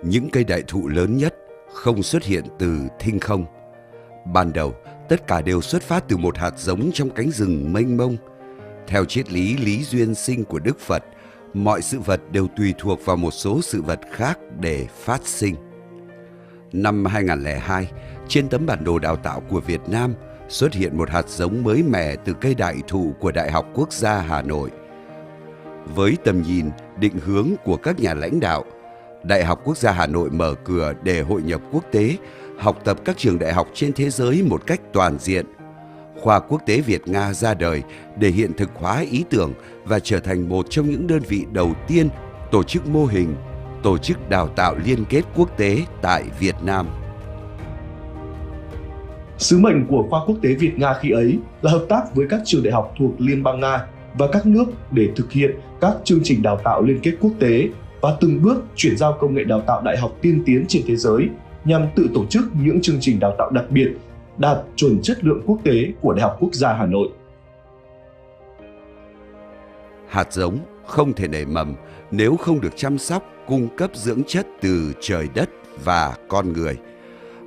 Những cây đại thụ lớn nhất không xuất hiện từ thinh không. Ban đầu, tất cả đều xuất phát từ một hạt giống trong cánh rừng mênh mông. Theo triết lý lý duyên sinh của Đức Phật, mọi sự vật đều tùy thuộc vào một số sự vật khác để phát sinh. Năm 2002, trên tấm bản đồ đào tạo của Việt Nam xuất hiện một hạt giống mới mẻ từ cây đại thụ của Đại học Quốc gia Hà Nội. Với tầm nhìn, định hướng của các nhà lãnh đạo, Đại học Quốc gia Hà Nội mở cửa để hội nhập quốc tế, học tập các trường đại học trên thế giới một cách toàn diện. Khoa Quốc tế Việt-Nga ra đời để hiện thực hóa ý tưởng và trở thành một trong những đơn vị đầu tiên tổ chức mô hình, tổ chức đào tạo liên kết quốc tế tại Việt Nam. Sứ mệnh của Khoa Quốc tế Việt-Nga khi ấy là hợp tác với các trường đại học thuộc Liên bang Nga và các nước để thực hiện các chương trình đào tạo liên kết quốc tế và từng bước chuyển giao công nghệ đào tạo đại học tiên tiến trên thế giới nhằm tự tổ chức những chương trình đào tạo đặc biệt đạt chuẩn chất lượng quốc tế của Đại học Quốc gia Hà Nội. Hạt giống không thể nảy mầm nếu không được chăm sóc, cung cấp dưỡng chất từ trời đất và con người.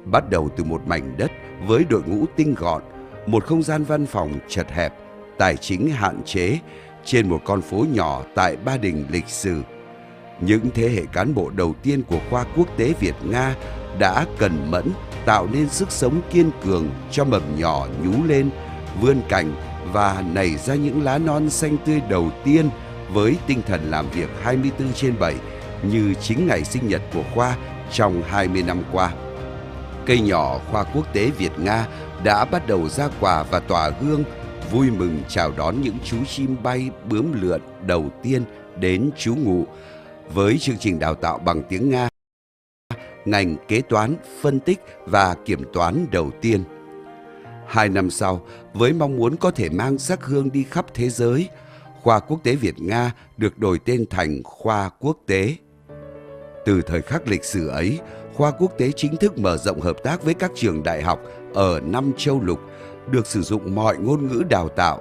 Bắt đầu từ một mảnh đất với đội ngũ tinh gọn, một không gian văn phòng chật hẹp, tài chính hạn chế, trên một con phố nhỏ tại Ba Đình lịch sử. Những thế hệ cán bộ đầu tiên của Khoa Quốc tế Việt-Nga đã cần mẫn tạo nên sức sống kiên cường cho mầm nhỏ nhú lên, vươn cành và nảy ra những lá non xanh tươi đầu tiên với tinh thần làm việc 24/7 như chính ngày sinh nhật của Khoa trong 20 năm qua. Cây nhỏ Khoa Quốc tế Việt-Nga đã bắt đầu ra quả và tỏa hương, vui mừng chào đón những chú chim bay bướm lượn đầu tiên đến trú ngụ với chương trình đào tạo bằng tiếng Nga, ngành kế toán, phân tích và kiểm toán đầu tiên. 2 năm sau, với mong muốn có thể mang sắc hương đi khắp thế giới, Khoa Quốc tế Việt-Nga được đổi tên thành Khoa Quốc tế. Từ thời khắc lịch sử ấy, Khoa Quốc tế chính thức mở rộng hợp tác với các trường đại học ở 5 châu lục, được sử dụng mọi ngôn ngữ đào tạo.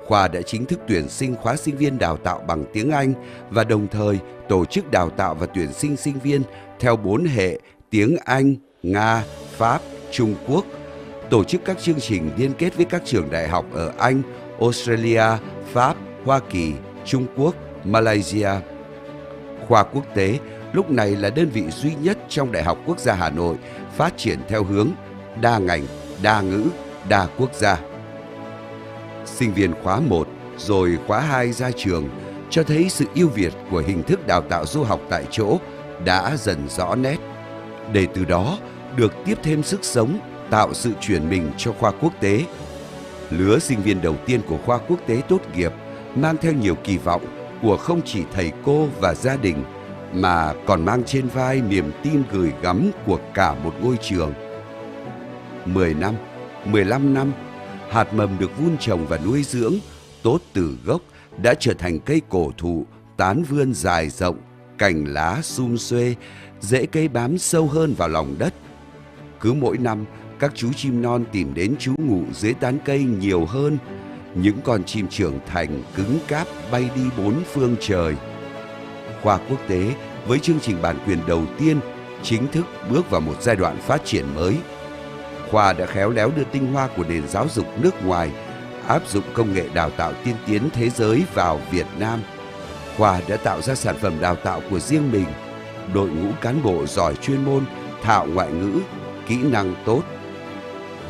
Khoa đã chính thức tuyển sinh khóa sinh viên đào tạo bằng tiếng Anh và đồng thời tổ chức đào tạo và tuyển sinh sinh viên theo 4 hệ tiếng Anh, Nga, Pháp, Trung Quốc, tổ chức các chương trình liên kết với các trường đại học ở Anh, Australia, Pháp, Hoa Kỳ, Trung Quốc, Malaysia. Khoa Quốc tế lúc này là đơn vị duy nhất trong Đại học Quốc gia Hà Nội phát triển theo hướng đa ngành, đa ngữ, đa quốc gia. Sinh viên khóa 1 rồi khóa 2 ra trường cho thấy sự ưu việt của hình thức đào tạo du học tại chỗ đã dần rõ nét, để từ đó được tiếp thêm sức sống, tạo sự chuyển mình cho Khoa Quốc tế. Lứa sinh viên đầu tiên của Khoa Quốc tế tốt nghiệp mang theo nhiều kỳ vọng của không chỉ thầy cô và gia đình, mà còn mang trên vai niềm tin gửi gắm của cả một ngôi trường. 10 năm, 15 năm, hạt mầm được vun trồng và nuôi dưỡng, tốt từ gốc đã trở thành cây cổ thụ, tán vươn dài rộng, cành lá sum xuê, rễ cây bám sâu hơn vào lòng đất. Cứ mỗi năm, các chú chim non tìm đến trú ngụ dưới tán cây nhiều hơn. Những con chim trưởng thành cứng cáp bay đi 4 phương trời. Khoa Quốc tế với chương trình bản quyền đầu tiên chính thức bước vào một giai đoạn phát triển mới. Khoa đã khéo léo đưa tinh hoa của nền giáo dục nước ngoài, áp dụng công nghệ đào tạo tiên tiến thế giới vào Việt Nam. Khoa đã tạo ra sản phẩm đào tạo của riêng mình, đội ngũ cán bộ giỏi chuyên môn, thạo ngoại ngữ, kỹ năng tốt.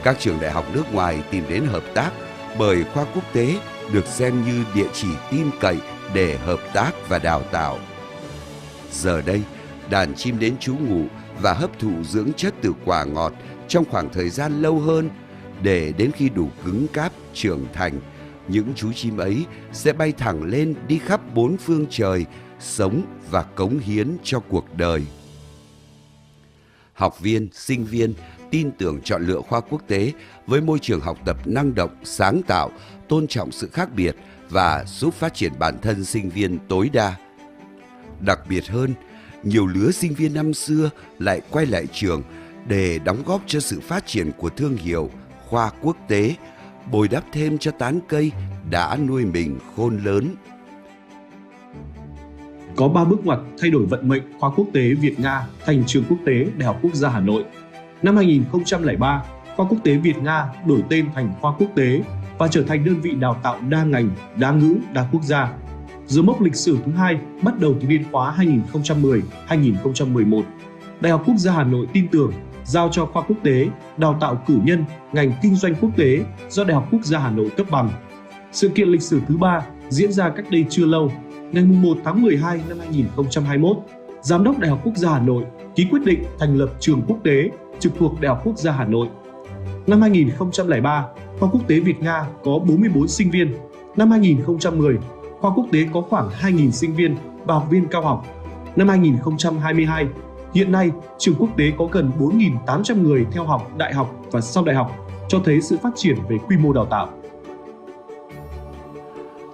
Các trường đại học nước ngoài tìm đến hợp tác bởi Khoa Quốc tế được xem như địa chỉ tin cậy để hợp tác và đào tạo. Giờ đây, đàn chim đến trú ngụ và hấp thụ dưỡng chất từ quả ngọt trong khoảng thời gian lâu hơn, để đến khi đủ cứng cáp trưởng thành, những chú chim ấy sẽ bay thẳng lên đi khắp 4 phương trời, sống và cống hiến cho cuộc đời. Học viên, sinh viên tin tưởng chọn lựa Khoa Quốc tế với môi trường học tập năng động, sáng tạo, tôn trọng sự khác biệt và giúp phát triển bản thân sinh viên tối đa. Đặc biệt hơn, nhiều lứa sinh viên năm xưa lại quay lại trường để đóng góp cho sự phát triển của thương hiệu Khoa Quốc tế, bồi đắp thêm cho tán cây đã nuôi mình khôn lớn. có 3 bước ngoặt thay đổi vận mệnh khoa quốc tế Việt-Nga thành Trường Quốc tế Đại học Quốc gia Hà Nội. Năm 2003, khoa quốc tế Việt-Nga đổi tên thành khoa quốc tế và trở thành đơn vị đào tạo đa ngành, đa ngữ, đa quốc gia. Dấu mốc lịch sử thứ hai bắt đầu từ niên khóa 2010-2011. Đại học Quốc gia Hà Nội tin tưởng giao cho khoa quốc tế đào tạo cử nhân ngành kinh doanh quốc tế do Đại học Quốc gia Hà Nội cấp bằng. Sự kiện lịch sử thứ ba diễn ra cách đây chưa lâu. Ngày 1 tháng 12 năm 2021, Giám đốc Đại học Quốc gia Hà Nội ký quyết định thành lập Trường Quốc tế trực thuộc Đại học Quốc gia Hà Nội. Năm 2003, khoa quốc tế Việt-Nga có 44 sinh viên. Năm 2010, khoa quốc tế có khoảng 2.000 sinh viên và học viên cao học. Năm 2022, hiện nay Trường Quốc tế có gần 4.800 người theo học đại học và sau đại học, cho thấy sự phát triển về quy mô đào tạo.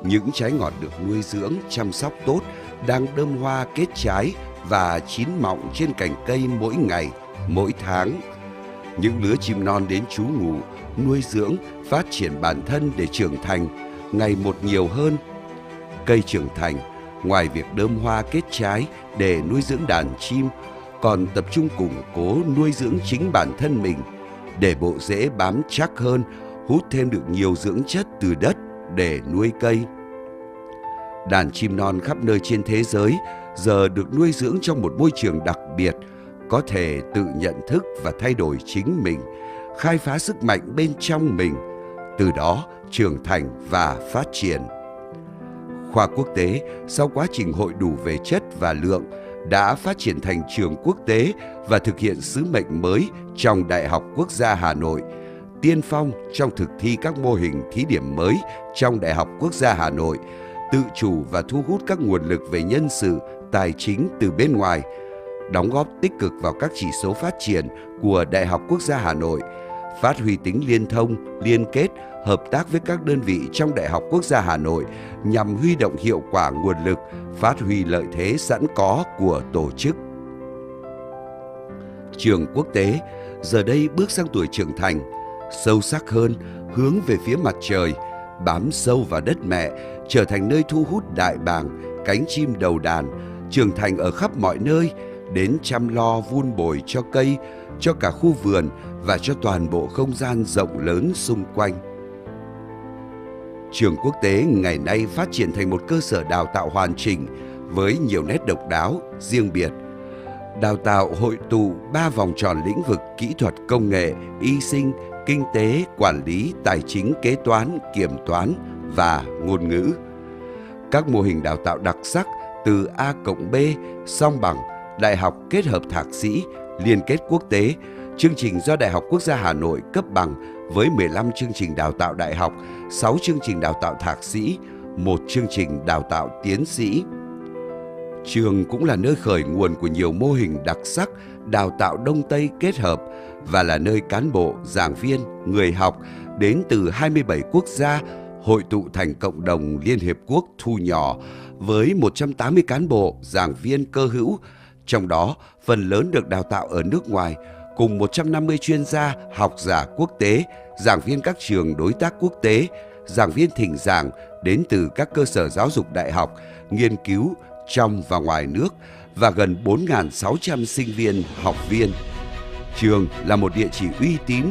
Những trái ngọt được nuôi dưỡng, chăm sóc tốt, đang đơm hoa kết trái và chín mọng trên cành cây mỗi ngày, mỗi tháng. Những lứa chim non đến trú ngụ, nuôi dưỡng, phát triển bản thân để trưởng thành, ngày một nhiều hơn. Cây trưởng thành, ngoài việc đơm hoa kết trái để nuôi dưỡng đàn chim, còn tập trung củng cố nuôi dưỡng chính bản thân mình, để bộ rễ bám chắc hơn, hút thêm được nhiều dưỡng chất từ đất để nuôi cây. Đàn chim non khắp nơi trên thế giới giờ được nuôi dưỡng trong một môi trường đặc biệt, có thể tự nhận thức và thay đổi chính mình, khai phá sức mạnh bên trong mình, từ đó trưởng thành và phát triển. Khoa quốc tế sau quá trình hội đủ về chất và lượng đã phát triển thành Trường Quốc tế và thực hiện sứ mệnh mới trong Đại học Quốc gia Hà Nội, tiên phong trong thực thi các mô hình thí điểm mới trong Đại học Quốc gia Hà Nội, tự chủ và thu hút các nguồn lực về nhân sự, tài chính từ bên ngoài, đóng góp tích cực vào các chỉ số phát triển của Đại học Quốc gia Hà Nội, phát huy tính liên thông, liên kết, hợp tác với các đơn vị trong Đại học Quốc gia Hà Nội nhằm huy động hiệu quả nguồn lực, phát huy lợi thế sẵn có của tổ chức. Trường Quốc tế giờ đây bước sang tuổi trưởng thành, sâu sắc hơn, hướng về phía mặt trời, bám sâu vào đất mẹ, trở thành nơi thu hút đại bàng, cánh chim đầu đàn, trưởng thành ở khắp mọi nơi, đến chăm lo vun bồi cho cây, cho cả khu vườn và cho toàn bộ không gian rộng lớn xung quanh. Trường Quốc tế ngày nay phát triển thành một cơ sở đào tạo hoàn chỉnh với nhiều nét độc đáo, riêng biệt. Đào tạo hội tụ 3 vòng tròn lĩnh vực kỹ thuật công nghệ, y sinh, kinh tế, quản lý, tài chính, kế toán, kiểm toán và ngôn ngữ. Các mô hình đào tạo đặc sắc từ A+B, song bằng, đại học kết hợp thạc sĩ, liên kết quốc tế, chương trình do Đại học Quốc gia Hà Nội cấp bằng với 15 chương trình đào tạo đại học, 6 chương trình đào tạo thạc sĩ, 1 chương trình đào tạo tiến sĩ. Trường cũng là nơi khởi nguồn của nhiều mô hình đặc sắc đào tạo Đông Tây kết hợp và là nơi cán bộ, giảng viên, người học đến từ 27 quốc gia hội tụ thành cộng đồng Liên Hiệp Quốc thu nhỏ với 180 cán bộ, giảng viên cơ hữu, trong đó phần lớn được đào tạo ở nước ngoài, cùng 150 chuyên gia, học giả quốc tế, giảng viên các trường đối tác quốc tế, giảng viên thỉnh giảng đến từ các cơ sở giáo dục đại học, nghiên cứu trong và ngoài nước và gần 4.600 sinh viên, học viên. Trường là một địa chỉ uy tín,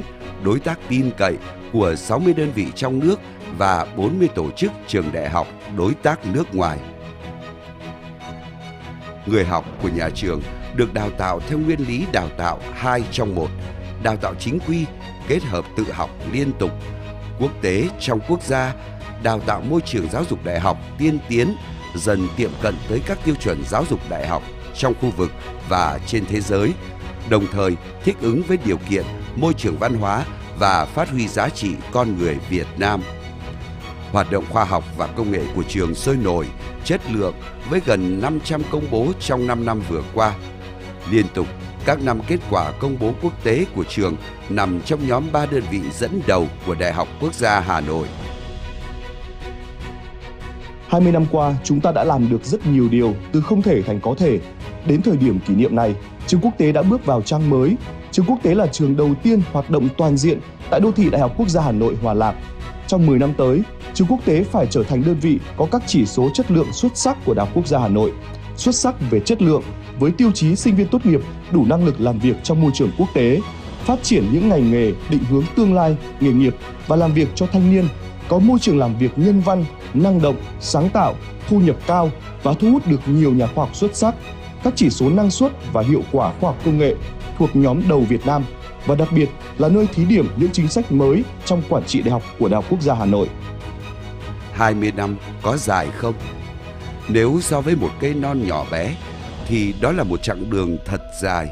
đối tác tin cậy của 60 đơn vị trong nước và 40 tổ chức trường đại học đối tác nước ngoài. Người học của nhà trường được đào tạo theo nguyên lý đào tạo 2 trong 1, đào tạo chính quy, kết hợp tự học liên tục, quốc tế trong quốc gia, đào tạo môi trường giáo dục đại học tiên tiến, dần tiệm cận tới các tiêu chuẩn giáo dục đại học trong khu vực và trên thế giới, đồng thời thích ứng với điều kiện môi trường văn hóa và phát huy giá trị con người Việt Nam. Hoạt động khoa học và công nghệ của trường sôi nổi, chất lượng với gần 500 công bố trong 5 năm vừa qua. Liên tục, các năm kết quả công bố quốc tế của trường nằm trong nhóm 3 đơn vị dẫn đầu của Đại học Quốc gia Hà Nội. 20 năm qua, chúng ta đã làm được rất nhiều điều từ không thể thành có thể. Đến thời điểm kỷ niệm này, Trường Quốc tế đã bước vào trang mới. Trường Quốc tế là trường đầu tiên hoạt động toàn diện tại đô thị Đại học Quốc gia Hà Nội Hòa Lạc. Trong 10 năm tới, Trường Quốc tế phải trở thành đơn vị có các chỉ số chất lượng xuất sắc của Đại học Quốc gia Hà Nội. xuất sắc về chất lượng với tiêu chí sinh viên tốt nghiệp đủ năng lực làm việc trong môi trường quốc tế, phát triển những ngành nghề định hướng tương lai, nghề nghiệp và làm việc cho thanh niên, có môi trường làm việc nhân văn, năng động, sáng tạo, thu nhập cao và thu hút được nhiều nhà khoa học xuất sắc. Các chỉ số năng suất và hiệu quả khoa học công nghệ thuộc nhóm đầu Việt Nam và đặc biệt là nơi thí điểm những chính sách mới trong quản trị đại học của Đại học Quốc gia Hà Nội. 20 năm có dài không? Nếu so với một cây non nhỏ bé thì đó là một chặng đường thật dài.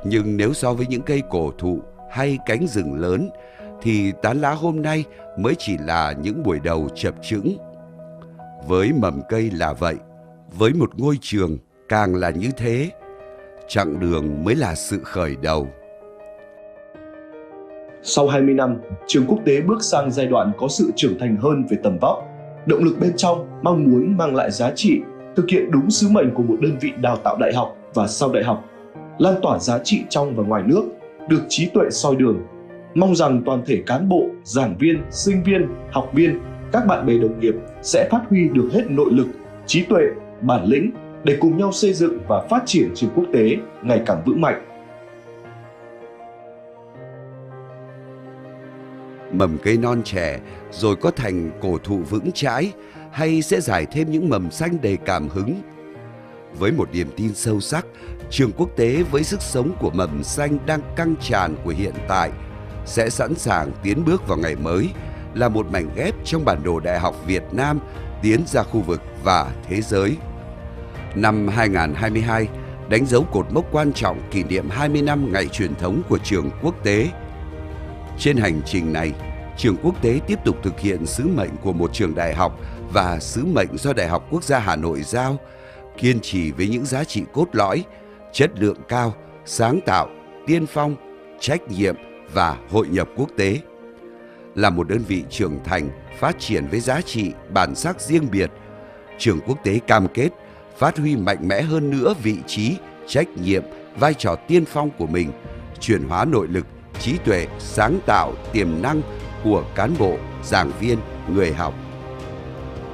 Nhưng nếu so với những cây cổ thụ hay cánh rừng lớn thì tán lá hôm nay mới chỉ là những buổi đầu chập chững. Với mầm cây là vậy, với một ngôi trường càng là như thế. Chặng đường mới là sự khởi đầu. Sau 20 năm, trường quốc tế bước sang giai đoạn có sự trưởng thành hơn về tầm vóc. Động lực bên trong mong muốn mang lại giá trị, thực hiện đúng sứ mệnh của một đơn vị đào tạo đại học và sau đại học, lan tỏa giá trị trong và ngoài nước, được trí tuệ soi đường. Mong rằng toàn thể cán bộ, giảng viên, sinh viên, học viên, các bạn bè đồng nghiệp sẽ phát huy được hết nội lực, trí tuệ, bản lĩnh để cùng nhau xây dựng và phát triển trường quốc tế ngày càng vững mạnh. Mầm cây non trẻ rồi có thành cổ thụ vững chãi hay sẽ rải thêm những mầm xanh đầy cảm hứng? Với một niềm tin sâu sắc, trường quốc tế với sức sống của mầm xanh đang căng tràn của hiện tại sẽ sẵn sàng tiến bước vào ngày mới, là một mảnh ghép trong bản đồ Đại học Việt Nam tiến ra khu vực và thế giới. Năm 2022 đánh dấu cột mốc quan trọng kỷ niệm 20 năm ngày truyền thống của trường quốc tế. Trên hành trình này, trường quốc tế tiếp tục thực hiện sứ mệnh của một trường đại học và sứ mệnh do Đại học Quốc gia Hà Nội giao, kiên trì với những giá trị cốt lõi, chất lượng cao, sáng tạo, tiên phong, trách nhiệm và hội nhập quốc tế. Là một đơn vị trưởng thành, phát triển với giá trị, bản sắc riêng biệt, trường quốc tế cam kết phát huy mạnh mẽ hơn nữa vị trí, trách nhiệm, vai trò tiên phong của mình, chuyển hóa nội lực, trí tuệ, sáng tạo, tiềm năng của cán bộ, giảng viên, người học.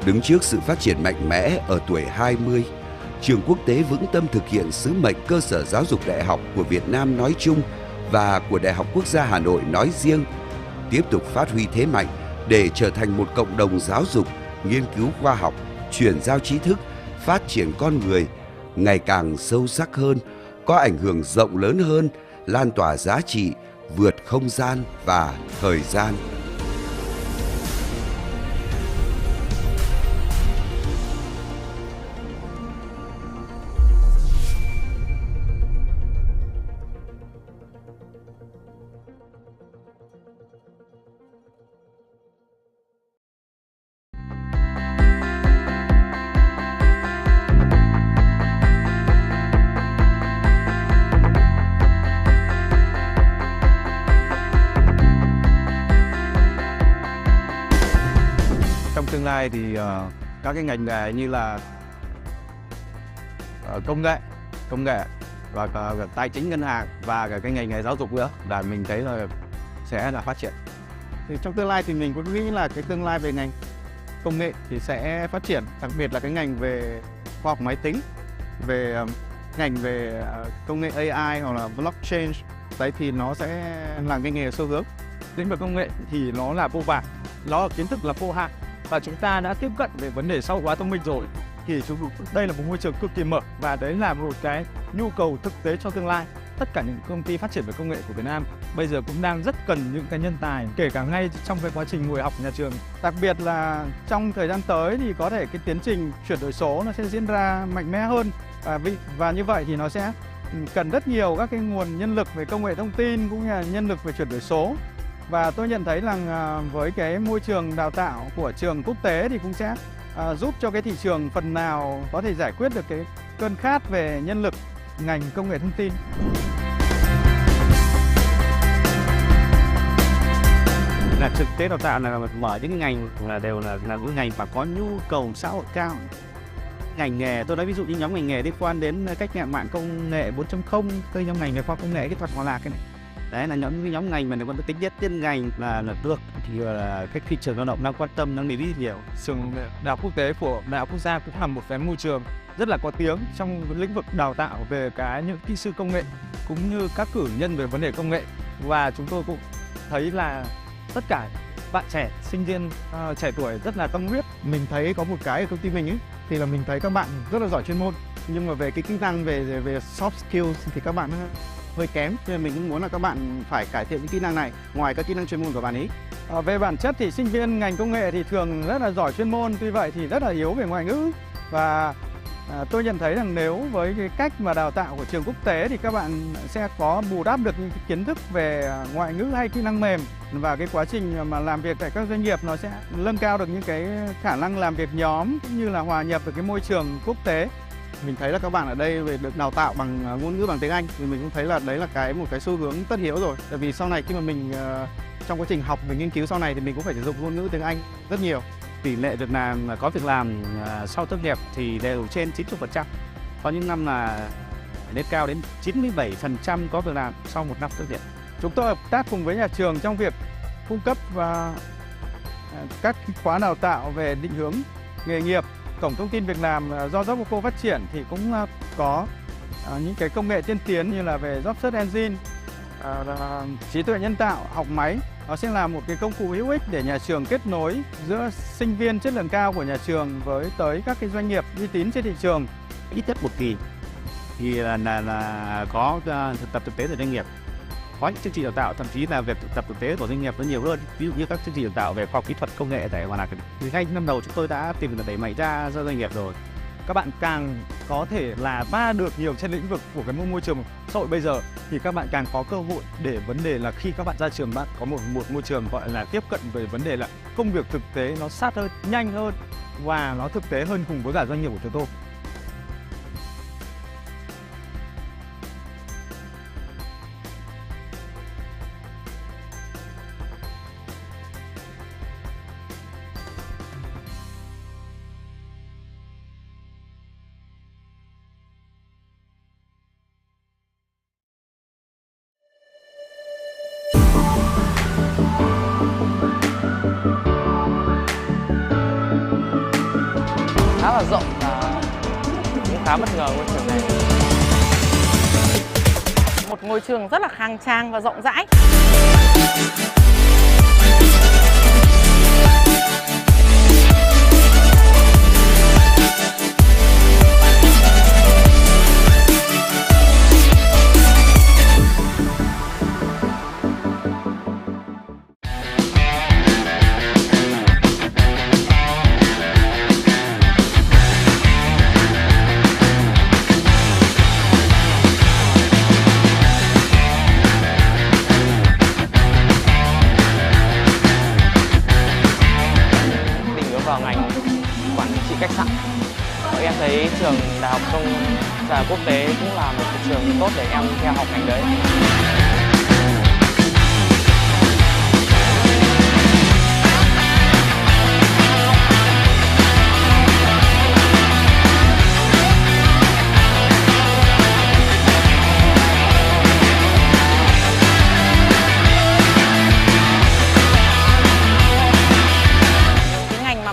Đứng trước sự phát triển mạnh mẽ ở tuổi 20, trường quốc tế vững tâm thực hiện sứ mệnh cơ sở giáo dục đại học của Việt Nam nói chung và của Đại học Quốc gia Hà Nội nói riêng, tiếp tục phát huy thế mạnh để trở thành một cộng đồng giáo dục, nghiên cứu khoa học, chuyển giao trí thức, phát triển con người ngày càng sâu sắc hơn, có ảnh hưởng rộng lớn hơn, lan tỏa giá trị, vượt không gian và thời gian. Tương lai thì các cái ngành nghề như là công nghệ và tài chính ngân hàng và cả cái ngành nghề giáo dục nữa là mình thấy là sẽ là phát triển. Thì trong tương lai thì mình cũng nghĩ là cái tương lai về ngành công nghệ thì sẽ phát triển, đặc biệt là cái ngành về khoa học máy tính, về ngành về công nghệ AI hoặc là blockchain. Đấy thì nó sẽ là cái nghề xu hướng. Lĩnh vực công nghệ thì nó là vô vàn, nó là kiến thức là vô hạn. Và chúng ta đã tiếp cận về vấn đề xã hội hóa thông minh rồi thì đây là một môi trường cực kỳ mở và đấy là một cái nhu cầu thực tế cho tương lai. Tất cả những công ty phát triển về công nghệ của Việt Nam bây giờ cũng đang rất cần những cái nhân tài, kể cả ngay trong cái quá trình ngồi học nhà trường. Đặc biệt là trong thời gian tới thì có thể cái tiến trình chuyển đổi số nó sẽ diễn ra mạnh mẽ hơn và như vậy thì nó sẽ cần rất nhiều các cái nguồn nhân lực về công nghệ thông tin cũng như là nhân lực về chuyển đổi số. Và tôi nhận thấy rằng với cái môi trường đào tạo của trường quốc tế thì cũng sẽ giúp cho cái thị trường phần nào có thể giải quyết được cái cơn khát về nhân lực ngành công nghệ thông tin. Là thực tế đào tạo là mở những ngành là đều là những ngành mà có nhu cầu xã hội cao. Ngành nghề, tôi nói ví dụ như nhóm ngành nghề liên quan đến cách mạng công nghệ 4.0, tôi nhóm ngành về khoa công nghệ kỹ thuật hòa lạc cái này. Đấy là những nhóm ngành mà nó có tính chất chuyên ngành là được thì là cái thị trường lao động đang quan tâm, đang để ý nhiều. Trường Đại học Quốc tế của Đại học Quốc gia cũng là một cái môi trường rất là có tiếng trong lĩnh vực đào tạo về những kỹ sư công nghệ cũng như các cử nhân về vấn đề công nghệ. Và chúng tôi cũng thấy là tất cả bạn trẻ, sinh viên trẻ tuổi rất là tâm huyết. Mình thấy có một cái ở công ty mình ấy, thì là mình thấy các bạn rất là giỏi chuyên môn, nhưng mà về cái kỹ năng về soft skills thì các bạn hơi kém, nên mình cũng muốn là các bạn phải cải thiện những kỹ năng này ngoài các kỹ năng chuyên môn của bạn ấy. Về bản chất thì sinh viên ngành công nghệ thì thường rất là giỏi chuyên môn, tuy vậy thì rất là yếu về ngoại ngữ. Và tôi nhận thấy rằng nếu với cái cách mà đào tạo của trường quốc tế thì các bạn sẽ có bù đắp được những kiến thức về ngoại ngữ hay kỹ năng mềm, và cái quá trình mà làm việc tại các doanh nghiệp nó sẽ nâng cao được những cái khả năng làm việc nhóm cũng như là hòa nhập được cái môi trường quốc tế. Mình thấy là các bạn ở đây về được đào tạo bằng ngôn ngữ bằng tiếng Anh thì mình cũng thấy là đấy là một cái xu hướng tất yếu rồi. Tại vì sau này khi mà mình trong quá trình học và nghiên cứu sau này thì mình cũng phải sử dụng ngôn ngữ tiếng Anh rất nhiều. Tỷ lệ việc làm có việc làm sau tốt nghiệp thì đều trên 90%. Có những năm là lên cao đến 97% có việc làm sau một năm tốt nghiệp. Chúng tôi hợp tác cùng với nhà trường trong việc cung cấp các khóa đào tạo về định hướng nghề nghiệp. Cổng thông tin việc làm do TRspodC phát triển thì cũng có những cái công nghệ tiên tiến như là về job search engine, trí tuệ nhân tạo, học máy. Nó sẽ là một cái công cụ hữu ích để nhà trường kết nối giữa sinh viên chất lượng cao của nhà trường với tới các cái doanh nghiệp uy tín trên thị trường. Ít nhất một kỳ thì là có thực tập thực tế từ doanh nghiệp. Có những chương trình đào tạo thậm chí là việc thực tập thực tế của doanh nghiệp nó nhiều hơn. Ví dụ như các chương trình đào tạo về khoa học kỹ thuật công nghệ tại Hòa Lạc thì ngay năm đầu chúng tôi đã tìm được đẩy mạnh ra doanh nghiệp rồi. Các bạn càng có thể là va được nhiều trên lĩnh vực của cái môi trường xã hội bây giờ thì các bạn càng có cơ hội để vấn đề là khi các bạn ra trường bạn có một môi trường gọi là tiếp cận về vấn đề là công việc thực tế nó sát hơn, nhanh hơn và nó thực tế hơn cùng với cả doanh nghiệp của chúng tôi. Khá là rộng và cũng khá bất ngờ ngôi trường này. Một ngôi trường rất là khang trang và rộng rãi. Vào ngành quản trị khách sạn. Em thấy trường Đại học Công và Quốc tế cũng là một trường tốt để em theo học ngành đấy.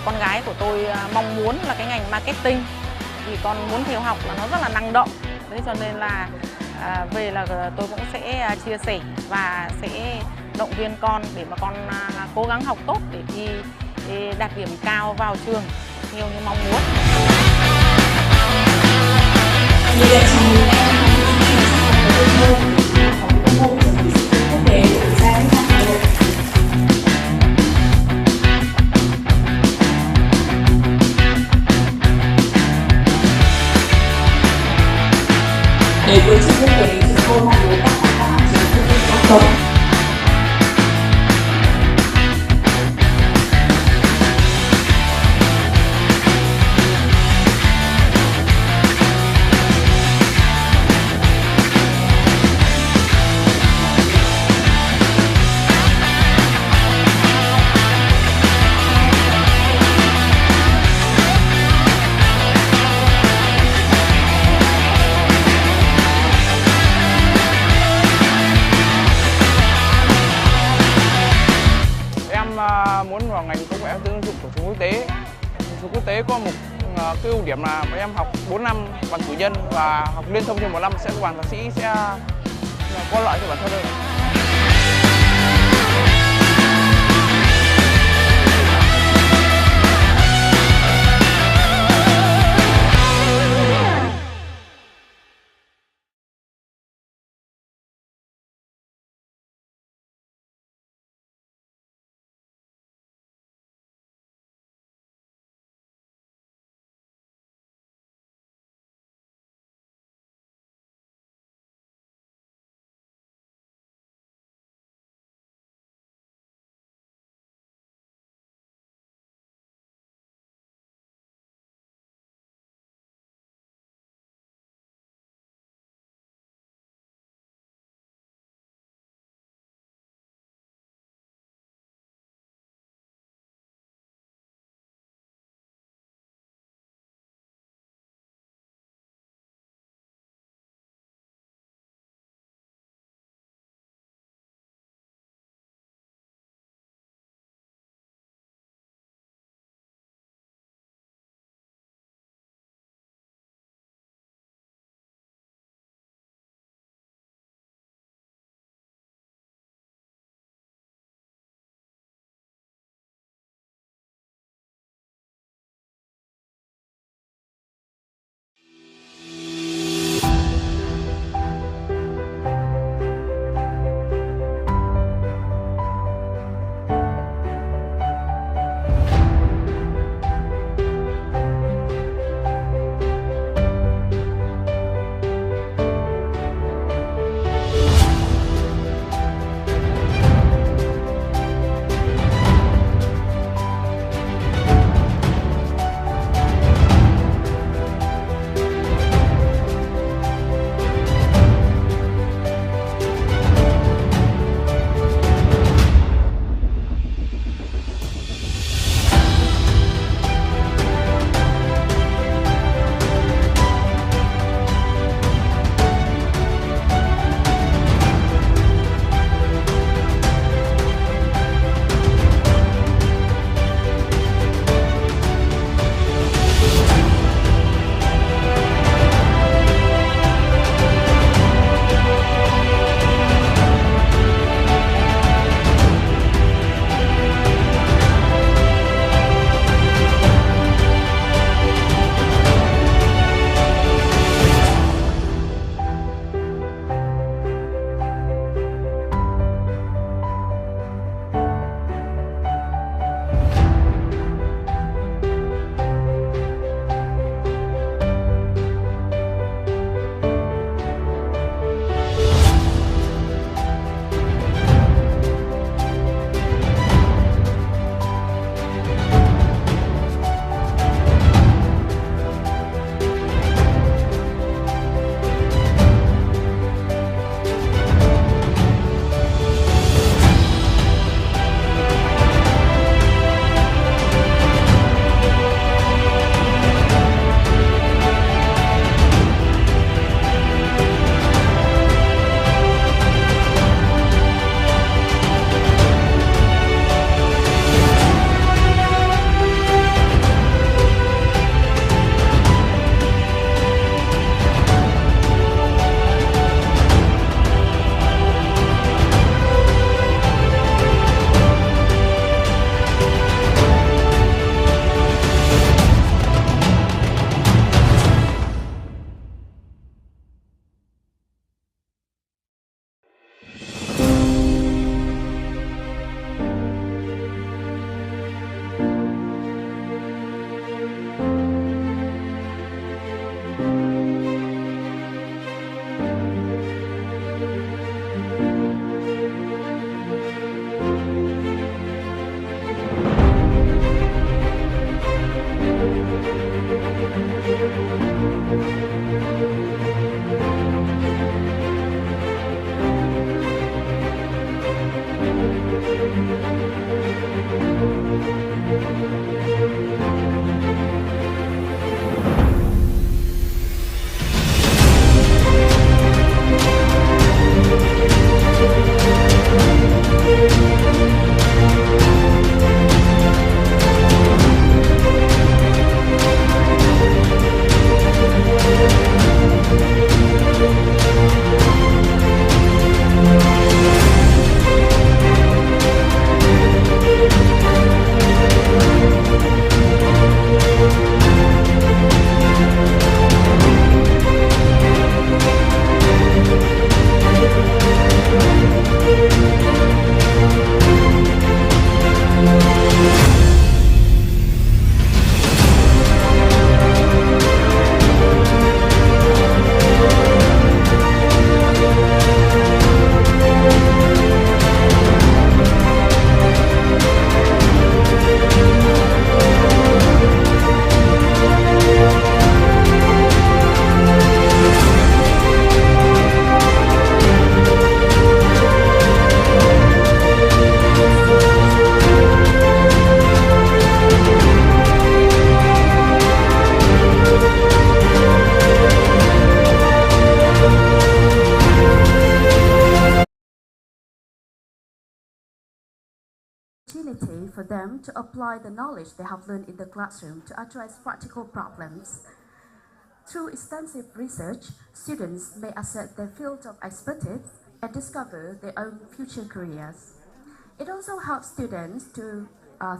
Con gái của tôi mong muốn là cái ngành marketing, vì con muốn theo học là nó rất là năng động. Thế cho nên là về là tôi cũng sẽ chia sẻ và sẽ động viên con để mà con cố gắng học tốt để thi đạt điểm cao vào trường nhiều như mong muốn. Để với trường quốc tế thì tôi mong muốn các bạn trường quốc tế tốt. tế có một cái ưu điểm là bọn em học 4 năm bằng cử nhân và học liên thông thêm 1 năm sẽ có bằng thạc sĩ, sẽ có lợi cho bản thân hơn. opportunity for them to apply the knowledge they have learned in the classroom to address practical problems. Through extensive research, students may assess their field of expertise and discover their own future careers. It also helps students to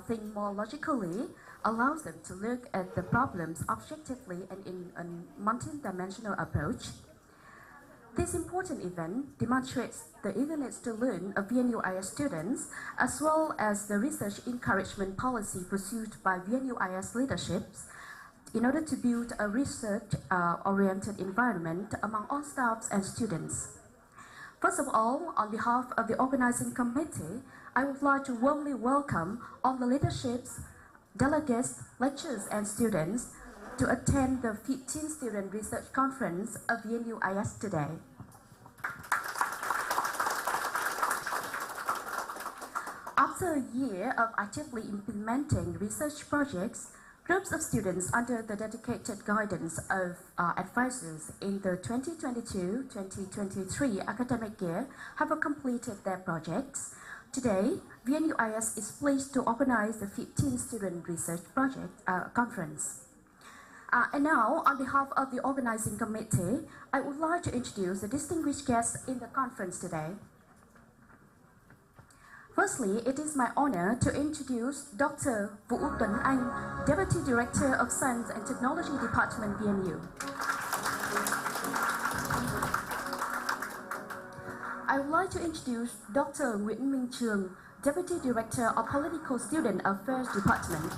think more logically, allows them to look at the problems objectively and in a multi-dimensional approach. This important event demonstrates the eagerness to learn of VNUIS students, as well as the research encouragement policy pursued by VNUIS leaderships in order to build a research-oriented environment among all staffs and students. First of all, on behalf of the organizing committee, I would like to warmly welcome all the leaderships, delegates, lecturers, and students to attend the 15th Student Research Conference of VNUIS today. After a year of actively implementing research projects, groups of students under the dedicated guidance of advisors in the 2022-2023 academic year have completed their projects. Today, VNUIS is pleased to organize the 15th Student Research Conference. And now, on behalf of the organizing committee, I would like to introduce the distinguished guests in the conference today. Firstly, it is my honor to introduce Dr. Vũ Tuấn Anh, Deputy Director of Science and Technology Department, VNU. I would like to introduce Dr. Nguyễn Minh Trường, Deputy Director of Political Student Affairs Department.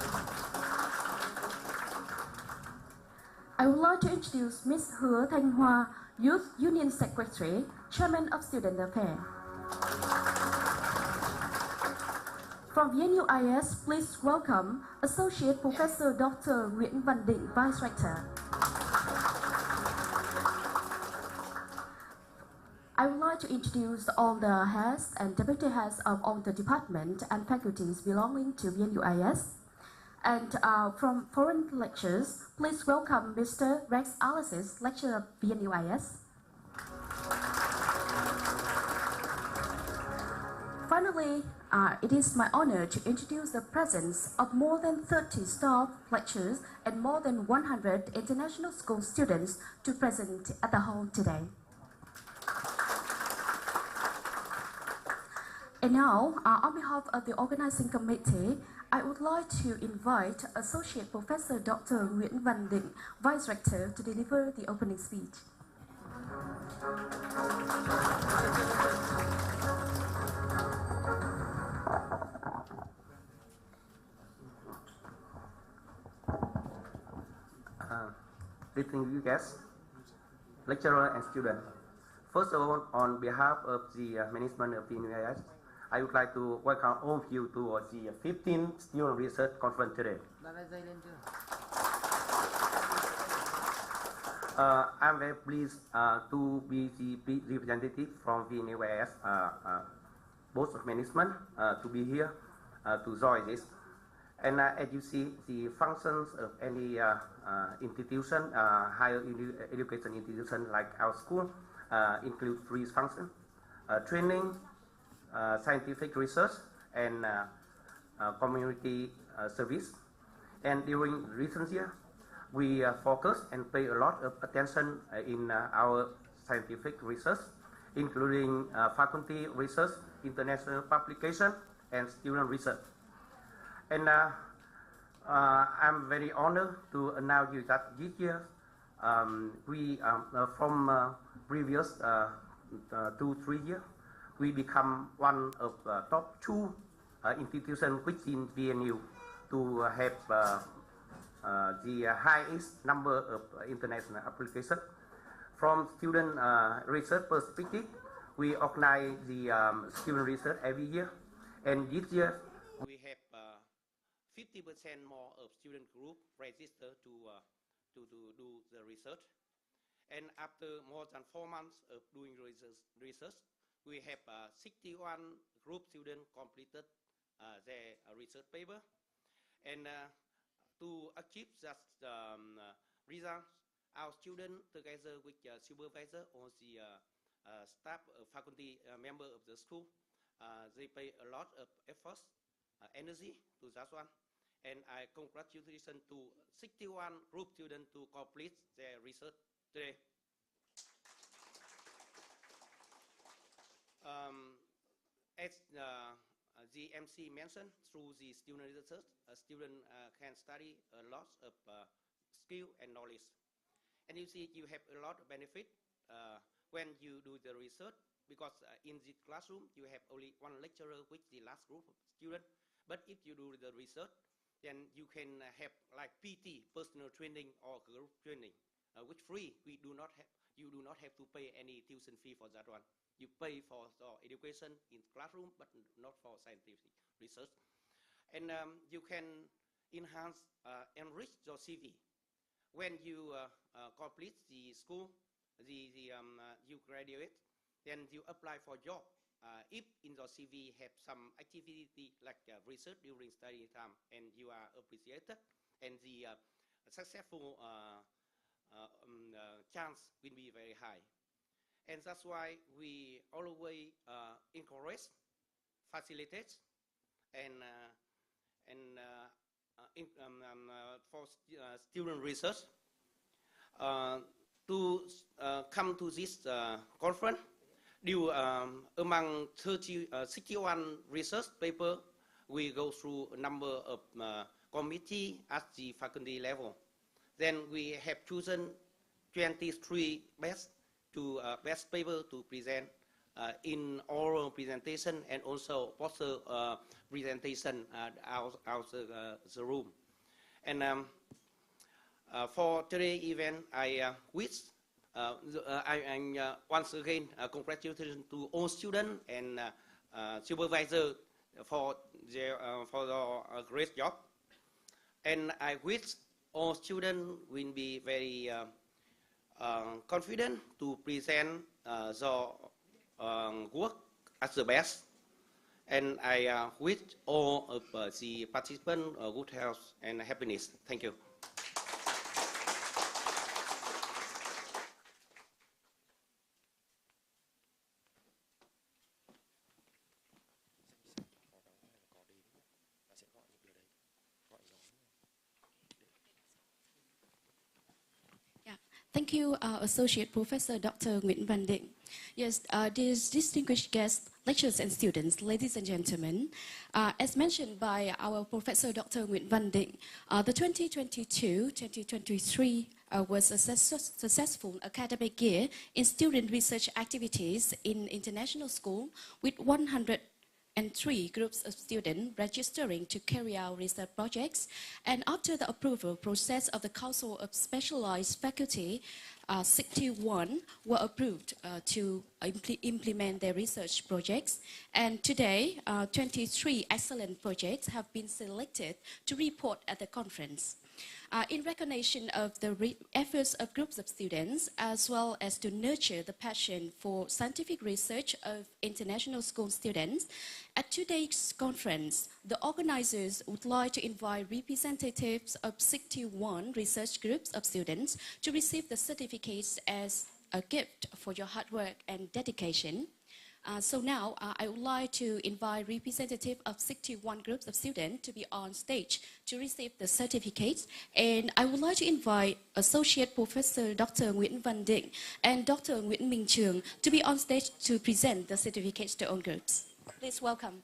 I would like to introduce Ms. Hứa Thanh Hoa, Youth Union Secretary, Chairman of Student Affairs. From VNUIS, please welcome Associate Professor Dr. Nguyễn Văn Định, Vice Rector. I would like to introduce all the heads and deputy heads of all the departments and faculties belonging to VNUIS. And from foreign lectures, please welcome Mr. Rex Alices, lecturer of VNUIS. Finally, it is my honor to introduce the presence of more than 30 staff, lecturers, and more than 100 international school students to present at the hall today. And now, on behalf of the organizing committee, I would like to invite Associate Professor Dr. Nguyễn Văn Định, Vice Rector, to deliver the opening speech. Distinguished guests, lecturer and student. First of all, on behalf of the management of VNUIS, I would like to welcome all of you to the 15th Student Research Conference today. I'm very pleased to be the representative from VNUIS, both of management, to be here to join this. And as you see, the functions of any institution, higher education institution like our school, include three functions: training, scientific research, and community service. And during recent years, we focus and pay a lot of attention in our scientific research, including faculty research, international publication, and student research. And I'm very honored to announce you that this year we, from previous 2-3 years, we become one of the top 2 institutions within VNU to have the highest number of international applications. From student research perspective, we organize the student research every year, and this year we have 50% more of student group registered to do the research. And after more than 4 months of doing research, we have 61 group students completed their research paper. And to achieve that results, our students, together with supervisor or the staff, faculty member of the school, they pay a lot of efforts energy to that one. And I congratulations to 61 group students to complete their research today. As the MC mentioned, through the student research, a student can study a lot of skill and knowledge. And you see, you have a lot of benefit when you do the research, because in the classroom, you have only one lecturer with the last group of students. But if you do the research, then you can have like PT, personal training, or group training, which free. You do not have to pay any tuition fee for that one. You pay for education in classroom, but not for scientific research. And you can enhance, enrich your CV. When you complete the school, you graduate, then you apply for job. If in your CV have some activity like research during study time, and you are appreciated, and the successful chance will be very high. And that's why we always encourage, facilitate, and for student research to come to this conference. Due among 61 research papers, we go through a number of committee at the faculty level. Then we have chosen 23 best paper to present in oral presentation and also poster presentation out the room. And for today's event, I wish I once again congratulations to all students and supervisors for their great job. And I wish all students will be very confident to present the work as the best. And I wish all of the participants good health and happiness. Thank you. Thank you, Associate Professor Dr. Nguyễn Văn Định. Yes, dear distinguished guests, lecturers and students, ladies and gentlemen, as mentioned by our Professor Dr. Nguyễn Văn Định, the 2022-2023 was a successful academic year in student research activities in international school, with 103 groups of students registering to carry out research projects. And after the approval process of the Council of Specialized Faculty, 61 were approved to implement their research projects. And today, 23 excellent projects have been selected to report at the conference. In recognition of the efforts of groups of students, as well as to nurture the passion for scientific research of international school students, at today's conference, the organizers would like to invite representatives of 61 research groups of students to receive the certificates as a gift for your hard work and dedication. So now, I would like to invite representatives of 61 groups of students to be on stage to receive the certificates. And I would like to invite Associate Professor Dr. Nguyễn Văn Định and Dr. Nguyễn Minh Trường to be on stage to present the certificates to all groups. Please welcome.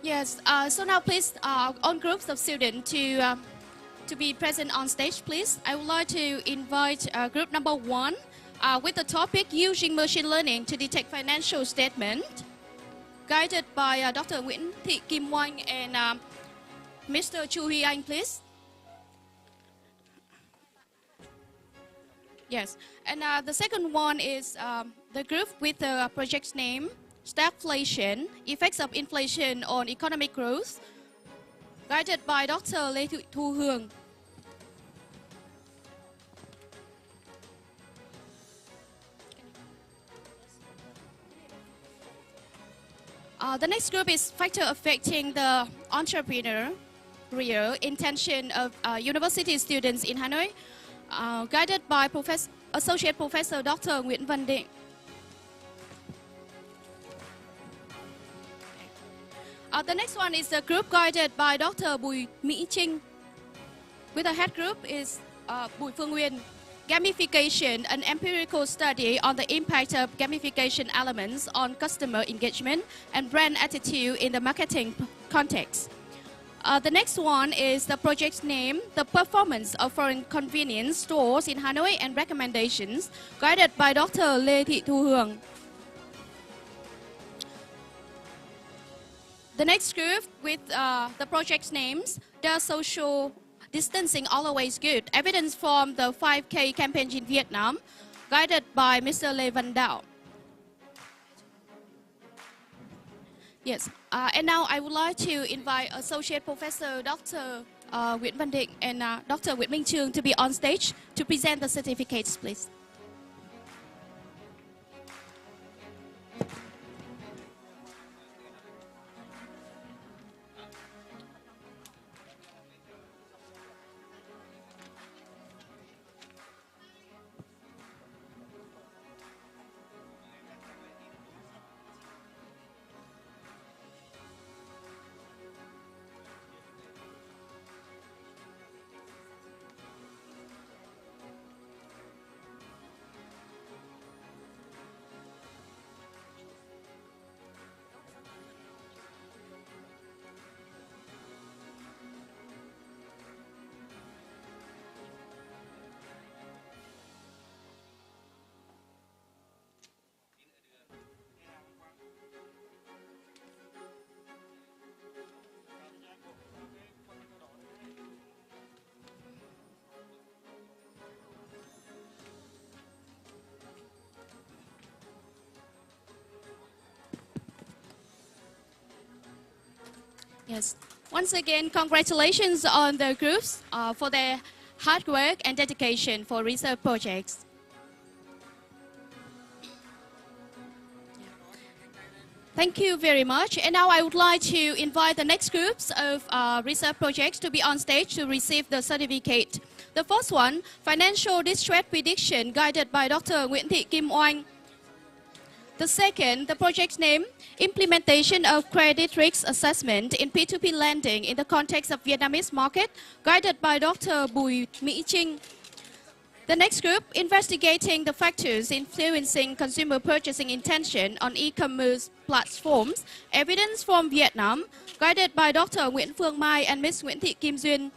Yes, so now please, all groups of students to be present on stage, please. I would like to invite group number 1 with the topic Using Machine Learning to Detect Financial Statement, guided by Dr. Nguyễn Thị Kim Oanh and Mr. Chu Huy Anh, please. Yes, and the second one is the group with the project's name, Stagflation, Effects of Inflation on Economic Growth, guided by Dr. Lê Thị Thu Hường. The next group is factor affecting the entrepreneurial intention of university students in Hanoi, guided by Associate Professor Dr. Nguyễn Văn Định. The next one is the group guided by Dr. Bùi Mỹ Trinh, with the head group is Bùi Phương Nguyên. Gamification, an empirical study on the impact of gamification elements on customer engagement and brand attitude in the marketing context. The next one is the project's name, the performance of foreign convenience stores in Hanoi and recommendations, guided by Dr. Lê Thị Thu Hường. The next group with the project's names, the social distancing always good, evidence from the 5K campaign in Vietnam, guided by Mr. Lê Văn Đạo. Yes, and now I would like to invite Associate Professor Dr. Nguyễn Văn Định and Dr. Nguyễn Minh Trường to be on stage to present the certificates, please. Yes. Once again, congratulations on the groups for their hard work and dedication for research projects. Thank you very much. And now I would like to invite the next groups of research projects to be on stage to receive the certificate. The first one, Financial Distress Prediction, guided by Dr. Nguyễn Thị Kim Oanh. The second, the project's name, Implementation of Credit Risk Assessment in P2P Lending in the Context of Vietnamese Market, guided by Dr. Bùi Mỹ Trinh. The next group, Investigating the Factors Influencing Consumer Purchasing Intention on E-commerce Platforms, Evidence from Vietnam, guided by Dr. Nguyễn Phương Mai and Ms. Nguyễn Thị Kim Duyên.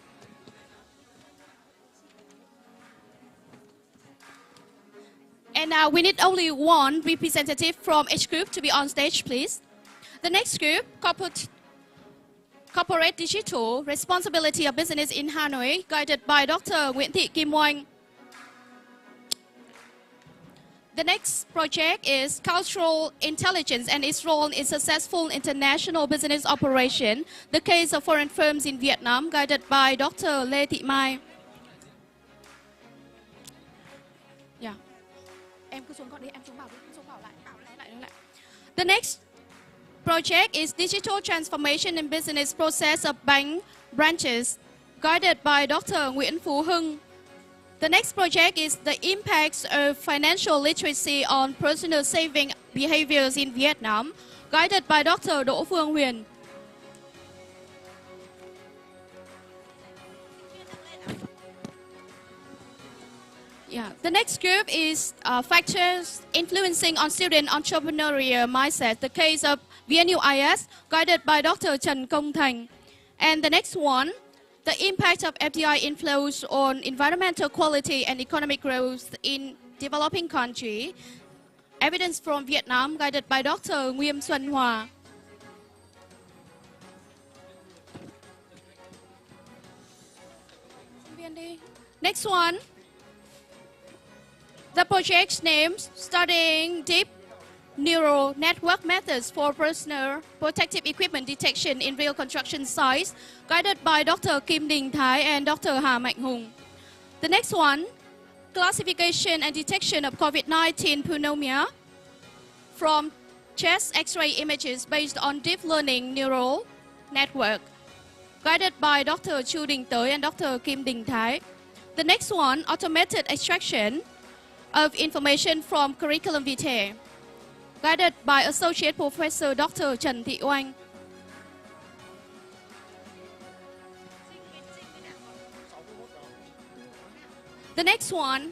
And now we need only one representative from each group to be on stage, please. The next group, Corporate Digital Responsibility of Business in Hanoi, guided by Dr. Nguyễn Thị Kim Oanh. The next project is Cultural Intelligence and its role in successful international business operation, the case of foreign firms in Vietnam, guided by Dr. Lê Thị Mai. Yeah. Em cứ xuống gọi đi, em xuống bảo đi, xuống bảo lại. The next project is Digital Transformation in Business Process of Bank Branches, guided by Dr. Nguyễn Phú Hưng. The next project is the impacts of financial literacy on personal saving behaviors in Vietnam, guided by Dr. Đỗ Phương Huyền. Yeah. The next group is factors influencing on student entrepreneurial mindset, the case of VNUIS, guided by Dr. Trần Công Thành. And the next one, the impact of FDI inflows on environmental quality and economic growth in developing country, evidence from Vietnam, guided by Dr. Nghiêm Xuân Hòa. Next one, the project's name, Studying Deep Neural Network Methods for Personal Protective Equipment Detection in Real Construction Sites, guided by Dr. Kim Đình Thái and Dr. Hà Mạnh Hùng. The next one, Classification and Detection of COVID-19 Pneumonia from chest X-ray images based on deep learning neural network, guided by Dr. Chu Đình Tới and Dr. Kim Đình Thái. The next one, automated extraction of information from curriculum vitae, guided by Associate Professor Dr. Trần Thị Oanh. The next one,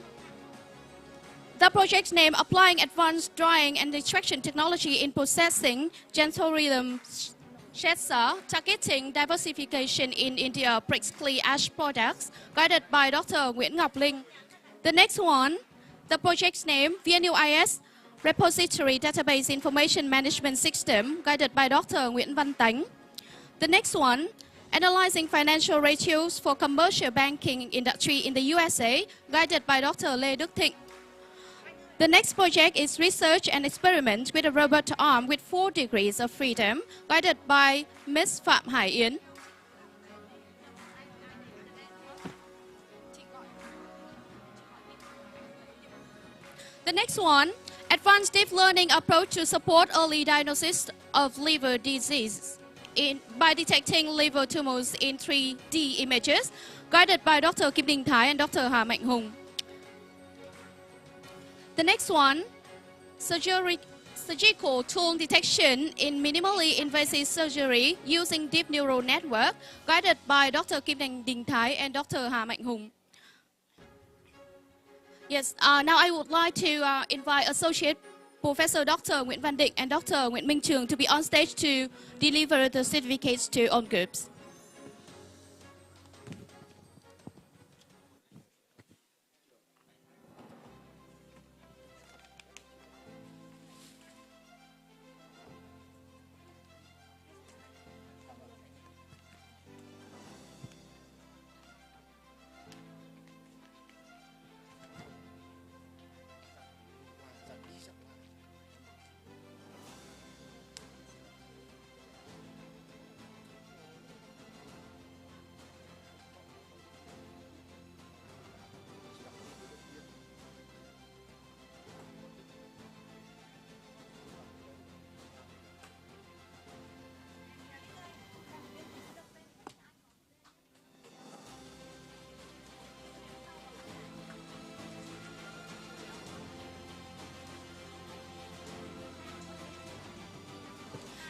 the project's name, Applying Advanced Drying and Extraction Technology in Processing Xanthoryllum Shetsa, Targeting Diversification in India Prickly Ash Products, guided by Dr. Nguyễn Ngọc Linh. The next one, the project's name, VNUIS Repository Database Information Management System, guided by Dr. Nguyễn Văn Tánh. The next one, Analyzing Financial Ratios for Commercial Banking Industry in the USA, guided by Dr. Lê Đức Thịnh. The next project is Research and Experiment with a Robot Arm with 4 degrees of freedom, guided by Ms. Phạm Hải Yến. The next one, Advanced Deep Learning Approach to Support Early Diagnosis of Liver Disease by detecting liver tumors in 3D images, guided by Dr. Kim Đình Thái and Dr. Hà Mạnh Hùng. The next one, surgical tool detection in minimally invasive surgery using deep neural network, guided by Dr. Kim Đình Thái and Dr. Hà Mạnh Hùng. Yes, now I would like to invite Associate Professor Dr. Nguyễn Văn Định and Dr. Nguyễn Minh Trường to be on stage to deliver the certificates to all groups.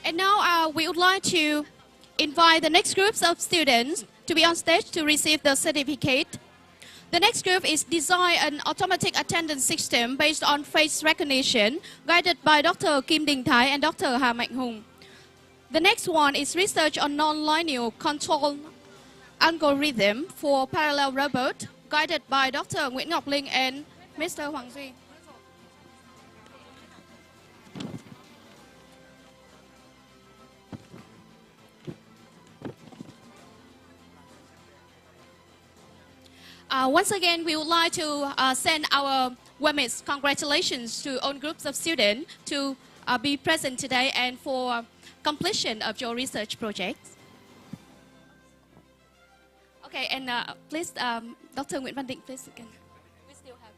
And now we would like to invite the next groups of students to be on stage to receive the certificate. The next group is Design an Automatic Attendance System based on face recognition, guided by Dr. Kim Đình Thái and Dr. Hà Mạnh Hùng. The next one is Research on Non-Linear Control Algorithm for Parallel Robot, guided by Dr. Nguyễn Ngọc Linh and Mr. Hoàng Duy. Once again, we would like to send our warmest congratulations to all groups of students to be present today and for completion of your research projects. Okay, and please, Dr. Nguyễn Văn Định, please again. We still have.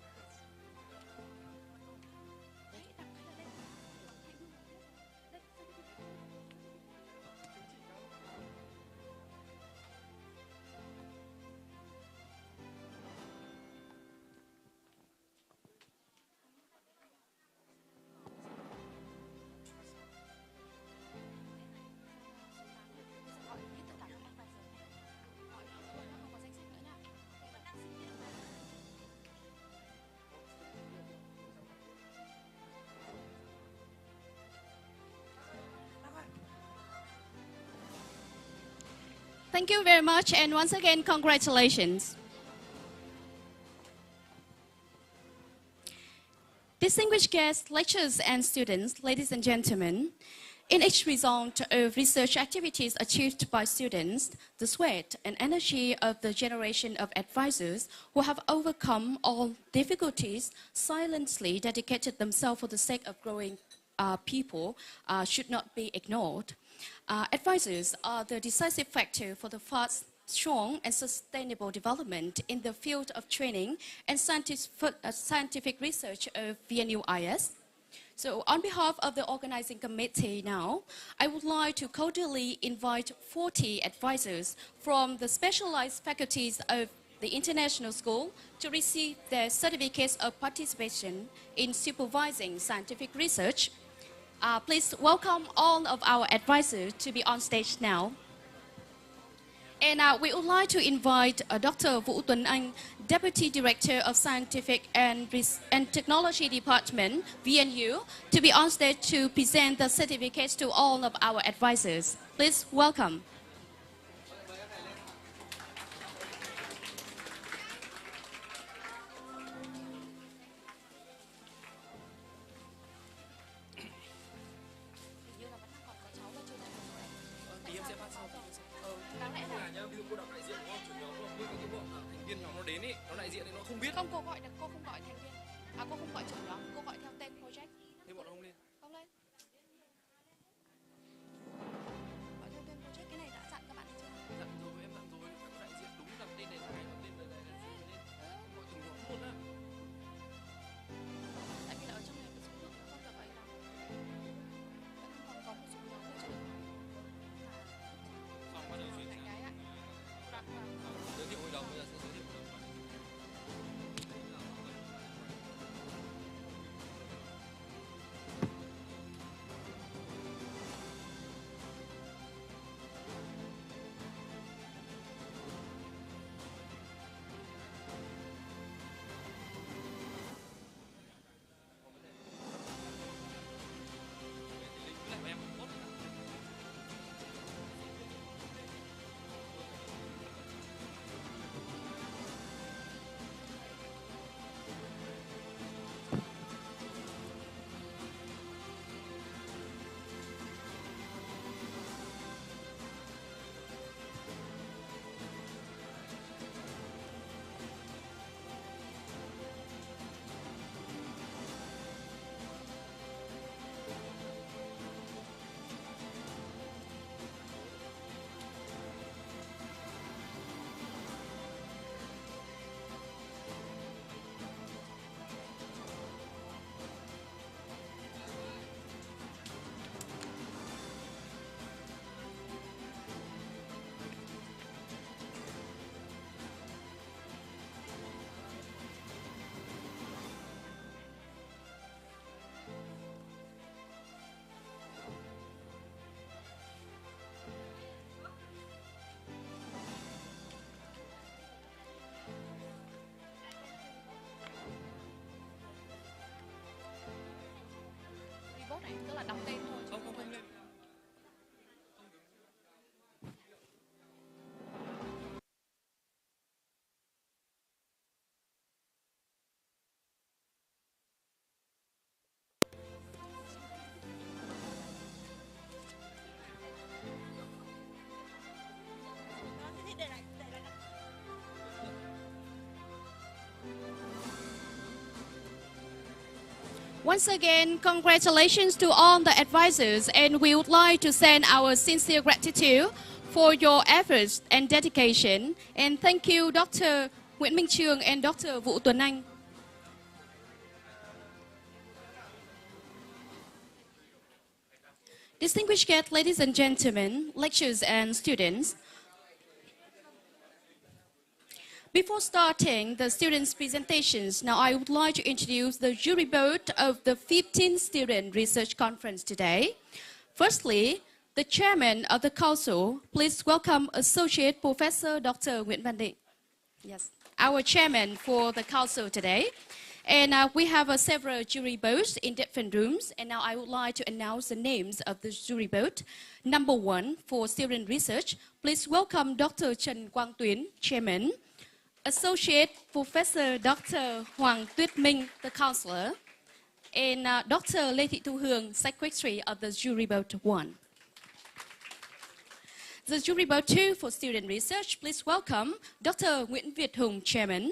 Thank you very much, and once again, congratulations. Distinguished guests, lecturers, and students, ladies and gentlemen, in each result of research activities achieved by students, the sweat and energy of the generation of advisors who have overcome all difficulties, silently dedicated themselves for the sake of growing people should not be ignored. Advisors are the decisive factor for the fast, strong, and sustainable development in the field of training and scientific research of VNUIS. So on behalf of the organizing committee now, I would like to cordially invite 40 advisors from the specialized faculties of the International School to receive their certificates of participation in supervising scientific research. Please welcome all of our advisors to be on stage now. And we would like to invite Dr. Vũ Tuấn Anh, Deputy Director of Scientific and Technology Department, VNU, to be on stage to present the certificates to all of our advisors. Please welcome. Không, cô gọi được, cô không gọi thành viên. Cô không gọi trưởng nhóm, cô gọi theo tên project. Thế bọn không lên? Không lên. Gọi theo tên project, cái này đã dặn các bạn chưa? Dặn rồi, em dặn rồi. Phải có đại diện đúng đặt tên đề tài, đặt tên đề tài là gì lên. Gọi từng nhóm một á. Tại vì là ở trong này cái số lượng không được vậy đâu. Vẫn còn có một số nhóm chưa được hỏi. Xong bắt đầu chuyển sang cái ạ. Giới thiệu hội đồng, bây giờ sẽ giới thiệu hội đồng. Này, tức là đọc tên thôi. Không lên. Once again, congratulations to all the advisors, and we would like to send our sincere gratitude for your efforts and dedication. And thank you, Dr. Nguyễn Minh Trường and Dr. Vũ Tuấn Anh. Distinguished guests, ladies and gentlemen, lecturers and students, before starting the students' presentations, now I would like to introduce the jury board of the 15th Student Research Conference today. Firstly, the chairman of the council, please welcome Associate Professor Dr. Nguyễn Văn Định. Yes, our chairman for the council today. And we have several jury boards in different rooms. And now I would like to announce the names of the jury board. Number 1 for student research, please welcome Dr. Trần Quang Tuyến, chairman. Associate Professor Dr. Hoàng Tuyết Minh, the counselor, and Dr. Lê Thị Thu Hương, secretary of the jury board 1. The jury board 2 for student research, please welcome Dr. Nguyễn Việt Hùng, chairman,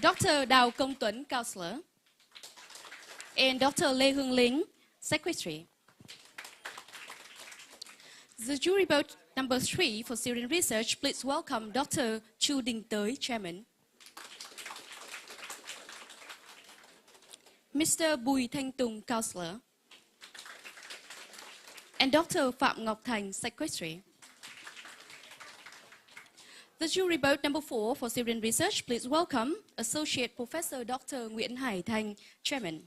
Dr. Đào Công Tuấn, counselor, and Dr. Lê Hương Lính, secretary. The jury board number 3 for student research, please welcome Dr. Chu Đình Tới, chairman, Mr. Bùi Thanh Tùng, Counselor. And Dr. Phạm Ngọc Thành, Secretary. The jury vote number 4 for student research, please welcome Associate Professor Dr. Nguyễn Hải Thành, Chairman.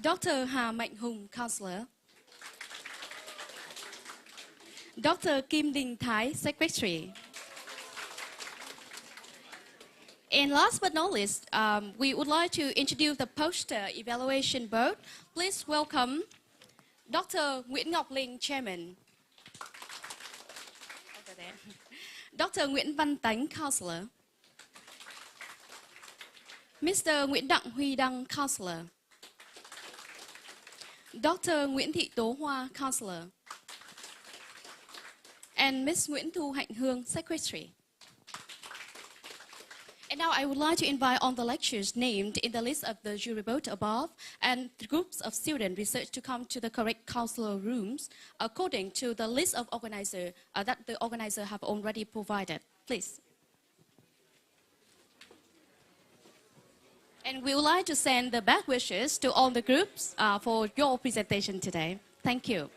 Dr. Hà Mạnh Hùng, Counselor. Dr. Kim Đình Thái, Secretary. And last but not least, we would like to introduce the poster evaluation board. Please welcome Dr. Nguyễn Ngọc Linh, Chairman. Dr. Nguyễn Văn Tánh, Counselor. Mr. Nguyễn Đặng Huy Đăng, Counselor. Dr. Nguyễn Thị Tố Hoa, Counselor. And Ms. Nguyễn Thu Hạnh Hương, Secretary. And now I would like to invite on the lecturers named in the list of the jury vote above and the groups of student research to come to the correct counselor rooms according to the list of organizer that the organizer have already provided. Please. And we would like to send the best wishes to all the groups for your presentation today. Thank you.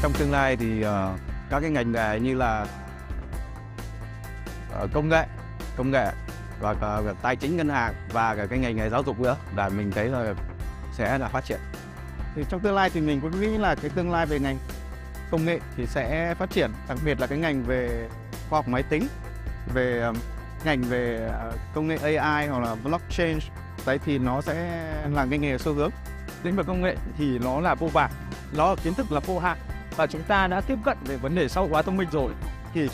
trong tương lai thì các cái ngành nghề như là công nghệ và tài chính ngân hàng và cái ngành nghề giáo dục nữa là mình thấy là sẽ là phát triển. Thì trong tương lai thì mình cũng nghĩ là cái tương lai về ngành công nghệ thì sẽ phát triển, đặc biệt là cái ngành về khoa học máy tính, về ngành về công nghệ AI hoặc là blockchain. Đấy thì nó sẽ là cái nghề xu hướng. Lĩnh vực công nghệ thì nó là vô vàn, nó là kiến thức là vô hạn và chúng ta đã tiếp cận về vấn đề xã hội hóa thông minh rồi. Thì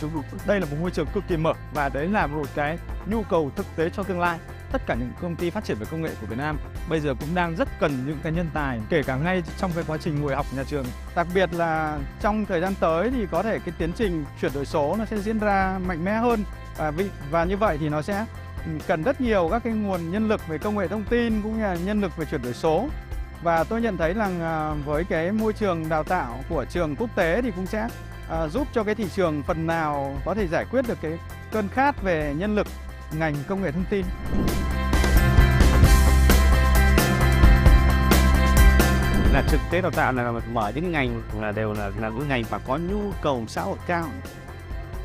đây là một môi trường cực kỳ mở và đấy là một cái nhu cầu thực tế cho tương lai. Tất cả những công ty phát triển về công nghệ của Việt Nam bây giờ cũng đang rất cần những cái nhân tài, kể cả ngay trong cái quá trình ngồi học nhà trường. Đặc biệt là trong thời gian tới thì có thể cái tiến trình chuyển đổi số nó sẽ diễn ra mạnh mẽ hơn và như vậy thì nó sẽ cần rất nhiều các cái nguồn nhân lực về công nghệ thông tin cũng như là nhân lực về chuyển đổi số. Và tôi nhận thấy rằng với cái môi trường đào tạo của trường quốc tế thì cũng sẽ giúp cho cái thị trường phần nào có thể giải quyết được cái cơn khát về nhân lực ngành công nghệ thông tin. Là thực tế đào tạo là mở những ngành là đều là những ngành mà có nhu cầu xã hội cao.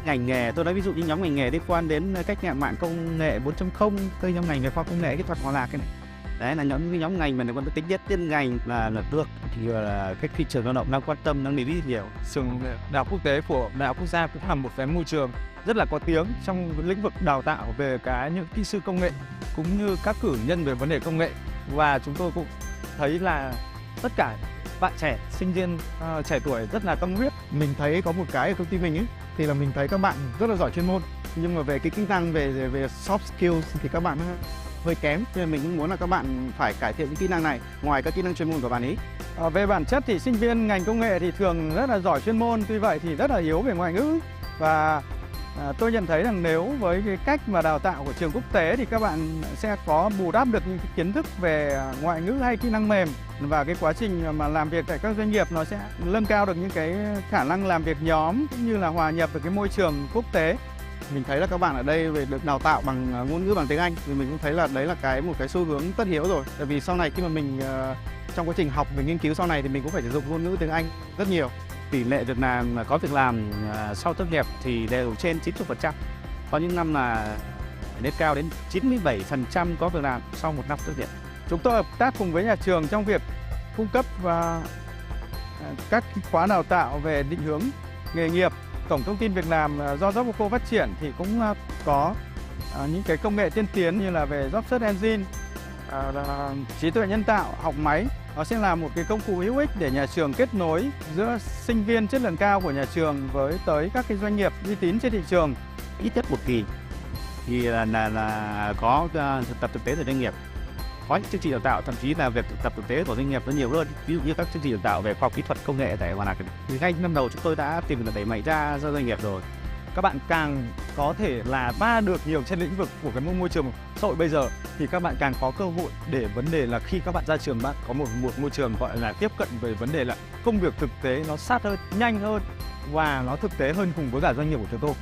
Ngành nghề, tôi nói ví dụ như nhóm ngành nghề liên quan đến cách mạng công nghệ 4.0, tôi nhóm ngành về khoa công nghệ kỹ thuật hòa lạc cái này. Đấy là nhóm ngành mà liên quan tới tính nhất liên ngành là được thì là cái thị trường lao động đang quan tâm, đang để ý nhiều. Trường Đại học Quốc tế của Đại học Quốc gia cũng là một cái môi trường rất là có tiếng trong lĩnh vực đào tạo về những kỹ sư công nghệ cũng như các cử nhân về vấn đề công nghệ. Và chúng tôi cũng thấy là tất cả bạn trẻ, sinh viên trẻ tuổi rất là tâm huyết. Mình thấy có một cái ở công ty mình ấy, thì là mình thấy các bạn rất là giỏi chuyên môn, nhưng mà về cái kỹ năng về soft skills thì các bạn hơi kém. Nên mình cũng muốn là các bạn phải cải thiện những kỹ năng này ngoài các kỹ năng chuyên môn của bạn ấy. Về bản chất thì sinh viên ngành công nghệ thì thường rất là giỏi chuyên môn, tuy vậy thì rất là yếu về ngoại ngữ. Và tôi nhận thấy rằng nếu với cái cách mà đào tạo của trường quốc tế thì các bạn sẽ có bù đắp được những cái kiến thức về ngoại ngữ hay kỹ năng mềm, và cái quá trình mà làm việc tại các doanh nghiệp nó sẽ nâng cao được những cái khả năng làm việc nhóm cũng như là hòa nhập được cái môi trường quốc tế. Mình thấy là các bạn ở đây về được đào tạo bằng ngôn ngữ bằng tiếng Anh thì mình cũng thấy là đấy là một cái xu hướng tất yếu rồi. Tại vì sau này khi mà mình trong quá trình học và nghiên cứu sau này thì mình cũng phải sử dụng ngôn ngữ tiếng Anh rất nhiều. Tỷ lệ việc làm có việc làm sau tốt nghiệp thì đều trên 90%. Có những năm là lên cao đến 97% có việc làm sau một năm tốt nghiệp. Chúng tôi hợp tác cùng với nhà trường trong việc cung cấp các khóa đào tạo về định hướng nghề nghiệp. Cổng thông tin việc làm do TRspodco phát triển thì cũng có những cái công nghệ tiên tiến như là về Job Search Engine, trí tuệ nhân tạo, học máy. Nó sẽ là một cái công cụ hữu ích để nhà trường kết nối giữa sinh viên chất lượng cao của nhà trường với tới các cái doanh nghiệp uy tín trên thị trường. Ít nhất một kỳ thì là có thực tập thực tế từ doanh nghiệp. Có những chương trình đào tạo thậm chí là việc thực tập thực tế của doanh nghiệp nó nhiều hơn. Ví dụ như các chương trình đào tạo về khoa học kỹ thuật công nghệ tại Hòa Lạc thì ngay năm đầu chúng tôi đã tìm được đẩy mạnh ra doanh nghiệp rồi. Các bạn càng có thể là va được nhiều trên lĩnh vực của cái môi trường xã hội bây giờ thì các bạn càng có cơ hội để vấn đề là khi các bạn ra trường bạn có một môi trường gọi là tiếp cận về vấn đề là công việc thực tế nó sát hơn, nhanh hơn và nó thực tế hơn cùng với cả doanh nghiệp của chúng tôi.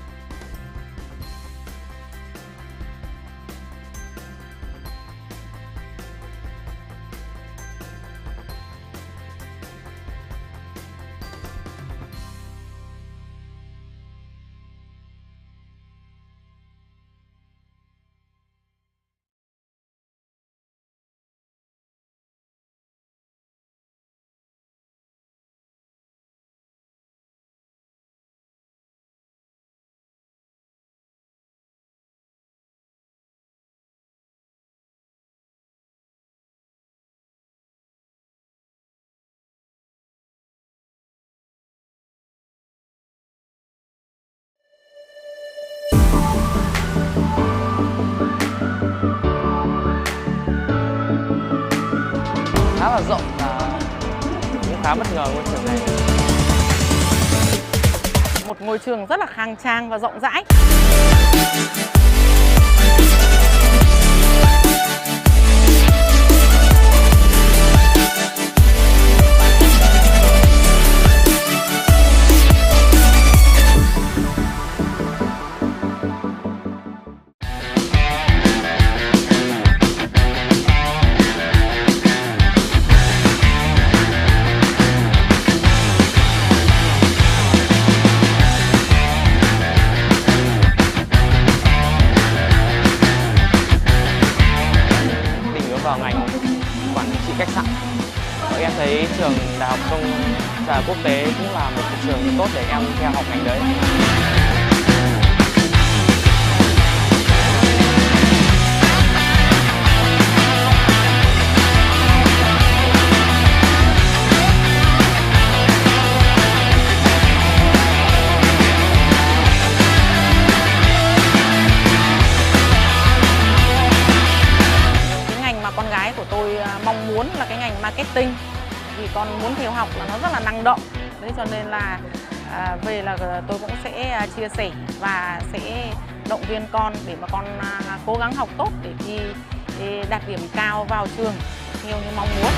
Khá là rộng và cũng khá bất ngờ ngôi trường này. Một ngôi trường rất là khang trang và rộng rãi. và quốc tế cũng là một cái trường tốt để em theo học ngành đấy. Con gái của tôi mong muốn là cái ngành marketing, vì con muốn theo học là nó rất là năng động, thế cho nên là về là tôi cũng sẽ chia sẻ và sẽ động viên con để mà con cố gắng học tốt để thi đạt điểm cao vào trường theo như mong muốn.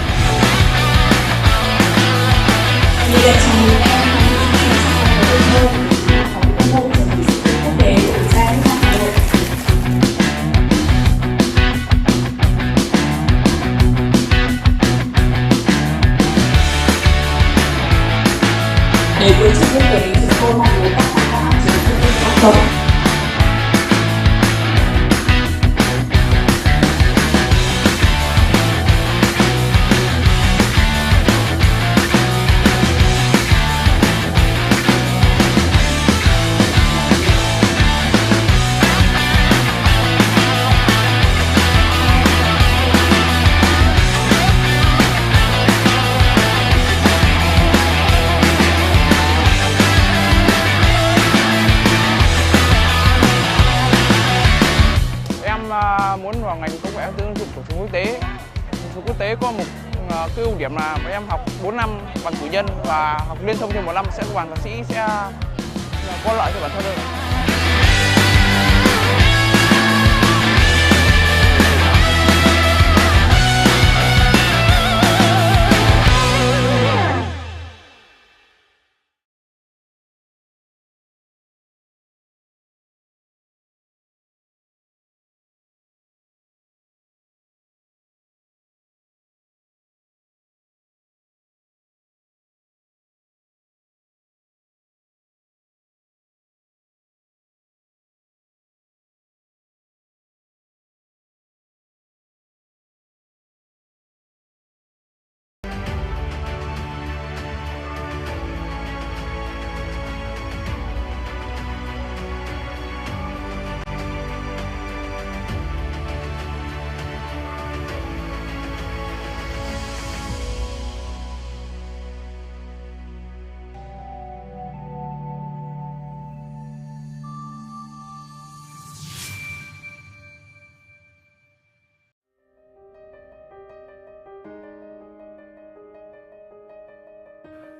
Để với Trường Quốc thì cô mong muốn các bạn học Trường Quốc tốt. Muốn vào ngành công nghệ ứng dụng của trường quốc tế. Trường quốc tế có một cái ưu điểm là em học 4 năm bằng cử nhân và học liên thông thêm 1 năm sẽ bằng thạc sĩ, sẽ có lợi cho bản thân hơn.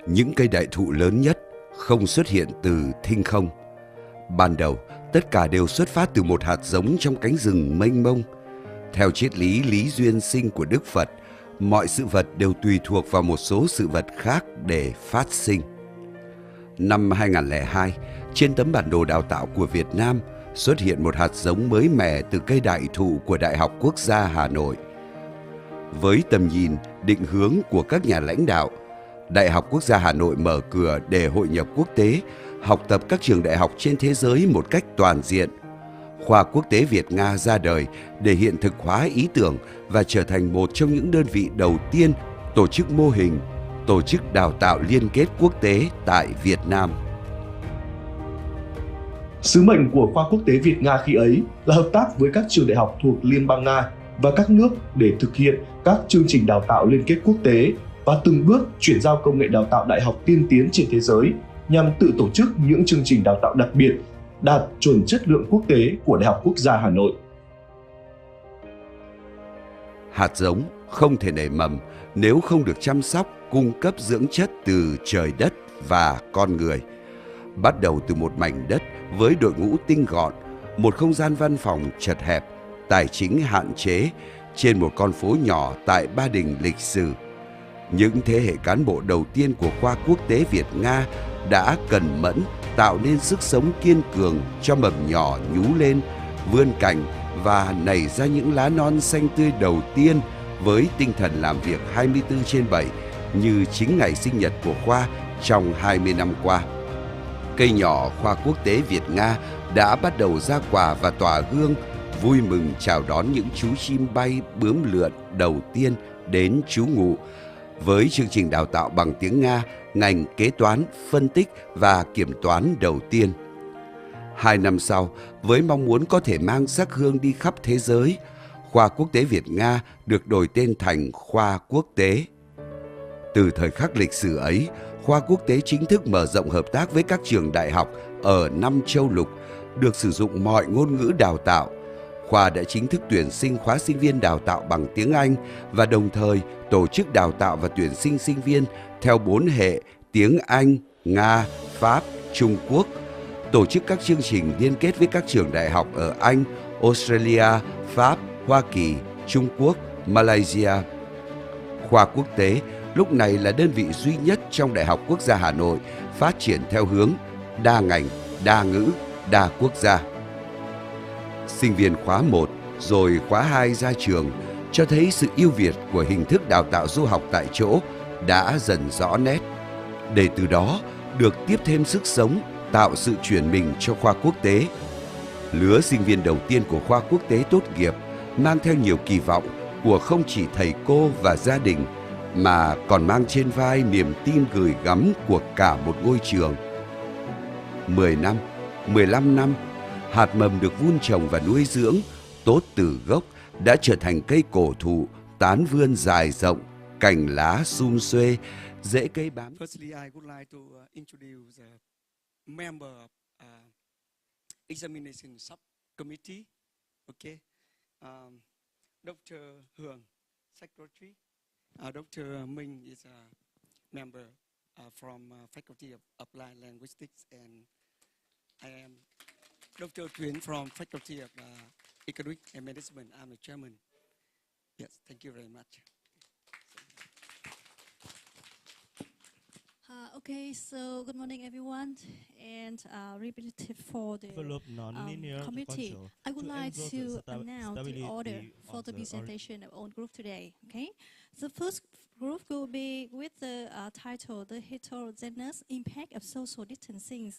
Những cây đại thụ lớn nhất không xuất hiện từ thinh không. Ban đầu, tất cả đều xuất phát từ một hạt giống trong cánh rừng mênh mông. Theo triết lý lý duyên sinh của Đức Phật, mọi sự vật đều tùy thuộc vào một số sự vật khác để phát sinh. Năm 2002, trên tấm bản đồ đào tạo của Việt Nam xuất hiện một hạt giống mới mẻ từ cây đại thụ của Đại học Quốc gia Hà Nội. Với tầm nhìn, định hướng của các nhà lãnh đạo, Đại học Quốc gia Hà Nội mở cửa để hội nhập quốc tế, học tập các trường đại học trên thế giới một cách toàn diện. Khoa Quốc tế Việt-Nga ra đời để hiện thực hóa ý tưởng và trở thành một trong những đơn vị đầu tiên tổ chức mô hình, tổ chức đào tạo liên kết quốc tế tại Việt Nam. Sứ mệnh của Khoa Quốc tế Việt-Nga khi ấy là hợp tác với các trường đại học thuộc Liên bang Nga và các nước để thực hiện các chương trình đào tạo liên kết quốc tế và từng bước chuyển giao công nghệ đào tạo đại học tiên tiến trên thế giới nhằm tự tổ chức những chương trình đào tạo đặc biệt đạt chuẩn chất lượng quốc tế của Đại học Quốc gia Hà Nội. Hạt giống không thể nảy mầm nếu không được chăm sóc, cung cấp dưỡng chất từ trời đất và con người. Bắt đầu từ một mảnh đất với đội ngũ tinh gọn, một không gian văn phòng chật hẹp, tài chính hạn chế, trên một con phố nhỏ tại Ba Đình lịch sử. Những thế hệ cán bộ đầu tiên của Khoa Quốc tế Việt-Nga đã cần mẫn tạo nên sức sống kiên cường cho mầm nhỏ nhú lên, vươn cành và nảy ra những lá non xanh tươi đầu tiên với tinh thần làm việc 24/7 như chính ngày sinh nhật của Khoa trong 20 năm qua. Cây nhỏ Khoa Quốc tế Việt-Nga đã bắt đầu ra quả và tỏa hương, vui mừng chào đón những chú chim bay bướm lượn đầu tiên đến trú ngụ. với chương trình đào tạo bằng tiếng Nga, ngành kế toán, phân tích và kiểm toán đầu tiên. 2 năm sau, với mong muốn có thể mang sắc hương đi khắp thế giới, Khoa Quốc tế Việt-Nga được đổi tên thành Khoa Quốc tế. Từ thời khắc lịch sử ấy, Khoa Quốc tế chính thức mở rộng hợp tác với các trường đại học ở 5 châu lục, được sử dụng mọi ngôn ngữ đào tạo. Khoa đã chính thức tuyển sinh khóa sinh viên đào tạo bằng tiếng Anh và đồng thời tổ chức đào tạo và tuyển sinh sinh viên theo 4 hệ tiếng Anh, Nga, Pháp, Trung Quốc, tổ chức các chương trình liên kết với các trường đại học ở Anh, Australia, Pháp, Hoa Kỳ, Trung Quốc, Malaysia. Khoa Quốc tế lúc này là đơn vị duy nhất trong Đại học Quốc gia Hà Nội phát triển theo hướng đa ngành, đa ngữ, đa quốc gia. Sinh viên khóa 1 rồi khóa 2 ra trường cho thấy sự ưu việt của hình thức đào tạo du học tại chỗ đã dần rõ nét, để từ đó được tiếp thêm sức sống, tạo sự chuyển mình cho khoa quốc tế. Lứa sinh viên đầu tiên của khoa quốc tế tốt nghiệp mang theo nhiều kỳ vọng của không chỉ thầy cô và gia đình, mà còn mang trên vai niềm tin gửi gắm của cả một ngôi trường. 10 năm, 15 năm, hạt mầm được vun trồng và nuôi dưỡng tốt từ gốc đã trở thành cây cổ thụ tán vươn dài rộng, cành lá sum xuê, rễ cây bám. Firstly, I would like to introduce a member of examination subcommittee. Okay, Dr. Hường, secretary. Dr. Minh is a member from Faculty of Applied Linguistics, and I am Dr. Tiễn from Faculty of Economics and Management. I'm the chairman. Yes, thank you very much. Okay, so good morning, everyone, and representative for the committee. I would like to announce the order for the presentation of our group today. Okay, the first group will be with the title "The Heterogeneous Impact of Social Distancing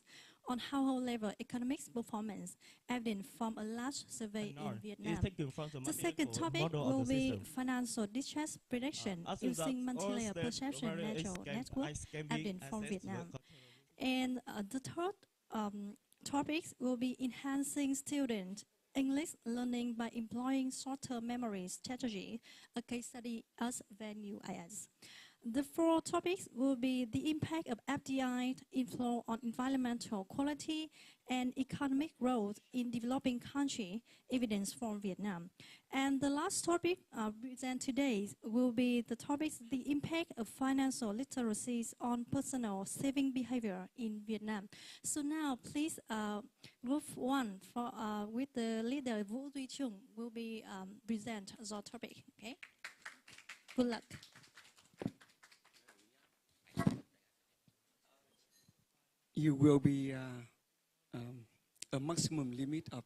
on Household Level Economic Performance, Evident from a Large Survey in Vietnam." The second topic will be financial distress prediction using multi-layer perception network, evident from Vietnam. And the third topic will be enhancing student English learning by employing short-term memory strategy, a case study as VNUIS. The four topics will be the impact of FDI inflow on environmental quality and economic growth in developing countries, evidence from Vietnam. And the last topic presented today will be the topics, the impact of financial literacy on personal saving behavior in Vietnam. So now, please, group one for, with the leader Vũ Duy Trung will be present the topic. Okay. Good luck. You will be a maximum limit of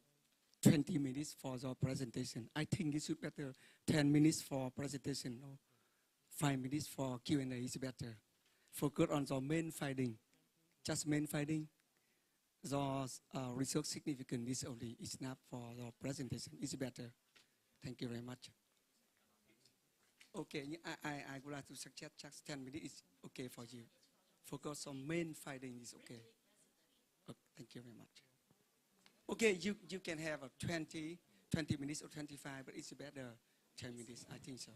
20 minutes for the presentation. I think it should be better 10 minutes for presentation or 5 minutes for Q&A is better. Focus on the main finding, just main finding. The research significance is only is enough for the presentation. It's better. Thank you very much. Okay, I would like to suggest just 10 minutes is okay for you. Focus on main finding is okay. Thank you very much. Okay, you can have a 20 minutes or 25, but it's better 10 minutes, I think so.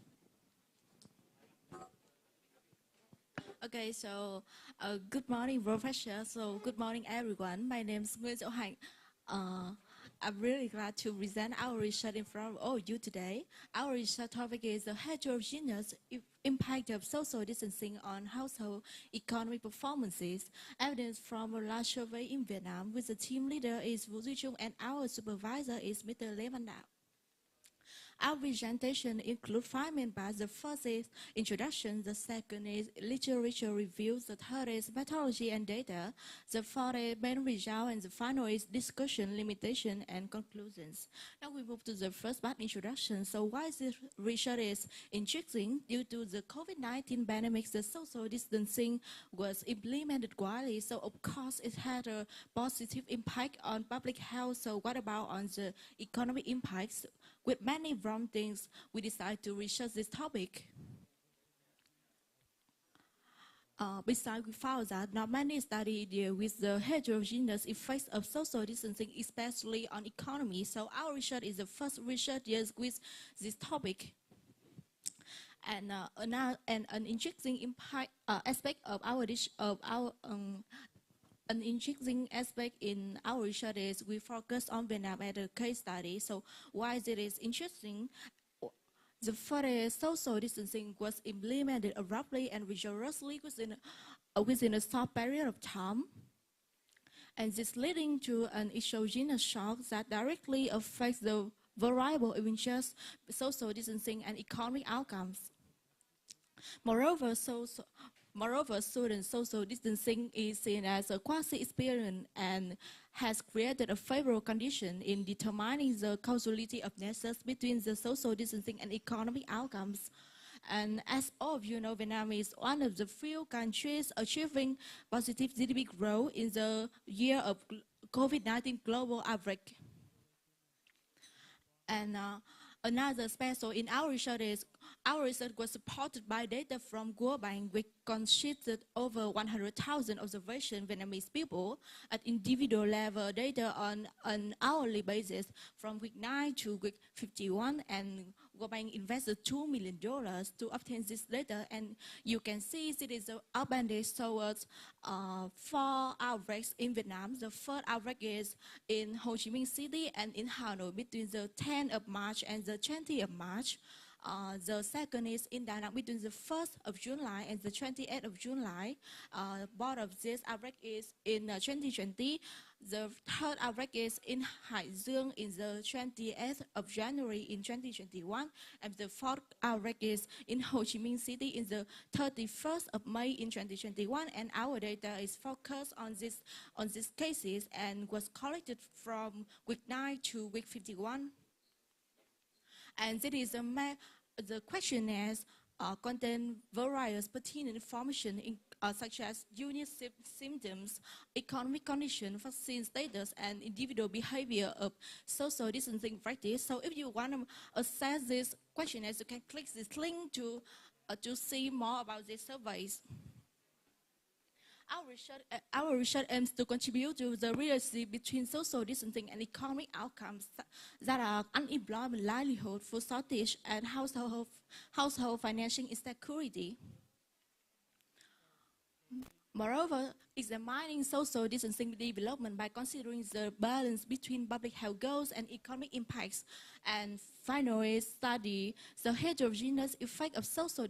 Okay, so good morning, Professor. So good morning, everyone. My name is Nghiên. I'm really glad to present our research in front of all you today. Our research topic is the heterogeneous impact of social distancing on household economic performances, evidence from a large survey in Vietnam, with the team leader is Vũ Duy Trung and our supervisor is Mr. Lê Văn Đạo. Our presentation includes 5 main parts. The first is introduction, the second is literature review, the third is methodology and data, the fourth is main result, and the final is discussion, limitation, and conclusions. Now we move to the first part, introduction. So why this research is interesting? Due to the COVID-19 pandemic, the social distancing was implemented widely, so of course it had a positive impact on public health. So what about on the economic impacts? With many wrong things, we decided to research this topic. Besides, we found that not many studies deal with the heterogeneous effects of social distancing, especially on economy. So our research is the first research deals with this topic. And an interesting impact aspect of an interesting aspect in our research is we focus on Vietnam as a case study. So why is it interesting? The first social distancing was implemented abruptly and rigorously within a short period of time. And this leading to an exogenous shock that directly affects the variable of interest, social distancing and economic outcomes. Moreover, student social distancing is seen as a quasi-experience and has created a favorable condition in determining the causality of nexus between the social distancing and economic outcomes. And as all of you know, Vietnam is one of the few countries achieving positive GDP growth in the year of COVID-19 global outbreak. And another special in our research is our research was supported by data from World Bank, which consisted over 100,000 observation Vietnamese people at individual level data on an hourly basis from week 9 to week 51, and World Bank invested $2 million to obtain this data. And you can see it is outbanded towards 4 outbreaks in Vietnam. The first outbreak is in Ho Chi Minh City and in Hanoi between the 10th of March and the 20th of March. The second is in Da Nang between the 1st of July and the 28th of July. Both of these outbreak is in 2020. The third outbreak is in Hải Dương in the 28th of January in 2021. And the fourth outbreak is in Ho Chi Minh City in the 31st of May in 2021. And our data is focused on these cases and was collected from week 9 to week 51. And that is the questionnaires contain various pertinent information such as unique symptoms, economic condition, vaccine status, and individual behavior of social distancing practice. So if you want to assess these questionnaires, you can click this link to see more about these surveys. Our research aims to contribute to the relationship between social distancing and economic outcomes that are unemployment, livelihood, food shortage, and household financial insecurity. Moreover, examining social distancing development by considering the balance between public health goals and economic impacts, and finally study the heterogeneous effect of social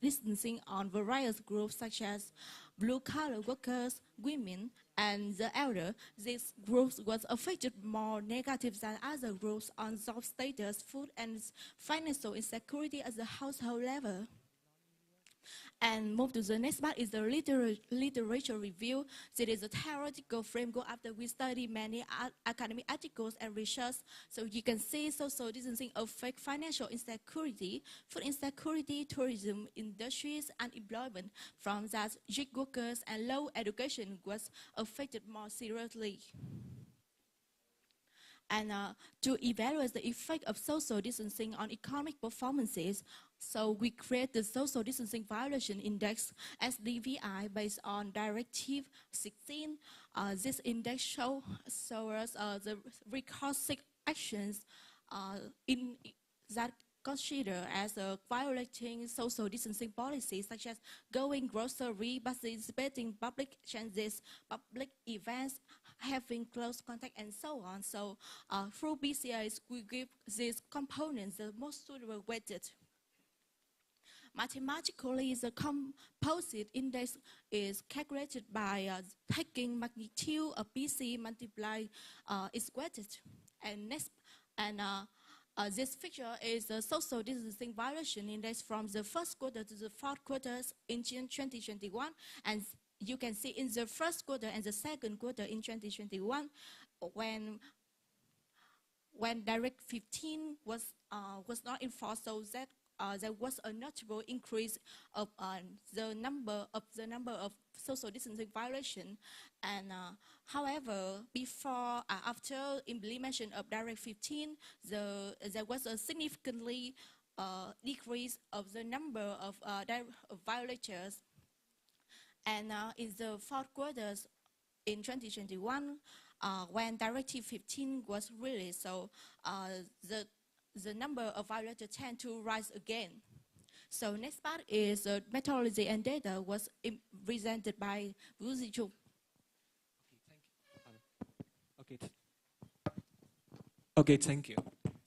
distancing on various groups such as blue-collar workers, women, and the elder. These groups was affected more negative than other groups on job status, food, and financial insecurity at the household level. And move to the next part is the literature review. It is a theoretical framework after we study many academic articles and research. So you can see social distancing affect financial insecurity, food insecurity, tourism, industries, unemployment, from that gig workers and low education was affected more seriously. And to evaluate the effect of social distancing on economic performances, so we create the Social Distancing Violation Index, SDVI, based on Directive 16. This index shows us the recursive actions that consider as violating social distancing policies, such as going grocery, participating public changes, public events, having close contact, and so on. So through BCAs, we give these components the most suitable weighted. Mathematically, the composite index is calculated by taking magnitude of BC multiplied its weighted. And next, this figure is the social distancing violation index from the first quarter to the fourth quarter in June 2021. And you can see in the first quarter and the second quarter in 2021, when Direct 15 was not enforced, so that there was a notable increase of the number of social distancing violation. And however, after implementation of Direct 15, there was a significantly decrease of the number of violators. And in the fourth quarter in 2021, when Directive 15 was released, so the number of violators tend to rise again. So next part is methodology and data was presented by Vũ Duy Trung. Okay, thank you.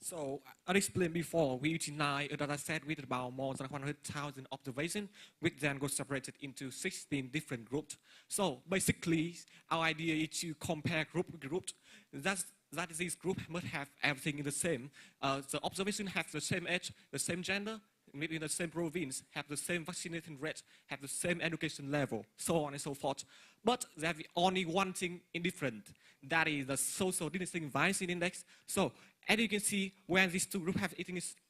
So, I explained before, we utilize a data set with about more than 100,000 observations, which then got separated into 16 different groups. So, basically, our idea is to compare group with group. That this group must have everything in the same. The observation have the same age, the same gender, maybe in the same province, have the same vaccination rate, have the same education level, so on and so forth. But there's only one thing indifferent, that is the social distancing Vincent index. So, as you can see, when these two groups have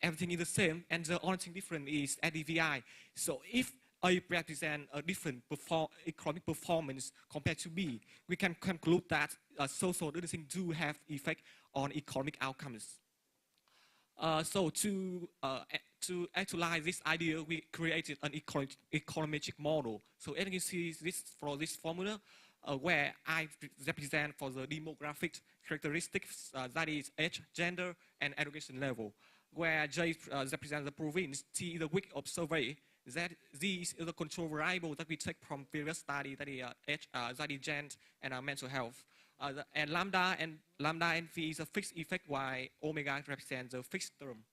everything is the same, and the only thing different is ADVI. So, if A represents a different economic performance compared to B, we can conclude that social distancing do have effect on economic outcomes. So to actualize this idea, we created an econometric model. So as you can see for this formula, where I represent for the demographic characteristics, that is age, gender, and education level. Where J represents the province, T is the week of survey, Z is the control variable that we take from previous study, that is age, that is gender, and mental health. And lambda and V is a fixed effect, while omega represents the fixed term.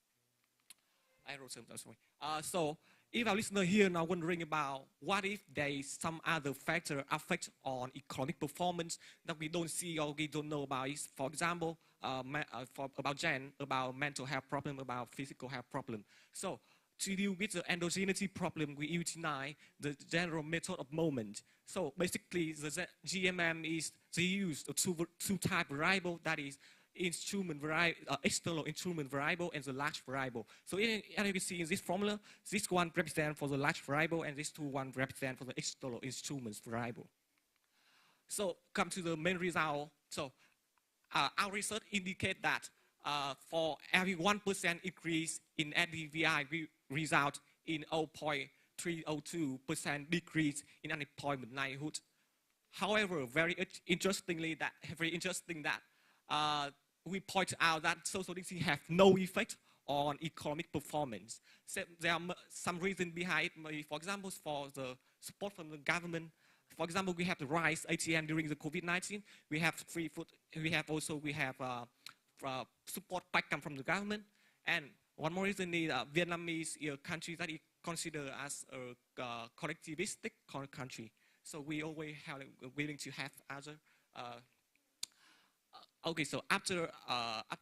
I wrote something, sorry. So if our listener here now wondering about what if there is some other factor affect on economic performance that we don't see or we don't know about, is, for example, about gen, about mental health problem, about physical health problem. So to deal with the endogeneity problem, we utilize the general method of moment. So basically, the GMM is the use of two type variable, that is instrument variable, external instrument variable and the large variable. So as you can see in this formula, this one represents for the large variable and this two one represent for the external instruments variable. So come to the main result. So our research indicate that for every 1% increase in NDVI, we result in 0.302% decrease in unemployment livelihood. However, very interesting that we point out that social distancing have no effect on economic performance. So there are some reason behind, for example, for the support from the government. For example, we have the rice ATM during the COVID-19. We have free food. We have support pack come from the government. And one more reason is Vietnamese is a country that is considered as a collectivistic country. So we always have willing to have other. Okay, so after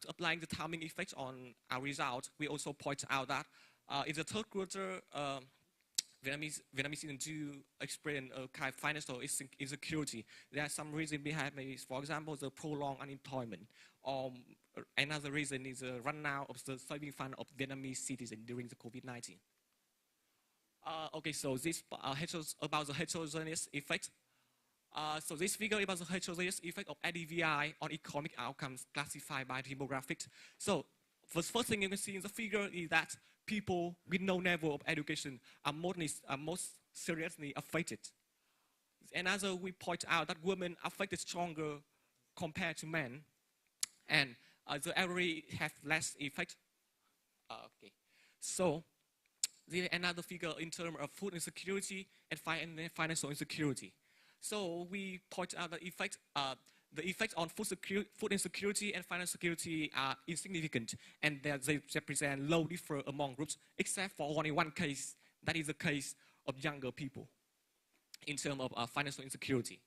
applying the timing effects on our result, we also point out that in the third quarter, Vietnamese do experience a kind of financial insecurity. There are some reasons behind maybe, for example, the prolonged unemployment, or another reason is the run out of the saving fund of Vietnamese citizens during the COVID-19. Okay, so this about the heterogeneous effect. So this figure about the heterogeneous effect of ADVI on economic outcomes classified by demographics. So the first thing you can see in the figure is that people with no level of education are most seriously affected. Another, we point out that women are affected stronger compared to men, and the elderly have less effect. Okay, so another figure in terms of food insecurity and financial insecurity. So we point out the effect on food insecurity and financial security are insignificant, and that they represent low differ among groups, except for only one case, that is the case of younger people in terms of financial insecurity.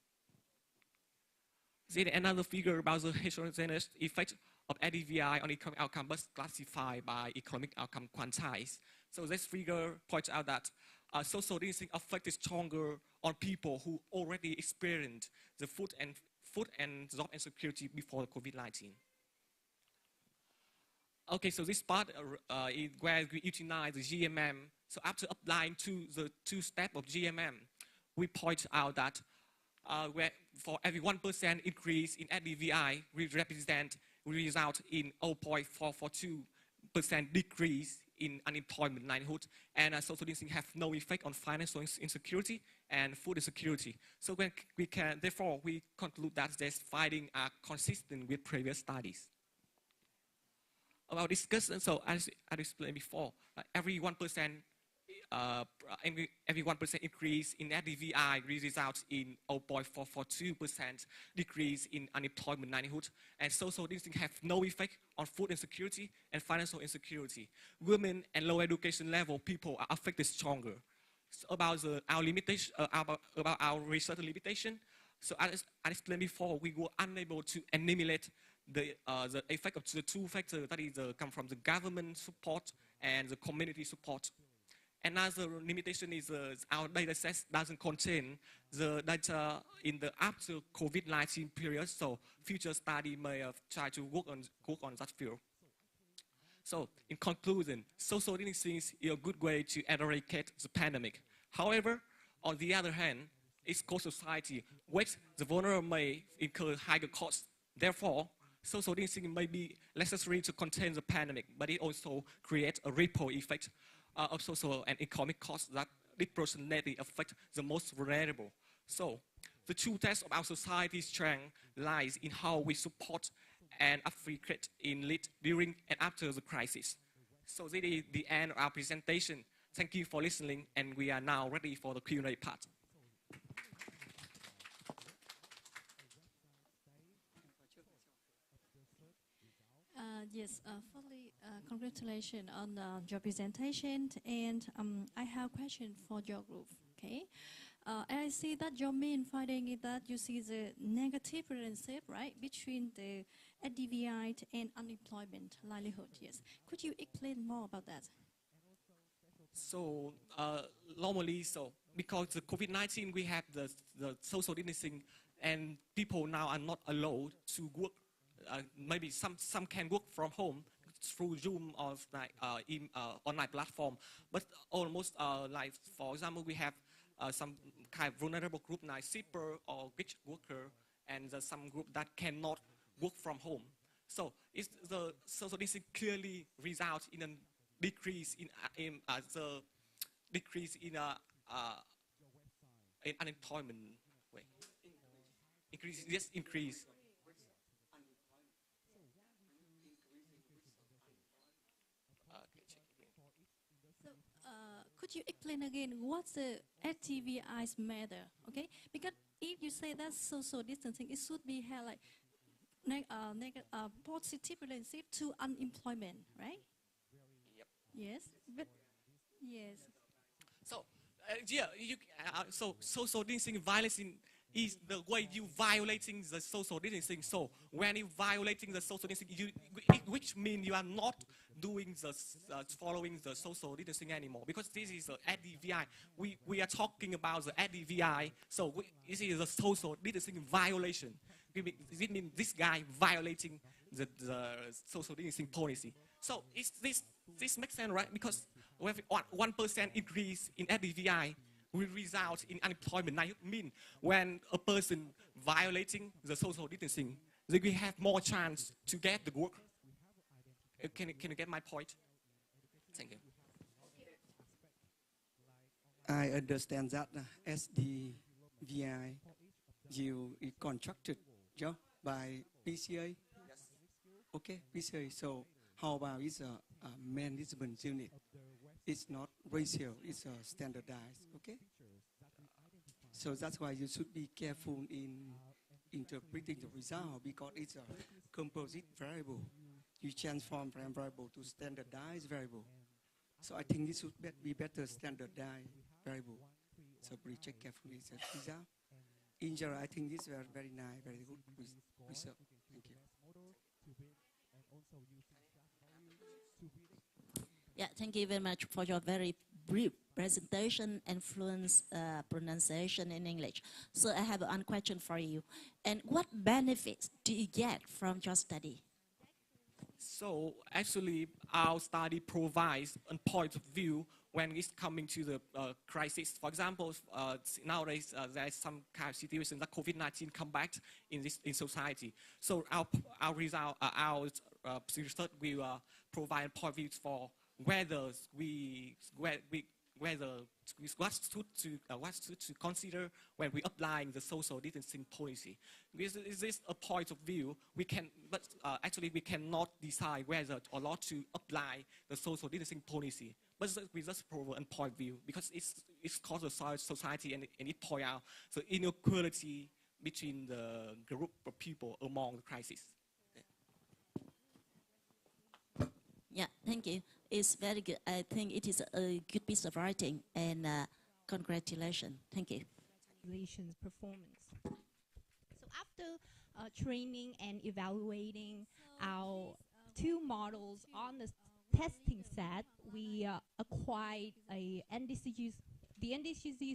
Then another figure about the heterogeneous effect of ADVI on economic outcome, but classified by economic outcome quantized. So this figure points out that social distancing affected stronger on people who already experienced the food and job insecurity before COVID-19. Okay, so this part is where we utilize the GMM. So after applying the two steps of GMM, we point out that where for every 1% increase in ADVI, we result in 0.442% decrease in unemployment livelihood, and social distancing have no effect on financial insecurity and food insecurity. So when therefore we conclude that these findings are consistent with previous studies. About discussion, so as I explained before, every 1% increase in FDVI results in 0.442% decrease in unemployment livelihood, and social distancing have no effect on food insecurity and financial insecurity. Women and low education level people are affected stronger. So about our limitation, about our research limitation, so as I explained before, we were unable to eliminate the effect of the two factors, that is come from the government support and the community support. Another limitation is our data set doesn't contain the data in the after COVID-19 period, so future study may try to work on that field. So in conclusion, social distancing is a good way to eradicate the pandemic. However, on the other hand, its cost society, which the vulnerable may incur higher costs. Therefore, social distancing may be necessary to contain the pandemic, but it also creates a ripple effect of social and economic costs that disproportionately affect the most vulnerable. So, the true test of our society's strength lies in how we support and advocate in lead during and after the crisis. So this is the end of our presentation. Thank you for listening, and we are now ready for the Q&A part. Yes, firstly, congratulations on your presentation, and I have a question for your group. Okay, and I see that your main finding is that you see the negative relationship, right, between the FDVI and unemployment livelihood. Yes, could you explain more about that? So normally, so because the COVID-19, we have the social distancing, and people now are not allowed to work. Maybe some can work from home through Zoom or like online platform, but almost like, for example, we have some kind of vulnerable group like shipper or gig worker, and some group that cannot work from home. So it's the social distancing clearly results in a decrease in unemployment. Wait, increase, yes, increase. Could you explain again what's the FDVI's matter? Okay, because if you say that social distancing, it should be had like positive relationship to unemployment, right? Yep. Yes, but yes. So yeah, so social distancing violation is the way you violating the social distancing. So when you violating the social distancing, which means you are not doing the following the social distancing anymore, because this is the FDVI. We are talking about the FDVI. So this is a social distancing violation. It means this guy violating the social distancing policy. So this makes sense, right? Because we have 1% increase in FDVI will result in unemployment. I mean, when a person violating the social distancing, they will have more chance to get the work. Can you get my point? Thank you. I understand that SDVI you contracted by PCA. Yes. Okay, PCA. So how about it's a management unit? It's not racial, it's standardized, okay? So that's why you should be careful in interpreting the result, because it's a composite variable. You transform from variable to standardized variable. So I think this should be better standardized variable. So please check carefully the result. In general, I think this is very nice, very good result. Thank you. Yeah, thank you very much for your very brief presentation and fluent pronunciation in English. So I have one question for you. And what benefits do you get from your study? So actually, our study provides a point of view when it's coming to the crisis. For example, nowadays there is some kind of situation that COVID-19 come back in society. So our result, our research will provide point of views for whether what to consider when we applying the social distancing policy. Is this a point of view? We can, but actually we cannot decide whether or not to apply the social distancing policy. But we just provide one point of view because it's caused a society and it point out the inequality between the group of people among the crisis. Yeah, thank you. It's very good. I think it is a good piece of writing, and congratulations. Thank you. Congratulations, performance. So after training and evaluating our two models on the testing set, we acquired the NDCG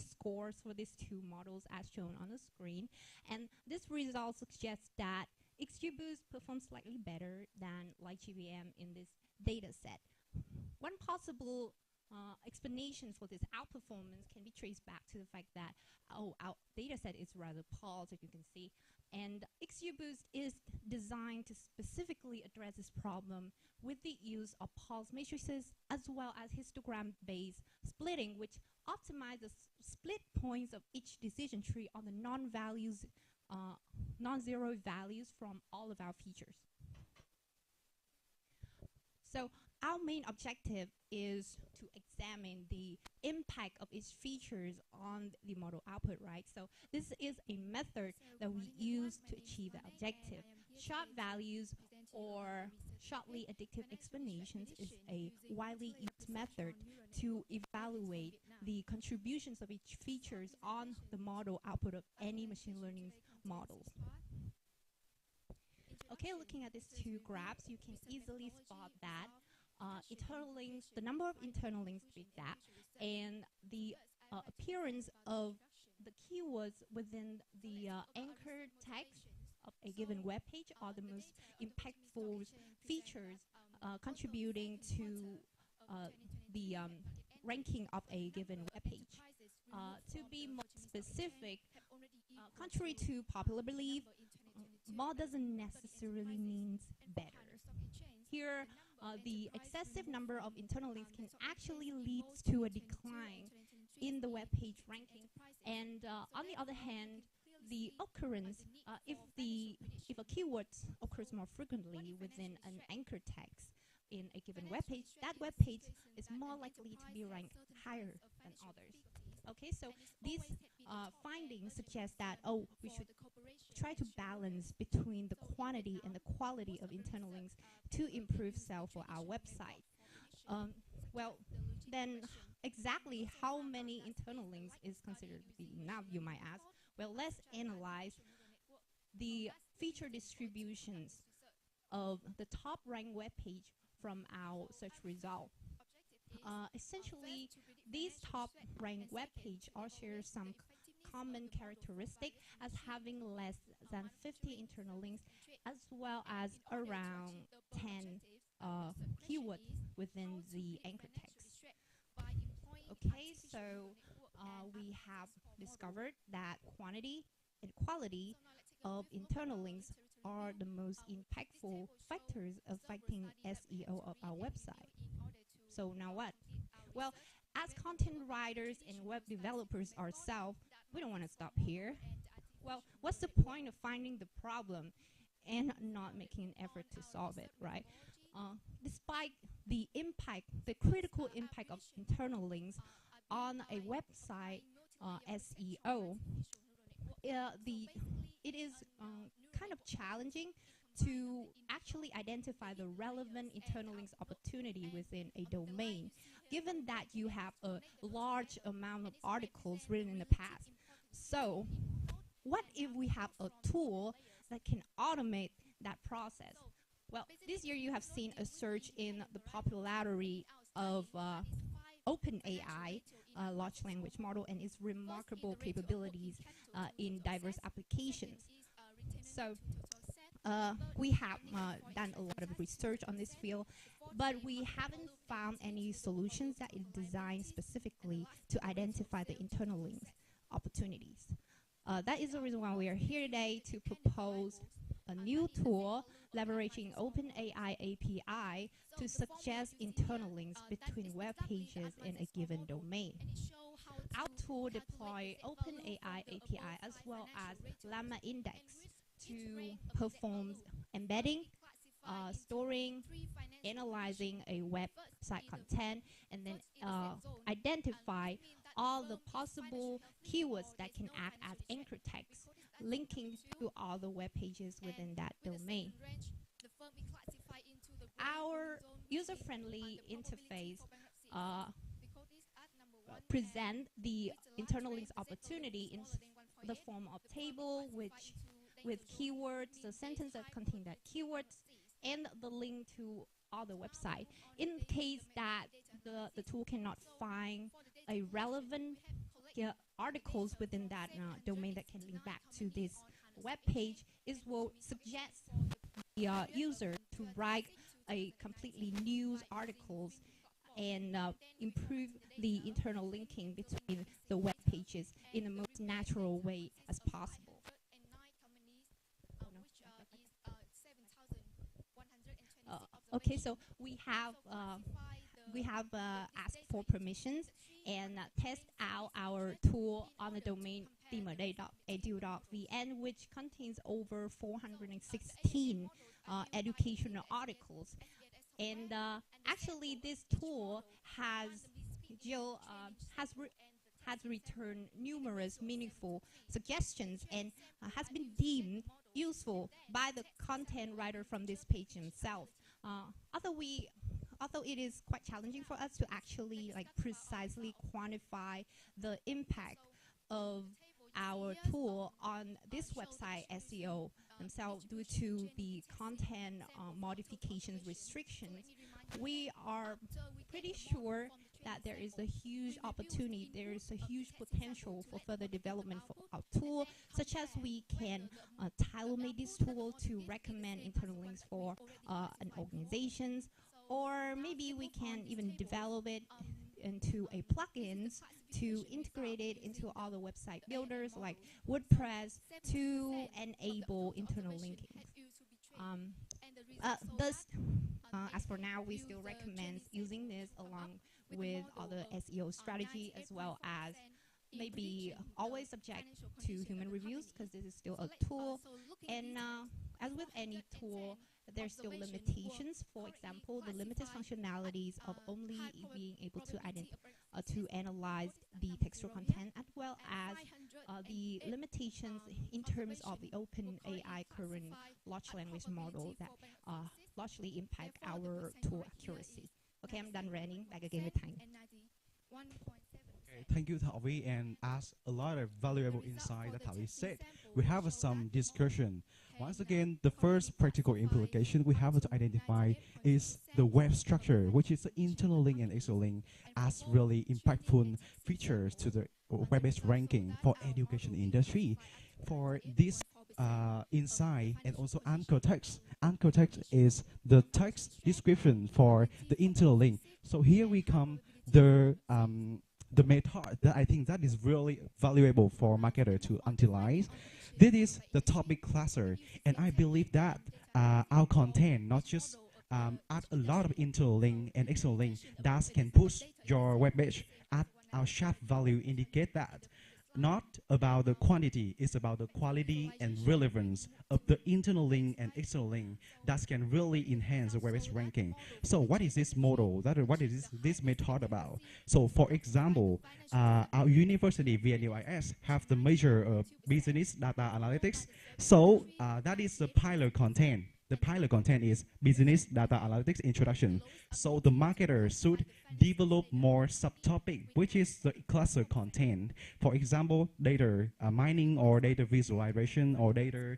scores for these two models as shown on the screen. And this result suggests that XGBoost performs slightly better than LightGBM in this data set. One possible explanation for this outperformance can be traced back to the fact that our data set is rather paused, as you can see. And XGBoost is designed to specifically address this problem with the use of pulse matrices as well as histogram-based splitting, which optimizes split points of each decision tree on the non-zero values from all of our features. So our main objective is to examine the impact of its features on the model output, right? So this is a method that we use to achieve the objective. Short values or shortly addictive explanations is a widely used method to evaluate the contributions of each features on the model output of any machine learning models. Okay, looking at these two graphs, you can easily spot that internal links, the number of internal links with that, and the appearance of the keywords within the anchor text of a given web page are the most impactful features contributing to the ranking of a given web page. To be more specific, contrary to popular belief, more doesn't necessarily mean better. Here, the excessive number of internal links can actually lead to a decline in the web page ranking. And on the other hand, the occurrence, if a keyword occurs more frequently within an anchor text in a given web page, that web page is more likely to be ranked higher than others. Okay, so these findings suggest that, we should try to balance between the quantity and the quality of internal links to improve sales for our website. Well, then exactly how many internal links is considered to be enough, you might ask? Well, let's analyze the feature distributions of the top ranked web page from our search result. Essentially, these top ranked web page all share some common characteristic as having less than 50 internal links, as well as around 10 keywords within the anchor text. Okay, so we have discovered that quantity and quality of internal links are the most impactful factors affecting SEO of our website. So now what? Well, as content writers and web developers ourselves, we don't want to stop here. Well, what's the point of finding the problem and not making an effort to solve it, right? Despite the impact, the critical impact of internal links on a website SEO, it is kind of challenging to actually identify the relevant internal links opportunity within a domain, given that you have a large amount of articles written in the past. So what if we have a tool that can automate that process? Well, this year you have seen a surge in the popularity of OpenAI, large language model, and its remarkable capabilities in diverse applications. So we have done a lot of research on this field, but we haven't found any solutions that is designed specifically to identify the internal links opportunities. That is the reason why we are here today to propose a new tool leveraging OpenAI API to suggest internal links between web pages in a given domain. Our tool deploy OpenAI API as well as Llama Index to perform embedding, storing, analyzing a website content, and then identify all the possible keywords that can act as anchor text, linking to all the web pages within that domain. Our user-friendly interface present the internal links opportunity in the form of table with keywords, the sentence that contain that keywords, and the link to other website. In case that the tool cannot find a relevant articles within that domain that can link back to this web page, it will suggest the user to write a completely new articles and improve the internal linking between the web pages in the most natural way as possible. Okay, so we have asked for permissions and test out our tool on the domain TRspodCT.edu.vn, which contains over 416 educational articles. And actually, this tool has returned numerous meaningful suggestions and has been deemed useful by the content writer from this page himself. Although it is quite challenging for us to actually precisely quantify the impact of our tool on this website SEO themselves due to the content modifications restrictions, we are pretty sure that there is a huge opportunity, there is a huge potential for further development for our tool, such as we can tailor-make this tool to recommend internal links for an organizations, or maybe we can even develop it into a plugins to integrate it into all the website builders like WordPress to enable internal linking. Thus, as for now, we still recommend using this along with other SEO strategy, as well as maybe always subject to human reviews, because this is still a tool. And as with any tool, there's still limitations. For example, the limited functionalities of only being able to analyze the textual content, as well as the limitations in terms of the OpenAI current large language model that largely impact our tool accuracy. Okay, I'm done ranting. Back again with time. Okay, thank you, Tavi, and as a lot of valuable insight that Tavi said, we have some discussion. Once again, the first practical implication we have to identify is the web structure, which is the internal link and external link as really impactful features to the web-based ranking for education industry. For this insight and also anchor text. Anchor text is the text description for the internal link. So here we come the method that I think that is really valuable for marketer to utilize. This is the topic cluster, and I believe that our content not just add a lot of internal link and external link that can push your web page at our sharp value indicate that not about the quantity, it's about the quality and relevance of the internal link and external link that can really enhance the web page ranking. So what is this model? What is this method about? So for example, our university VNUIS have the measure of business data analytics. So that is the pilot content. The pilot content is business data analytics introduction. So the marketer should develop more subtopic, which is the cluster content. For example, data mining or data visualization or data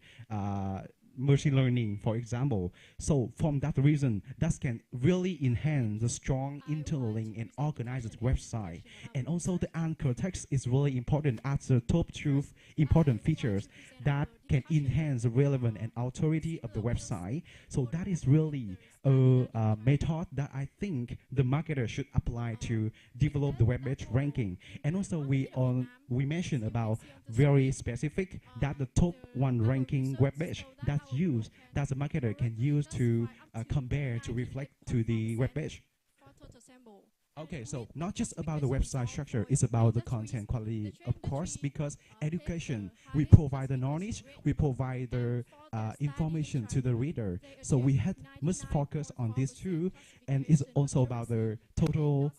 machine learning, for example. So from that reason, that can really enhance the strong internal link and organized website. And also the anchor text is really important as the top two important features that can enhance the relevance and authority of the website. So that is really a method that I think the marketer should apply to develop the web page ranking. And also we mentioned about very specific that the top one ranking web page that the marketer can use to compare to reflect to the web page. Okay, so not just about the website structure, it's about the content quality, of course, because education, we provide the knowledge, we provide the information to the reader. So we must focus on these two, and it's also about the total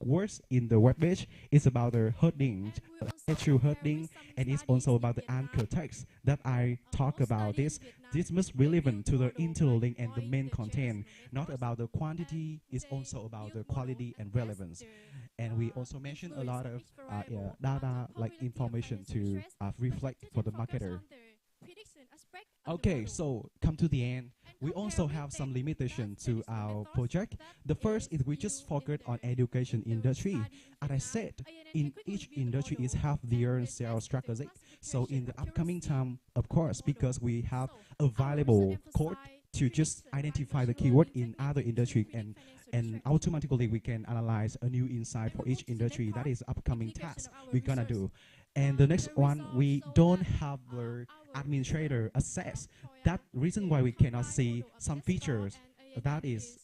words in the web page. It's about the heading, actual heading, and it's also about the anchor text that I talk about this. This must relevant to the interlink and the main content, not about the quantity, it's also about the quality and relevance. And we also mentioned a lot of data like information to reflect for the marketer. Okay, so come to the end. We also have some limitation to our project. The first is we just focus on education industry. As I said, in each industry is have their sales strategy. So in the upcoming time, of course, because we have available code to just identify the keyword in other industry, and automatically we can analyze a new insight for each industry. That is upcoming task we're gonna do. And the next one, we don't have the administrator access. That reason why we cannot see some features. That is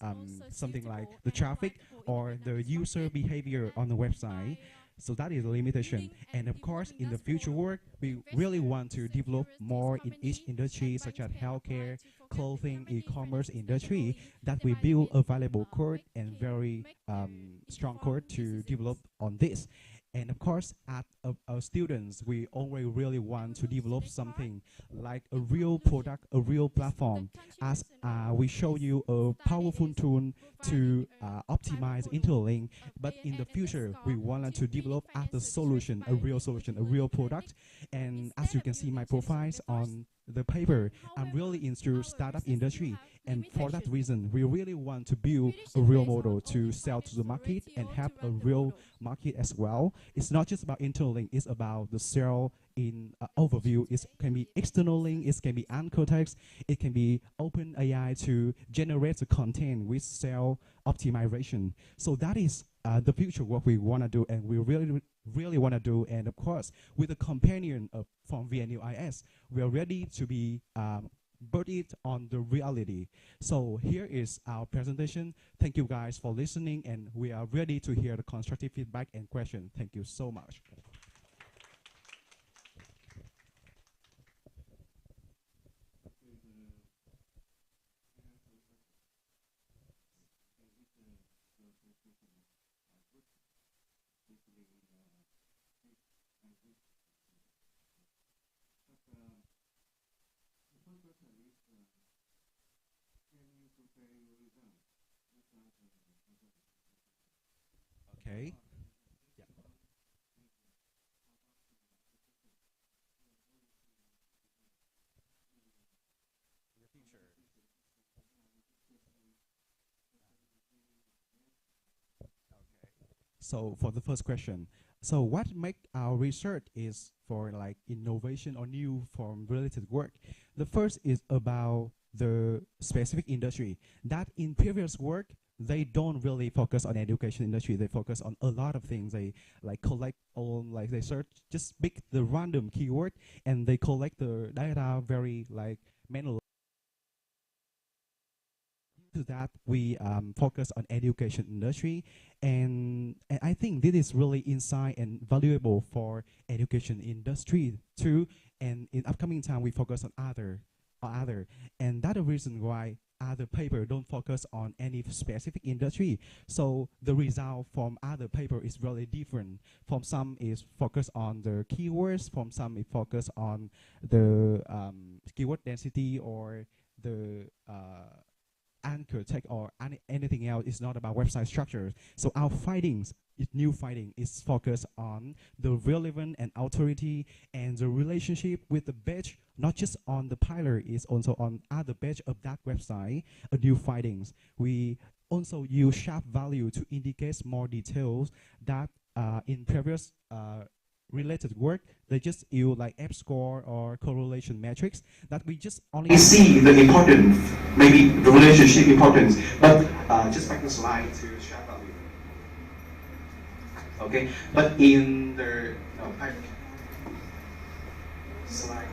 something like the traffic or the user behavior on the website. So that is a limitation. And of course, in the future work, we really want to develop more in each industry, such as healthcare, clothing, e-commerce industry, that we build a valuable code and very strong code to develop on this. And of course, as our students, we always really want to develop something like a real product, a real platform. As we show you a powerful tool to optimize interlink, but in the future, we wanted to develop as a solution, a real product. And as you can see my profiles on the paper, I'm really into startup industry. And for that reason, we really want to build a real model to sell to the market and have a real market as well. It's not just about interlink, it's about the sell in overview. It can be external link, it can be anchor text, it can be open AI to generate the content with sell optimization. So that is the future what we want to do, and we really want to do. And of course, with the companion from VNUIS, we are ready to be put it on the reality. So here is our presentation. Thank you guys for listening, and we are ready to hear the constructive feedback and questions. Thank you so much. Okay. Yeah. So for the first question, so what make our research is for like innovation or new form related work. The first is about the specific industry that in previous work, they don't really focus on education industry. They focus on a lot of things. They like collect all, like they search, just pick the random keyword and they collect the data very like manually. To that, we focus on education industry, and I think this is really insight and valuable for education industry too. And in upcoming time, we focus on other, and that's the reason why other paper don't focus on any specific industry. So the result from other paper is really different. From some is focused on the keywords, from some it focus on the keyword density or the anchor text or anything else. Is not about website structure. So our findings, new finding, is focused on the relevant and authority and the relationship with the page, not just on the pillar, is also on other page of that website. New findings. We also use sharp value to indicate more details that in previous related work, they just use like F score or correlation metrics that we just only see the importance, maybe the relationship importance, but just back the slide to share value. Okay, but in the slide.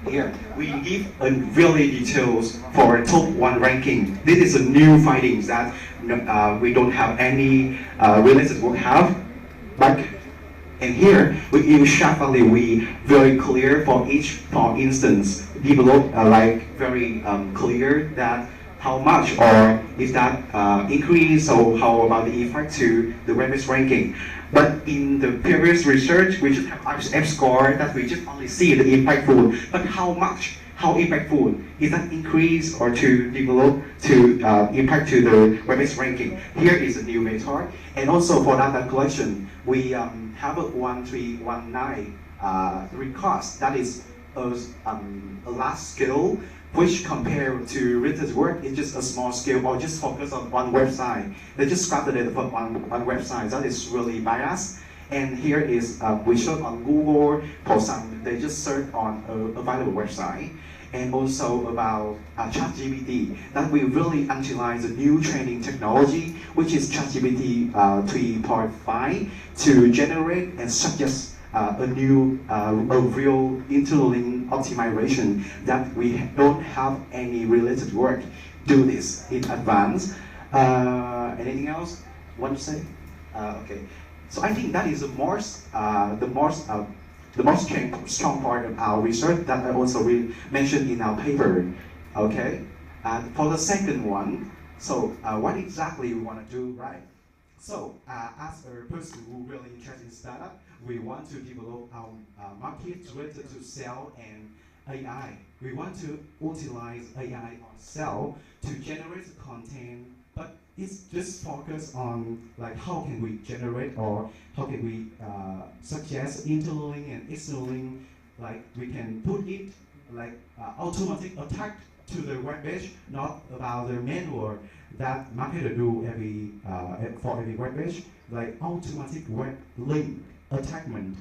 Here, we give a really details for top 1 ranking. This is a new findings that we don't have any related work have. But and here, we use sharp value. We very clear for each, for instance, develop like very clear that how much or if that increase or how about the effect to the web-based ranking. But in the previous research, we just have F score that we just only see the impactful, but how much, how impactful is that increase or to develop to impact to the web-based ranking. Here is a new method, and also for data collection, we have a 1319 request that is a large scale, which compared to written work is just a small scale or just focus on one website. They just scrap the data from one website. That is really biased. And here is we showed on Google for some, they just search on available website. And also about ChatGPT, that we really utilize the new training technology, which is ChatGPT 3.5 to generate and suggest a new, a real interlink optimization that we don't have any related work. Do this in advance. Anything else want to say? Okay. So I think that is the most strong part of our research that I also mentioned in our paper. Okay. And for the second one, so what exactly we want to do, right? So as a person who really interested in startup, we want to develop our market related to sell and AI. We want to utilize AI on sell to generate content, but it's just focused on like how can we generate or how can we suggest interlink and external, like we can put it like automatic attack to the web page, not about the manual that marketer do for every web page, like automatic web link attachment.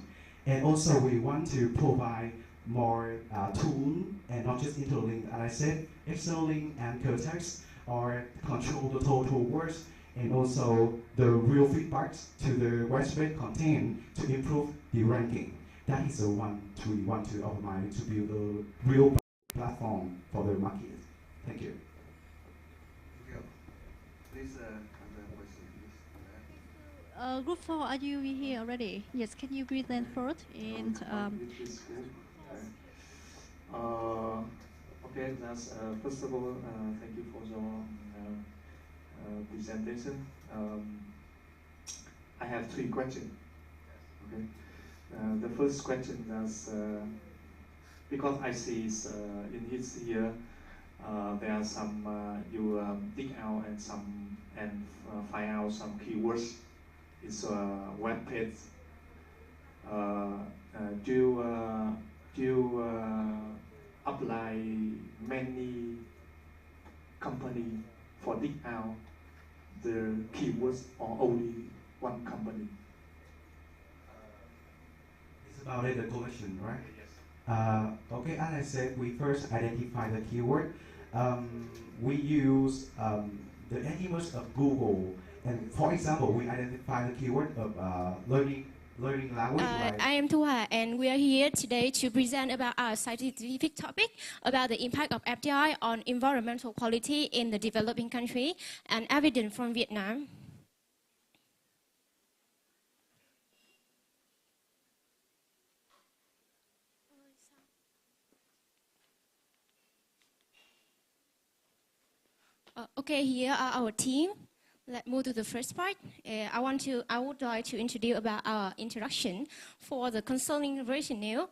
And also we want to provide more tool and not just interlink, as I said, external link and context or control the total words and also the real feedbacks to the website content to improve the ranking. That is the one we want to optimize to build a real platform for the market. Thank you. Please, Group 4, are you here already? Yes, can you present first? And okay, that's first of all, thank you for your presentation. I have 3 questions. Okay, the first question is because I see in his here there are some you dig out and find out some keywords. It's a web page. Do you apply many company for dig out the keywords or only one company? It's about the collection, right? Yes. Okay, as I said, we first identify the keyword. We use the animals of Google. And for example, we identify the keyword of learning language. I am Thua, and we are here today to present about our scientific topic about the impact of FDI on environmental quality in the developing country and evidence from Vietnam. Okay, here are our team. Let's move to the first part. I would like to introduce about our introduction for the concerning rationale.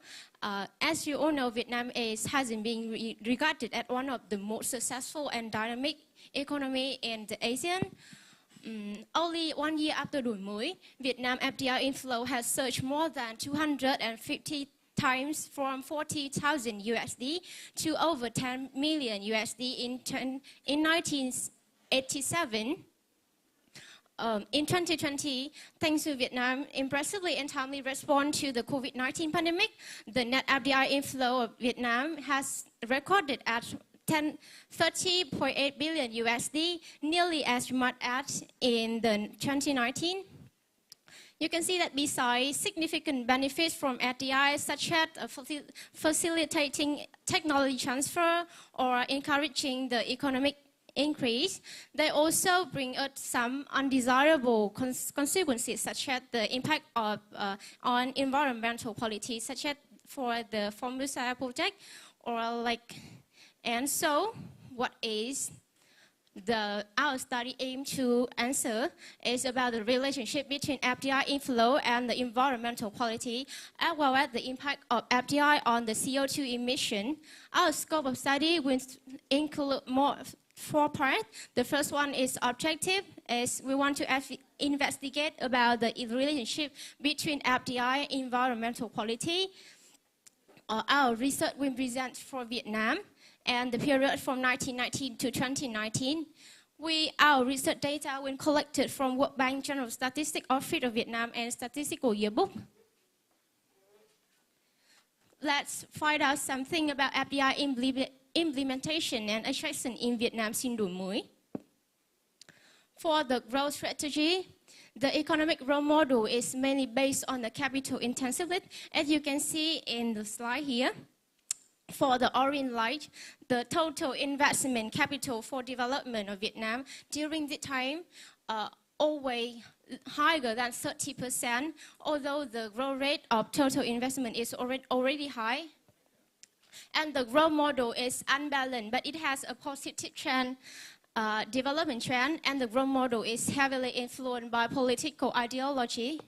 As you all know, Vietnam has been regarded as one of the most successful and dynamic economy in the ASEAN. Only 1 year after đổi mới, Vietnam FDI inflow has surged more than 250 times from 40,000 USD to over 10 million USD in 1987. in 2020, thanks to Vietnam impressively and timely response to the COVID-19 pandemic, the net FDI inflow of Vietnam has recorded at 30.8 billion USD, nearly as much as in the 2019. You can see that besides significant benefits from FDI, such as facilitating technology transfer or encouraging the economic increase, they also bring us some undesirable consequences, such as the impact of on environmental policy, such as for the Formosa project, or like. And so, what is our study aim to answer is about the relationship between FDI inflow and the environmental quality, as well as the impact of FDI on the CO2 emission. Our scope of study will include 4 parts. The first one is objective, is we want to investigate about the relationship between FDI and environmental quality. Our research will present for Vietnam and the period from 1919 to 2019. Our research data when collected from World Bank General Statistics Office of Vietnam and Statistical Yearbook. Let's find out something about FDI implementation and attraction in Vietnam xin đổi mới. For the growth strategy, the economic growth model is mainly based on the capital intensivity, as you can see in the slide here. For the orange light, the total investment capital for development of Vietnam during the time always higher than 30%, although the growth rate of total investment is already high. And the growth model is unbalanced, but it has a positive trend, development trend, and the growth model is heavily influenced by political ideology.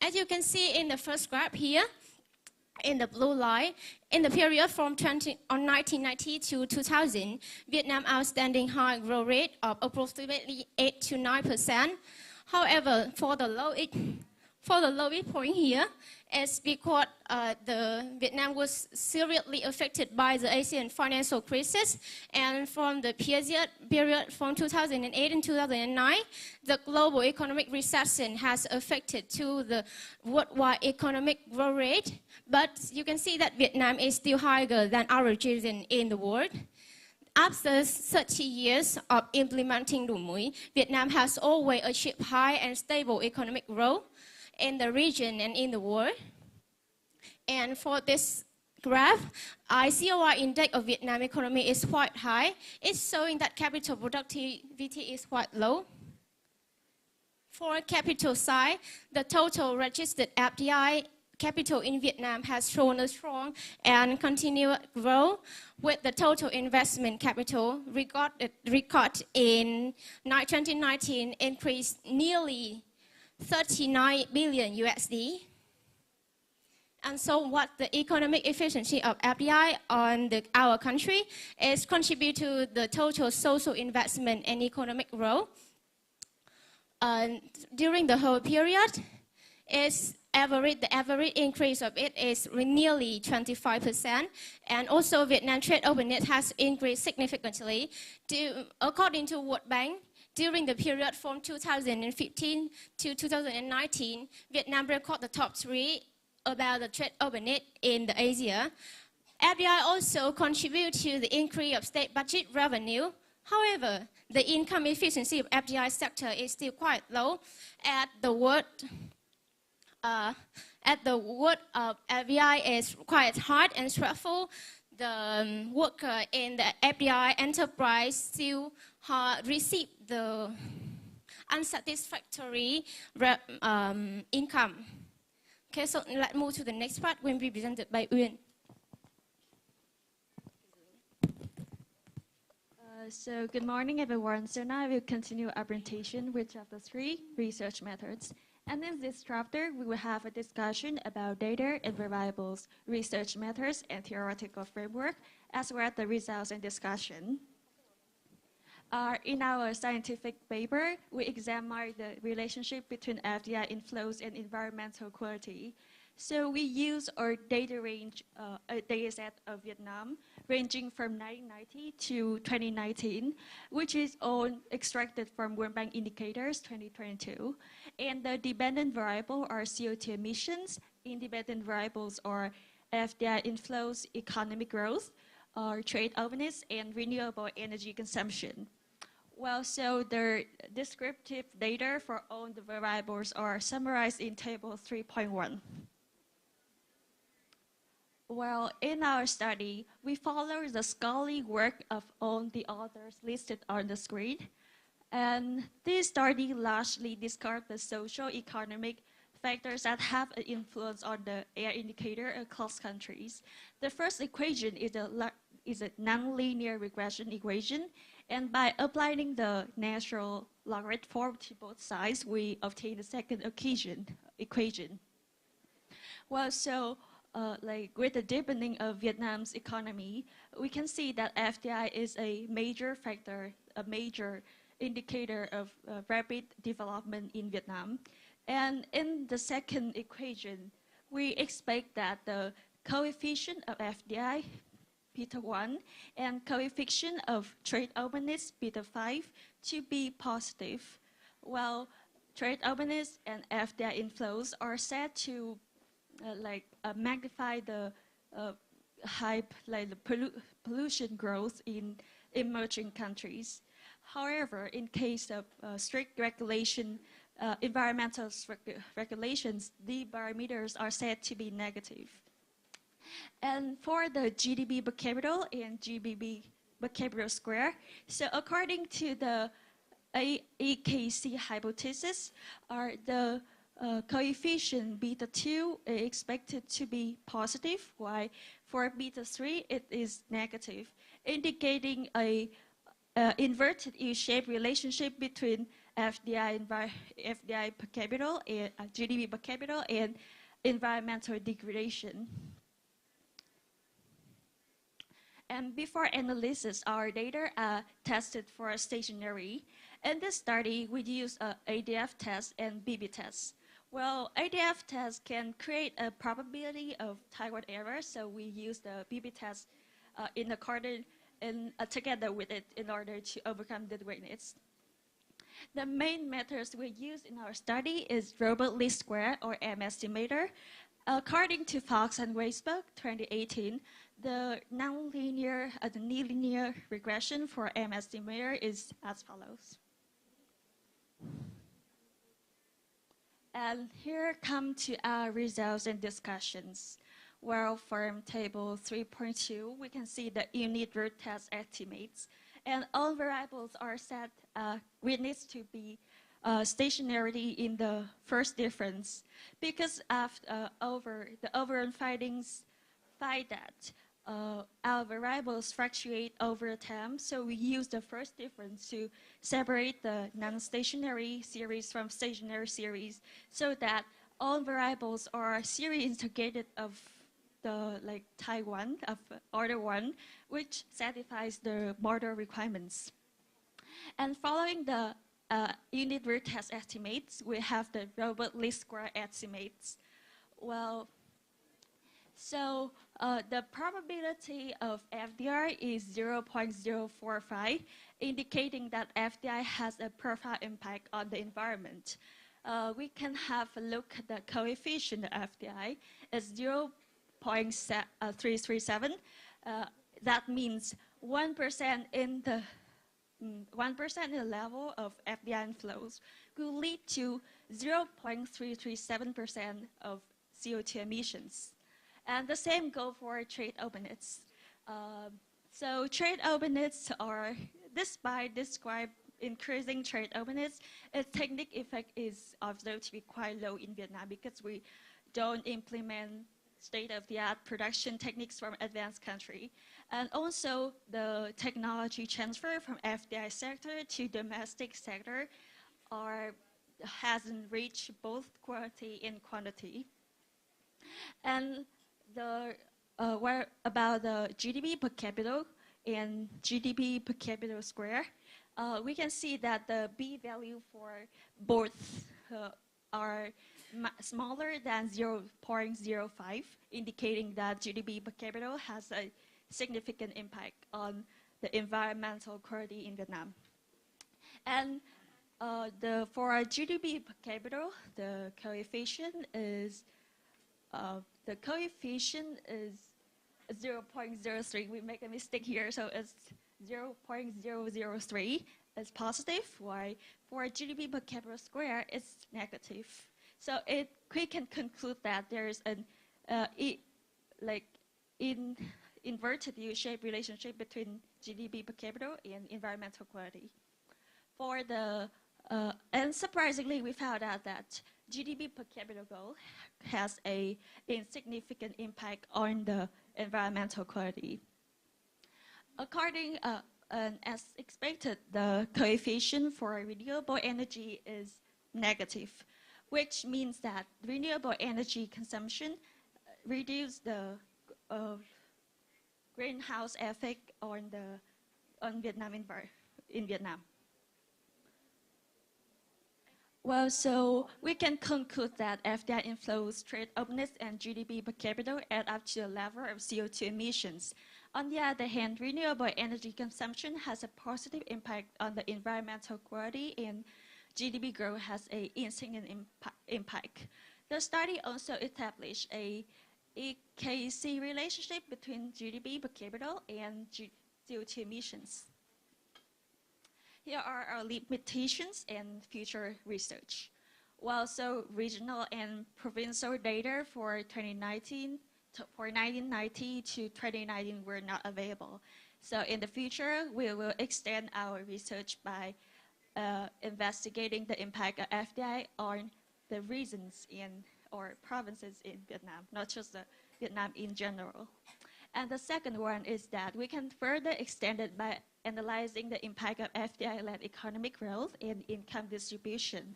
As you can see in the first graph here, in the blue line, in the period from 1990 to 2000, Vietnam outstanding high growth rate of approximately 8 to 9%. However, for the lowest point here, is because Vietnam was seriously affected by the Asian financial crisis, and from the period from 2008 and 2009, the global economic recession has affected to the worldwide economic growth rate. But you can see that Vietnam is still higher than our region in the world. After 30 years of implementing đổi mới, Vietnam has always achieved high and stable economic growth in the region and in the world. And for this graph, ICOR index of Vietnam economy is quite high. It's showing that capital productivity is quite low. For capital side, the total registered FDI capital in Vietnam has shown a strong and continued growth, with the total investment capital record in 2019 increased nearly 39 billion USD. And so what the economic efficiency of FDI on our country is contribute to the total social investment and economic growth. During the whole period, the average increase of it is nearly 25%. And also Vietnam trade openness has increased significantly. According to World Bank, during the period from 2015 to 2019, Vietnam recorded the top 3 about the trade openness in the Asia. FDI also contribute to the increase of state budget revenue. However, the income efficiency of FDI sector is still quite low. At the word of FDI is quite hard and stressful. The worker in the FDI enterprise still receive the unsatisfactory income. Okay, so let's move to the next part when we presented by Uyên. So good morning, everyone. So now I will continue our presentation with chapter 3, research methods. And in this chapter, we will have a discussion about data and variables, research methods, and theoretical framework, as well as the results and discussion. In our scientific paper, we examine the relationship between FDI inflows and environmental quality. So we use our data range, a data set of Vietnam, ranging from 1990 to 2019, which is all extracted from World Bank indicators 2022. And the dependent variable are CO2 emissions. Independent variables are FDI inflows, economic growth, trade openness, and renewable energy consumption. Well, so the descriptive data for all the variables are summarized in table 3.1. Well, in our study, we follow the scholarly work of all the authors listed on the screen. And this study largely discards the socio-economic factors that have an influence on the air indicator across countries. The first equation is a nonlinear regression equation. And by applying the natural logarithm form to both sides, we obtain the second equation. Well, so with the deepening of Vietnam's economy, we can see that FDI is a major factor, a major indicator of rapid development in Vietnam. And in the second equation, we expect that the coefficient of FDI, beta 1, and coefficient of trade openness, beta 5, to be positive, while trade openness and FDI inflows are said to magnify the pollution growth in emerging countries. However, in case of strict regulation, environmental regulations, the parameters are said to be negative. And for the GDP per capita and GDP per capita square, so according to the AKC hypothesis, the coefficient beta 2 is expected to be positive, while for beta 3 it is negative, indicating a inverted U-shaped relationship between FDI per capita and GDP per capita and environmental degradation. And before analysis, our data are tested for stationary. In this study, we use ADF test and BB test. Well, ADF test can create a probability of Taiwan error, so we use the BB test in accordance together with it in order to overcome the weakness. The main methods we use in our study is robot least square or M estimator. According to Fox and Weisberg 2018, the nonlinear, the nonlinear regression for M estimator is as follows. And here come to our results and discussions. Well, from table 3.2, we can see the unit root test estimates, and all variables are set witness to be stationarity in the first difference, because after the overall findings find that our variables fluctuate over time, so we use the first difference to separate the non-stationary series from stationary series, so that all variables are series integrated of the Taiwan of order 1, which satisfies the model requirements. And following the unit root test estimates, we have the robot least square estimates. Well, so the probability of FDI is 0.045, indicating that FDI has a profound impact on the environment. We can have a look at the coefficient of FDI as 0.337. That means 1% in the 1% in the level of FDI inflows will lead to 0.337% of CO2 emissions. And the same goes for trade openness. So trade openness are, despite describe increasing trade openness, its technical effect is observed to be quite low in Vietnam because we don't implement state-of-the-art production techniques from advanced country. And also the technology transfer from FDI sector to domestic sector hasn't reached both quality and quantity. And about the GDP per capita and GDP per capita square, we can see that the B value for both are smaller than 0.05, indicating that GDP per capita has a significant impact on the environmental quality in Vietnam. And for GDP per capita, the coefficient is 0.03. We make a mistake here, so it's 0.003 is positive, while for GDP per capita square, it's negative. So we can conclude that there is an inverted U-shaped relationship between GDP per capita and environmental quality. For the and surprisingly, we found out that GDP per capita goal has a insignificant impact on the environmental quality. According as expected, the coefficient for renewable energy is negative, which means that renewable energy consumption reduces the greenhouse effect on Vietnam in Vietnam. Well, so we can conclude that FDI inflows, trade openness, and GDP per capita add up to a level of CO2 emissions. On the other hand, renewable energy consumption has a positive impact on the environmental quality, and GDP growth has an insignificant impact. The study also established a EKC relationship between GDP per capita and CO2 emissions. Here are our limitations and future research. While so regional and provincial data for 1990 to 2019 were not available. So in the future, we will extend our research by investigating the impact of FDI on the regions or provinces in Vietnam, not just Vietnam in general. And the second one is that we can further extend it by analyzing the impact of FDI-led economic growth and income distribution.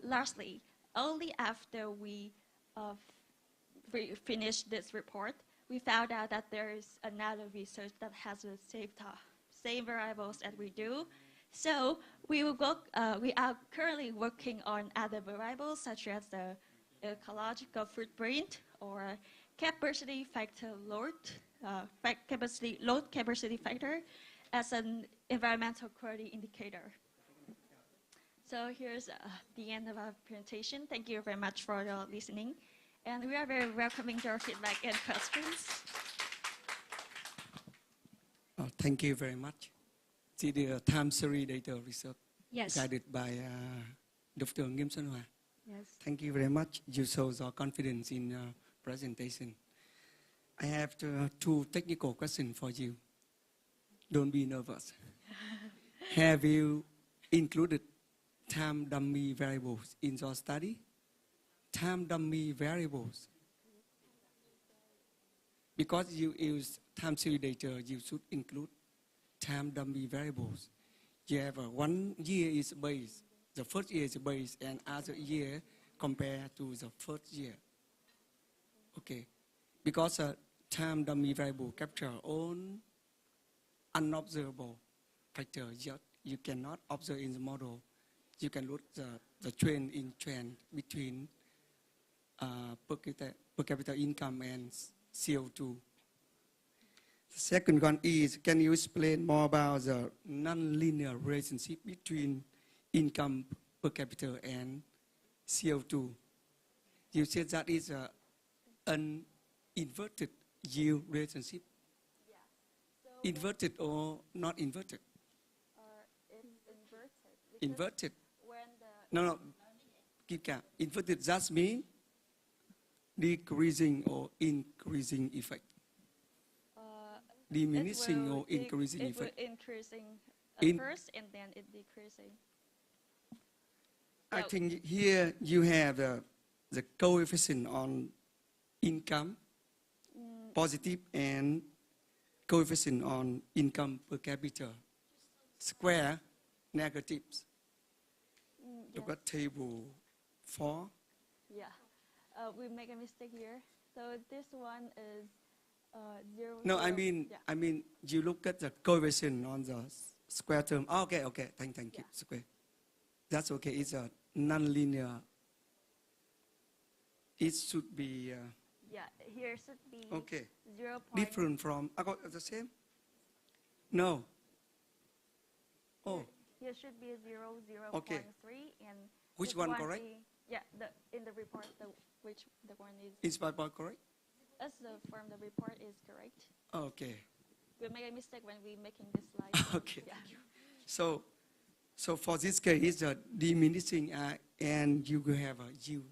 Lastly, only after we finished this report, we found out that there is another research that has the same variables as we do. So we are currently working on other variables such as the ecological footprint or capacity factor load capacity factor as an environmental quality indicator. So here's the end of our presentation. Thank you very much for your listening. And we are very welcoming your feedback and questions. Thank you very much. See the time series data research guided by Dr. Nghiên. Yes. Thank you very much. You show your confidence in your presentation. I have two technical questions for you. Don't be nervous. Have you included time dummy variables in your study? Time dummy variables. Because you use time series data, you should include time dummy variables. You have 1 year is base, the first year is base, and other year compared to the first year. Okay, because time dummy variable capture own unobservable factor you cannot observe in the model. You can look the trend between per capita income and CO2. The second one is, can you explain more about the non-linear relationship between income per capita and CO2? You said that is an inverted yield relationship. Yeah. So inverted or not inverted? It's inverted. Inverted. When No. Inverted just means decreasing or increasing effect. Diminishing or increasing effect. It will increasing at first and then it decreasing. I think here you have the coefficient on income positive and coefficient on income per capita square negatives. Look at table 4. Yeah, we make a mistake here. So this one is 0. No, 0. I mean you look at the coefficient on the square term. Oh, okay, thank you. Square. That's okay. It's a non-linear It should be Yeah, here should be okay. 0. Different from the same? No. Oh. Here should be 0.3 Okay. and Which this one correct? Yeah, in the report, which the one is. Is by correct? As from the report is correct. Okay. We make a mistake when we making this slide. Okay. Yeah. So for this case, it's a diminishing and you will have a you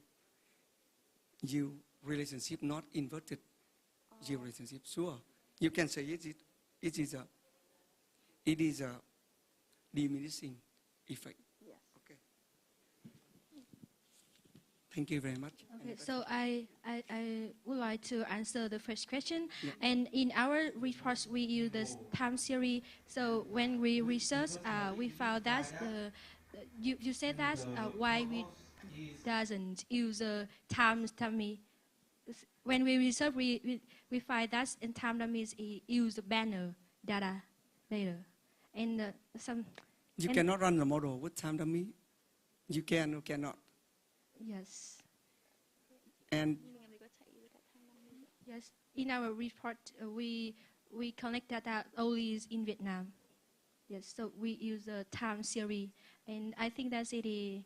relationship, not inverted you relationship. Sure, you can say it is a diminishing effect. Yes. Okay. Thank you very much. Okay, so I would like to answer the first question. Yeah. And in our reports, we use the time series. So when we research, we found that you said that why we doesn't use time dummy. When we research, we find that in time dummies use banner data later, and some. You cannot run the model with time dummy. You can or cannot. Yes. And yes, in our report, we collect data only in Vietnam. Yes, so we use a time series, and I think that's it.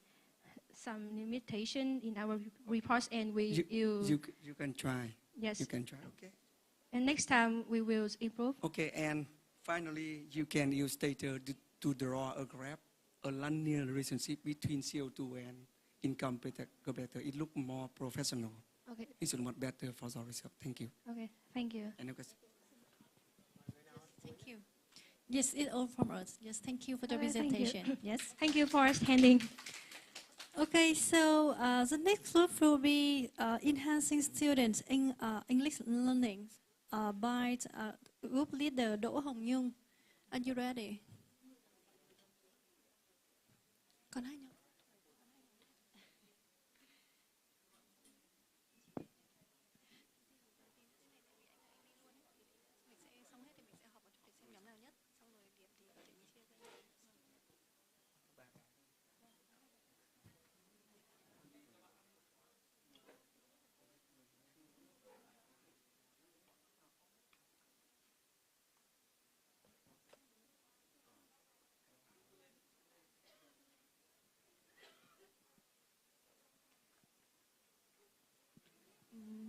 Some limitation in our reports, and you can try. Yes, you can try. Okay. And next time we will improve. Okay, and finally, you can use data to draw a graph, a linear relationship between CO2 and income better. It look more professional. Okay. It's much better for the research. Thank you. Okay, thank you. Any question? Thank you. Yes, it's all from us. Yes, thank you for the presentation. Thank you. Yes. Thank you for attending. Okay, so the next group will be enhancing students in English learning by group leader Đỗ Hồng Nhung. Are you ready? Còn hai nhóm.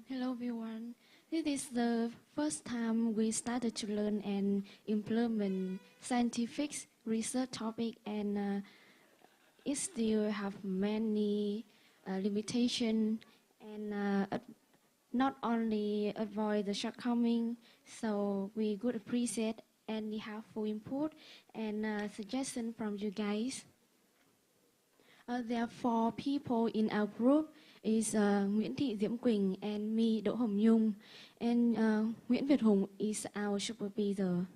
Hello everyone. This is the first time we started to learn and implement scientific research topic, and it still have many limitations, and not only avoid the shortcoming, so we would appreciate any helpful input and suggestion from you guys. There are 4 people in our group. Is Nguyễn Thị Diễm Quỳnh and me, Đỗ Hồng Nhung, and Nguyễn Việt Hùng is our supervisor.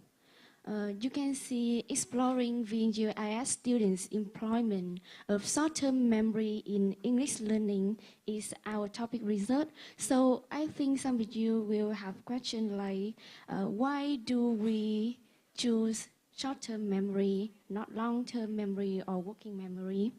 You can see exploring VNUIS students' employment of short-term memory in English learning is our topic research. So I think some of you will have questions like, why do we choose short-term memory, not long-term memory or working memory?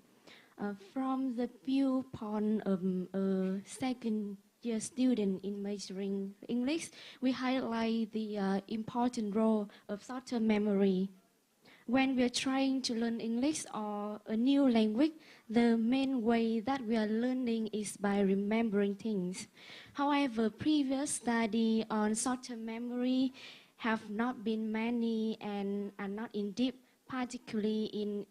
From the viewpoint of a second-year student in majoring English, we highlight the important role of short-term memory. When we are trying to learn English or a new language, the main way that we are learning is by remembering things. However, previous study on short-term memory have not been many and are not in depth, particularly in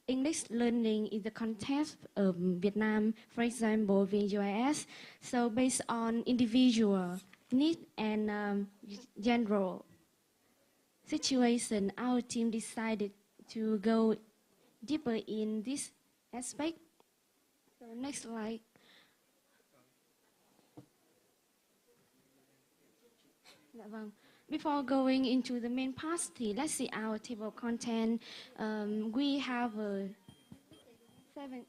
English learning in the context of Vietnam, for example, VNUIS. So based on individual need and general situation, our team decided to go deeper in this aspect. So next slide. Dạ vâng. Before going into the main part, let's see our table of content. We have 7.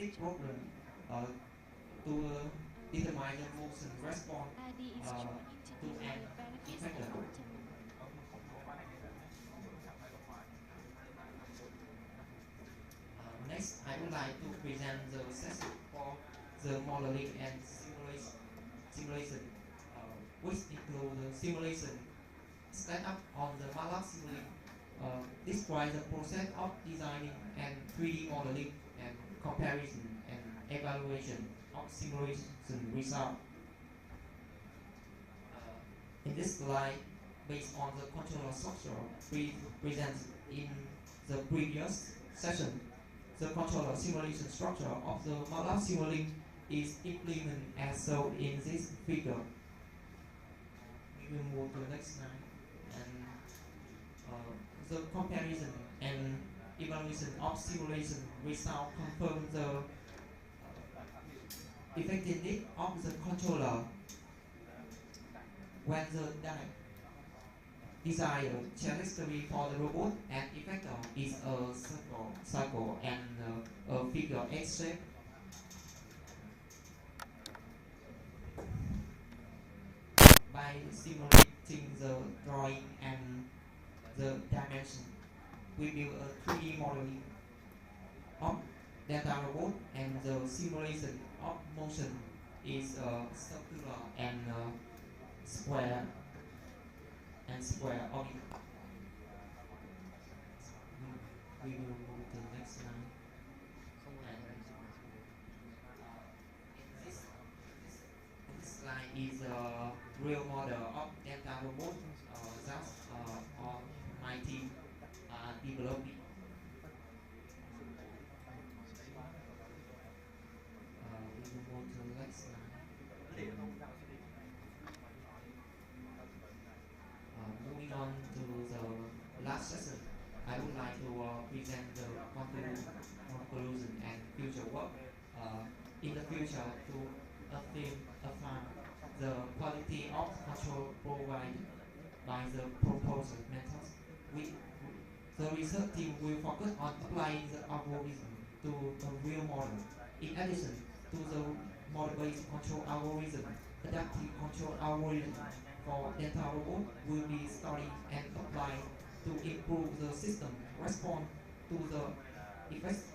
mathematical problem to determine the motion response to an effector. Next, I would like to present the session for the modeling and simulation, which include the simulation set up on the MATLAB simulation, describe the process of designing and 3D modeling and comparison and evaluation of simulation result. In this slide, based on the controller structure presented in the previous session, the controller simulation structure of the MATLAB simulation is implemented as shown in this figure. We will move to the next slide. And the comparison and evaluation of simulation result confirm the effectiveness of the controller when the desired trajectory for the robot and effector is a circle and a figure X shape. By simulating the drawing and the dimension, we build a 3D modeling of data robot, and the simulation of motion is circular and square object. We will move to the next slide. This slide is a real model of data robot that all my team developing. We will move to the next slide. Moving on to the last session, I would like to present the conclusion and future work. In the future, to affirm the quality of control provided by the proposed methods, the research team will focus on applying the algorithm to a real model. In addition to the model-based control algorithm, adaptive control algorithm for data robot will be studied and applied to improve the system response to the effects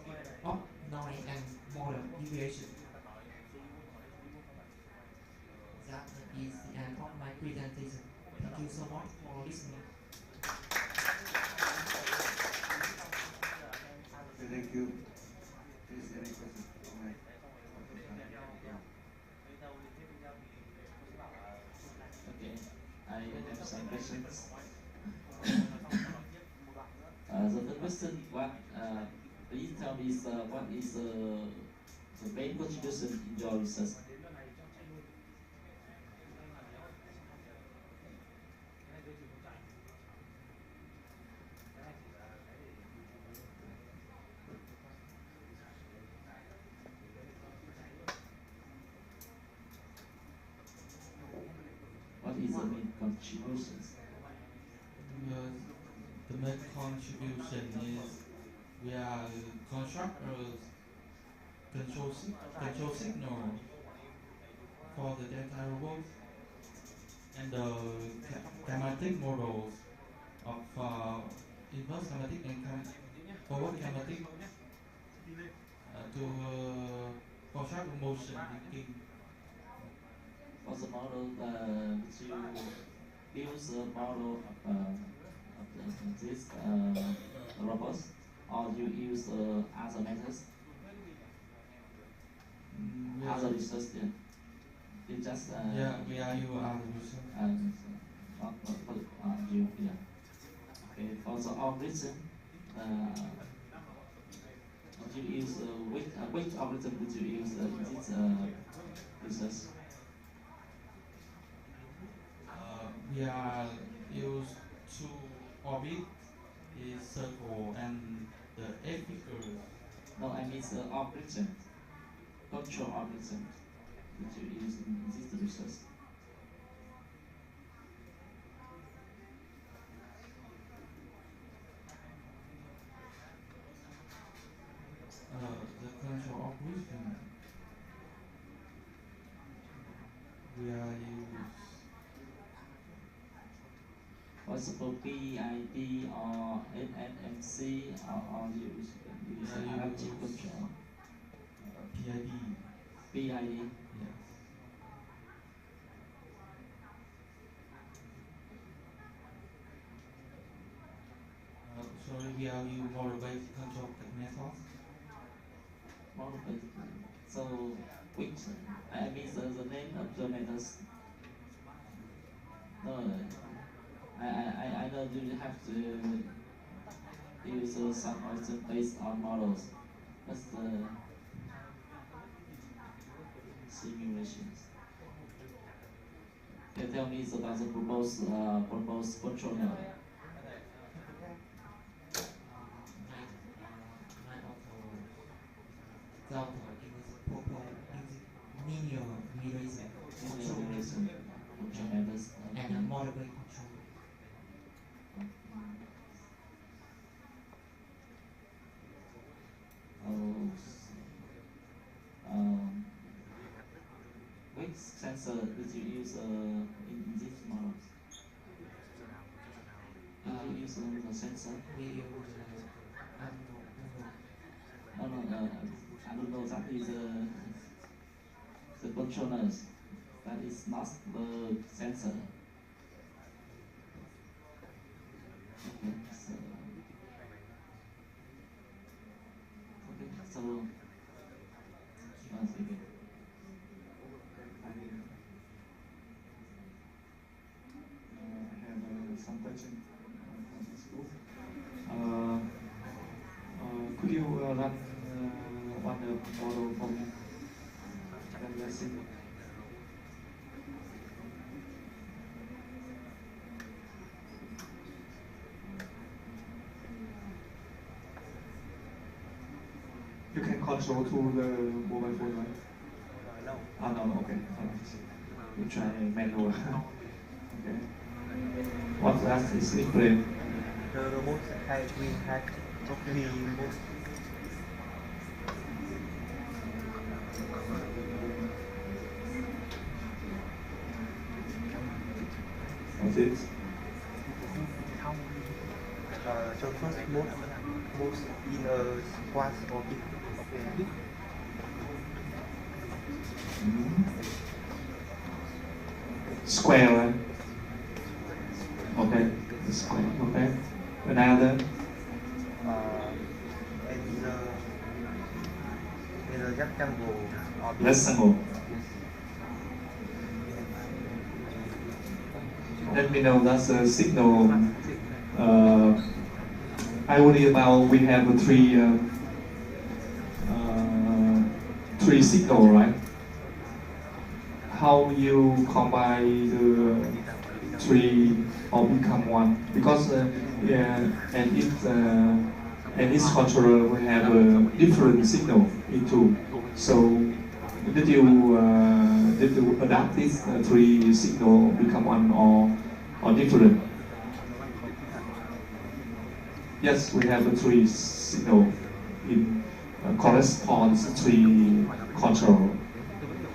of noise and model deviation. That is the end of my presentation. Thank you so much for listening. Thank you. Is there any question? Okay, I have some questions. The first question, please tell me what is the main contribution in your research? What is the main contributions? The main contribution is we are construct control signal for the data robot and the kinematic models of inverse kinematic and forward kinematic to construct motion thinking. For the model, did you use a model of this robots, or you use other methods? Other research, yeah. You just yeah, we are you other research. You, yeah. Okay, for the algorithm, did you use which algorithm did you use in this research? We are used to orbit is circle and the eight figures. No, I mean the algorithm, control algorithm, which you use in this research. The control algorithm we are use, for example, PID or NNMC or use analytic control. PID. PID. Yes. Sorry, we are use model-based control method. Model-based. So, which I mean the name of the methods. No, I know you have to use some algorithm based on models. That's the simulations. Can you tell me about the proposed controller? Giao thời is proper linear relation and a model-based control. Which sensor did you use in these models? Did you use the sensor? We use I don't know, that is the controllers. That is not the sensor. Okay, so once again. I have some question from this group. Could you run one model for me? And let's see. You can control to the mobile phone, right? No. Oh, no, okay. You try manual. Okay. What last is explained? The robot we had removed. What's it? So first most in a squash or big. Square, right? Okay, the square, okay. Another? Rectangle. Let me know that's a signal. I worry about we have three signal, right? How you combine the three or become one? Because and each controller will have a different signal into. So did you adapt these three signal become one or different? Yes, we have three signal in corresponds three control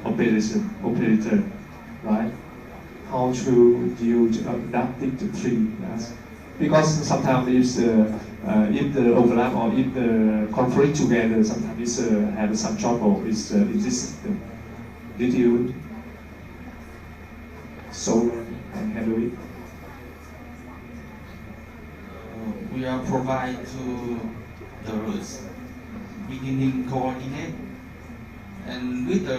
operator, right? How to you adapt it to three? Yes. Because sometimes if the overlap or if the conflict together, sometimes it's have some trouble. It's in this system. Did you solve and handle it? We are provide to the beginning coordinate, and with the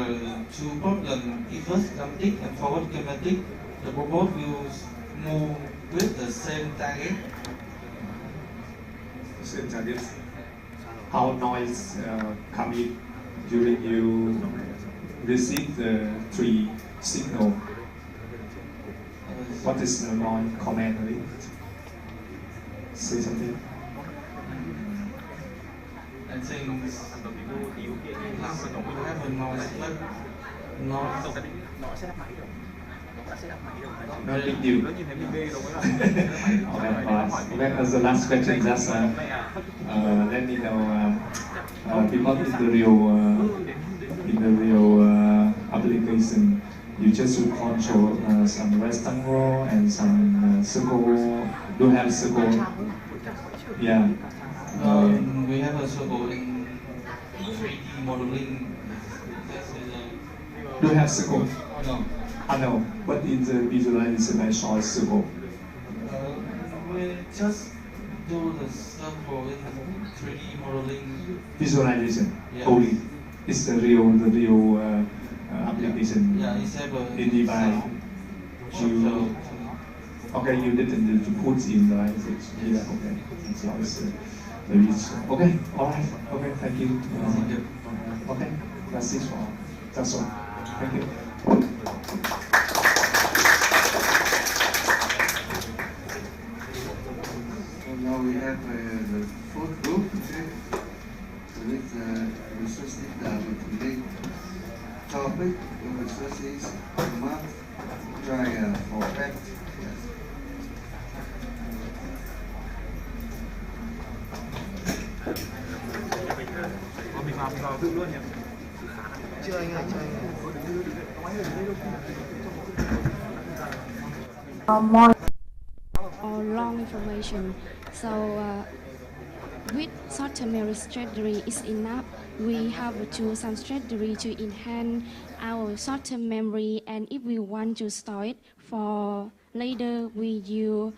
two problem, reverse schematic and forward schematic, the robot will move with the same target. Same target. How noise come in during you receive the three signal? What is the noise command? Say something. I think we have a noise, but not. No big deal. Okay, as the last question, just let me know because in the real application, you just just to control some rectangle and some circle. Do have circle? Yeah. We have a circle in 3D modeling. Do have circle? No. I know, but in the visualization I saw a circle. We just do the circle in 3D modeling. Visualization, Yeah. only. It's the real application. Yeah, it's able. In device. You, okay, you didn't put in the language. Yeah, okay. So it's maybe it's okay. All right. Okay, thank you. Okay, that's it for. That's all. Thank you. So now we have the fourth group, okay, with research data with the topic. The research is math trial for fact. Yes. Mình vào tự luôn nhỉ? Chưa anh ơi, or long information. So with short-term memory strategy is enough. We have to choose some strategy to enhance our short-term memory, and if we want to store it for later, we will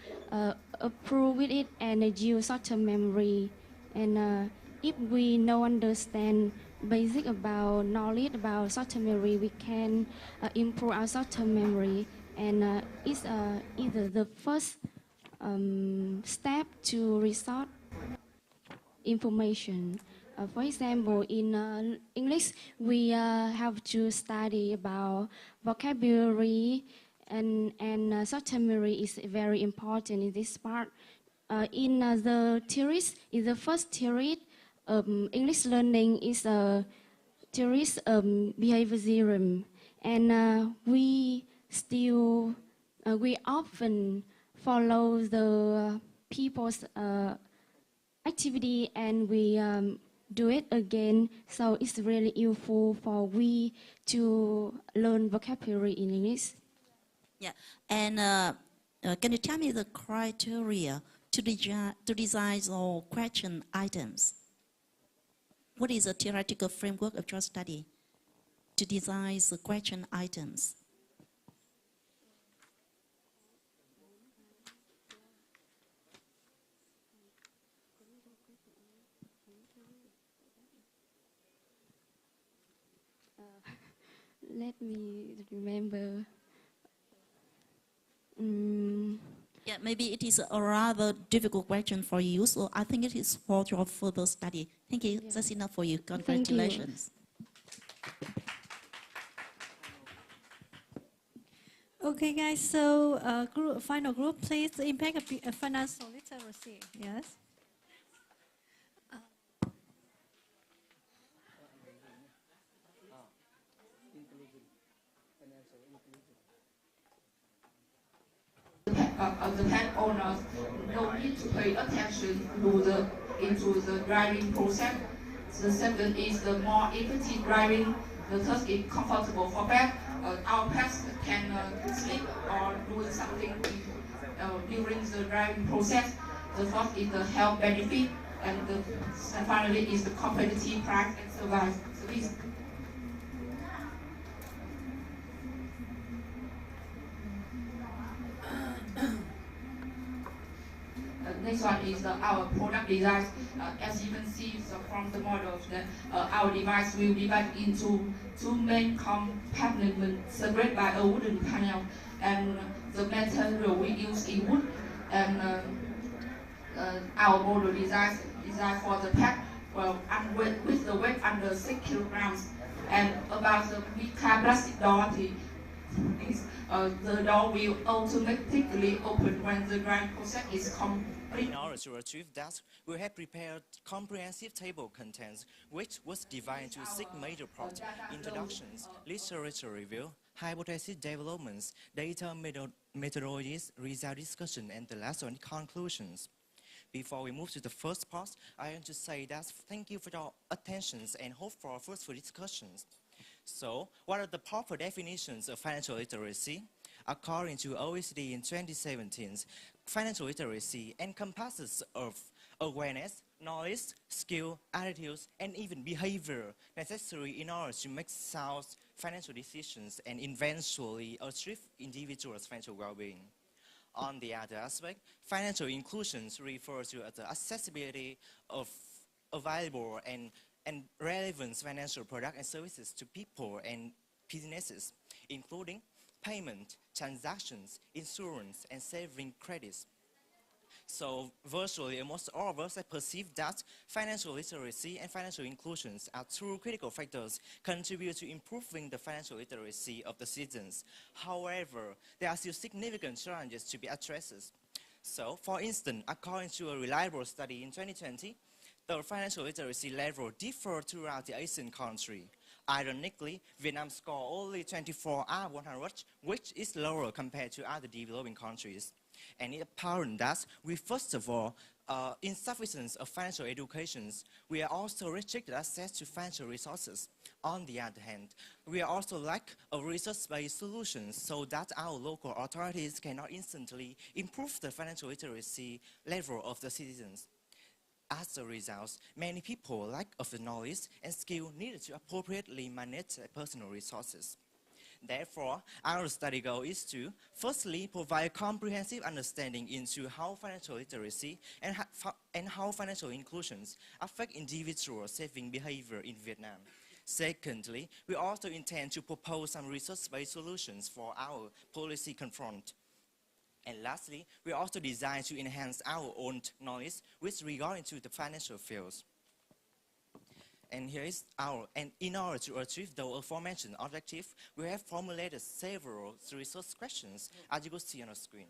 approve with it and use short-term memory. And if we know understand basic about knowledge about short-term memory, we can improve our short-term memory, and it's either the first step to resort information. For example, in English, we have to study about vocabulary, and short-term memory is very important in this part. In the theories, in the first theory, English learning is a theories behaviorism, and we often follow the people's activity, and we do it again. So it's really useful for we to learn vocabulary in English. Yeah, and can you tell me the criteria to design all question items? What is the theoretical framework of your study to design the question items? Let me remember. Yeah, maybe it is a rather difficult question for you, so I think it is for your further study. Thank you. Yeah. That's enough for you. Congratulations. Okay, guys. So, final group, please. The impact of financial literacy. Yes. The pet owners don't need to pay attention into the driving process. The second is the more effective driving. The third is comfortable for pet. Our pets can sleep or do something during the driving process. The fourth is the health benefit, and finally is the competitive price and service. Next one is our product design. As you can see from the models, our device will be divided into two main compartments separated by a wooden panel, and the material we use is wood. And our model design for the pack with the weight under 6 kilograms. And about the mid-car plastic door, the door will automatically open when the driving process is complete. In order to achieve that, we have prepared comprehensive table contents, which was divided into 6 major parts: introductions, literature review, hypothesis developments, data methodologies, result discussion, and the last one, conclusions. Before we move to the first part, I want to say that thank you for your attention and hope for fruitful discussions. So, what are the proper definitions of financial literacy? According to OECD in 2017, financial literacy encompasses of awareness, knowledge, skill, attitudes, and even behavior necessary in order to make sound financial decisions and eventually achieve individuals' financial well-being. On the other aspect, financial inclusion refers to the accessibility of available and relevant financial products and services to people and businesses, including payment, transactions, insurance, and saving credits. So virtually almost all of us perceive that financial literacy and financial inclusion are two critical factors contribute to improving the financial literacy of the citizens. However, there are still significant challenges to be addressed. So, for instance, according to a reliable study in 2020, the financial literacy level differed throughout the Asian country. Ironically, Vietnam scored only 24 out of 100, which is lower compared to other developing countries. And it's apparent that we, first of all, insufficiency of financial education. We are also restricted access to financial resources. On the other hand, we are also lack of research-based solutions so that our local authorities cannot instantly improve the financial literacy level of the citizens. As a result, many people lack of the knowledge and skill needed to appropriately manage their personal resources. Therefore, our study goal is to, firstly, provide comprehensive understanding into how financial literacy and how financial inclusions affect individual saving behavior in Vietnam. Secondly, we also intend to propose some research-based solutions for our policy confront. And lastly, we also design to enhance our own knowledge with regard to the financial fields. And here is and in order to achieve the aforementioned objective, we have formulated several research questions, as you can see on the screen.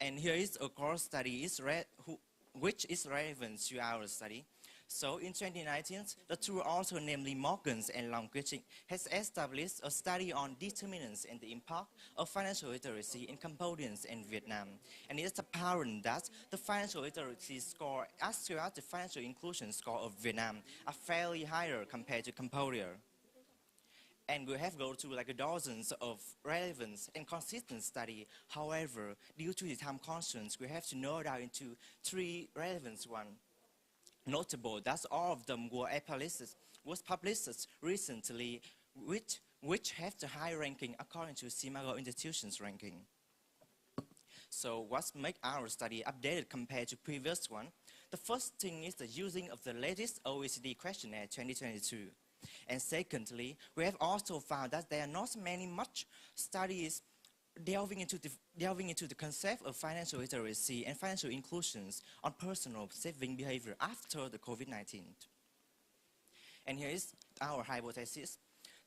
And here is a core study which is relevant to our study. So in 2019, the two authors, namely Morgans and Longquist, has established a study on determinants and the impact of financial literacy in Cambodians and Vietnam. And it's apparent that the financial literacy score as well as the financial inclusion score of Vietnam are fairly higher compared to Cambodia. And we have gone through like dozens of relevant and consistent studies. However, due to the time constraints, we have to narrow down into three relevant ones. Notable that all of them were published recently, which have the high ranking according to similar institutions ranking. So what makes our study updated compared to previous one? The first thing is the using of the latest OECD questionnaire 2022. And secondly, we have also found that there are not much studies delving into the concept of financial literacy and financial inclusions on personal saving behavior after the COVID-19. And here is our hypothesis.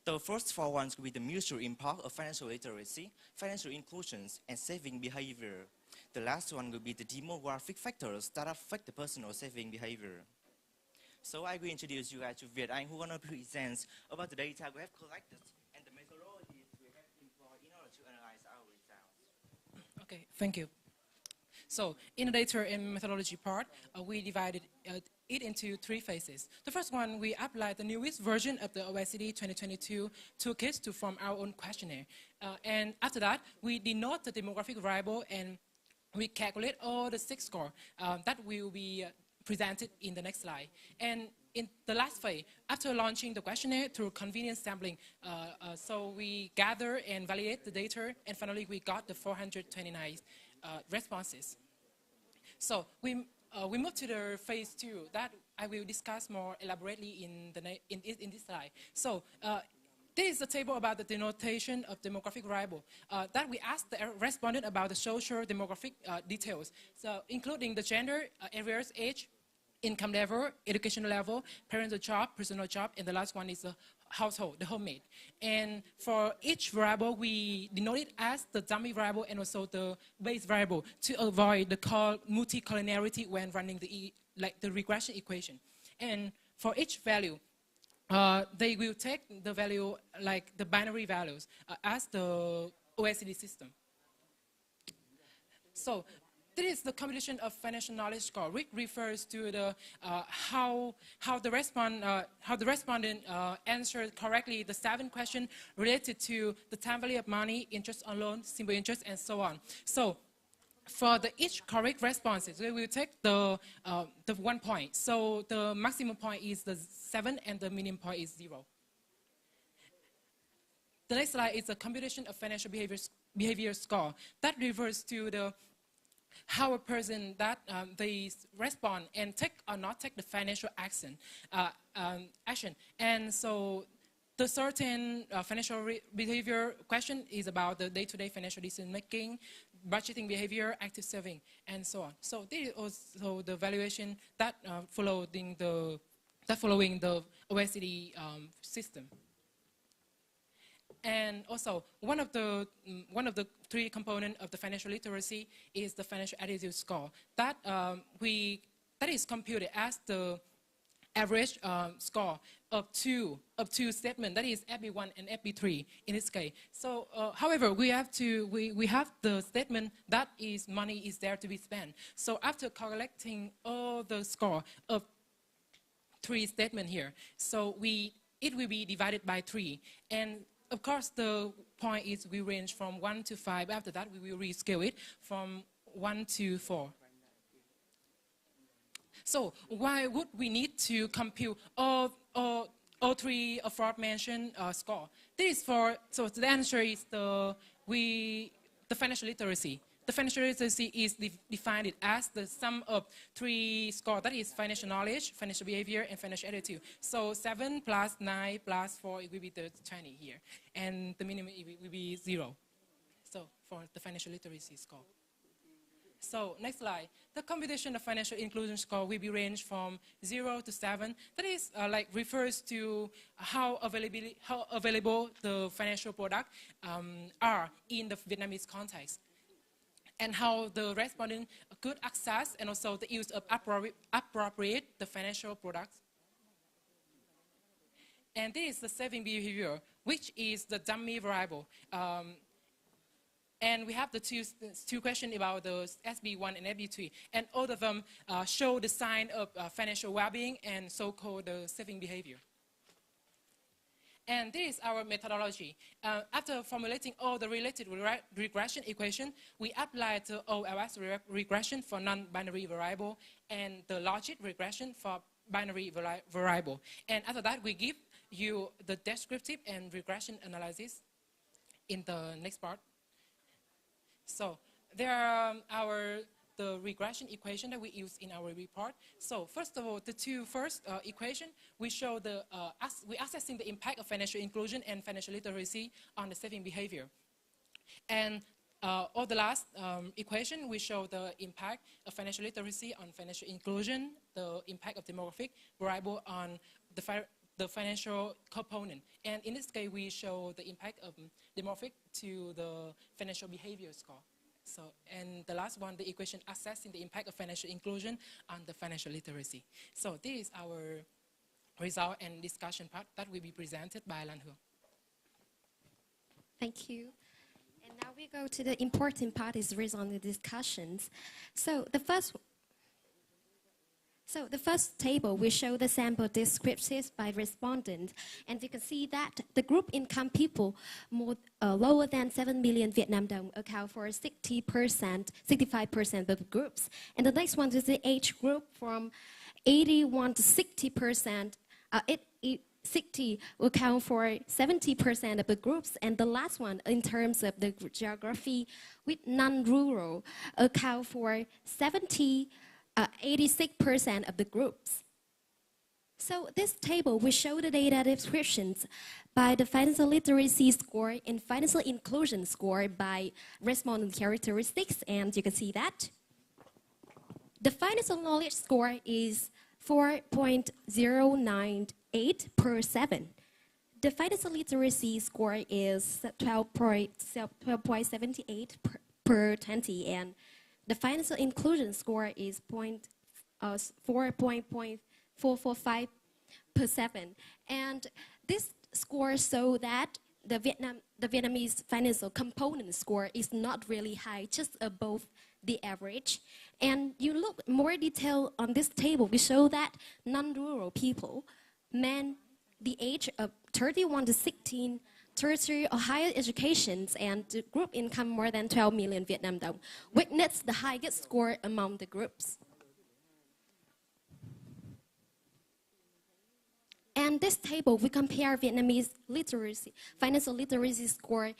The first four ones will be the mutual impact of financial literacy, financial inclusions, and saving behavior. The last one will be the demographic factors that affect the personal saving behavior. So I will introduce you guys to Viet Anh, who are going to present about the data we have collected and the methodologies we have employed in order to analyze our results. Okay, thank you. So in the data and methodology part, we divided it into three phases. The first one, we applied the newest version of the OECD 2022 toolkits to form our own questionnaire. And after that, we denote the demographic variable and we calculate all the 6 scores that will be presented in the next slide. And in the last phase, after launching the questionnaire through convenience sampling, so we gather and validate the data, and finally we got the 429 responses. So we move to the phase 2 that I will discuss more elaborately in this slide. So this is a table about the denotation of demographic variable that we asked the respondent about the social demographic details, so including the gender, areas, age, income level, education level, parental job, personal job, and the last one is the household, the homemade. And for each variable, we denote it as the dummy variable and also the base variable to avoid the multicollinearity when running the regression equation. And for each value, they will take the value like the binary values as the OECD system. So this is the combination of financial knowledge score, which refers to the how the respondent answered correctly the 7 questions related to the time value of money, interest on loan, simple interest, and so on. So for each correct responses, we will take the 1 point. So the maximum point is the 7 and the minimum point is 0. The next slide is a computation of financial behavior score. That refers to the how a person that they respond and take or not take the financial action. And so the certain financial behavior question is about the day-to-day financial decision making, budgeting behavior, active saving, and so on. So this is also the valuation that following the OECD system. And also, one of the 3 components of the financial literacy is the financial attitude score. That is computed as the average score of two statements. That is FB1 and FB3 in this case. So, however, we have the statement that is money is there to be spent. So, after collecting all the score of 3 statements here, so it will be divided by 3. And of course, the point is we range from 1 to 5. After that, we will rescale it from 1 to 4. So why would we need to compute all 3 aforementioned score? This is so the answer is the financial literacy. The financial literacy is defined as the sum of 3 scores. That is financial knowledge, financial behavior, and financial attitude. So 7 plus 9 plus 4, it will be the 20 here. And the minimum it will be 0. So for the financial literacy score. So next slide. The computation of financial inclusion score will be ranged from 0 to 7. That is refers to how available the financial product are in the Vietnamese context, and how the respondent could access and also the use of appropriate the financial products. And this is the saving behavior, which is the dummy variable. And we have the two questions about the SB1 and SB3, and all of them show the sign of financial well-being and so-called saving behavior. And this is our methodology. After formulating all the related regression equation, we applied the OLS regression for non-binary variable and the logic regression for binary variable. And after that, we give you the descriptive and regression analysis in the next part. So there are the regression equation that we use in our report. So first of all, the first equation, we show we assessing the impact of financial inclusion and financial literacy on the saving behavior. And all the last equation, we show the impact of financial literacy on financial inclusion, the impact of demographic variable on the financial component. And in this case, we show the impact of demographic to the financial behavior score. So, and the last one, the equation assessing the impact of financial inclusion on the financial literacy. So this is our result and discussion part that will be presented by Lan Hương. Thank you. And now we go to the important part, is result on the discussions. So the first table will show the sample descriptions by respondents, and you can see that the group income people lower than 7 million Vietnam dong account for 65% of the groups. And the next one is the age group from 81 to 60%. 60 will account for 70% of the groups, and the last one, in terms of the geography, with non-rural, account for 86% of the groups. So this table will show the data descriptions by the financial literacy score and financial inclusion score by respondent characteristics, and you can see that. The financial knowledge score is 4.098 per 7. The financial literacy score is 12.78 per 20, and the financial inclusion score is 4.445 per 7. And this score shows that the Vietnamese financial component score is not really high, just above the average. And you look more detail on this table, we show that non-rural people, men the age of 31 to 16, tertiary or higher educations, and the group income more than 12 million Vietnam đồng, witness the highest score among the groups. And this table, we compare Vietnamese literacy, financial literacy score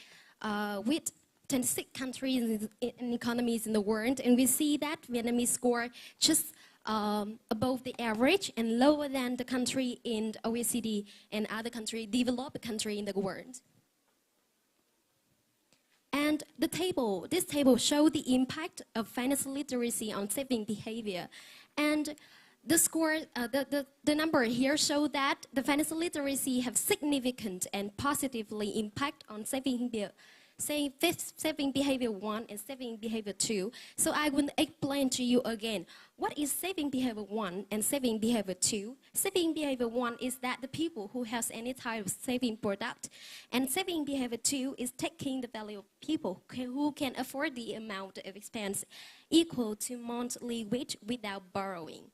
with 26 countries and economies in the world, and we see that Vietnamese score just above the average and lower than the country in the OECD and other country, developed country in the world. And this table shows the impact of financial literacy on saving behavior. And the score, the number here show that the financial literacy have significant and positively impact on saving behavior 1 and saving behavior 2. So I will explain to you again, what is saving behavior 1 and saving behavior 2? Saving behavior 1 is that the people who has any type of saving product, and saving behavior 2 is taking the value of people who can afford the amount of expense equal to monthly wage without borrowing.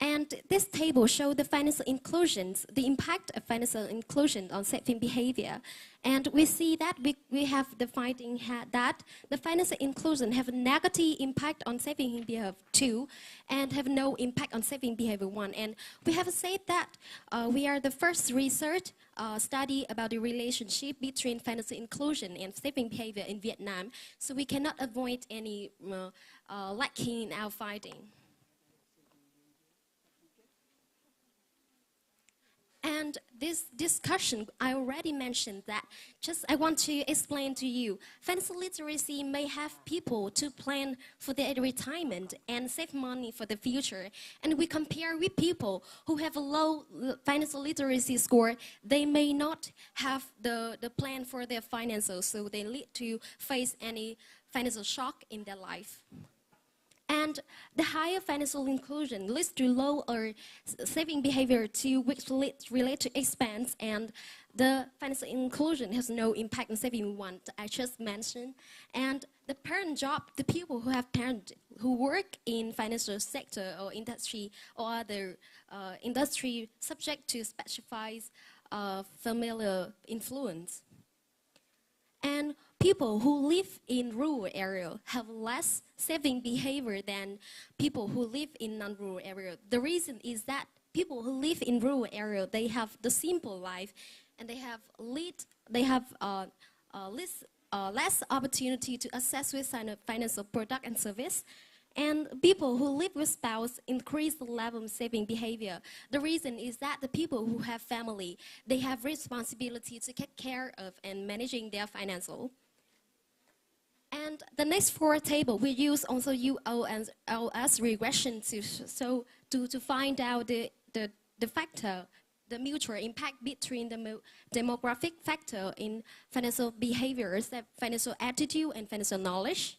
And this table shows the financial inclusions, the impact of financial inclusion on saving behavior. And we see that we have the finding that the financial inclusion have a negative impact on saving behavior 2 and have no impact on saving behavior 1. And we have said that we are the first research study about the relationship between financial inclusion and saving behavior in Vietnam. So we cannot avoid any lacking in our finding. And this discussion, I already mentioned that. Just I want to explain to you, financial literacy may have people to plan for their retirement and save money for the future. And we compare with people who have a low financial literacy score, they may not have the plan for their finances, so they lead to face any financial shock in their life. And the higher financial inclusion leads to lower saving behavior 2, which relate to expense, and the financial inclusion has no impact on saving 1 that I just mentioned. And the parent job, the people who have parents who work in financial sector or industry or other industry subject to specified familiar influence. And people who live in rural area have less saving behavior than people who live in non-rural area. The reason is that people who live in rural area, they have the simple life, and they have less opportunity to access with financial product and service. And people who live with spouse increase the level of saving behavior. The reason is that the people who have family, they have responsibility to take care of and managing their financial. And the next 4 table, we use also UOS regression to find out the factor, the mutual impact between the demographic factor in financial behaviors, financial attitude, and financial knowledge.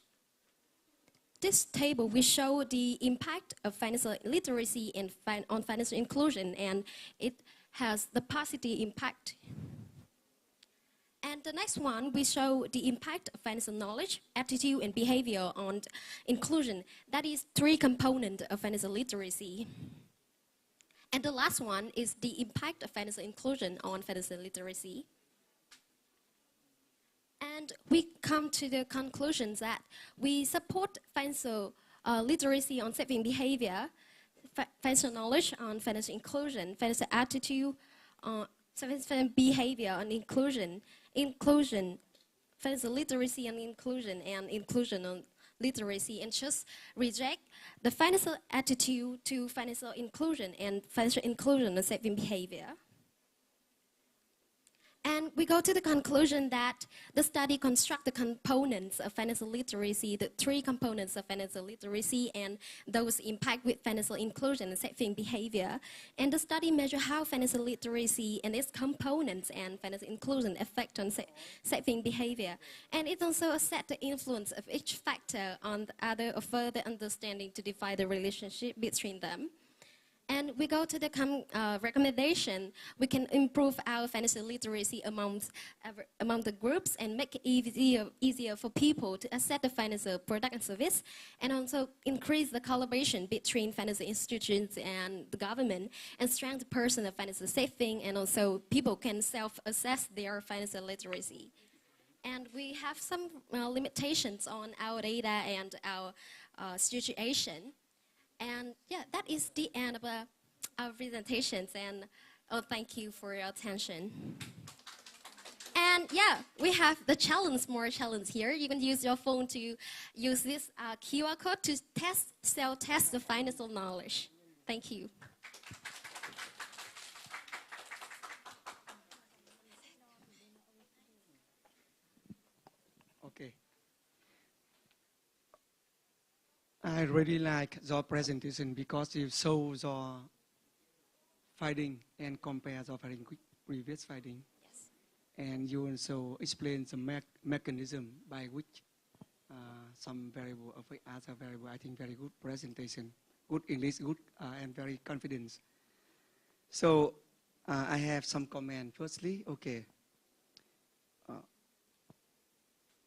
This table will show the impact of financial literacy and on financial inclusion, and it has the positive impact. And the next one, we show the impact of financial knowledge, attitude, and behavior on inclusion. That is 3 components of financial literacy. And the last one is the impact of financial inclusion on financial literacy. And we come to the conclusions that we support financial literacy on saving behavior, financial knowledge on financial inclusion, financial attitude, financial behavior on inclusion, financial literacy on inclusion on literacy, and just reject the financial attitude to financial inclusion and financial inclusion on saving behavior. And we go to the conclusion that the study constructs the components of financial literacy, the 3 components of financial literacy, and those impact with financial inclusion and saving behavior. And the study measures how financial literacy and its components and financial inclusion affect on saving behavior. And it also assesses the influence of each factor on the other or further understanding to define the relationship between them. And we go to the recommendation. We can improve our financial literacy among the groups and make it easier for people to access the financial product and service, and also increase the collaboration between financial institutions and the government, and strengthen personal financial saving, and also people can self-assess their financial literacy. And we have some limitations on our data and our situation. And yeah, that is the end of our presentations, and thank you for your attention. And yeah, we have the more challenge here. You can use your phone to use this QR code to self-test the financial knowledge. Thank you. Okay. I really like your presentation because you show your finding and compare your finding with previous finding. Yes. And you also explain the mechanism by which some variable affect other variable. I think very good presentation, good English, good and very confident. So I have some comment. Firstly, okay.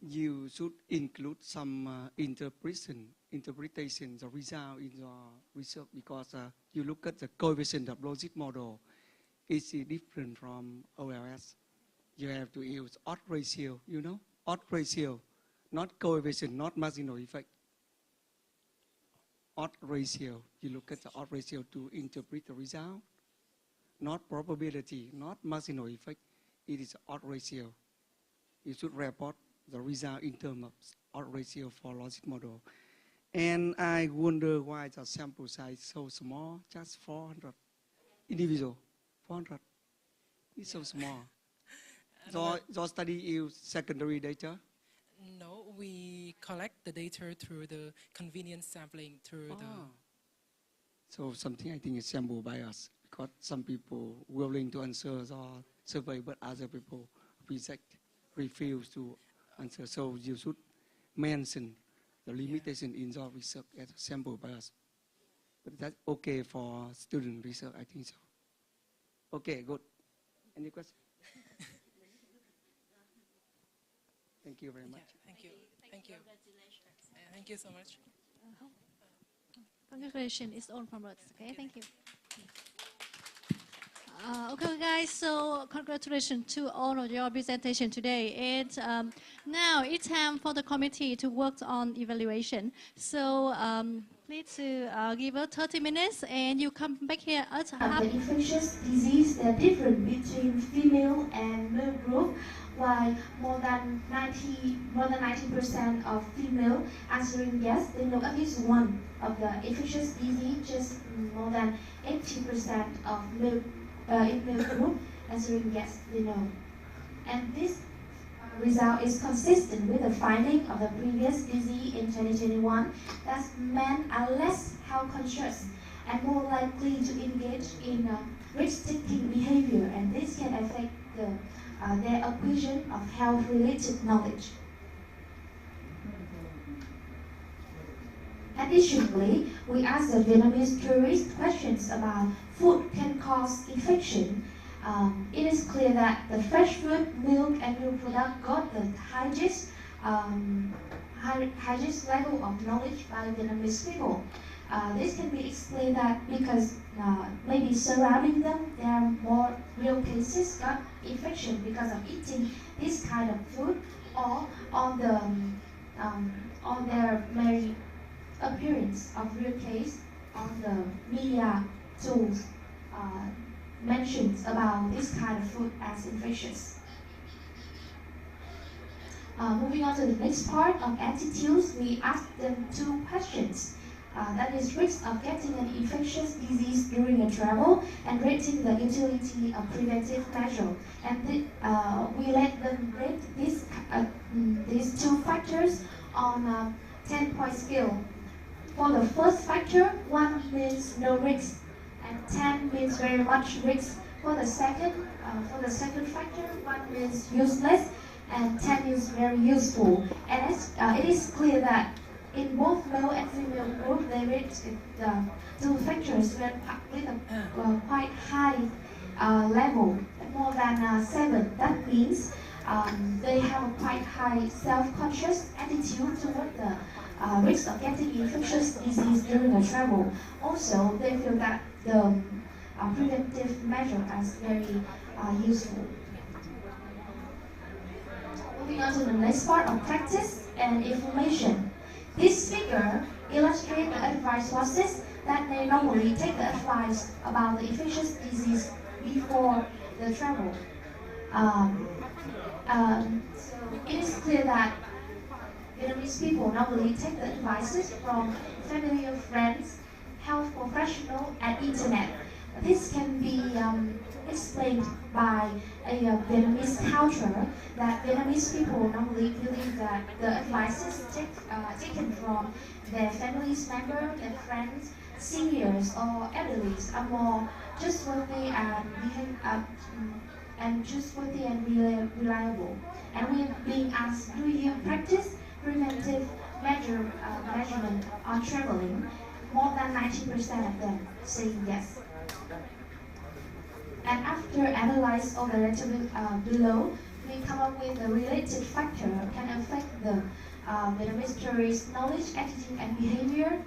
You should include some interpretation, the result in your research, because you look at the coefficient of logic model, it's different from OLS. You have to use odd ratio, you know, odd ratio, not coefficient, not marginal effect. Odd ratio, you look at the odd ratio to interpret the result, not probability, not marginal effect, it is odd ratio. You should report the result in terms of odd ratio for logic model. And I wonder why the sample size is so small, just 400 individual, 400. It's so small. Your study use secondary data? No, we collect the data through the convenience sampling through the... So something I think is sample bias, because some people willing to answer the survey, but other people refuse to answer. So you should mention the limitation in your research as sample bias. But that's okay for student research, I think so. Okay, good. Any questions? Thank you very much. Yeah, thank you. Thank you. Thank you so much. Congratulations, it's all from us. Okay, thank you. Okay, guys, so congratulations to all of your presentation today. And now it's time for the committee to work on evaluation. So please give us 30 minutes and you come back here at half. The infectious disease, the difference between female and male group, while more than 90% of female answering yes, they know at least one of the infectious disease, just more than 80% of male in male group answering yes, they know. And this result is consistent with the finding of the previous disease in 2021 that men are less health conscious and more likely to engage in risk-taking behavior, and this can affect their acquisition of health-related knowledge. Additionally, we asked the Vietnamese tourists questions about food can cause infection. It is clear that the fresh food, milk, and milk product got the highest level of knowledge by Vietnamese people. This can be explained that because maybe surrounding them there are more real cases got infection because of eating this kind of food, or on their very appearance of real case on the media tools mentions about this kind of food as infectious. Moving on to the next part of attitudes, we asked them 2 questions. That is risk of getting an infectious disease during a travel and rating the utility of preventive measure. And we let them rate these 2 factors on a 10-point scale. For the first factor, 1 means no risk, and 10 means very much risk. For the second factor, 1 means useless, and 10 is very useful. And it is clear that in both male and female group, they reached two factors with a quite high level, more than 7. That means they have a quite high self-conscious attitude toward the risk of getting infectious disease during the travel. Also, they feel that the preventive measure is very useful. Moving on to the next part of practice and information. This figure illustrates the advice process that they normally take the advice about the infectious disease before the travel. So it is clear that Vietnamese people normally take the advices from family or friends, health professional, and internet. This can be explained by a Vietnamese culture that Vietnamese people normally believe that the advices taken from their family's members, their friends, seniors, or elderlies are more trustworthy and reliable. And we are being asked, do you practice preventive measurement on traveling? More than 90% of them say yes. And after analyze all the data below, we come up with a related factor can affect the Vietnamese tourist knowledge, attitude, and behavior.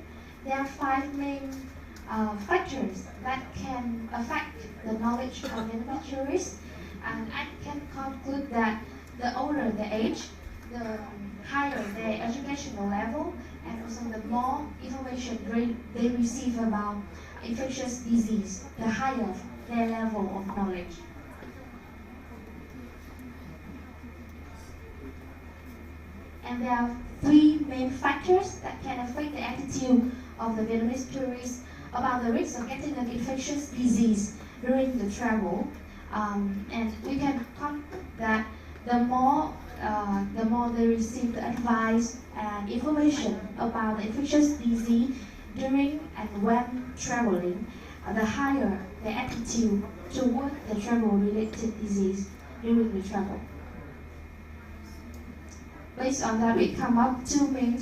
There are 5 main factors that can affect the knowledge of Vietnamese tourists, and I can conclude that the older the age, the higher their educational level, and also the more information they receive about infectious disease, the higher their level of knowledge. And there are 3 main factors that can affect the attitude of the Vietnamese tourists about the risk of getting an infectious disease during the travel. And we can conclude that the more they receive the advice and information about the infectious disease during and when traveling, the higher the attitude toward the travel-related disease during the travel. Based on that, we come up 2 main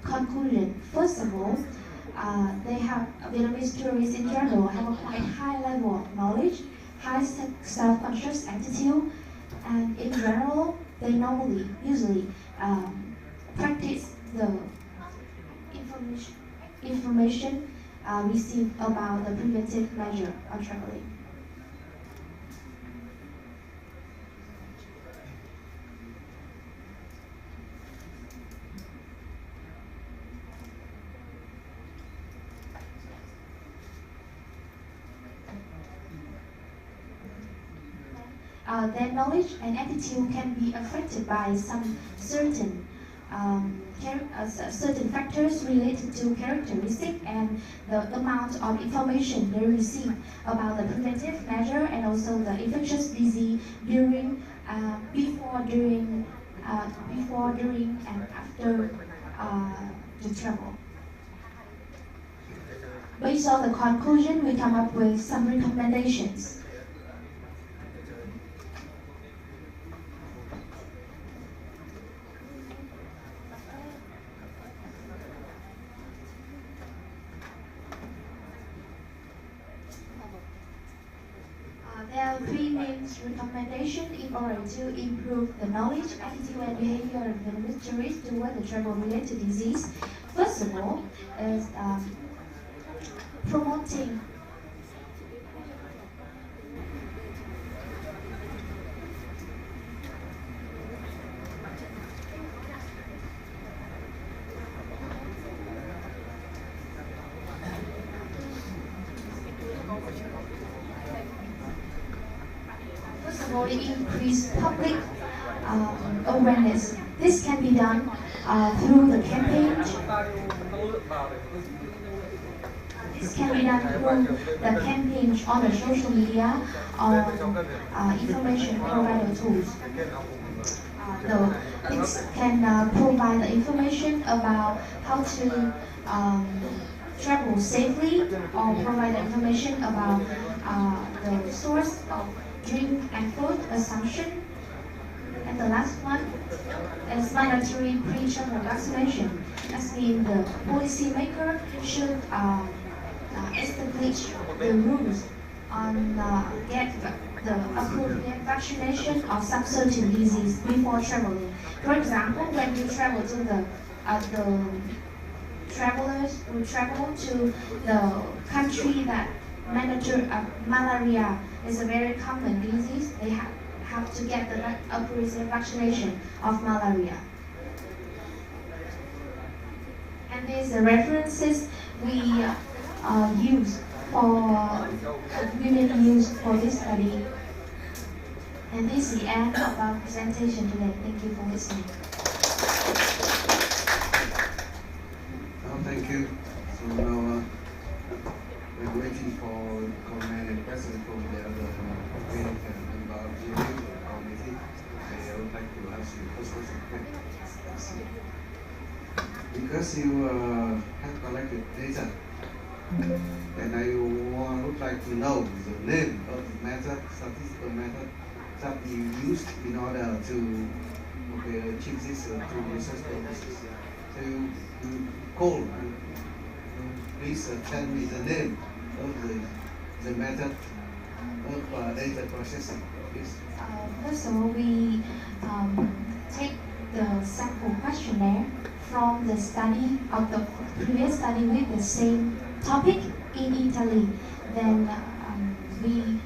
conclusions. First of all, Vietnamese tourists in general have a quite high level of knowledge, high self-conscious attitude, and in general, they usually practice the information received about the preventive measure on traveling. Their knowledge and attitude can be affected by some certain factors related to characteristics and the amount of information they receive about the preventive measure and also the infectious disease before, during, and after the travel. Based on the conclusion, we come up with some recommendations. There are 3 main recommendations in order to improve the knowledge, attitude, and behavior of Vietnamese tourists toward the travel-related disease. First of all, is promoting increase public awareness. This can be done through the campaign. This can be done through the campaign on the social media or information provider tools. This can provide the information about how to travel safely, or provide information about the source of drink and food assumption. And the last one is mandatory pre-travel vaccination. As mean the policymaker should establish the rules on get the appropriate vaccination of some certain disease before traveling. For example, when you travel to the travelers who travel to the country that malaria is a very common disease, they have to get the appropriate vaccination of malaria. And these references we use for this study. And this is the end of our presentation today. Thank you for listening. Thank you. So now we're waiting for comment and question from the other member of the committee. I would like to ask you first question. Because you have collected data, and I would like to know the name of the method, statistical method that you used in order to achieve this to research purposes. So you call, please tell me the name of the method of data processing, please. First of all, we take the sample questionnaire from the study of the previous study with the same topic in Italy. Then we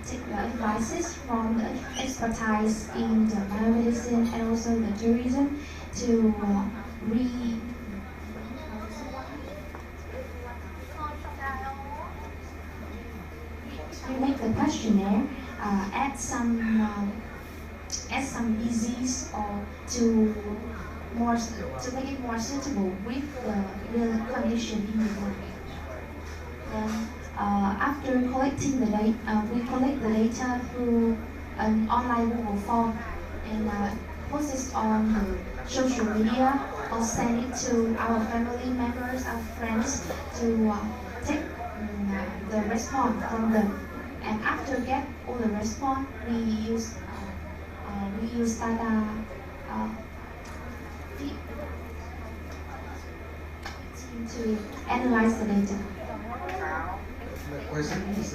take the advices from the expertise in the biomedicine and also the tourism to make the questionnaire, add some disease or to make it more suitable with the real condition in the body. Then after collecting the data, we collect the data through an online Google form and post it on the social media or send it to our family members, our friends to take the response from them. And after get all the response, we use data to analyze the data. My question is,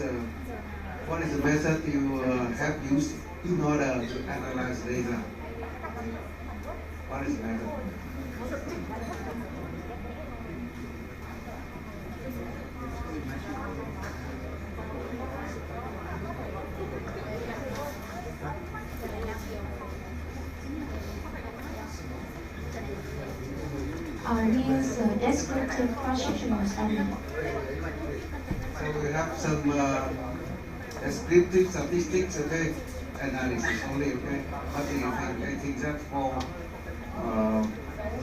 what is the method you have used in order to analyze data? What is the method? We use descriptive cross-sectional study. So we have some descriptive statistics, okay, analysis only, okay. But I think that for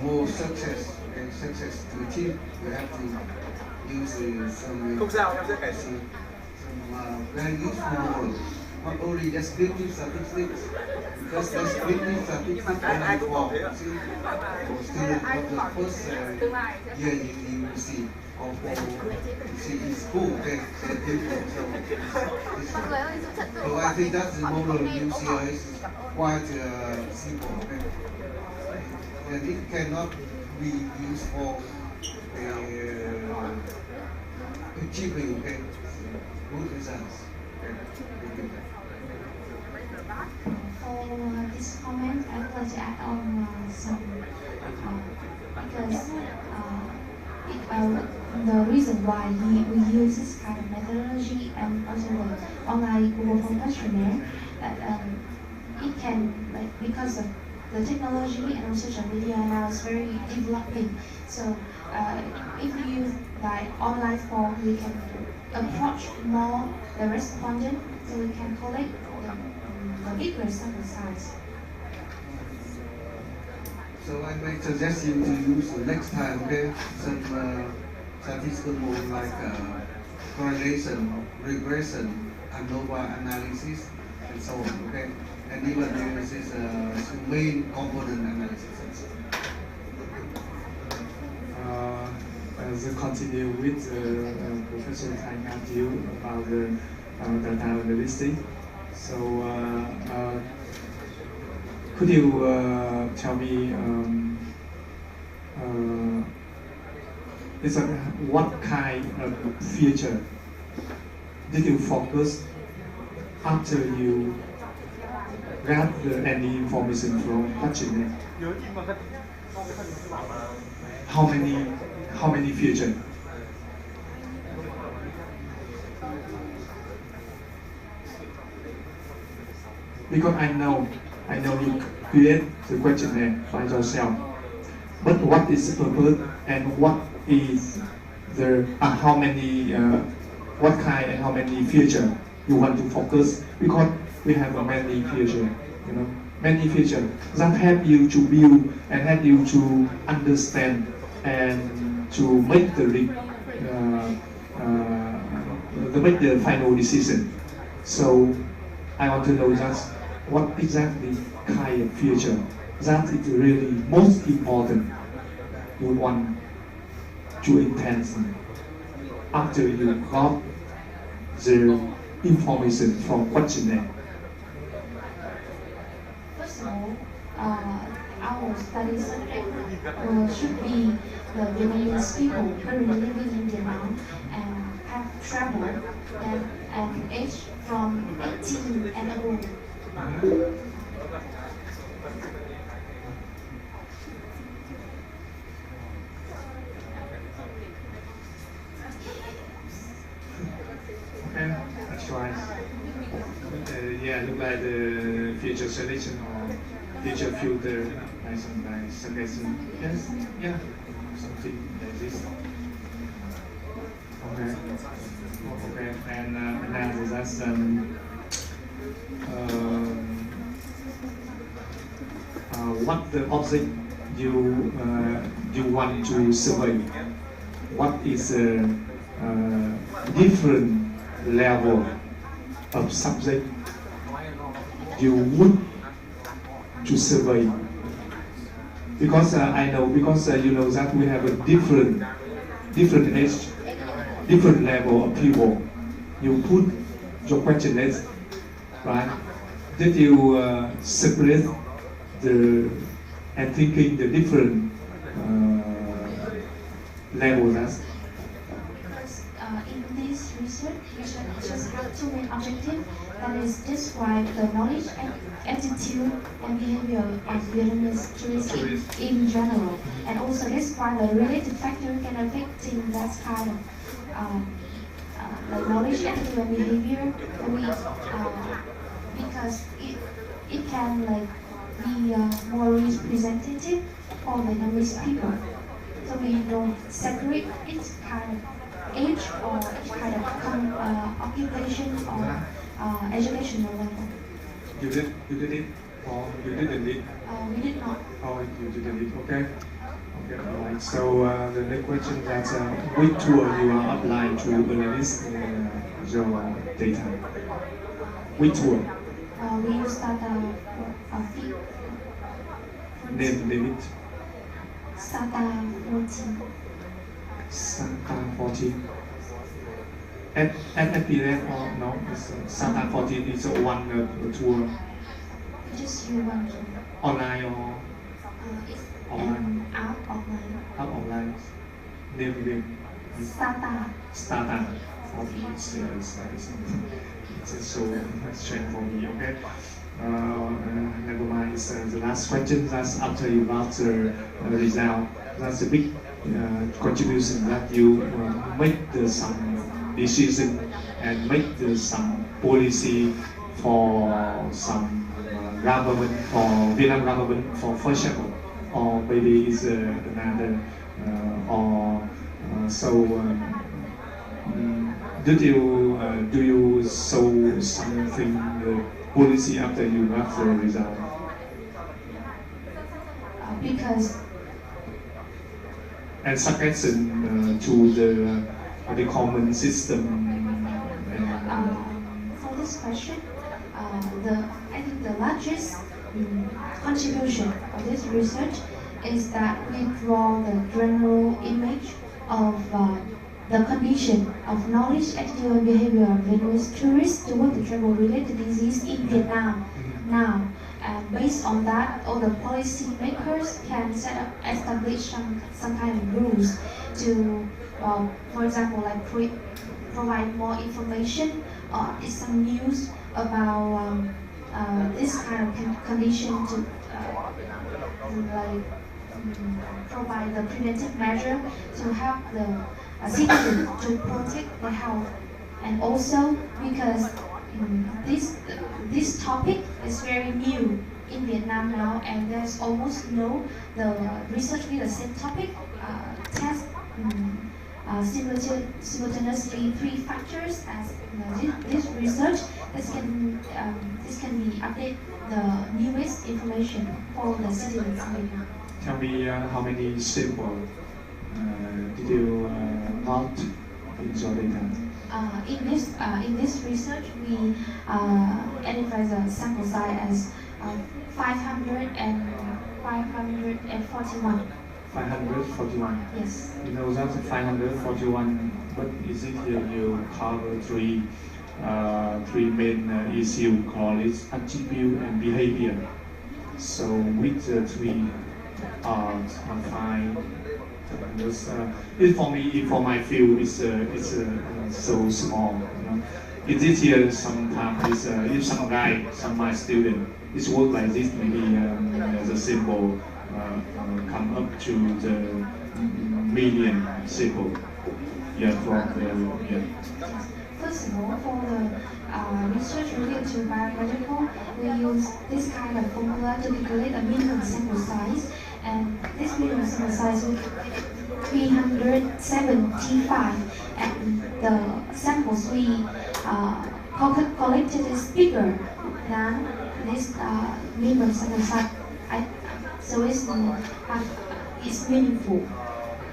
more success, okay, success to achieve, we have to use some very useful models. Not only descriptive statistics, because descriptive statistics only for students of the first year in university or for in school, okay. So I think that's the model used here is quite simple, okay. And it cannot be used for achieving, okay, good results. Okay. Thank you. For this comment, I would like to add on some because the reason why we use this kind of methodology and also the online Google Form questionnaire, that it can, because of the technology and also social media now is very developing. So if we use online form, we can approach more the respondent, so we can collect the bigger sample size. So I may suggest you to use next time, okay, some statistical model like correlation, regression, ANOVA analysis, and so on, okay? And even there is this main component analysis. As I continue with Professor Tai's view about the data analysis. So could you tell me It's a, what kind of feature did you focus after you gather any information from questionnaire? How many features? Because I know you create the questionnaire by yourself. But what is the purpose and what is the how many what kind and how many features you want to focus? Because we have many features, many features that help you to build and help you to understand and to make the final decision. So I want to know just what exactly kind of feature that is really most important you want to intend after you got the information from questionnaire. First of all, our study subject should be the Vietnamese people currently living in Vietnam and have traveled and age from 18 and above. Okay, that's right. Yeah, look like the feature selection or feature filter, like some suggestion. Yes, yeah, something like this. Okay, okay, and now that's what the object you want to survey. What is a different level of subject you would to survey? Because I know, because you know that we have a different age, different level of people. You put your questionnaires, right? Did you separate and thinking the different levels? In this research, we just have two main objectives, that is describe the knowledge, attitude, and behavior of Vietnamese tourists in general, and also describe the related factor can affect that kind of like knowledge, attitude, and behavior. Because it can like be more representative for Vietnamese people. So we don't separate its kind of age or each kind of occupation or educational level. You did it, or you didn't it? We did not. Oh, you didn't it. Okay. Okay. All right. So the next question is which tool you are applying to analyze your data? Which tool? We use Stata Name it. Stata 14. Stata 14. At PDF or no? Stata 14 is one tool. Just use one tool. Online or it's online? An app online. App online. Name. Stata 14. It's so strange for me. Okay. Never mind. It's the last question. That's after you got the result. That's a big contribution that you make some decision and make some policy for some government, for Vietnam government, for example, or maybe it's another do you show something policy after you got the result? Because and suggestion to the common system. For this question, I think the largest contribution of this research is that we draw the general image of the condition of knowledge, attitude, and behavior of Vietnamese tourists toward the travel-related disease in Vietnam now. And based on that, all the policy makers can establish some kind of rules to, for example, like provide more information or some news about this kind of condition to provide the preventive measure to help the citizens to protect their health. And also because this topic is very new in Vietnam now, and there's almost no the research with the same topic test simultaneously 3 factors as this research. This can be update the newest information for the citizens in Vietnam. Tell me how many sample did you not in your data? In this research, we identify the sample size as 541. 541. Yes. You know that 541, but is it here you cover three main issue called it attribute and behavior. So with the 3 fine. For me, for my field, it's so small. You know? In this year, sometimes if some guy, some my student, it's work like this, maybe the symbol come up to the million symbol. Yeah, from the yeah. First of all, for the research related to biological, we use this kind of formula to calculate a minimum sample size, and this minimum sample size will 375, and the samples we collected is bigger than this minimum sample size. So it's meaningful.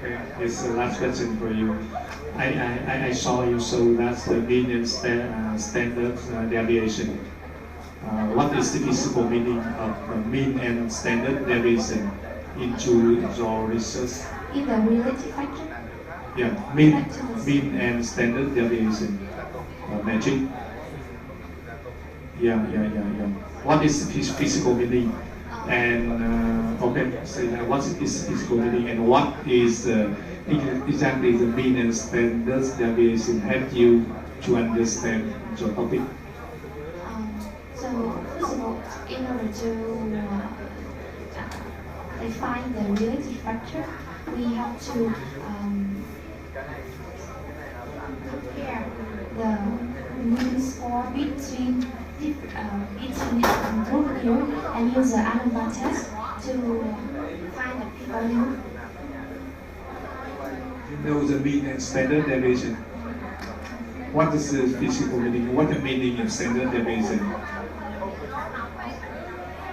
Okay, it's the last question for you. I saw you show that's the mean and standard deviation. What is the physical meaning of mean and standard deviation into your research? In the relative factor? Yeah, mean and standard deviation. Magic. Yeah. What is the physical meaning? And okay, so what is physical meaning and what is exactly the mean and standard deviation help you to understand your topic? So first of all, in order to define the relative factor, we have to compare the mean score between group here and use the ANOVA test to find the p-value. You know the mean and standard deviation. What is the physical meaning? What the meaning of standard deviation?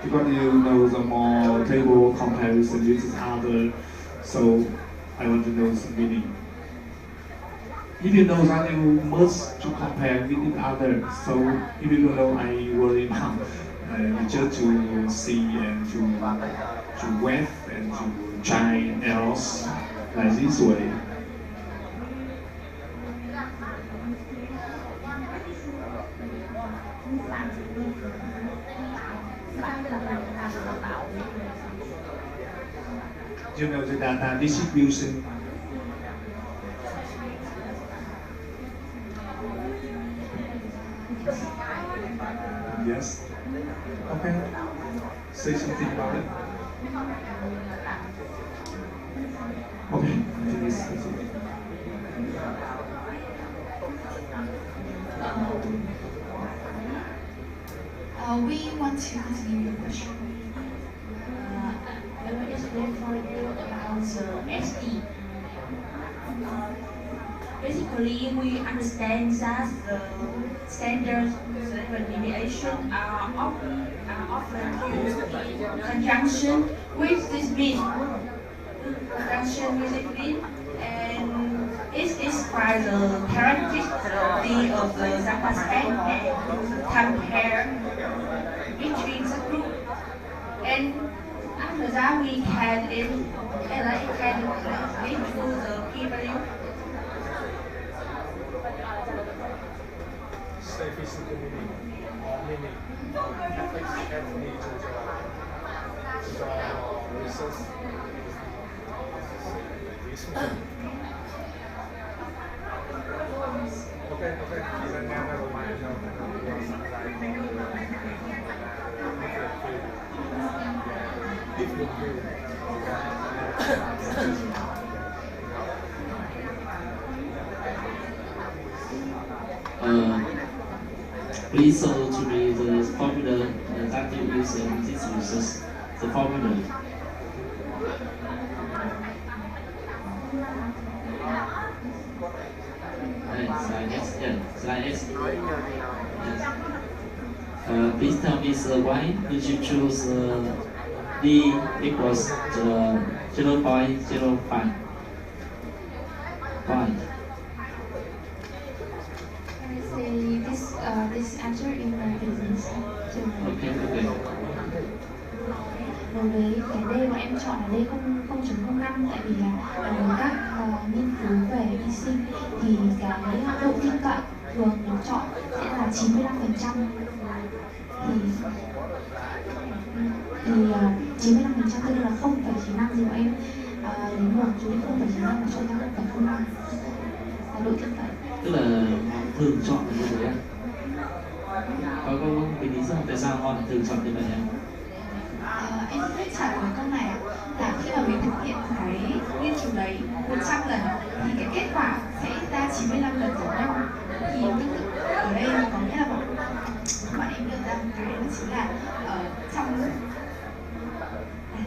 Because you know the more table comparison with other, so I want to know the meaning. If you know that, you must to compare with each other. So if you don't know, I worry now. Just to see and to wait and to try errors like this way. You know the data distribution. Yes. Okay. Say something about it. Okay. Finish. We want to continue your question. I will explain for you about the SD. Basically, we understand that the standard deviation are often used in conjunction with this mean. And it describes the characteristic of the sample space and compare between the group. And after that, we can include the p-value. say physical meaning ethics at đi cho research. Okay, thì ra nghe ra ngoài cho please to read the formula that you use in this research. The formula. Slide X. Please tell me why did you choose D equals 0.05? Why? This answer in business. Okay. Đối với cái D mà em chọn là D 0.05, tại vì là các nghiên cứu về vi sinh thì cái độ tin cậy thường được chọn sẽ là 95%. Thì 95% tức là 0,95 thì bọn em đến nguồn chú ý 0,95 và chọn ra 0,05 là độ tin cậy. Tức là thường chọn như thế ạ? Có cái lý do tại sao họ thường chọn như vậy em? Em thích trả lời câu này là khi mà mình thực hiện cái nghiên cứu đấy 100 lần thì cái kết quả sẽ ra 95 lần giống nhau. Thì tương tự ở đây có nghĩa là bọn em đưa ra một cái đó chính là trong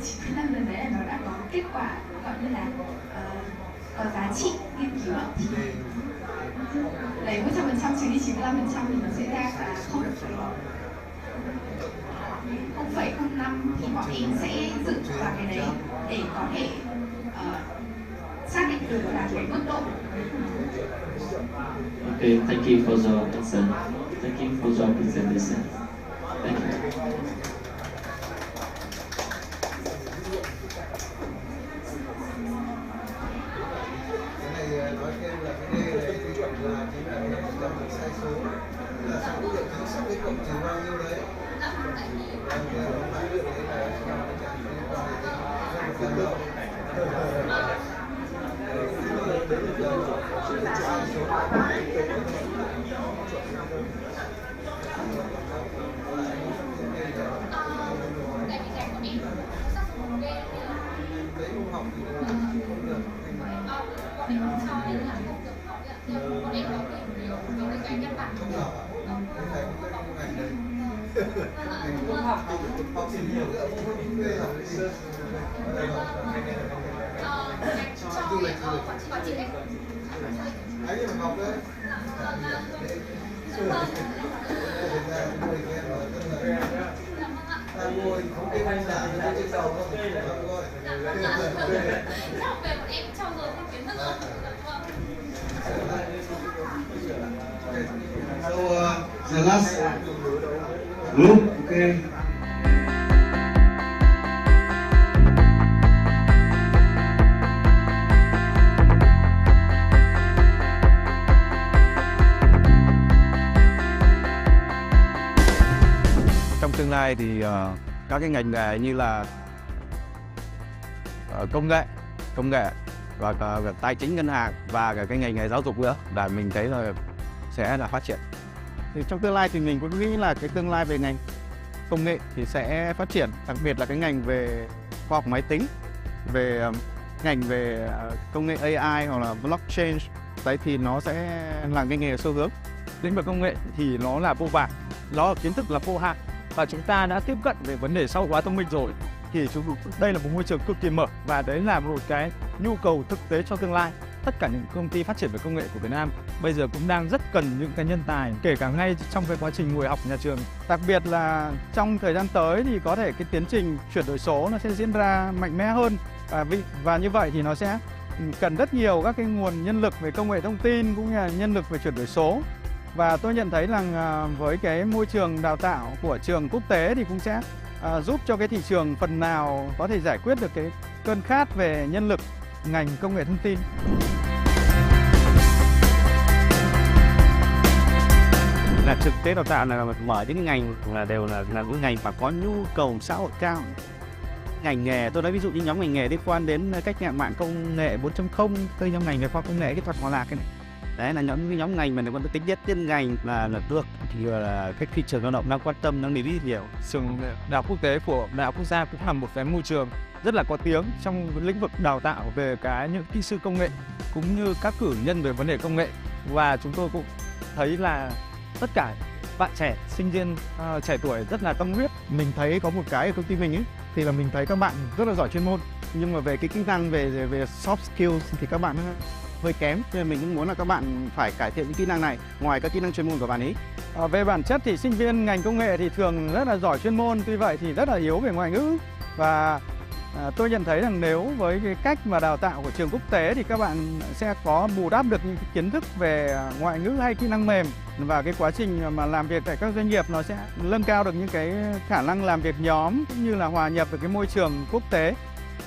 95 lần đấy là nó đã có kết quả gọi như là có giá trị nghiên cứu thì lấy 100% trừ đi 95% thì nó sẽ ra là 0,05 thì bọn em sẽ dựa vào cái đấy để có thể xác định được là cái mức độ. Okay, thank you for your answer. Thank you for your presentation. Thank you. Nói thêm là cái D này thì là chính là một sai số, là sao quyết định xác định cộng trừ bao nhiêu đấy. The last group, okay. Trong tương lai thì các cái ngành nghề như là công nghệ và tài chính ngân hàng và cả cái ngành nghề giáo dục nữa là mình thấy là sẽ là phát triển. Thì trong tương lai thì mình cũng nghĩ là cái tương lai về ngành công nghệ thì sẽ phát triển, đặc biệt là cái ngành về khoa học máy tính, về ngành về công nghệ AI hoặc là blockchain. Đấy thì nó sẽ là cái nghề xu hướng. Lĩnh vực công nghệ thì nó là vô vàn, nó kiến thức là vô hạn và chúng ta đã tiếp cận về vấn đề xã hội hóa thông minh rồi. Thì đây là một môi trường cực kỳ mở và đấy là một cái nhu cầu thực tế cho tương lai. Tất cả những công ty phát triển về công nghệ của Việt Nam bây giờ cũng đang rất cần những cái nhân tài, kể cả ngay trong cái quá trình ngồi học nhà trường. Đặc biệt là trong thời gian tới thì có thể cái tiến trình chuyển đổi số nó sẽ diễn ra mạnh mẽ hơn và như vậy thì nó sẽ cần rất nhiều các cái nguồn nhân lực về công nghệ thông tin cũng như là nhân lực về chuyển đổi số. Và tôi nhận thấy rằng với cái môi trường đào tạo của trường quốc tế thì cũng sẽ giúp cho cái thị trường phần nào có thể giải quyết được cái cơn khát về nhân lực ngành công nghệ thông tin. là thực tế đào tạo là mở những ngành là đều là những ngành mà có nhu cầu xã hội cao. Ngành nghề tôi nói ví dụ như nhóm ngành nghề liên quan đến cách mạng công nghệ 4.0, tôi nhóm ngành về khoa công nghệ kỹ thuật hòa lạc cái này. Đấy là nhóm ngành mà có tính chất chuyên ngành là được thì là cái thị trường lao động đang quan tâm, đang đi nhiều. Trường Đại học Quốc tế của Đại học Quốc gia cũng là một cái môi trường rất là có tiếng trong lĩnh vực đào tạo về những kỹ sư công nghệ cũng như các cử nhân về vấn đề công nghệ, và chúng tôi cũng thấy là tất cả bạn trẻ, sinh viên trẻ tuổi rất là tâm huyết. Mình thấy có một cái ở công ty mình ấy thì là mình thấy các bạn rất là giỏi chuyên môn, nhưng mà về cái kỹ năng về soft skills thì các bạn hơi kém, nên mình cũng muốn là các bạn phải cải thiện những kỹ năng này ngoài các kỹ năng chuyên môn của bạn ấy. Về bản chất thì sinh viên ngành công nghệ thì thường rất là giỏi chuyên môn, tuy vậy thì rất là yếu về ngoại ngữ, và tôi nhận thấy rằng nếu với cái cách mà đào tạo của trường quốc tế thì các bạn sẽ có bù đắp được những kiến thức về ngoại ngữ hay kỹ năng mềm, và cái quá trình mà làm việc tại các doanh nghiệp nó sẽ nâng cao được những cái khả năng làm việc nhóm cũng như là hòa nhập với cái môi trường quốc tế.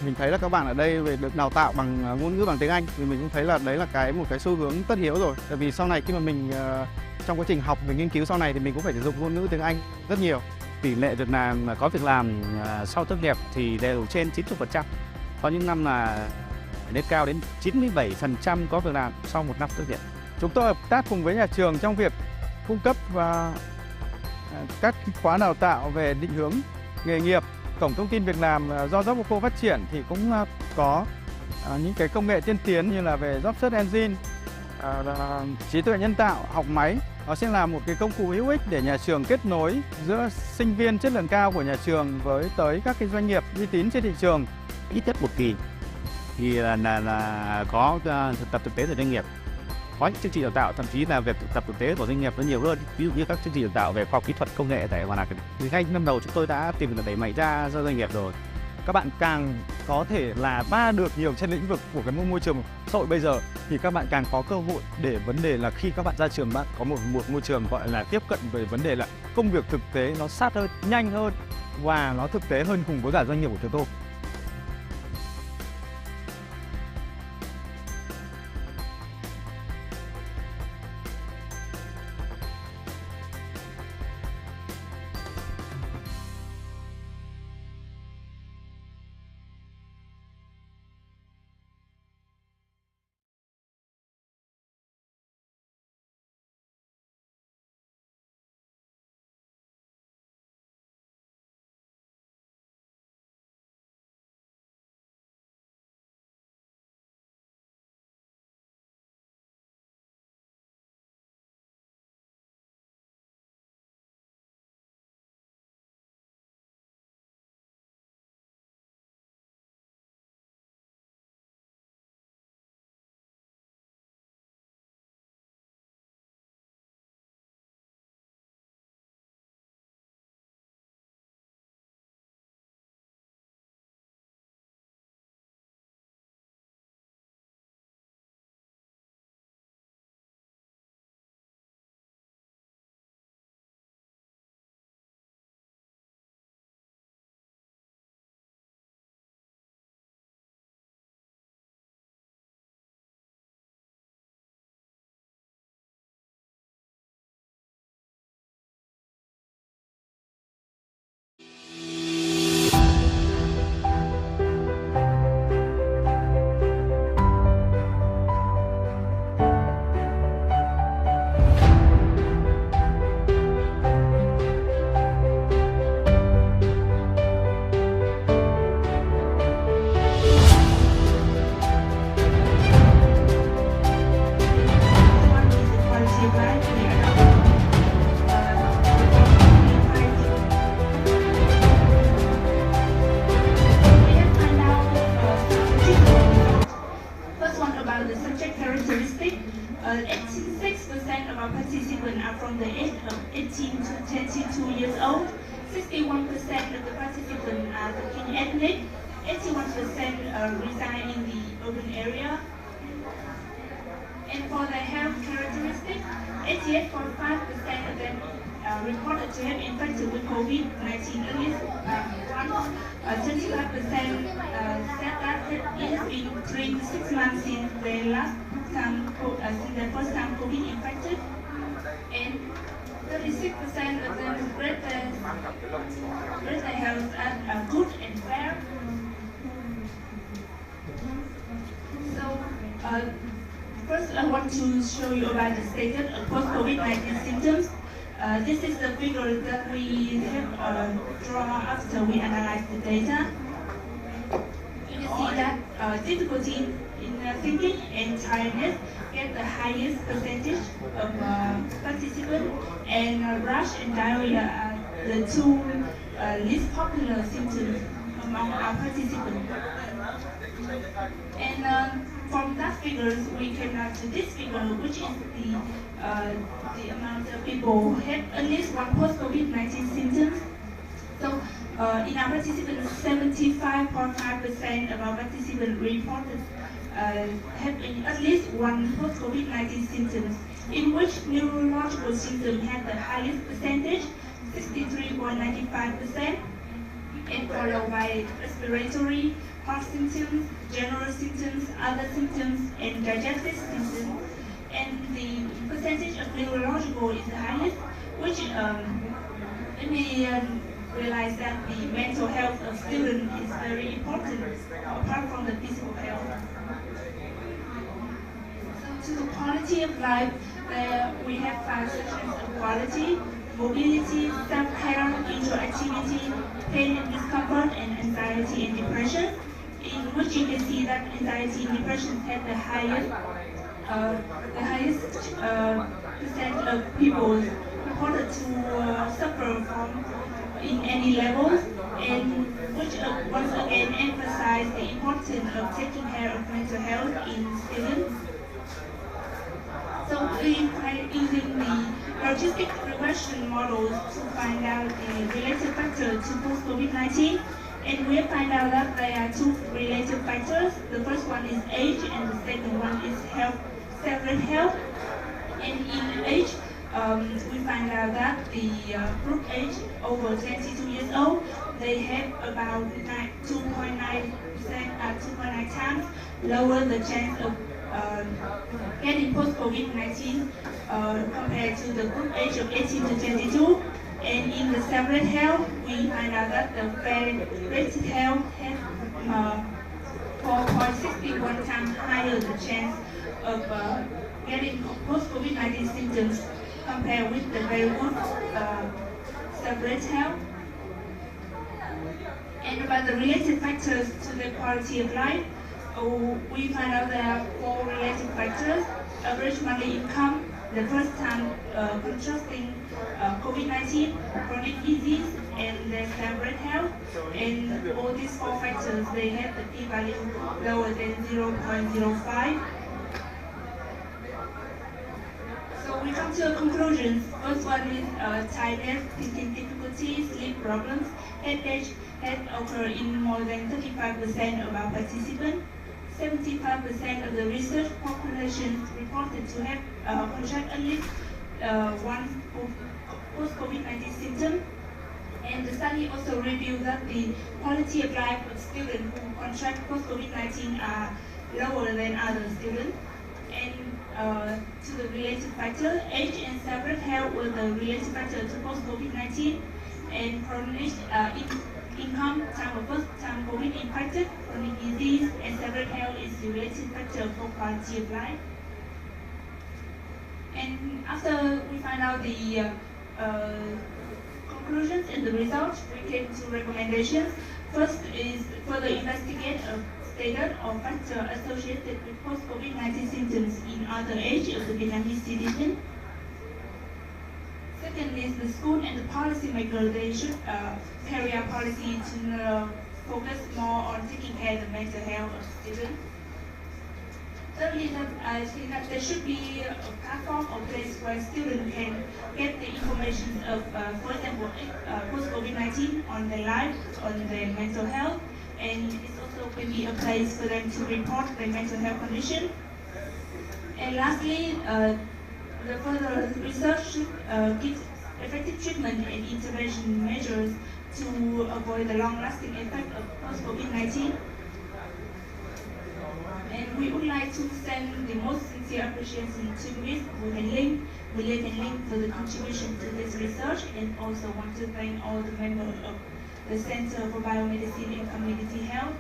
Mình thấy là các bạn ở đây về được đào tạo bằng ngôn ngữ bằng tiếng Anh thì mình cũng thấy là đấy là một cái xu hướng tất yếu rồi. Tại vì sau này khi mà mình trong quá trình học và nghiên cứu sau này thì mình cũng phải sử dụng ngôn ngữ tiếng Anh rất nhiều. Tỷ lệ việc làm có việc làm sau tốt nghiệp thì đều trên 90%. Có những năm là lên cao đến 97% có việc làm sau một năm tốt nghiệp. Chúng tôi hợp tác cùng với nhà trường trong việc cung cấp các khóa đào tạo về định hướng nghề nghiệp. Cổng thông tin việc làm do TRspodco phát triển thì cũng có những cái công nghệ tiên tiến như là về job search engine, trí tuệ nhân tạo, học máy. Nó sẽ là một cái công cụ hữu ích để nhà trường kết nối giữa sinh viên chất lượng cao của nhà trường với tới các cái doanh nghiệp uy tín trên thị trường. Ít nhất một kỳ thì là có thực tập thực tế từ doanh nghiệp. Có những chương trình đào tạo thậm chí là việc thực tập thực tế của doanh nghiệp nó nhiều hơn, ví dụ như các chương trình đào tạo về khoa học kỹ thuật công nghệ tại Hòa Lạc. Thì ngay năm đầu chúng tôi đã tìm được đẩy mạnh ra doanh nghiệp rồi. Các bạn càng có thể là va được nhiều trên lĩnh vực của cái môi trường xã hội bây giờ thì các bạn càng có cơ hội để vấn đề là khi các bạn ra trường bạn có một môi trường gọi là tiếp cận về vấn đề là công việc thực tế nó sát hơn, nhanh hơn và nó thực tế hơn cùng với cả doanh nghiệp của chúng tôi. from the age of 18 to 22 years old. 61% of the participants are Turkish ethnic. 81% reside in the urban area. And for the health characteristics, 88.5% of them reported to have infected with COVID-19 at least once. 25% said that it has been 3 to 6 months since their last time, since their first time COVID infected. And 36% of them rate their health as good and fair. So, first I want to show you about the status of post-COVID-19 symptoms. This is the figure that we have drawn after we analyze the data. You can see that difficulty in thinking and tiredness get the highest percentage of participants, and rash and diarrhea are the two least popular symptoms among our participants. And from that figures, we came out to this figure, which is the amount of people who had at least one post-COVID-19 symptoms. So in our participants, 75.5% of our participants reported had at least one post-COVID-19 symptoms, in which neurological symptoms had the highest percentage, 63.95%, and followed by respiratory, heart symptoms, general symptoms, other symptoms, and digestive symptoms. And the percentage of neurological is the highest, which let me realize that the mental health of students is very important, apart from the physical health. So to the quality of life, we have 5 sections of quality: mobility, self-care, interactivity, pain and discomfort, and anxiety and depression, in which you can see that anxiety and depression have the highest percent of people reported to suffer from in any levels, and which once again emphasize the importance of taking care of mental health in students. So we are using the logistic regression models to find out the related factors to post-COVID-19, and we find out that there are 2 related factors. The first one is age, and the second one is health, separate health. And in age, we find out that the group age over 22 years old, they have about 2.9 times lower the chance of getting post-COVID-19 compared to the group age of 18 to 22. And in the separate health, we find out that the rated health has 4.61 times higher the chance of getting post-COVID-19 symptoms compared with the very good separate health. And about the related factors to the quality of life, we find out there are 4 related factors: average monthly income, the first time contracting COVID-19, chronic disease, and the separate health. And all these 4 factors, they have the p-value lower than 0.05. So we come to the conclusions. First one is tiredness, thinking difficulties, sleep problems, headache had occurred in more than 35% of our participants. 75% of the research population reported to have contracted at least one post-COVID-19 symptom. And the study also revealed that the quality of life of students who contract post-COVID-19 are lower than other students. And to the related factor, age and separate health were the related factor to post-COVID-19, and chronic income, time of first time COVID impacted, chronic disease, and separate health is the related factor for quality of life. And after we find out the conclusions and the results, we came to recommendations. First is further investigate a status or factor associated with post-COVID-19 symptoms in other age of the Vietnamese citizen. Second is the school and the policymaker, they should carry out policy to focus more on taking care of the mental health of students. Thirdly, I think that there should be a platform or place where students can get the information of, for example, post-COVID-19 on their life, on their mental health, and it's also can be a place for them to report their mental health condition. And lastly, the further research should give effective treatment and intervention measures to avoid the long-lasting effect of post-COVID-19. And we would like to send the most sincere appreciation to VNUIS, Wu and Lin, for the contribution to this research, and also want to thank all the members of the Center for Biomedicine and Community Health.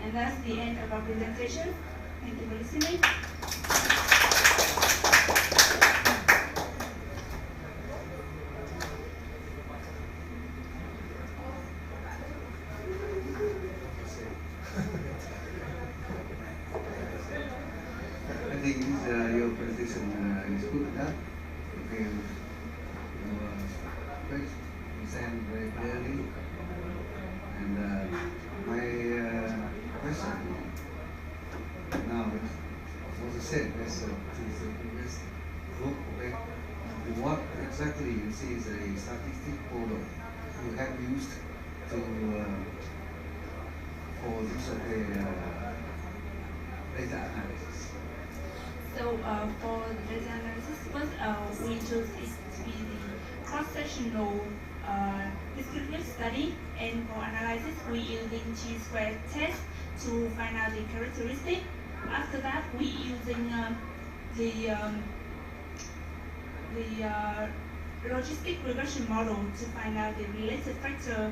And that's the end of our presentation. Thank you for listening. I think your presentation is good enough. Okay, you present very clearly. And my question now is also the same as to the previous group. Okay, what exactly you see is a statistic model you have used to for this data analysis? So for the data analysis, first we chose it to be the cross-sectional descriptive study, and for analysis we using chi-square test to find out the characteristic. After that we using the logistic regression model to find out the related factor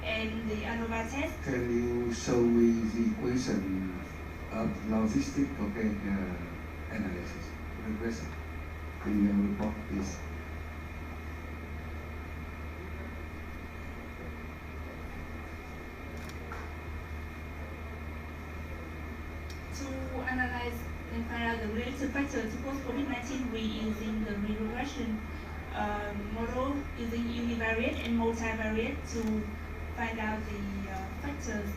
and the ANOVA test. Can you show me the equation of logistic analysis regression in your report, please? To analyze and find out the related factor to post-COVID-19, we using the regression model using univariate and multivariate to find out the factors.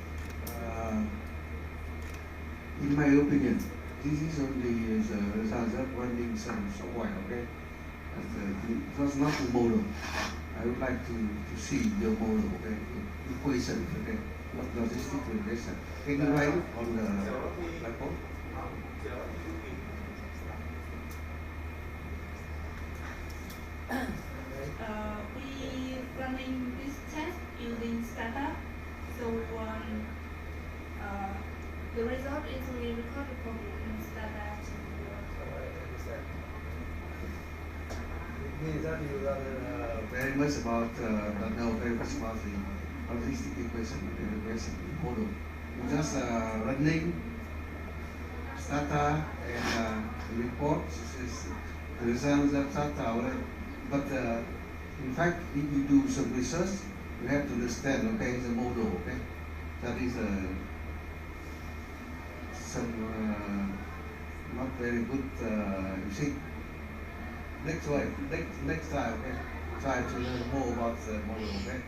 In my opinion, this is only the result of running some while, okay? It was not a model. I would like to see your model, okay? Equation, okay? Not logistic regression. Can you write it on the blackboard? We running this test using Stata. So the result is we recorded from Stata. It means that you learn very much about, don't know very much about the logistic equation, the regression model. You just running Stata and report the results of Stata. But in fact, if you do some research, you have to understand, okay, the model, okay? That is some not very good, you see. Next time, okay? Try to learn more about the model, okay?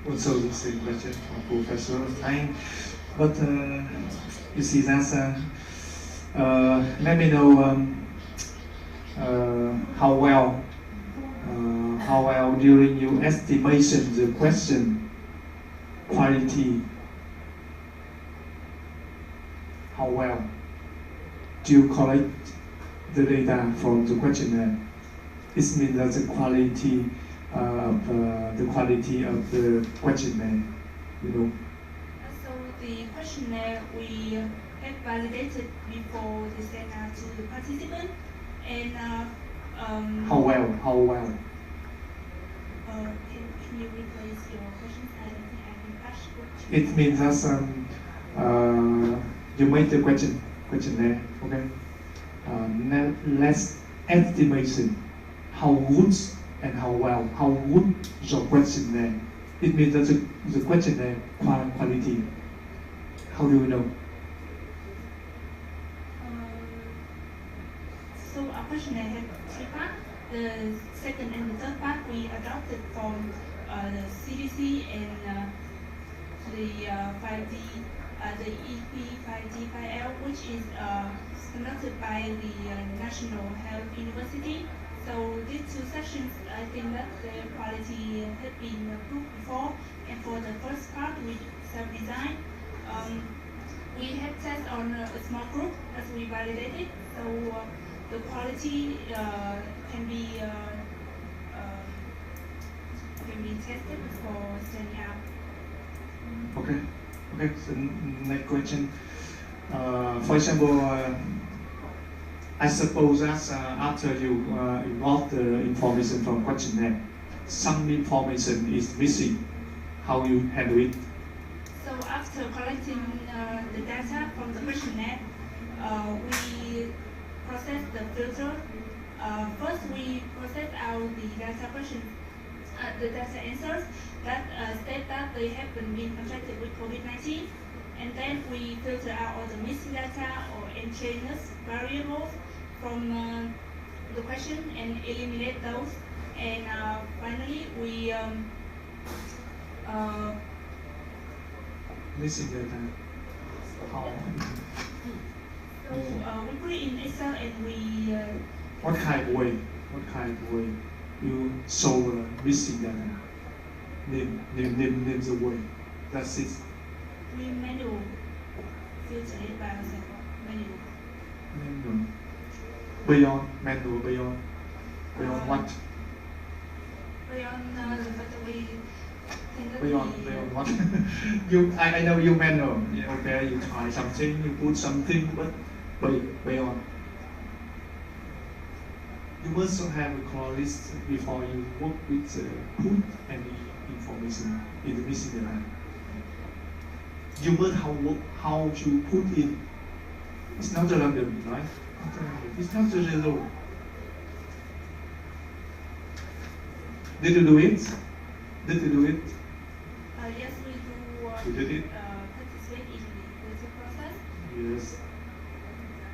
Also, the same question from Professor Thanh. But you see, that's let me know how well during your estimation the question quality, how well do you collect the data from the questionnaire? It means that the quality of the questionnaire, you know. So the questionnaire we have validated before the send out to the participant, and how well? Can you replace your questions? I don't think I can catch. It means that you make the questionnaire, okay? Let's estimation how good and how well, how good your questionnaire. It means that the questionnaire quality. How do you know? So our questionnaire has three parts. The second and the third part we adopted from the CDC and the 5D, the EP5D5L, which is conducted by the National Health University. So these two sessions, I think that the quality had been approved before. And for the first part, we self-designed. We had tests on a small group as we validated. So the quality can be can be tested before standing up. Okay. So next question. For example, I suppose that after you got the information from questionnaire, some information is missing. How you handle it? So after collecting the data from the questionnaire, we process the filter. First, we process out the data questions, the data answers that state that they have been infected with COVID-19, and then we filter out all the missing data or endogenous variables from the question and eliminate those. And finally, we missing data. How? So we put it in Excel and we. What kind of way? You show missing data? Name the way. That's it. We manual filter it by ourselves. Manual. Beyond what? Beyond the fact that we. Beyond what? I know you manual. Yeah, okay, you try something, you put something, but beyond. You must have a clear list before you work with put any information in the missing data. You must how to put in. It's not random, right? It's not the result. Did you do it? Yes, we do. You did it? Participate in the process. Yes.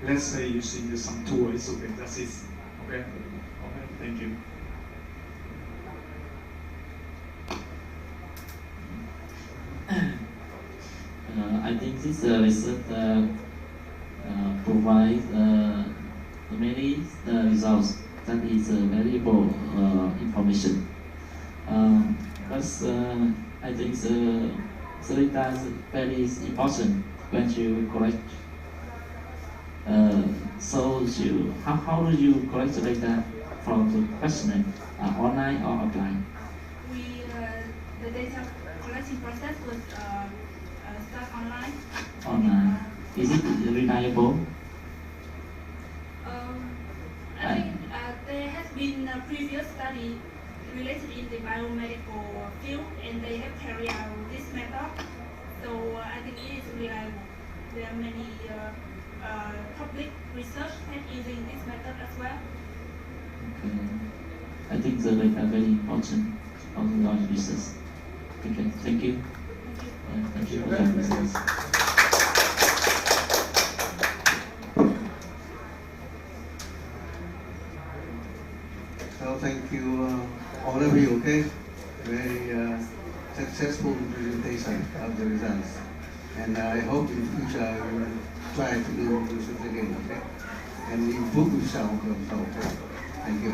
Let's say using some tool, it's okay. That's it. Okay. Thank you. I think this research provides many results that is valuable information. But I think the data is very important when you collect. How do you collect the data from the questionnaire, online or offline? The data collection process was start online. Online. Is it reliable? I think there has been a previous study related in the biomedical field, and they have carried out this method. So I think it is reliable. There are many public research head using this method as well. Okay. I think the data very important for the research. Okay, thank you. Thank you for your research. So thank you all of you, okay? Very successful presentation of the results. And I hope in future you will try to do this again, okay? And improve yourself also, okay? Thank you.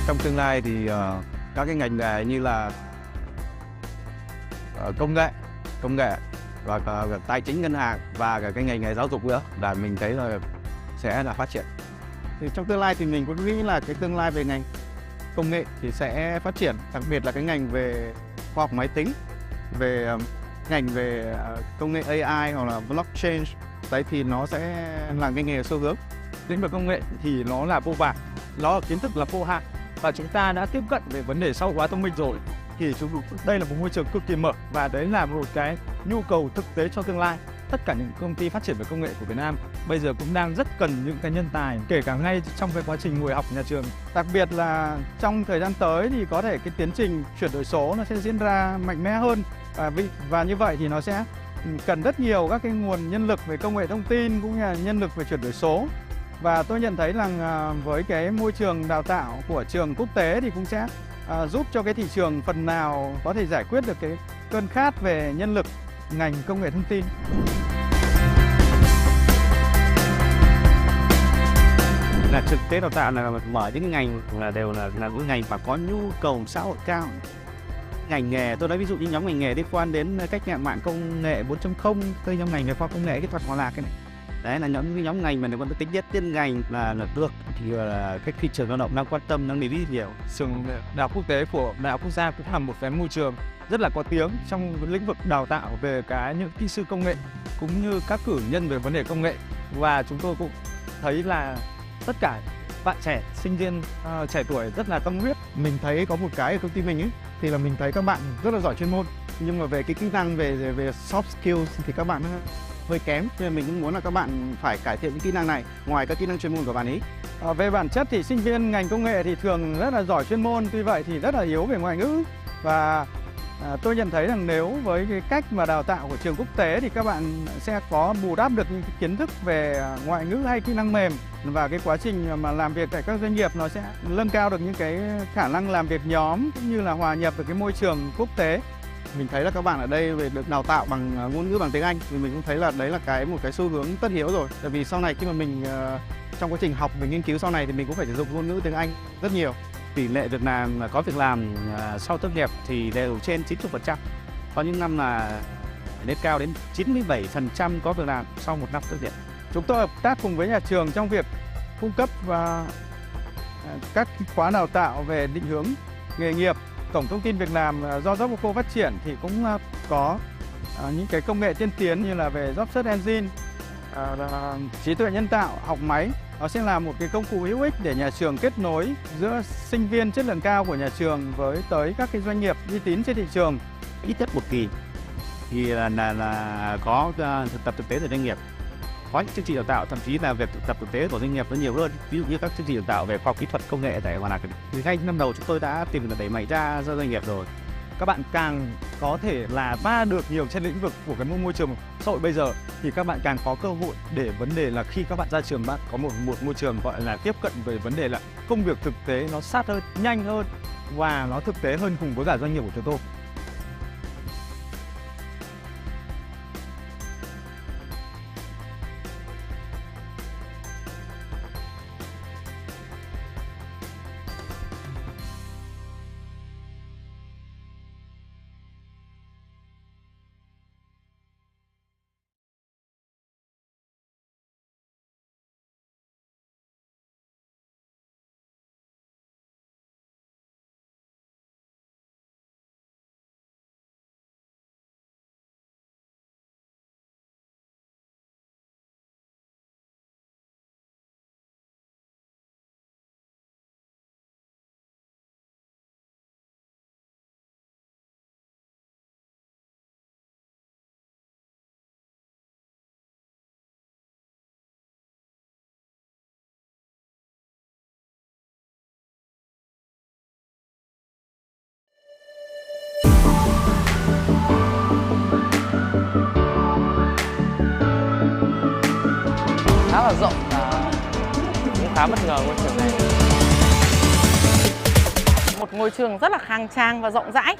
Trong tương lai thì các cái ngành nghề như là công nghệ và tài chính ngân hàng và cả cái ngành nghề giáo dục nữa là mình thấy là sẽ là phát triển. Thì trong tương lai thì mình cũng nghĩ là cái tương lai về ngành công nghệ thì sẽ phát triển, đặc biệt là cái ngành về khoa học máy tính, về ngành về công nghệ AI hoặc là blockchain. Đấy thì nó sẽ là cái nghề xu hướng. Lĩnh vực công nghệ thì nó là vô vàn, nó là kiến thức là vô hạn và chúng ta đã tiếp cận về vấn đề xã hội hóa thông minh rồi. Thì đây là một môi trường cực kỳ mở và đấy là một cái nhu cầu thực tế cho tương lai. Tất cả những công ty phát triển về công nghệ của Việt Nam bây giờ cũng đang rất cần những cái nhân tài, kể cả ngay trong cái quá trình ngồi học nhà trường. Đặc biệt là trong thời gian tới thì có thể cái tiến trình chuyển đổi số nó sẽ diễn ra mạnh mẽ hơn và như vậy thì nó sẽ cần rất nhiều các cái nguồn nhân lực về công nghệ thông tin cũng như là nhân lực về chuyển đổi số. Và tôi nhận thấy rằng với cái môi trường đào tạo của trường quốc tế thì cũng sẽ giúp cho cái thị trường phần nào có thể giải quyết được cái cơn khát về nhân lực ngành công nghệ thông tin. là thực tế đào tạo là mở những cái ngành là đều là những ngành mà có nhu cầu xã hội cao. Ngành nghề tôi nói ví dụ như nhóm ngành nghề liên quan đến cách mạng công nghệ 4.0, tôi nhóm ngành về khoa công nghệ kỹ thuật hòa lạc cái này. Đấy là nhóm ngành mà nó có tính nhất tiên ngành là được thì là cái thị trường lao động đang quan tâm, đang để ý nhiều. Trường Đại học Quốc tế của Đại học Quốc gia cũng là một cái môi trường rất là có tiếng trong lĩnh vực đào tạo về những kỹ sư công nghệ cũng như các cử nhân về vấn đề công nghệ. Và chúng tôi cũng thấy là tất cả bạn trẻ, sinh viên trẻ tuổi rất là tâm huyết. Mình thấy có một cái ở công ty mình ấy thì là mình thấy các bạn rất là giỏi chuyên môn, nhưng mà về cái kỹ năng về soft skills thì các bạn hơi kém, nên mình cũng muốn là các bạn phải cải thiện những kỹ năng này ngoài các kỹ năng chuyên môn của bạn ấy. Về bản chất thì sinh viên ngành công nghệ thì thường rất là giỏi chuyên môn, tuy vậy thì rất là yếu về ngoại ngữ. Và tôi nhận thấy rằng nếu với cái cách mà đào tạo của trường quốc tế thì các bạn sẽ có bù đắp được những kiến thức về ngoại ngữ hay kỹ năng mềm, và cái quá trình mà làm việc tại các doanh nghiệp nó sẽ nâng cao được những cái khả năng làm việc nhóm cũng như là hòa nhập được cái môi trường quốc tế. Mình thấy là các bạn ở đây về được đào tạo bằng ngôn ngữ bằng tiếng Anh thì mình cũng thấy là đấy là một cái xu hướng tất yếu rồi. Tại vì sau này khi mà mình trong quá trình học mình nghiên cứu sau này thì mình cũng phải sử dụng ngôn ngữ tiếng Anh rất nhiều. Tỷ lệ việc làm có việc làm sau tốt nghiệp thì đều trên 90%. Có những năm là lên cao đến 97% có việc làm sau một năm tốt nghiệp. Chúng tôi hợp tác cùng với nhà trường trong việc cung cấp các khóa đào tạo về định hướng nghề nghiệp. Cổng thông tin việc làm do TRspodco phát triển thì cũng có những cái công nghệ tiên tiến như là về job search engine, trí tuệ nhân tạo, học máy. Nó sẽ là một cái công cụ hữu ích để nhà trường kết nối giữa sinh viên chất lượng cao của nhà trường với tới các cái doanh nghiệp uy tín trên thị trường. Ít nhất một kỳ thì là có thực tế từ doanh nghiệp. Có những chương trình đào tạo thậm chí là việc thực tập thực tế của doanh nghiệp nó nhiều hơn, ví dụ như các chương trình đào tạo về khoa học kỹ thuật công nghệ tại Hòa Lạc. Thì ngay năm đầu chúng tôi đã tìm đẩy mạnh ra doanh nghiệp rồi. Các bạn càng có thể là va được nhiều trên lĩnh vực của cái môi trường xã hội bây giờ thì các bạn càng có cơ hội để vấn đề là khi các bạn ra trường bạn có một môi trường gọi là tiếp cận về vấn đề là công việc thực tế nó sát hơn, nhanh hơn và nó thực tế hơn cùng với cả doanh nghiệp của chúng tôi. Khá là rộng và cũng khá bất ngờ ngôi trường này. Một ngôi trường rất là khang trang và rộng rãi.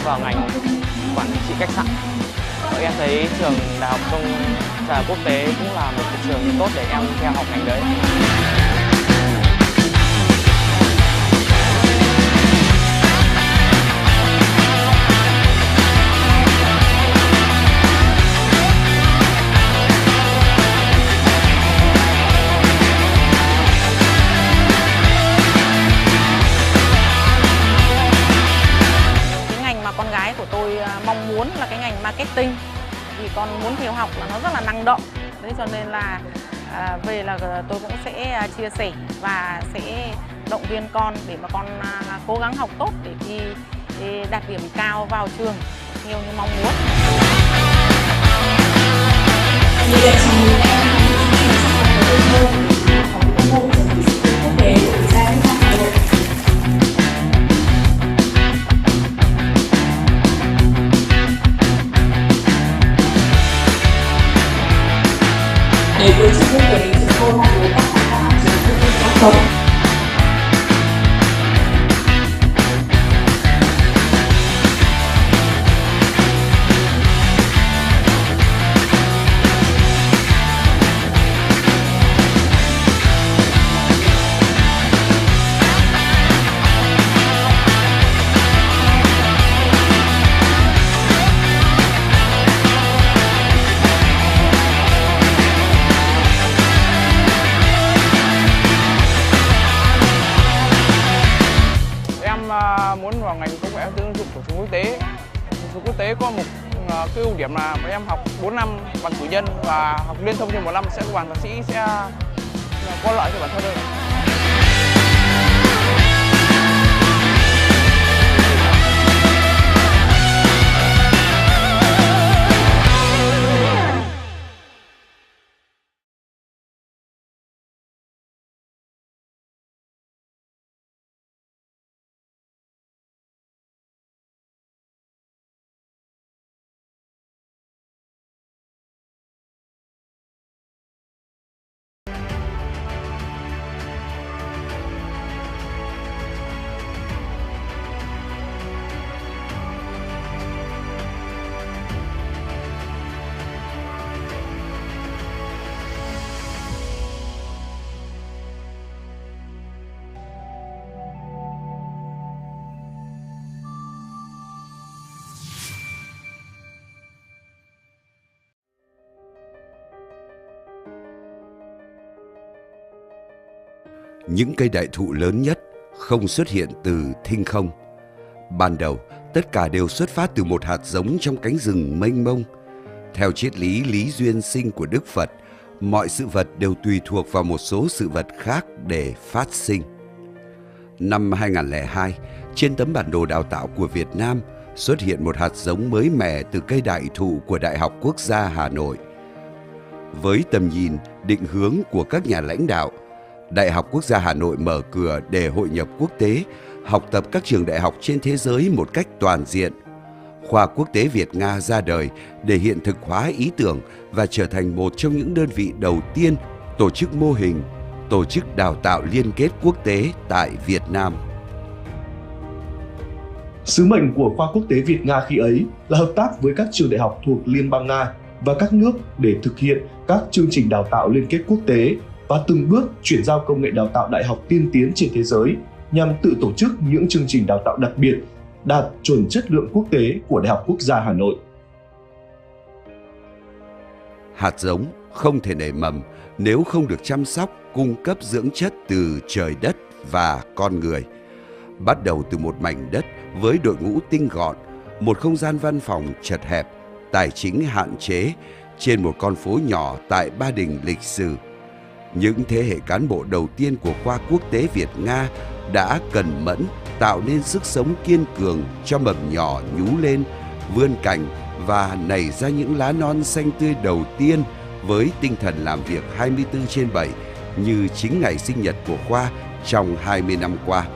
Vào ngành quản trị khách sạn. Em thấy trường Đại học Quốc tế cũng là một cái trường tốt để em theo học ngành đấy. Con gái của tôi mong muốn là cái ngành marketing, vì con muốn theo học là nó rất là năng động. Thế cho nên là về là tôi cũng sẽ chia sẻ và sẽ động viên con để mà con cố gắng học tốt để thi đạt điểm cao vào trường nhiều như mong muốn. này với sự vui vẻ chúng tôi mong muốn các bạn đã học trường thông tin các tốt. Muốn vào ngành công nghệ ứng dụng của trường quốc tế. Trường quốc tế có một cái ưu điểm là bọn em học 4 năm bằng cử nhân và học liên thông thêm 1 năm sẽ có bằng thạc sĩ sẽ có lợi cho bản thân hơn. Những cây đại thụ lớn nhất không xuất hiện từ thinh không. Ban đầu, tất cả đều xuất phát từ một hạt giống trong cánh rừng mênh mông. Theo triết lý lý duyên sinh của Đức Phật, mọi sự vật đều tùy thuộc vào một số sự vật khác để phát sinh. Năm 2002, trên tấm bản đồ đào tạo của Việt Nam xuất hiện một hạt giống mới mẻ từ cây đại thụ của Đại học Quốc gia Hà Nội. Với tầm nhìn, định hướng của các nhà lãnh đạo, Đại học Quốc gia Hà Nội mở cửa để hội nhập quốc tế, học tập các trường đại học trên thế giới một cách toàn diện. Khoa Quốc tế Việt-Nga ra đời để hiện thực hóa ý tưởng và trở thành một trong những đơn vị đầu tiên tổ chức mô hình, tổ chức đào tạo liên kết quốc tế tại Việt Nam. Sứ mệnh của Khoa Quốc tế Việt-Nga khi ấy là hợp tác với các trường đại học thuộc Liên bang Nga và các nước để thực hiện các chương trình đào tạo liên kết quốc tế và từng bước chuyển giao công nghệ đào tạo đại học tiên tiến trên thế giới nhằm tự tổ chức những chương trình đào tạo đặc biệt đạt chuẩn chất lượng quốc tế của Đại học Quốc gia Hà Nội. Hạt giống không thể nảy mầm nếu không được chăm sóc, cung cấp dưỡng chất từ trời đất và con người. Bắt đầu từ một mảnh đất với đội ngũ tinh gọn, một không gian văn phòng chật hẹp, tài chính hạn chế, trên một con phố nhỏ tại Ba Đình lịch sử. Những thế hệ cán bộ đầu tiên của Khoa Quốc tế Việt-Nga đã cần mẫn tạo nên sức sống kiên cường cho mầm nhỏ nhú lên, vươn cành và nảy ra những lá non xanh tươi đầu tiên với tinh thần làm việc 24/7 như chính ngày sinh nhật của Khoa trong 20 năm qua.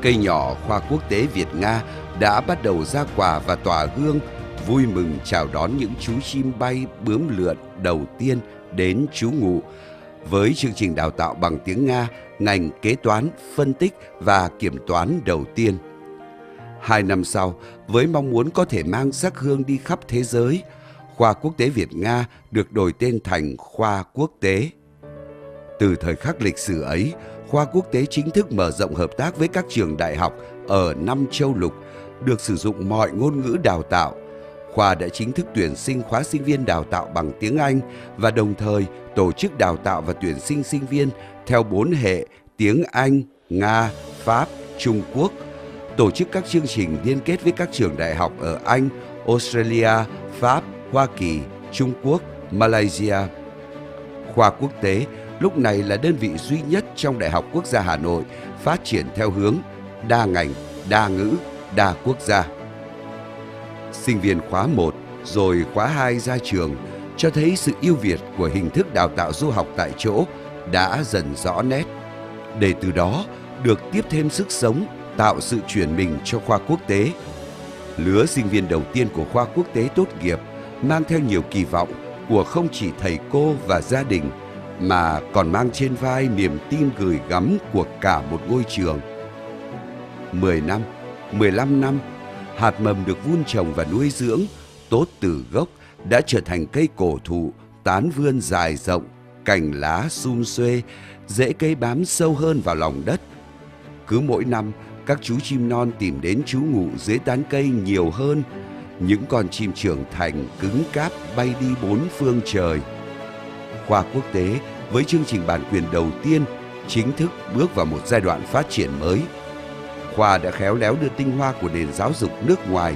Cây nhỏ Khoa Quốc tế Việt-Nga đã bắt đầu ra quả và tỏa hương, vui mừng chào đón những chú chim bay bướm lượn đầu tiên đến trú ngụ với chương trình đào tạo bằng tiếng Nga, ngành kế toán, phân tích và kiểm toán đầu tiên. 2 năm sau, với mong muốn có thể mang sắc hương đi khắp thế giới, Khoa Quốc tế Việt-Nga được đổi tên thành Khoa Quốc tế. Từ thời khắc lịch sử ấy, Khoa Quốc tế chính thức mở rộng hợp tác với các trường đại học ở 5 châu lục, được sử dụng mọi ngôn ngữ đào tạo. Khoa đã chính thức tuyển sinh khóa sinh viên đào tạo bằng tiếng Anh và đồng thời tổ chức đào tạo và tuyển sinh sinh viên theo 4 hệ tiếng Anh, Nga, Pháp, Trung Quốc, tổ chức các chương trình liên kết với các trường đại học ở Anh, Australia, Pháp, Hoa Kỳ, Trung Quốc, Malaysia. Khoa Quốc tế lúc này là đơn vị duy nhất trong Đại học Quốc gia Hà Nội phát triển theo hướng đa ngành, đa ngữ, đa quốc gia. Sinh viên khóa 1 rồi khóa 2 ra trường cho thấy sự ưu việt của hình thức đào tạo du học tại chỗ đã dần rõ nét, để từ đó được tiếp thêm sức sống, tạo sự chuyển mình cho Khoa Quốc tế. Lứa sinh viên đầu tiên của Khoa Quốc tế tốt nghiệp mang theo nhiều kỳ vọng của không chỉ thầy cô và gia đình, mà còn mang trên vai niềm tin gửi gắm của cả một ngôi trường. 10 năm, 15 năm, hạt mầm được vun trồng và nuôi dưỡng, tốt từ gốc đã trở thành cây cổ thụ, tán vươn dài rộng, cành lá sum xuê, rễ cây bám sâu hơn vào lòng đất. Cứ mỗi năm, các chú chim non tìm đến trú ngụ dưới tán cây nhiều hơn. Những con chim trưởng thành cứng cáp bay đi bốn phương trời. Khoa quốc tế với chương trình bản quyền đầu tiên chính thức bước vào một giai đoạn phát triển mới. Khoa đã khéo léo đưa tinh hoa của nền giáo dục nước ngoài,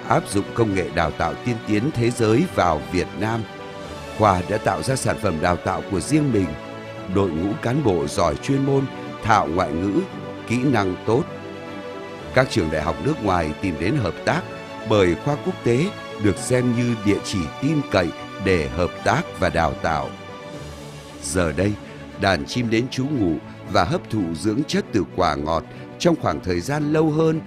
áp dụng công nghệ đào tạo tiên tiến thế giới vào Việt Nam. Khoa đã tạo ra sản phẩm đào tạo của riêng mình, đội ngũ cán bộ giỏi chuyên môn, thạo ngoại ngữ, kỹ năng tốt. Các trường đại học nước ngoài tìm đến hợp tác bởi Khoa quốc tế được xem như địa chỉ tin cậy để hợp tác và đào tạo. Giờ đây, đàn chim đến trú ngụ và hấp thụ dưỡng chất từ quả ngọt trong khoảng thời gian lâu hơn,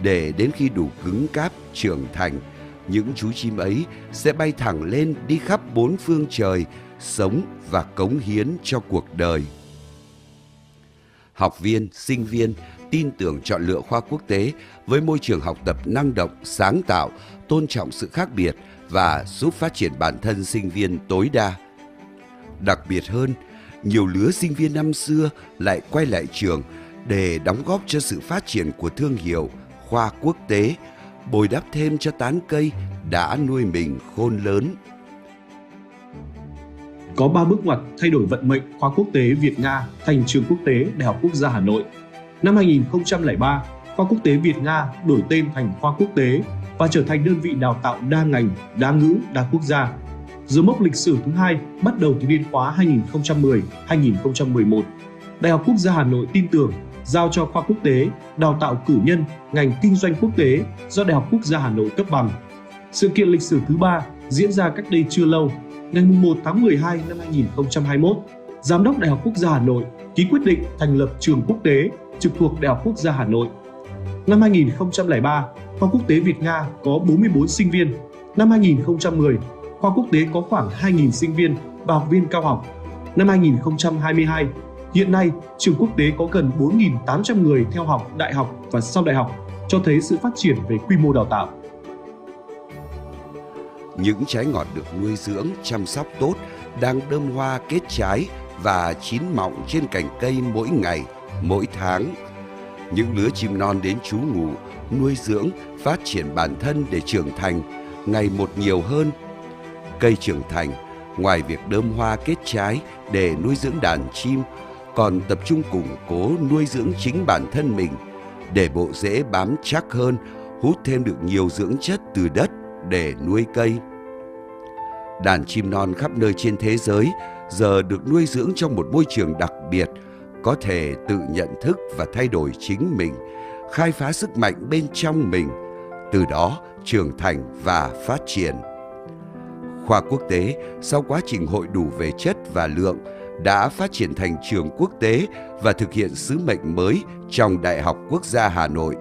để đến khi đủ cứng cáp, trưởng thành, những chú chim ấy sẽ bay thẳng lên đi khắp bốn phương trời, sống và cống hiến cho cuộc đời. Học viên, sinh viên tin tưởng chọn lựa Khoa quốc tế với môi trường học tập năng động, sáng tạo, tôn trọng sự khác biệt và giúp phát triển bản thân sinh viên tối đa. Đặc biệt hơn, nhiều lứa sinh viên năm xưa lại quay lại trường để đóng góp cho sự phát triển của thương hiệu Khoa quốc tế, bồi đắp thêm cho tán cây đã nuôi mình khôn lớn. Có 3 bước ngoặt thay đổi vận mệnh Khoa quốc tế Việt-Nga thành Trường Quốc tế Đại học Quốc gia Hà Nội. Năm 2003, Khoa quốc tế Việt-Nga đổi tên thành Khoa quốc tế và trở thành đơn vị đào tạo đa ngành, đa ngữ, đa quốc gia. Dấu mốc lịch sử thứ hai bắt đầu từ niên khóa 2010-2011. Đại học Quốc gia Hà Nội tin tưởng giao cho Khoa quốc tế đào tạo cử nhân ngành kinh doanh quốc tế do Đại học Quốc gia Hà Nội cấp bằng. Sự kiện lịch sử thứ ba diễn ra cách đây chưa lâu. Ngày 1 tháng 12 năm 2021, Giám đốc Đại học Quốc gia Hà Nội ký quyết định thành lập Trường Quốc tế trực thuộc Đại học Quốc gia Hà Nội. Năm 2003, Khoa quốc tế Việt-Nga có 44 sinh viên. Năm 2010, Khoa quốc tế có khoảng 2.000 sinh viên và học viên cao học. Năm 2022, hiện nay Trường Quốc tế có gần 4.800 người theo học đại học và sau đại học, cho thấy sự phát triển về quy mô đào tạo. Những trái ngọt được nuôi dưỡng, chăm sóc tốt đang đơm hoa kết trái và chín mọng trên cành cây mỗi ngày, mỗi tháng. Những lứa chim non đến trú ngụ, nuôi dưỡng, phát triển bản thân để trưởng thành, ngày một nhiều hơn. Cây trưởng thành, ngoài việc đơm hoa kết trái để nuôi dưỡng đàn chim, còn tập trung củng cố nuôi dưỡng chính bản thân mình, để bộ rễ bám chắc hơn, hút thêm được nhiều dưỡng chất từ đất để nuôi cây. Đàn chim non khắp nơi trên thế giới giờ được nuôi dưỡng trong một môi trường đặc biệt, có thể tự nhận thức và thay đổi chính mình, khai phá sức mạnh bên trong mình, từ đó trưởng thành và phát triển. Khoa quốc tế sau quá trình hội đủ về chất và lượng đã phát triển thành Trường Quốc tế và thực hiện sứ mệnh mới trong Đại học Quốc gia Hà Nội,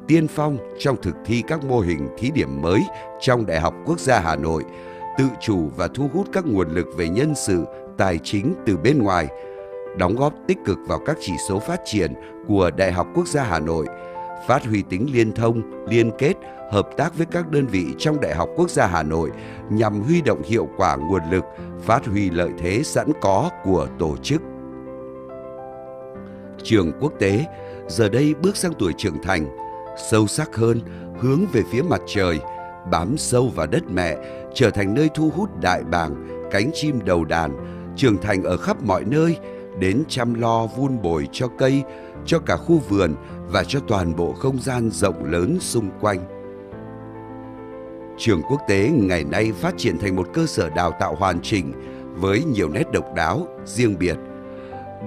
tiên phong trong thực thi các mô hình thí điểm mới trong Đại học Quốc gia Hà Nội, tự chủ và thu hút các nguồn lực về nhân sự, tài chính từ bên ngoài, đóng góp tích cực vào các chỉ số phát triển của Đại học Quốc gia Hà Nội, phát huy tính liên thông, liên kết, hợp tác với các đơn vị trong Đại học Quốc gia Hà Nội nhằm huy động hiệu quả nguồn lực, phát huy lợi thế sẵn có của tổ chức. Trường Quốc tế giờ đây bước sang tuổi trưởng thành, sâu sắc hơn, hướng về phía mặt trời, bám sâu vào đất mẹ, trở thành nơi thu hút đại bàng, cánh chim đầu đàn, trưởng thành ở khắp mọi nơi, đến chăm lo vun bồi cho cây, cho cả khu vườn và cho toàn bộ không gian rộng lớn xung quanh. Trường Quốc tế ngày nay phát triển thành một cơ sở đào tạo hoàn chỉnh với nhiều nét độc đáo, riêng biệt.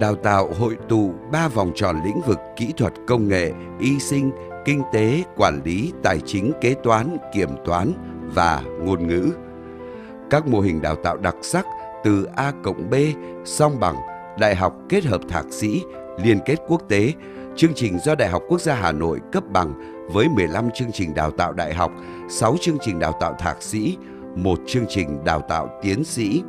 Đào tạo hội tụ 3 vòng tròn lĩnh vực kỹ thuật công nghệ, y sinh, kinh tế, quản lý, tài chính, kế toán, kiểm toán và ngôn ngữ. Các mô hình đào tạo đặc sắc từ A+B, song bằng, đại học kết hợp thạc sĩ, liên kết quốc tế, chương trình do Đại học Quốc gia Hà Nội cấp bằng với 15 chương trình đào tạo đại học, 6 chương trình đào tạo thạc sĩ, một chương trình đào tạo tiến sĩ.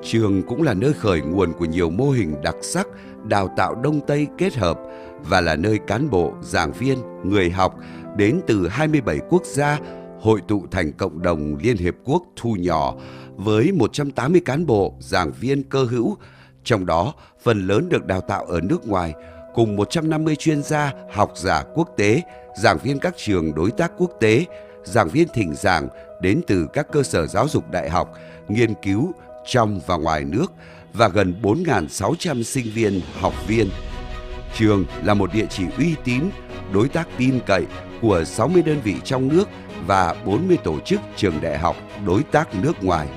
Trường cũng là nơi khởi nguồn của nhiều mô hình đặc sắc đào tạo Đông Tây kết hợp và là nơi cán bộ, giảng viên, người học đến từ 27 quốc gia hội tụ thành cộng đồng Liên Hiệp Quốc thu nhỏ với 180 cán bộ, giảng viên cơ hữu, trong đó phần lớn được đào tạo ở nước ngoài, cùng 150 chuyên gia, học giả quốc tế, giảng viên các trường đối tác quốc tế, giảng viên thỉnh giảng đến từ các cơ sở giáo dục đại học, nghiên cứu trong và ngoài nước và gần 4.600 sinh viên, học viên. Trường là một địa chỉ uy tín, đối tác tin cậy của 60 đơn vị trong nước và 40 tổ chức trường đại học đối tác nước ngoài.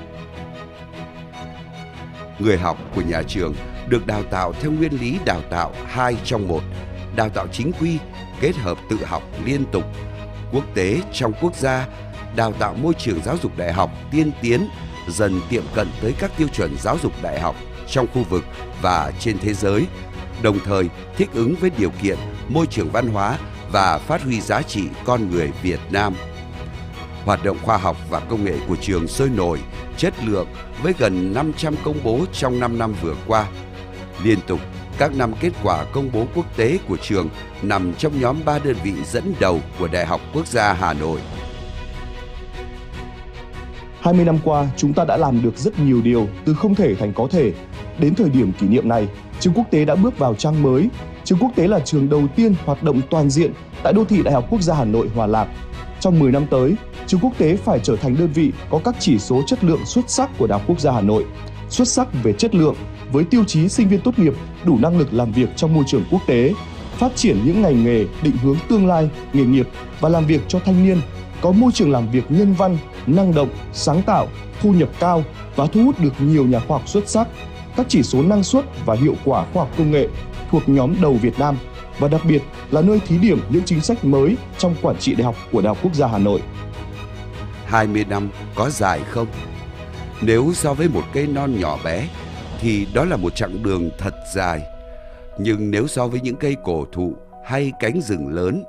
Người học của nhà trường được đào tạo theo nguyên lý đào tạo 2 trong 1, đào tạo chính quy, kết hợp tự học liên tục, quốc tế trong quốc gia, đào tạo môi trường giáo dục đại học tiên tiến, dần tiệm cận tới các tiêu chuẩn giáo dục đại học trong khu vực và trên thế giới, đồng thời thích ứng với điều kiện môi trường văn hóa và phát huy giá trị con người Việt Nam. Hoạt động khoa học và công nghệ của trường sôi nổi, chất lượng với gần 500 công bố trong 5 năm vừa qua. Liên tục, các năm kết quả công bố quốc tế của trường nằm trong nhóm 3 đơn vị dẫn đầu của Đại học Quốc gia Hà Nội. 20 năm qua, chúng ta đã làm được rất nhiều điều từ không thể thành có thể. Đến thời điểm kỷ niệm này, trường quốc tế đã bước vào trang mới. Trường quốc tế là trường đầu tiên hoạt động toàn diện tại đô thị Đại học Quốc gia Hà Nội Hòa Lạc. Trong 10 năm tới, trường quốc tế phải trở thành đơn vị có các chỉ số chất lượng xuất sắc của Đại học Quốc gia Hà Nội. Xuất sắc về chất lượng, với tiêu chí sinh viên tốt nghiệp đủ năng lực làm việc trong môi trường quốc tế, phát triển những ngành nghề định hướng tương lai, nghề nghiệp và làm việc cho thanh niên, có môi trường làm việc nhân văn, năng động, sáng tạo, thu nhập cao và thu hút được nhiều nhà khoa học xuất sắc. Các chỉ số năng suất và hiệu quả khoa học công nghệ thuộc nhóm đầu Việt Nam và đặc biệt là nơi thí điểm những chính sách mới trong quản trị đại học của Đại học Quốc gia Hà Nội. 20 năm có dài không? Nếu so với một cây non nhỏ bé thì đó là một chặng đường thật dài. Nhưng nếu so với những cây cổ thụ hay cánh rừng lớn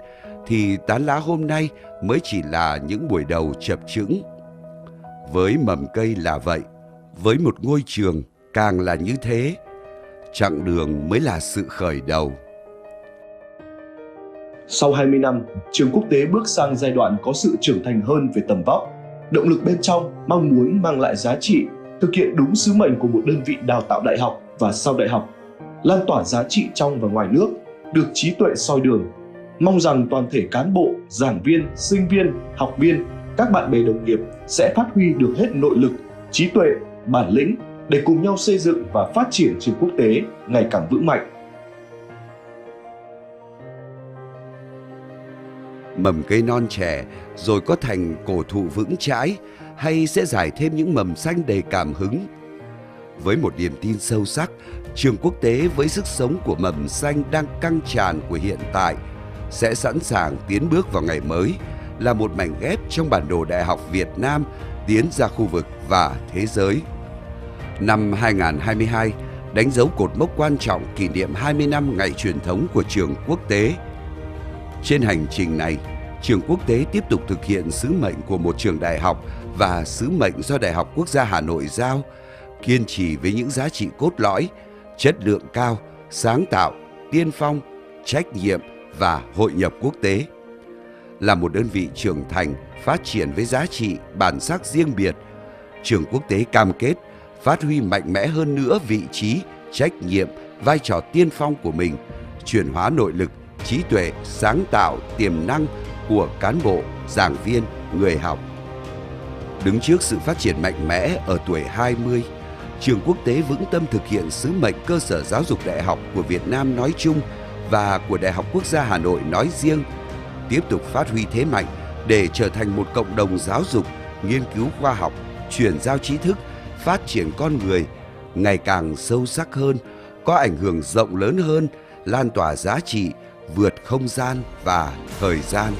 thì tán lá hôm nay mới chỉ là những buổi đầu chập chững. Với mầm cây là vậy, với một ngôi trường càng là như thế. Chặng đường mới là sự khởi đầu. Sau 20 năm, trường quốc tế bước sang giai đoạn có sự trưởng thành hơn về tầm vóc. Động lực bên trong mong muốn mang lại giá trị, thực hiện đúng sứ mệnh của một đơn vị đào tạo đại học và sau đại học, lan tỏa giá trị trong và ngoài nước, được trí tuệ soi đường. Mong rằng toàn thể cán bộ, giảng viên, sinh viên, học viên, các bạn bè đồng nghiệp sẽ phát huy được hết nội lực, trí tuệ, bản lĩnh để cùng nhau xây dựng và phát triển trường quốc tế ngày càng vững mạnh. Mầm cây non trẻ rồi có thành cổ thụ vững chãi hay sẽ rải thêm những mầm xanh đầy cảm hứng. Với một niềm tin sâu sắc, trường quốc tế với sức sống của mầm xanh đang căng tràn của hiện tại sẽ sẵn sàng tiến bước vào ngày mới, là một mảnh ghép trong bản đồ Đại học Việt Nam tiến ra khu vực và thế giới. Năm 2022 đánh dấu cột mốc quan trọng kỷ niệm 20 năm ngày truyền thống của trường quốc tế. Trên hành trình này, trường quốc tế tiếp tục thực hiện sứ mệnh của một trường đại học và sứ mệnh do Đại học Quốc gia Hà Nội giao, kiên trì với những giá trị cốt lõi, chất lượng cao, sáng tạo, tiên phong, trách nhiệm và hội nhập quốc tế. Là một đơn vị trưởng thành, phát triển với giá trị, bản sắc riêng biệt, trường quốc tế cam kết phát huy mạnh mẽ hơn nữa vị trí, trách nhiệm, vai trò tiên phong của mình, chuyển hóa nội lực, trí tuệ, sáng tạo, tiềm năng của cán bộ, giảng viên, người học. Đứng trước sự phát triển mạnh mẽ ở tuổi 20, trường quốc tế vững tâm thực hiện sứ mệnh cơ sở giáo dục đại học của Việt Nam nói chung và của Đại học Quốc gia Hà Nội nói riêng, tiếp tục phát huy thế mạnh để trở thành một cộng đồng giáo dục, nghiên cứu khoa học, chuyển giao trí thức, phát triển con người ngày càng sâu sắc hơn, có ảnh hưởng rộng lớn hơn, lan tỏa giá trị, vượt không gian và thời gian.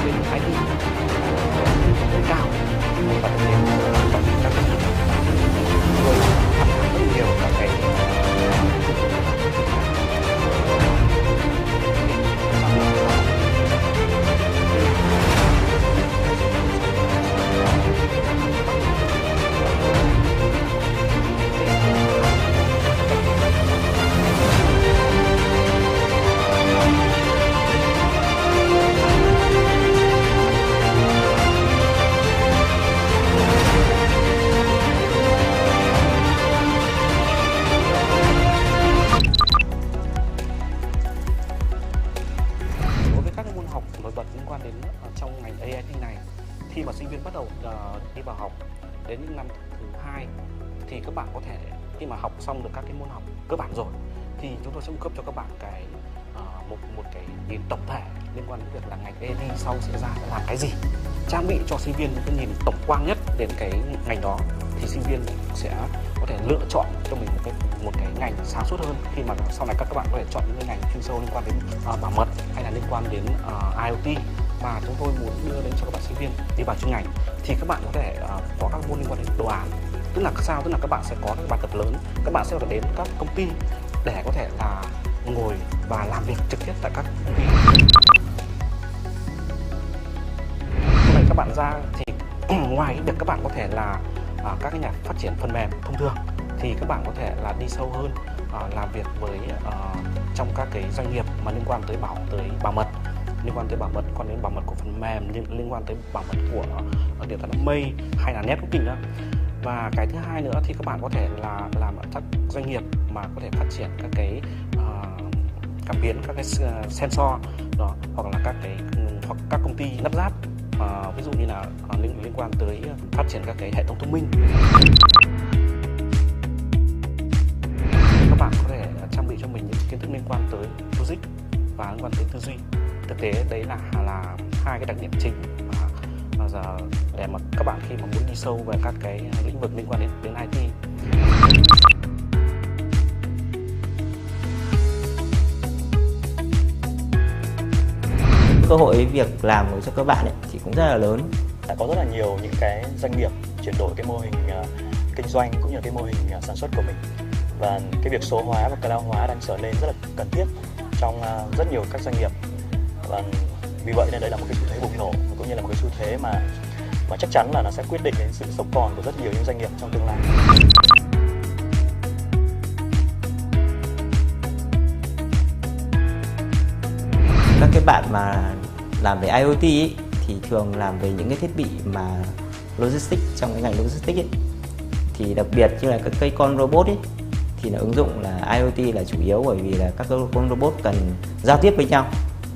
bên IT rất cao và thực hiện các doanh nghiệp rồi tham khảo rất nhiều các cái khi mà sinh viên bắt đầu đi vào học đến những năm thứ 2 thì các bạn có thể khi mà học xong được các cái môn học cơ bản rồi thì chúng tôi sẽ cung cấp cho các bạn cái một cái nhìn tổng thể liên quan đến việc là ngành AIT sau sẽ ra làm cái gì, trang bị cho sinh viên những cái nhìn tổng quan nhất đến cái ngành đó thì sinh viên sẽ có thể lựa chọn cho mình một cái ngành sáng suốt hơn khi mà sau này các bạn có thể chọn những cái ngành chuyên sâu liên quan đến bảo mật hay là liên quan đến IoT mà chúng tôi muốn đưa đến cho các bạn sinh viên đi vào chuyên ngành thì các bạn có thể có các môn liên quan đến đồ án, tức là sao, tức là các bạn sẽ có các bài tập lớn, các bạn sẽ phải đến các công ty để có thể là ngồi và làm việc trực tiếp tại các công ty. Sau này các bạn ra thì ngoài cái việc các bạn có thể là các cái nhà phát triển phần mềm thông thường thì các bạn có thể là đi sâu hơn làm việc với trong các cái doanh nghiệp mà liên quan tới bảo mật, liên quan tới bảo mật, còn đến bảo mật của phần mềm, liên quan tới bảo mật của điện toán đám mây hay là networking đó. Và cái thứ hai nữa thì các bạn có thể là làm ở các doanh nghiệp mà có thể phát triển các cái cảm biến, các cái sensor đó, hoặc là các công ty lắp ráp, ví dụ như là liên quan tới phát triển các cái hệ thống thông minh. Các bạn có thể trang bị cho mình những kiến thức liên quan tới logic và liên quan tới tư duy. Thực tế đấy là hai cái đặc điểm chính mà giờ để mà các bạn khi mà muốn đi sâu về các cái lĩnh vực liên quan đến IT. Cơ hội việc làm cho các bạn ấy thì cũng rất là lớn. Đã có rất là nhiều những cái doanh nghiệp chuyển đổi cái mô hình kinh doanh cũng như là cái mô hình sản xuất của mình, và cái việc số hóa và cloud hóa đang trở nên rất là cần thiết trong rất nhiều các doanh nghiệp, và vì vậy nên đây là một cái xu thế bùng nổ cũng như là một cái xu thế mà chắc chắn là nó sẽ quyết định đến sự sống còn của rất nhiều những doanh nghiệp trong tương lai. Các cái bạn mà làm về IoT ấy, thì thường làm về những cái thiết bị mà logistics, trong cái ngành logistics ấy, thì đặc biệt như là các cái con robot ấy, thì là ứng dụng là IoT là chủ yếu, bởi vì là các con robot cần giao tiếp với nhau.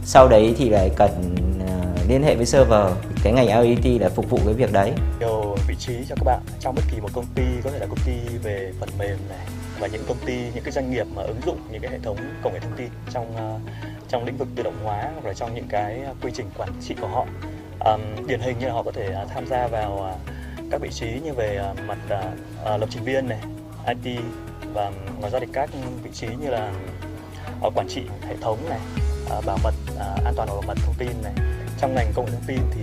Sau đấy thì lại cần liên hệ với server. Cái ngành IoT là phục vụ cái việc đấy. Nhiều vị trí cho các bạn trong bất kỳ một công ty, có thể là công ty về phần mềm này, và những công ty, những cái doanh nghiệp mà ứng dụng những cái hệ thống công nghệ thông tin trong lĩnh vực tự động hóa hoặc là trong những cái quy trình quản trị của họ. Điển hình như là họ có thể tham gia vào các vị trí như về mặt lập trình viên này, IT, và ngoài ra thì các vị trí như là quản trị hệ thống này, bảo mật, an toàn và bảo mật thông tin này. Trong ngành công nghệ thông tin thì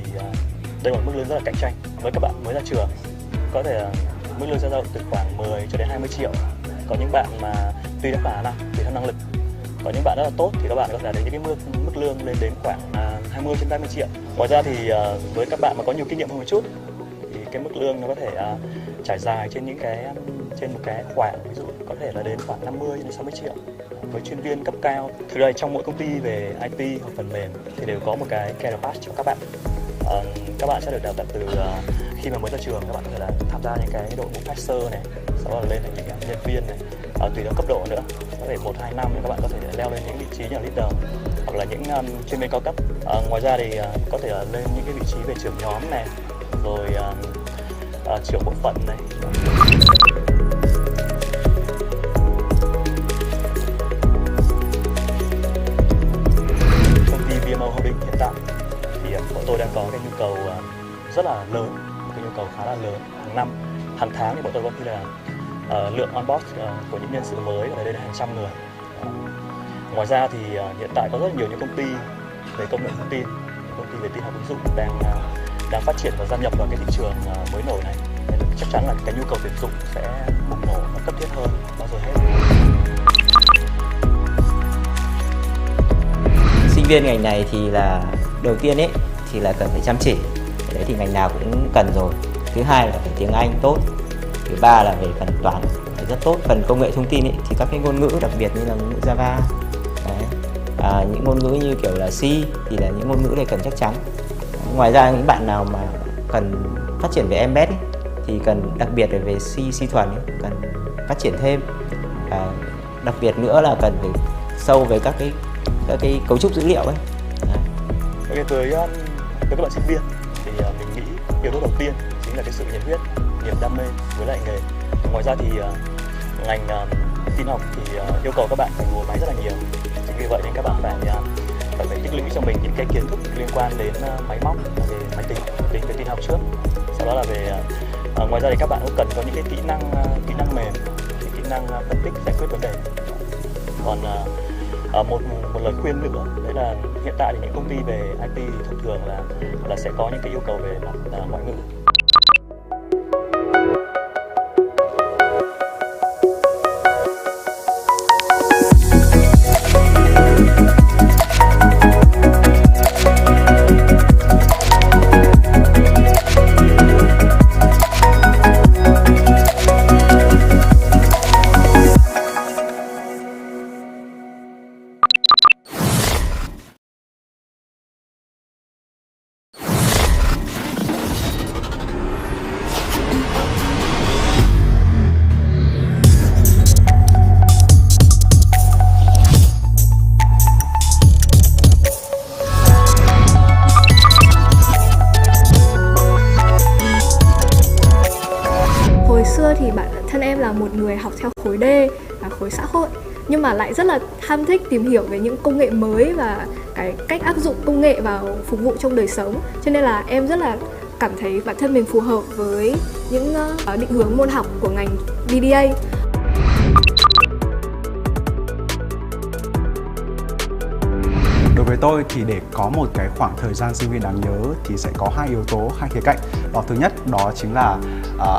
đây là một mức lương rất là cạnh tranh. Với các bạn mới ra trường, có thể mức lương sẽ dao động từ khoảng 10 cho đến 20 triệu. Có những bạn mà tùy theo khả năng, tùy theo năng lực. Có những bạn rất là tốt thì các bạn có thể đến những cái mức lương lên đến khoảng 20 đến 30 triệu. Ngoài ra thì với các bạn mà có nhiều kinh nghiệm hơn một chút thì cái mức lương nó có thể trải dài trên một cái khoản, ví dụ có thể là đến khoảng 50 đến 60 triệu. Với chuyên viên cấp cao, thực ra trong mỗi công ty về IT hoặc phần mềm thì đều có một cái career path cho các bạn. Các bạn sẽ được đào tạo từ khi mà mới ra trường, các bạn có thể là tham gia những cái đội ngũ fresher này, sau đó là lên thành những nhân viên này, tùy theo cấp độ nữa, có thể 1-2 năm thì các bạn có thể leo lên những vị trí như là leader hoặc là những chuyên viên cao cấp. Ngoài ra thì có thể là lên những cái vị trí về trưởng nhóm này, rồi trưởng bộ phận này. Hiện tại thì bọn tôi đang có cái nhu cầu rất là lớn, một cái nhu cầu khá là lớn hàng năm, hàng tháng thì bọn tôi có khi là lượng onboard của những nhân sự mới ở đây là hàng trăm người. Ngoài ra thì hiện tại có rất là nhiều những công ty về công nghệ thông tin công ty về tin học ứng dụng đang phát triển và gia nhập vào cái thị trường mới nổi này. Nên chắc chắn là cái nhu cầu tuyển dụng sẽ bùng nổ và cấp thiết hơn bao giờ hết. Sinh viên ngành này thì là đầu tiên ấy thì là cần phải chăm chỉ, đấy thì ngành nào cũng cần rồi. Thứ hai là phải tiếng Anh tốt. Thứ ba là về phần toán phải rất tốt. Phần công nghệ thông tin ấy, thì các cái ngôn ngữ đặc biệt như là ngôn ngữ Java, đấy. Những ngôn ngữ như kiểu là C thì là những ngôn ngữ này cần chắc chắn. Ngoài ra những bạn nào mà cần phát triển về embedded ấy, thì cần đặc biệt là về C thuần ấy, cần phát triển thêm. Đặc biệt nữa là cần phải sâu về các cái cấu trúc dữ liệu ấy. Với các bạn sinh viên thì mình nghĩ yếu tố đầu tiên chính là cái sự nhiệt huyết, niềm đam mê với lại nghề. Ngoài ra thì ngành tin học thì yêu cầu các bạn phải ngồi máy rất là nhiều. Chính vì vậy nên các bạn phải tích lũy cho mình những cái kiến thức liên quan đến máy móc, về máy tính về tin học trước. Sau đó là về ngoài ra thì các bạn cũng cần có những cái kỹ năng mềm, kỹ năng phân tích, giải quyết vấn đề. Còn một lời khuyên nữa đấy là hiện tại thì những công ty về IT thông thường là sẽ có những cái yêu cầu về mặt ngoại ngữ. Thì bản thân em là một người học theo khối D và khối xã hội, nhưng mà lại rất là ham thích tìm hiểu về những công nghệ mới và cái cách áp dụng công nghệ vào phục vụ trong đời sống. Cho nên là em rất là cảm thấy bản thân mình phù hợp với những định hướng môn học của ngành BDA. Đối với tôi thì để có một cái khoảng thời gian sinh viên đáng nhớ thì sẽ có hai yếu tố, hai khía cạnh. Thứ nhất đó chính là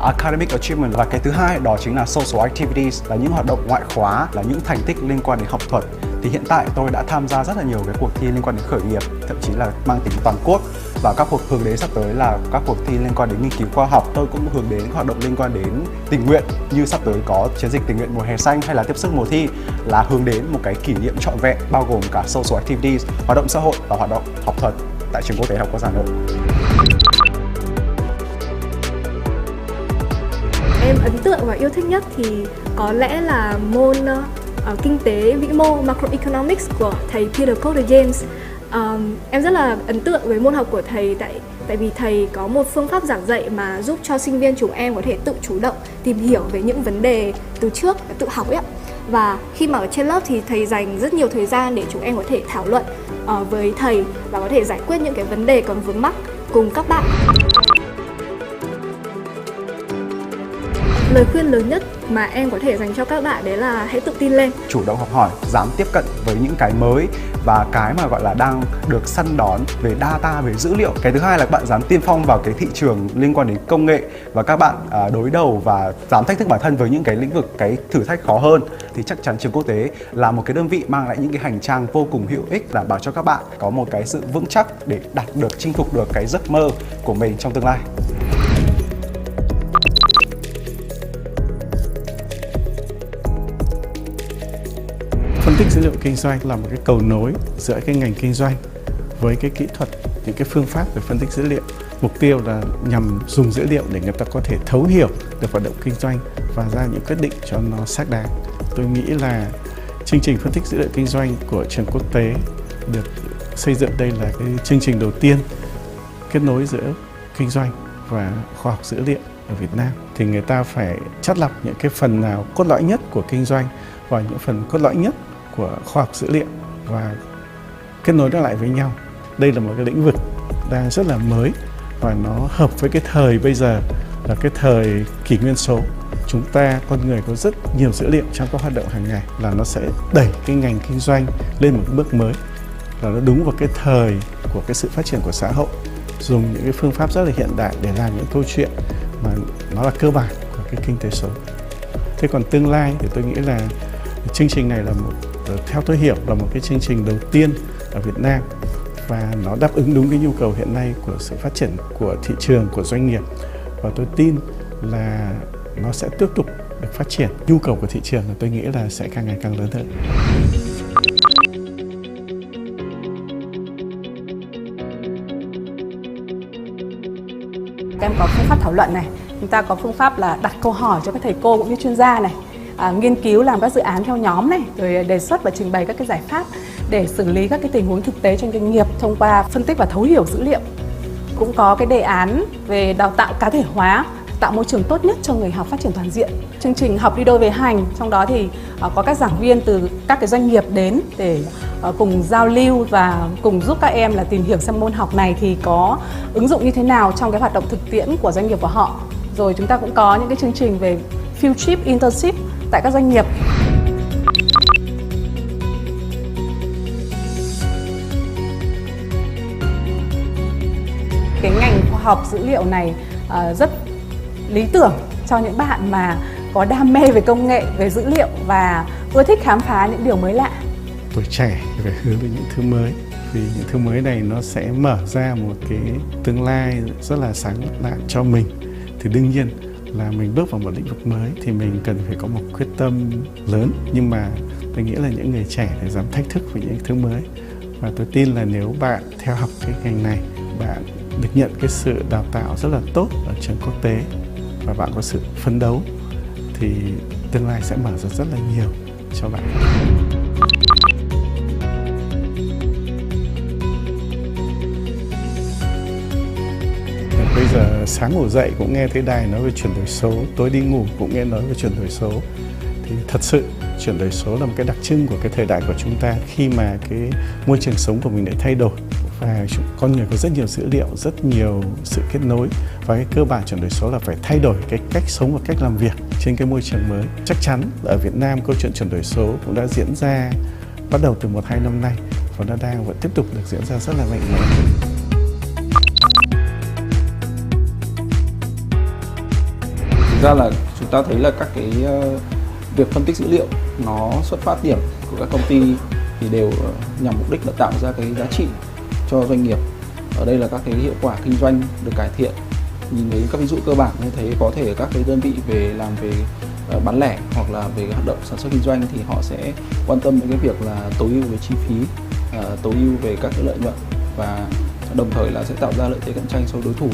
academic achievement, và cái thứ hai đó chính là social activities, là những hoạt động ngoại khóa, là những thành tích liên quan đến học thuật. Thì hiện tại tôi đã tham gia rất là nhiều cái cuộc thi liên quan đến khởi nghiệp, thậm chí là mang tính toàn quốc, và các cuộc hướng đến sắp tới là các cuộc thi liên quan đến nghiên cứu khoa học. Tôi cũng hướng đến hoạt động liên quan đến tình nguyện, như sắp tới có chiến dịch tình nguyện mùa hè xanh hay là tiếp sức mùa thi, là hướng đến một cái kỷ niệm trọn vẹn bao gồm cả social activities, hoạt động xã hội và hoạt động học thuật tại Trường Quốc tế Học Quốc gia Hà Nội. Em ấn tượng và yêu thích nhất thì có lẽ là môn kinh tế vĩ mô macroeconomics của thầy TRspode. Em rất là ấn tượng với môn học của thầy tại vì thầy có một phương pháp giảng dạy mà giúp cho sinh viên chúng em có thể tự chủ động tìm hiểu về những vấn đề từ trước, tự học ấy ạ. Và khi mà ở trên lớp thì thầy dành rất nhiều thời gian để chúng em có thể thảo luận với thầy và có thể giải quyết những cái vấn đề còn vướng mắc cùng các bạn. Lời khuyên lớn nhất mà em có thể dành cho các bạn đấy là hãy tự tin lên, chủ động học hỏi, dám tiếp cận với những cái mới và cái mà gọi là đang được săn đón về data, về dữ liệu. Cái thứ hai là các bạn dám tiên phong vào cái thị trường liên quan đến công nghệ, và các bạn đối đầu và dám thách thức bản thân với những cái lĩnh vực, cái thử thách khó hơn, thì chắc chắn Trường Quốc tế là một cái đơn vị mang lại những cái hành trang vô cùng hữu ích, đảm bảo cho các bạn có một cái sự vững chắc để đạt được, chinh phục được cái giấc mơ của mình trong tương lai. Phân tích dữ liệu kinh doanh là một cái cầu nối giữa cái ngành kinh doanh với cái kỹ thuật, những cái phương pháp về phân tích dữ liệu. Mục tiêu là nhằm dùng dữ liệu để người ta có thể thấu hiểu được hoạt động kinh doanh và ra những quyết định cho nó xác đáng. Tôi nghĩ là chương trình phân tích dữ liệu kinh doanh của Trường Quốc tế được xây dựng đây là cái chương trình đầu tiên kết nối giữa kinh doanh và khoa học dữ liệu ở Việt Nam. Thì người ta phải chắt lọc những cái phần nào cốt lõi nhất của kinh doanh và những phần cốt lõi nhất của khoa học dữ liệu và kết nối nó lại với nhau. Đây là một cái lĩnh vực đang rất là mới và nó hợp với cái thời bây giờ là cái thời kỷ nguyên số. Chúng ta, con người có rất nhiều dữ liệu trong các hoạt động hàng ngày, là nó sẽ đẩy cái ngành kinh doanh lên một bước mới. là nó đúng vào cái thời của cái sự phát triển của xã hội, dùng những cái phương pháp rất là hiện đại để làm những câu chuyện mà nó là cơ bản của cái kinh tế số. Thế còn tương lai thì tôi nghĩ là chương trình này là theo tôi hiểu là một cái chương trình đầu tiên ở Việt Nam, và nó đáp ứng đúng cái nhu cầu hiện nay của sự phát triển của thị trường, của doanh nghiệp, và tôi tin là nó sẽ tiếp tục được phát triển. Nhu cầu của thị trường là tôi nghĩ là sẽ càng ngày càng lớn hơn. Các em có phương pháp thảo luận này, chúng ta có phương pháp là đặt câu hỏi cho các thầy cô cũng như chuyên gia này, nghiên cứu làm các dự án theo nhóm này, rồi đề xuất và trình bày các cái giải pháp để xử lý các cái tình huống thực tế trong doanh nghiệp thông qua phân tích và thấu hiểu dữ liệu. Cũng có cái đề án về đào tạo cá thể hóa, tạo môi trường tốt nhất cho người học phát triển toàn diện. Chương trình học đi đôi về hành, trong đó thì có các giảng viên từ các cái doanh nghiệp đến để cùng giao lưu và cùng giúp các em là tìm hiểu xem môn học này thì có ứng dụng như thế nào trong cái hoạt động thực tiễn của doanh nghiệp của họ. Rồi chúng ta cũng có những cái chương trình về field trip, internship tại các doanh nghiệp. Cái ngành khoa học dữ liệu này rất lý tưởng cho những bạn mà có đam mê về công nghệ, về dữ liệu và ưa thích khám phá những điều mới lạ. Tuổi trẻ phải hướng đến những thứ mới, vì những thứ mới này nó sẽ mở ra một cái tương lai rất là sáng lạn cho mình. Thì đương nhiên là mình bước vào một lĩnh vực mới thì mình cần phải có một quyết tâm lớn, nhưng mà tôi nghĩ là những người trẻ phải dám thách thức với những thứ mới. Và tôi tin là nếu bạn theo học cái ngành này, bạn được nhận cái sự đào tạo rất là tốt ở trường quốc tế và bạn có sự phấn đấu thì tương lai sẽ mở ra rất là nhiều cho bạn. Bây giờ sáng ngủ dậy cũng nghe thấy đài nói về chuyển đổi số, tối đi ngủ cũng nghe nói về chuyển đổi số. Thì thật sự chuyển đổi số là một cái đặc trưng của cái thời đại của chúng ta, khi mà cái môi trường sống của mình đã thay đổi và con người có rất nhiều dữ liệu, rất nhiều sự kết nối, và cái cơ bản chuyển đổi số là phải thay đổi cái cách sống và cách làm việc trên cái môi trường mới. Chắc chắn ở Việt Nam câu chuyện chuyển đổi số cũng đã diễn ra bắt đầu từ 1-2 năm nay và nó đang vẫn tiếp tục được diễn ra rất là mạnh mẽ. Thực ra là chúng ta thấy là các cái việc phân tích dữ liệu nó xuất phát điểm của các công ty thì đều nhằm mục đích là tạo ra cái giá trị cho doanh nghiệp. Ở đây là các cái hiệu quả kinh doanh được cải thiện. Nhìn thấy các ví dụ cơ bản như thế, có thể các cái đơn vị làm về bán lẻ hoặc là về hoạt động sản xuất kinh doanh thì họ sẽ quan tâm đến cái việc là tối ưu về chi phí, tối ưu về các cái lợi nhuận và đồng thời là sẽ tạo ra lợi thế cạnh tranh so với đối thủ.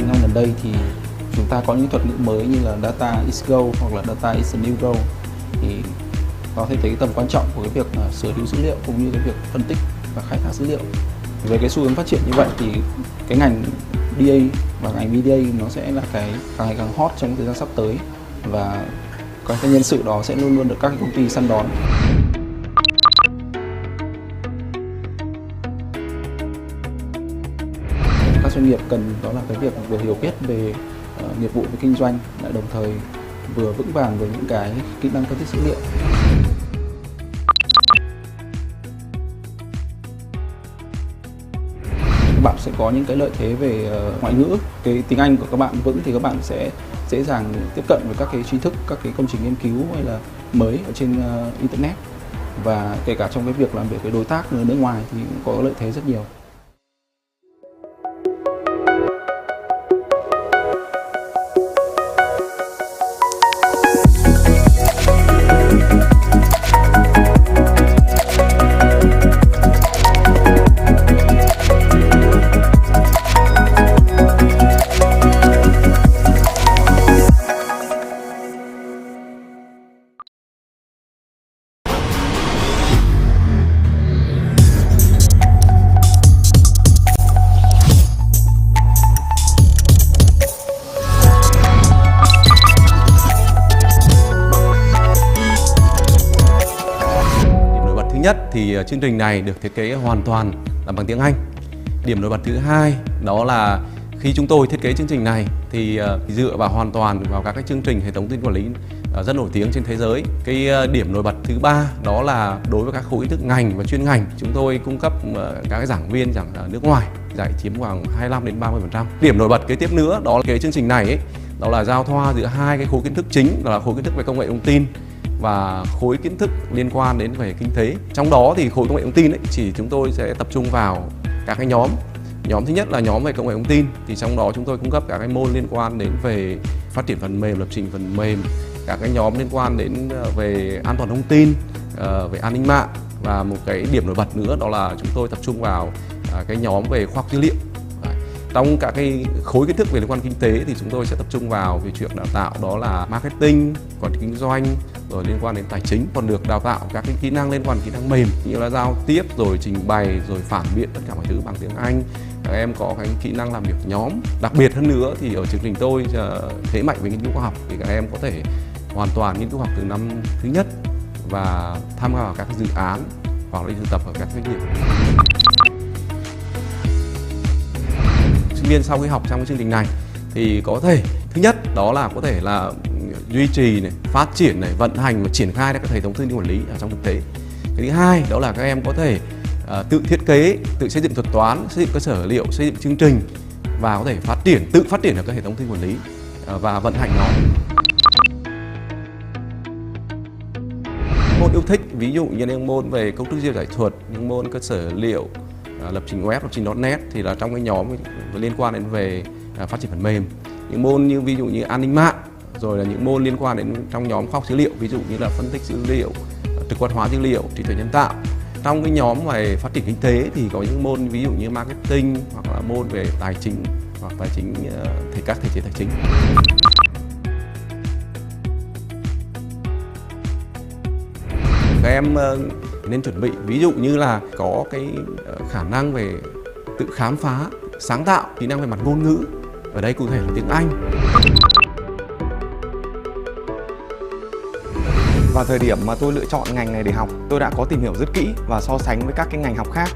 Năm gần đây thì chúng ta có những thuật ngữ mới như là data is gold hoặc là data is the new gold, thì có thể thấy tầm quan trọng của cái việc sở hữu dữ liệu cũng như cái việc phân tích và khai thác dữ liệu. Về cái xu hướng phát triển như vậy thì cái ngành DA và ngành BDA nó sẽ là cái càng ngày càng hot trong thời gian sắp tới, và các nhân sự đó sẽ luôn luôn được các công ty săn đón. Các doanh nghiệp cần đó là cái việc vừa hiểu biết về nghiệp vụ về kinh doanh, lại đồng thời vừa vững vàng với những cái kỹ năng phân tích dữ liệu. Các bạn sẽ có những cái lợi thế về ngoại ngữ, cái tiếng Anh của các bạn vững thì các bạn sẽ dễ dàng tiếp cận với các cái tri thức, các cái công trình nghiên cứu hay là mới ở trên internet, và kể cả trong cái việc làm việc với đối tác người nước ngoài thì cũng có lợi thế rất nhiều. Nhất thì chương trình này được thiết kế hoàn toàn là bằng tiếng Anh. Điểm nổi bật thứ hai đó là Khi chúng tôi thiết kế chương trình này thì dựa vào hoàn toàn vào các cái chương trình hệ thống tin quản lý rất nổi tiếng trên thế giới. Cái điểm nổi bật thứ ba đó là đối với các khối kiến thức ngành và chuyên ngành, chúng tôi cung cấp các cái giảng viên giảng nước ngoài, giải chiếm khoảng 25 đến 30%. Điểm nổi bật kế tiếp nữa đó là cái chương trình này ấy, đó là giao thoa giữa hai cái khối kiến thức chính, đó là khối kiến thức về công nghệ thông tin và khối kiến thức liên quan đến về kinh tế. Trong đó thì khối công nghệ thông tin ấy, chỉ chúng tôi sẽ tập trung vào các cái nhóm. Nhóm thứ nhất là nhóm về công nghệ thông tin, thì trong đó chúng tôi cung cấp các cái môn liên quan đến về phát triển phần mềm, lập trình phần mềm, các cái nhóm liên quan đến về an toàn thông tin, về an ninh mạng, và một cái điểm nổi bật nữa đó là chúng tôi tập trung vào cái nhóm về khoa học dữ liệu. Trong các cái khối kiến thức về liên quan kinh tế thì chúng tôi sẽ tập trung vào về chuyện đào tạo đó là marketing, quản trị kinh doanh, rồi liên quan đến tài chính, còn được đào tạo các cái kỹ năng liên quan đến kỹ năng mềm như là giao tiếp, rồi trình bày, rồi phản biện tất cả mọi thứ bằng tiếng Anh. Các em có cái kỹ năng làm việc nhóm. Đặc biệt hơn nữa thì ở chương trình tôi thế mạnh về nghiên cứu khoa học thì các em có thể hoàn toàn nghiên cứu khoa học từ năm thứ nhất và tham gia vào các dự án hoặc là thực tập ở các doanh nghiệp. Sinh viên sau khi học trong cái chương trình này thì có thể thứ nhất đó là có thể là duy trì này, phát triển này, vận hành và triển khai các hệ thống thông tin quản lý ở trong thực tế. Cái thứ hai đó là các em có thể tự thiết kế, tự xây dựng thuật toán, xây dựng cơ sở dữ liệu, xây dựng chương trình và có thể tự phát triển được các hệ thống thông tin quản lý và vận hành nó. Môn yêu thích ví dụ như những môn về cấu trúc siêu giải thuật, những môn cơ sở dữ liệu, lập trình web, lập trình .net thì là trong cái nhóm liên quan đến về phát triển phần mềm. Những môn như ví dụ như an ninh mạng, rồi là những môn liên quan đến trong nhóm khoa học dữ liệu, ví dụ như là phân tích dữ liệu, trực quan hóa dữ liệu, trí tuệ nhân tạo. Trong cái nhóm về phát triển kinh tế thì có những môn ví dụ như marketing hoặc là môn về tài chính hoặc tài chính các thể chế tài chính. Các em nên chuẩn bị ví dụ như là có cái khả năng về tự khám phá, sáng tạo, kỹ năng về mặt ngôn ngữ, ở đây cụ thể là tiếng Anh. Vào thời điểm mà tôi lựa chọn ngành này để học, tôi đã có tìm hiểu rất kỹ và so sánh với các cái ngành học khác,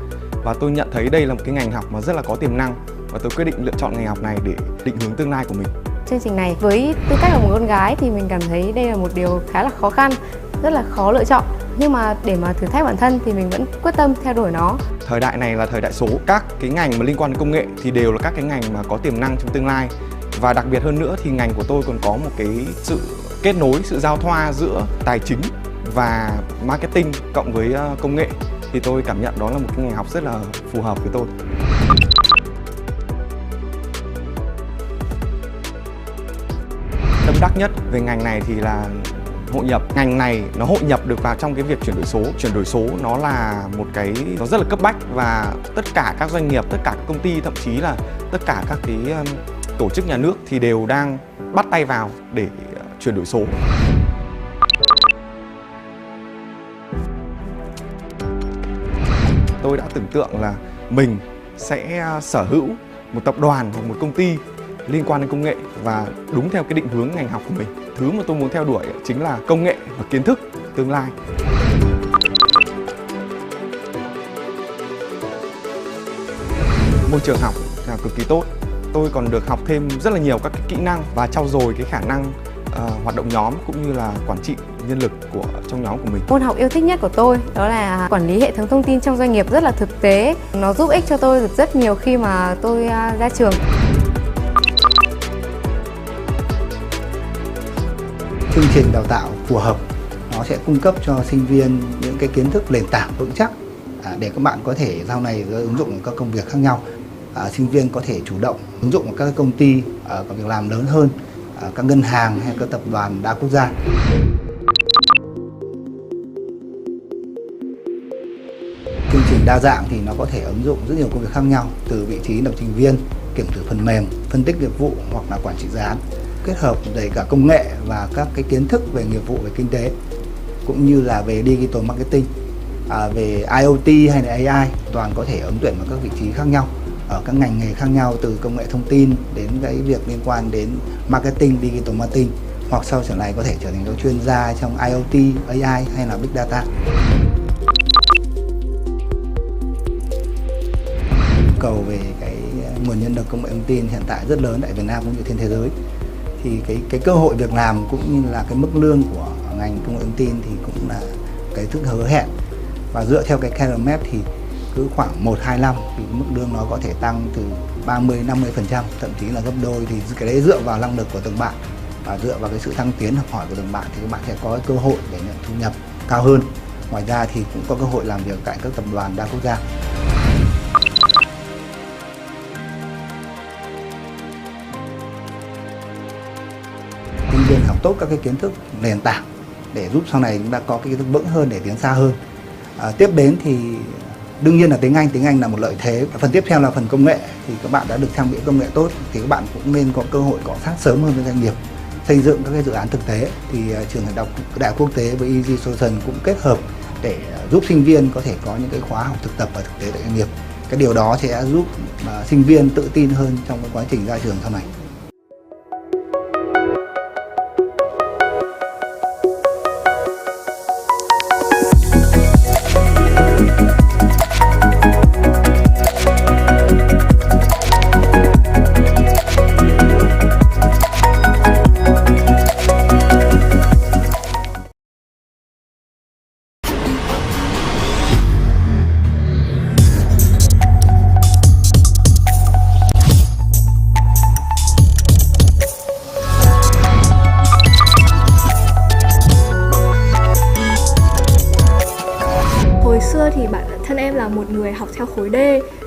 và tôi nhận thấy đây là một cái ngành học mà rất là có tiềm năng, và tôi quyết định lựa chọn ngành học này để định hướng tương lai của mình. Chương trình này với tư cách là một con gái thì mình cảm thấy đây là một điều khá là khó khăn, rất là khó lựa chọn. Nhưng mà để mà thử thách bản thân thì mình vẫn quyết tâm theo đuổi nó. Thời đại này là thời đại số, các cái ngành mà liên quan đến công nghệ thì đều là các cái ngành mà có tiềm năng trong tương lai. Và đặc biệt hơn nữa thì ngành của tôi còn có một cái sự kết nối, sự giao thoa giữa tài chính và marketing cộng với công nghệ. Thì tôi cảm nhận đó là một cái ngành học rất là phù hợp với tôi. Tâm đắc nhất về ngành này thì là hội nhập. Ngành này nó hội nhập được vào trong cái việc chuyển đổi số. Chuyển đổi số nó là một cái nó rất là cấp bách, và tất cả các doanh nghiệp, tất cả các công ty, thậm chí là tất cả các cái tổ chức nhà nước thì đều đang bắt tay vào để chuyển đổi số. Tôi đã tưởng tượng là mình sẽ sở hữu một tập đoàn hoặc một công ty liên quan đến công nghệ và đúng theo cái định hướng ngành học của mình. Thứ mà tôi muốn theo đuổi chính là công nghệ và kiến thức tương lai. Môi trường học là cực kỳ tốt. Tôi còn được học thêm rất là nhiều các cái kỹ năng và trau dồi cái khả năng hoạt động nhóm cũng như là quản trị nhân lực trong nhóm của mình. Môn học yêu thích nhất của tôi đó là quản lý hệ thống thông tin trong doanh nghiệp, rất là thực tế. Nó giúp ích cho tôi được rất nhiều khi mà tôi ra trường. Chương trình đào tạo phù hợp, nó sẽ cung cấp cho sinh viên những cái kiến thức nền tảng vững chắc để các bạn có thể sau này ứng dụng các công việc khác nhau. Sinh viên có thể chủ động ứng dụng các công ty có việc làm lớn hơn, các ngân hàng hay các tập đoàn đa quốc gia. Chương trình đa dạng thì nó có thể ứng dụng rất nhiều công việc khác nhau, từ vị trí lập trình viên, kiểm thử phần mềm, phân tích nghiệp vụ hoặc là quản trị dự án, kết hợp đầy cả công nghệ và các cái kiến thức về nghiệp vụ về kinh tế cũng như là về digital marketing, về IoT hay là AI, toàn có thể ứng tuyển vào các vị trí khác nhau ở các ngành nghề khác nhau, từ công nghệ thông tin đến cái việc liên quan đến marketing, digital marketing, hoặc sau trở này có thể trở thành các chuyên gia trong IoT, AI hay là big data. Cầu về cái nguồn nhân lực công nghệ thông tin hiện tại rất lớn tại Việt Nam cũng như trên thế giới. Thì cái cơ hội việc làm cũng như là cái mức lương của ngành công nghệ thông tin thì cũng là cái thức hứa hẹn. Và dựa theo cái career map thì cứ khoảng 1-2 năm thì mức lương nó có thể tăng từ 30-50%, thậm chí là gấp đôi. Thì cái đấy dựa vào năng lực của từng bạn và dựa vào cái sự thăng tiến học hỏi của từng bạn thì các bạn sẽ có cơ hội để nhận thu nhập cao hơn. Ngoài ra thì cũng có cơ hội làm việc tại các tập đoàn đa quốc gia. Sinh viên học tốt các cái kiến thức nền tảng để giúp sau này chúng ta có cái kiến thức vững hơn để tiến xa hơn. Tiếp đến thì đương nhiên là tiếng Anh là một lợi thế. Phần tiếp theo là phần công nghệ, thì các bạn đã được trang bị công nghệ tốt thì các bạn cũng nên có cơ hội cọ sát sớm hơn với doanh nghiệp, xây dựng các cái dự án thực tế. Thì trường Đại học Quốc tế với TRspodCIsion cũng kết hợp để giúp sinh viên có thể có những cái khóa học thực tập và thực tế tại doanh nghiệp. Cái điều đó sẽ giúp sinh viên tự tin hơn trong cái quá trình ra trường sau này. Thì bản thân em là một người học theo khối D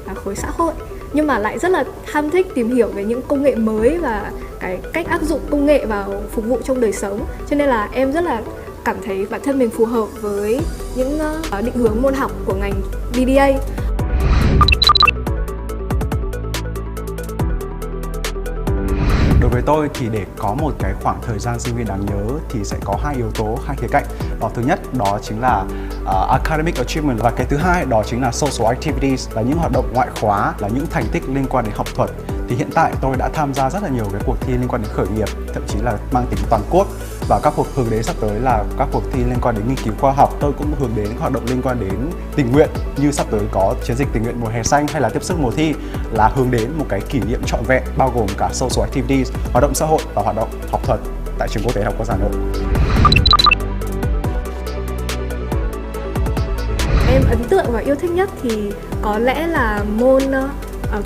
là khối xã hội, nhưng mà lại rất là tham thích tìm hiểu về những công nghệ mới và cái cách áp dụng công nghệ vào phục vụ trong đời sống. Cho nên là em rất là cảm thấy bản thân mình phù hợp với những định hướng môn học của ngành BBA. Đối với tôi thì để có một cái khoảng thời gian sinh viên đáng nhớ thì sẽ có hai yếu tố, hai khía cạnh. Đó, thứ nhất đó chính là academic achievement và cái thứ hai đó chính là social activities, là những hoạt động ngoại khóa, là những thành tích liên quan đến học thuật. Thì hiện tại tôi đã tham gia rất là nhiều cái cuộc thi liên quan đến khởi nghiệp, thậm chí là mang tính toàn quốc, và các cuộc hướng đến sắp tới là các cuộc thi liên quan đến nghiên cứu khoa học. Tôi cũng hướng đến hoạt động liên quan đến tình nguyện, như sắp tới có chiến dịch tình nguyện mùa hè xanh hay là tiếp sức mùa thi, là hướng đến một cái kỷ niệm trọn vẹn bao gồm cả social activities, hoạt động xã hội và hoạt động học thuật tại Trường Quốc tế Học Quốc gia Hà Nội. Em ấn tượng và yêu thích nhất thì có lẽ là môn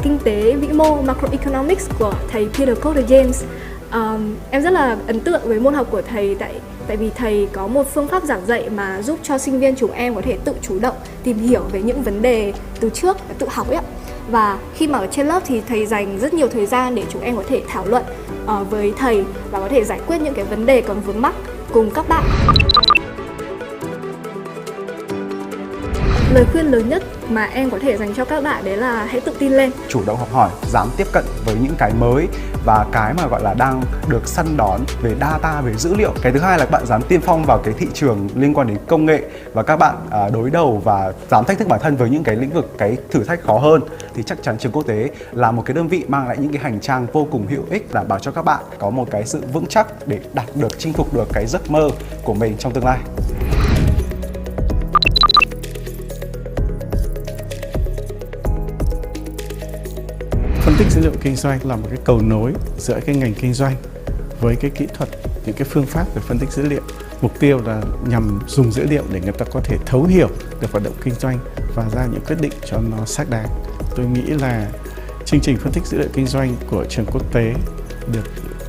kinh tế vĩ mô macroeconomics của thầy TRspodCIsion. Em rất là ấn tượng với môn học của thầy tại vì thầy có một phương pháp giảng dạy mà giúp cho sinh viên chúng em có thể tự chủ động tìm hiểu về những vấn đề từ trước và tự học ấy. Và khi mà ở trên lớp thì thầy dành rất nhiều thời gian để chúng em có thể thảo luận với thầy và có thể giải quyết những cái vấn đề còn vướng mắc cùng các bạn. Lời khuyên lớn nhất mà em có thể dành cho các bạn đấy là hãy tự tin lên, chủ động học hỏi, dám tiếp cận với những cái mới và cái mà gọi là đang được săn đón về data, về dữ liệu. Cái thứ hai là các bạn dám tiên phong vào cái thị trường liên quan đến công nghệ và các bạn đối đầu và dám thách thức bản thân với những cái lĩnh vực, cái thử thách khó hơn, thì chắc chắn Trường Quốc tế là một cái đơn vị mang lại những cái hành trang vô cùng hữu ích, đảm bảo cho các bạn có một cái sự vững chắc để đạt được, chinh phục được cái giấc mơ của mình trong tương lai. Phân tích dữ liệu kinh doanh là một cái cầu nối giữa cái ngành kinh doanh với cái kỹ thuật, những cái phương pháp về phân tích dữ liệu. Mục tiêu là nhằm dùng dữ liệu để người ta có thể thấu hiểu được hoạt động kinh doanh và ra những quyết định cho nó xác đáng. Tôi nghĩ là chương trình phân tích dữ liệu kinh doanh của Trường Quốc tế được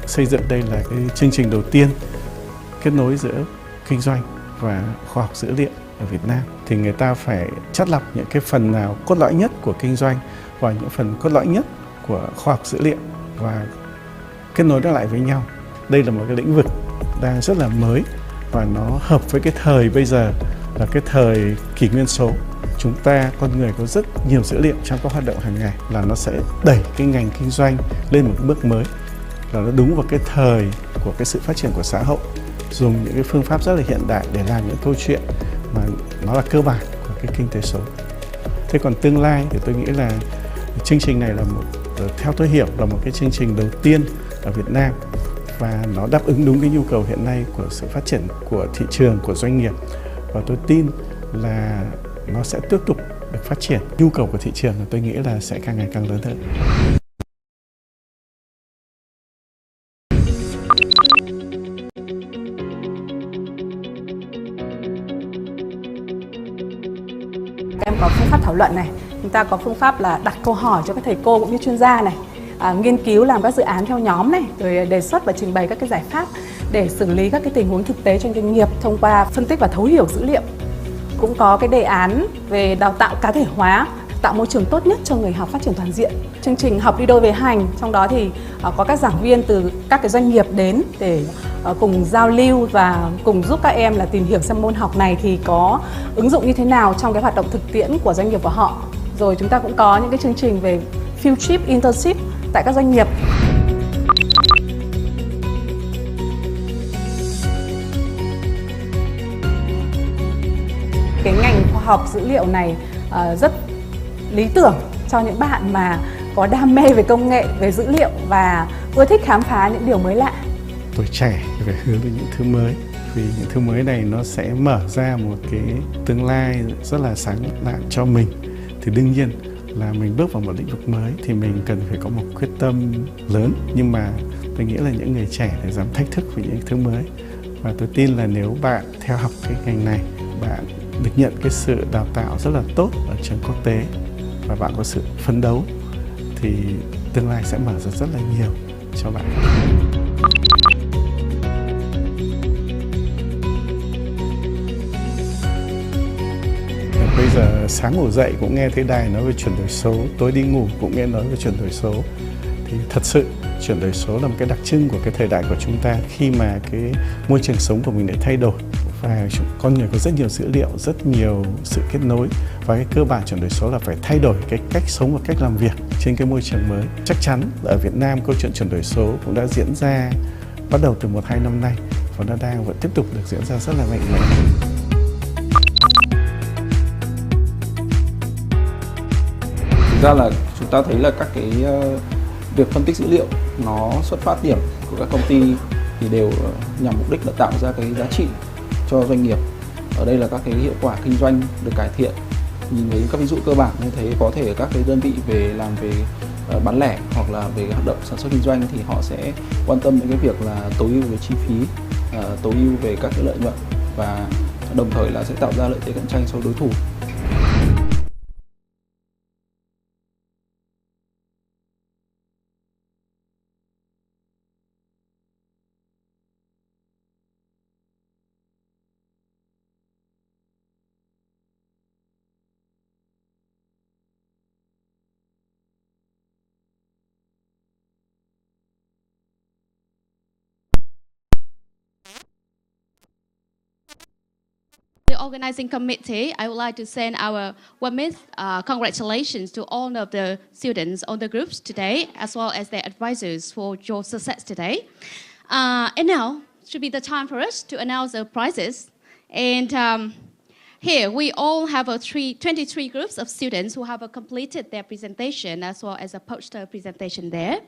xây dựng đây là cái chương trình đầu tiên kết nối giữa kinh doanh và khoa học dữ liệu ở Việt Nam. Thì người ta phải chắt lọc những cái phần nào cốt lõi nhất của kinh doanh và những phần cốt lõi nhất của khoa học dữ liệu và kết nối nó lại với nhau. Đây là một cái lĩnh vực đang rất là mới và nó hợp với cái thời bây giờ là cái thời kỷ nguyên số. Chúng ta, con người có rất nhiều dữ liệu trong các hoạt động hàng ngày, là nó sẽ đẩy cái ngành kinh doanh lên một bước mới, là nó đúng vào cái thời của cái sự phát triển của xã hội, dùng những cái phương pháp rất là hiện đại để làm những câu chuyện mà nó là cơ bản của cái kinh tế số. Thế còn tương lai thì tôi nghĩ là chương trình này là theo tôi hiểu là một cái chương trình đầu tiên ở Việt Nam và nó đáp ứng đúng cái nhu cầu hiện nay của sự phát triển của thị trường, của doanh nghiệp, và tôi tin là nó sẽ tiếp tục được phát triển. Nhu cầu của thị trường tôi nghĩ là sẽ càng ngày càng lớn hơn. có phương pháp thảo luận này, chúng ta có phương pháp là đặt câu hỏi cho các thầy cô cũng như chuyên gia này, nghiên cứu làm các dự án theo nhóm này, rồi đề xuất và trình bày các cái giải pháp để xử lý các cái tình huống thực tế trong doanh nghiệp thông qua phân tích và thấu hiểu dữ liệu. Cũng có cái đề án về đào tạo cá thể hóa, tạo môi trường tốt nhất cho người học phát triển toàn diện. Chương trình học đi đôi với hành, trong đó thì có các giảng viên từ các cái doanh nghiệp đến để cùng giao lưu và cùng giúp các em là tìm hiểu xem môn học này thì có ứng dụng như thế nào trong cái hoạt động thực tiễn của doanh nghiệp của họ. Rồi chúng ta cũng có những cái chương trình về field trip, internship tại các doanh nghiệp. Cái ngành khoa học dữ liệu này rất lý tưởng cho những bạn mà có đam mê về công nghệ, về dữ liệu và ưa thích khám phá những điều mới lạ. Tuổi trẻ phải hướng đến những thứ mới, vì những thứ mới này nó sẽ mở ra một cái tương lai rất là sáng lạng cho mình. Thì đương nhiên là mình bước vào một lĩnh vực mới thì mình cần phải có một quyết tâm lớn, nhưng mà tôi nghĩ là những người trẻ phải dám thách thức với những thứ mới. Và tôi tin là nếu bạn theo học cái ngành này, bạn được nhận cái sự đào tạo rất là tốt ở trường quốc tế và bạn có sự phấn đấu thì tương lai sẽ mở ra rất là nhiều cho bạn. Bây giờ sáng ngủ dậy cũng nghe thấy đài nói về chuyển đổi số, tối đi ngủ cũng nghe nói về chuyển đổi số. Thì thật sự chuyển đổi số là một cái đặc trưng của cái thời đại của chúng ta, khi mà cái môi trường sống của mình lại thay đổi và con người có rất nhiều dữ liệu, rất nhiều sự kết nối, và cái cơ bản chuyển đổi số là phải thay đổi cái cách sống và cách làm việc trên cái môi trường mới. Chắc chắn ở Việt Nam câu chuyện chuyển đổi số cũng đã diễn ra bắt đầu từ 1-2 năm nay và nó đang vẫn tiếp tục được diễn ra rất là mạnh mẽ. Thực ra là chúng ta thấy là các cái việc phân tích dữ liệu nó xuất phát điểm của các công ty thì đều nhằm mục đích là tạo ra cái giá trị cho doanh nghiệp. Ở đây là các cái hiệu quả kinh doanh được cải thiện. Nhìn thấy các ví dụ cơ bản như thế, có thể các cái đơn vị làm về bán lẻ hoặc là về hoạt động sản xuất kinh doanh thì họ sẽ quan tâm đến cái việc là tối ưu về chi phí, tối ưu về các cái lợi nhuận và đồng thời là sẽ tạo ra lợi thế cạnh tranh so với đối thủ. The organizing committee, I would like to send our VNUIS congratulations to all of the students on the groups today, as well as their advisors for your success today. And now should be the time for us to announce the prizes. And here we all have 23 groups of students who have completed their presentation, as well as a poster presentation there.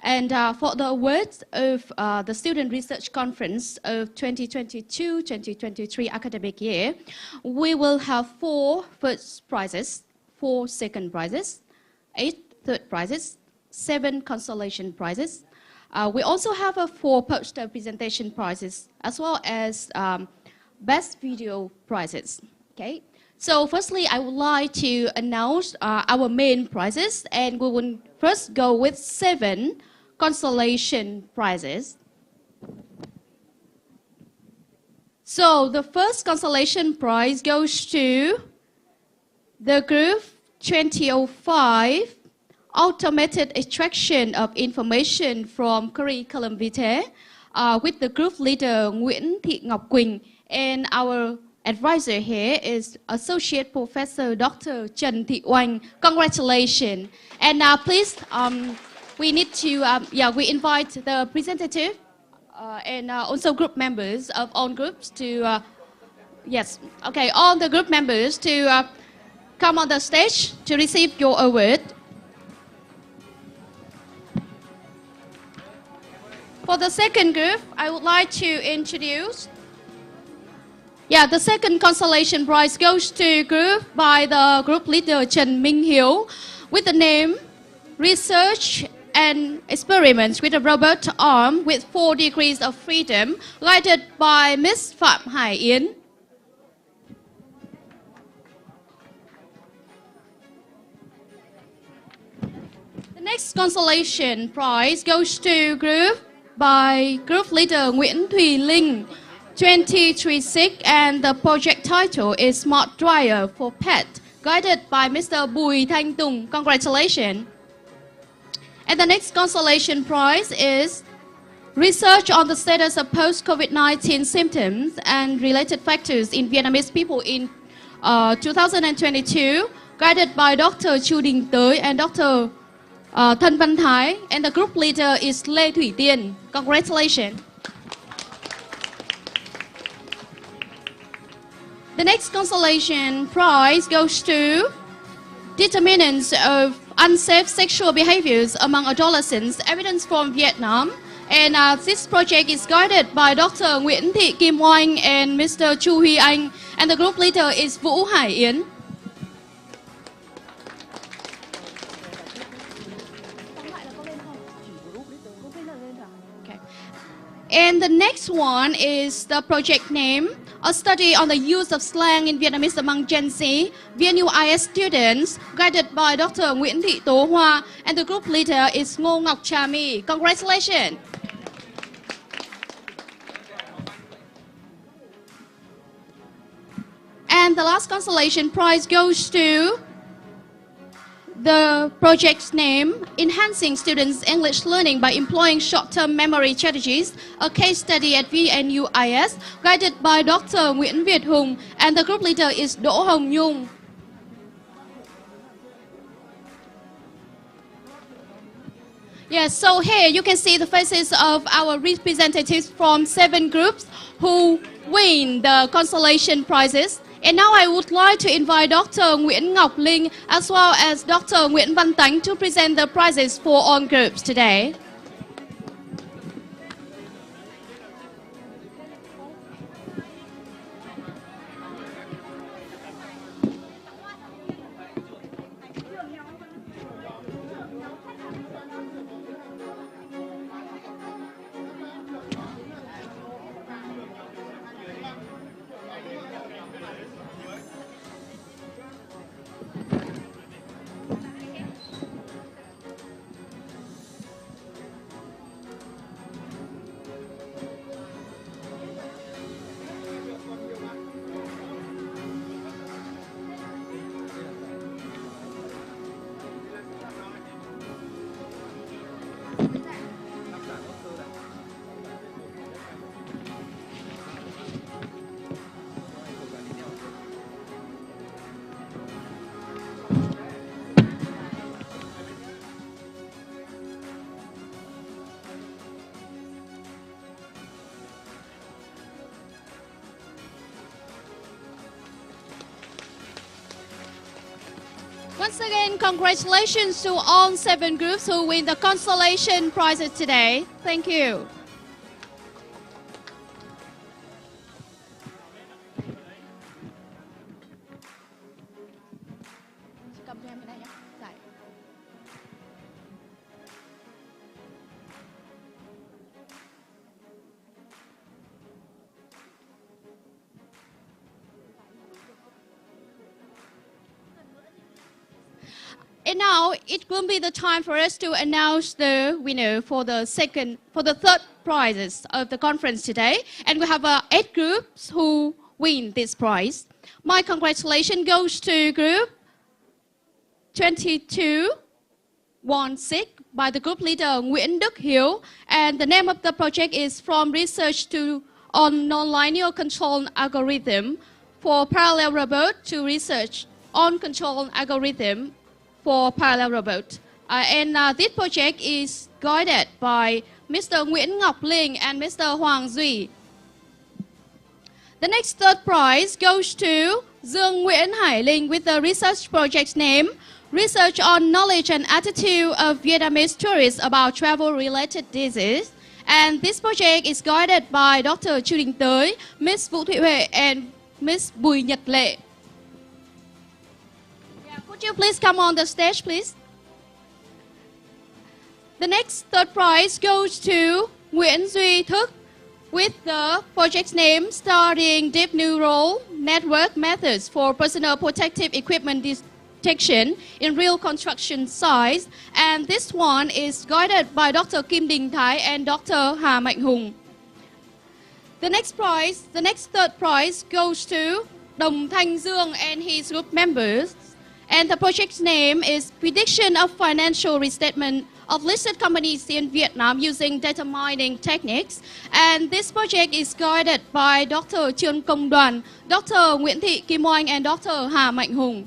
And for the awards of the Student Research Conference of 2022-2023 academic year, we will have 4 first prizes, 4 second prizes, 8 third prizes, 7 consolation prizes. We also have 4 poster presentation prizes, as well as best video prizes. Okay. So firstly, I would like to announce our main prizes, and we will first go with 7 consolation prizes. So the first consolation prize goes to the group 2005, Automated Extraction of Information from Curriculum Vitae, with the group leader Nguyễn Thị Ngọc Quỳnh, and our advisor here is Associate Professor Dr. Trần Thị Oanh. Congratulations. And now please, we need to, we invite the representative and also group members of all groups to, all the group members to come on the stage to receive your award. For the second group, I would like to introduce the second consolation prize goes to group by the group leader Trần Minh Hiếu with the name Research and Experiments with a Robot Arm with 4 Degrees of Freedom, guided by Miss Phạm Hải Yến. next consolation prize goes to group leader Nguyễn Thùy Linh, 2036, and the project title is Smart Dryer for Pet, guided by Mr. Bùi Thanh Tùng. Congratulations. And the next consolation prize is Research on the status of post-COVID-19 symptoms and related factors in Vietnamese people in 2022, guided by Dr. Chu Đình Tới and Dr. Thân Văn Thái, and the group leader is Lê Thủy Tiên. Congratulations. The next consolation prize goes to Determinants of Unsafe Sexual Behaviors Among Adolescents, Evidence from Vietnam. And this project is guided by Dr. Nguyễn Thị Kim Oanh and Mr. Chu Huy Anh, and the group leader is Vũ Hải Yến. Okay. And the next one is the project name, A Study on the Use of Slang in Vietnamese Among Gen Z, VNUIS students, guided by Dr. Nguyễn Thị Tố Hoa, and the group leader is Ngô Ngọc Trà My. Congratulations. And the last consolation prize goes to the project's name, Enhancing Students' English Learning by Employing Short-Term Memory Strategies, a case study at VNUIS, guided by Dr. Nguyễn Việt Hùng, and the group leader is Đỗ Hồng Nhung. Yes, so here you can see the faces of our representatives from 7 groups who win the consolation prizes. And now I would like to invite Dr. Nguyễn Ngọc Linh as well as Dr. Nguyễn Văn Tánh to present the prizes for all groups today. Once again, congratulations to all 7 groups who win the consolation prizes today. Thank you. And now it will be the time for us to announce the winner for the third prizes of the conference today. And we have 8 groups who win this prize. My congratulations goes to group 2216 by the group leader Nguyễn Đức Hiếu. And the name of the project is From Research on Nonlinear Control Algorithm for Parallel Robot to Research on Control Algorithm for Parallel Robot. This project is guided by Mr. Nguyễn Ngọc Linh and Mr. Hoàng Duy. The next third prize goes to Dương Nguyễn Hải Linh with the research project's name, Research on Knowledge and Attitude of Vietnamese Tourists about Travel-Related Disease. And this project is guided by Dr. Chu Đình Tới, Ms. Vũ Thị Huệ, and Ms. Bùi Nhật Lệ. Could you please come on the stage, please? The next third prize goes to Nguyễn Duy Thức with the project's name, Studying Deep Neural Network Methods for Personal Protective Equipment detection in real construction sites. And this one is guided by Dr. Kim Đình Thái and Dr. Hà Mạnh Hùng. The next third prize goes to Đồng Thanh Dương and his group members. And the project's name is Prediction of Financial Restatement of Listed Companies in Vietnam using data mining techniques. And this project is guided by Dr. Trương Công Đoàn, Dr. Nguyễn Thị Kim Oanh, and Dr. Hà Mạnh Hùng.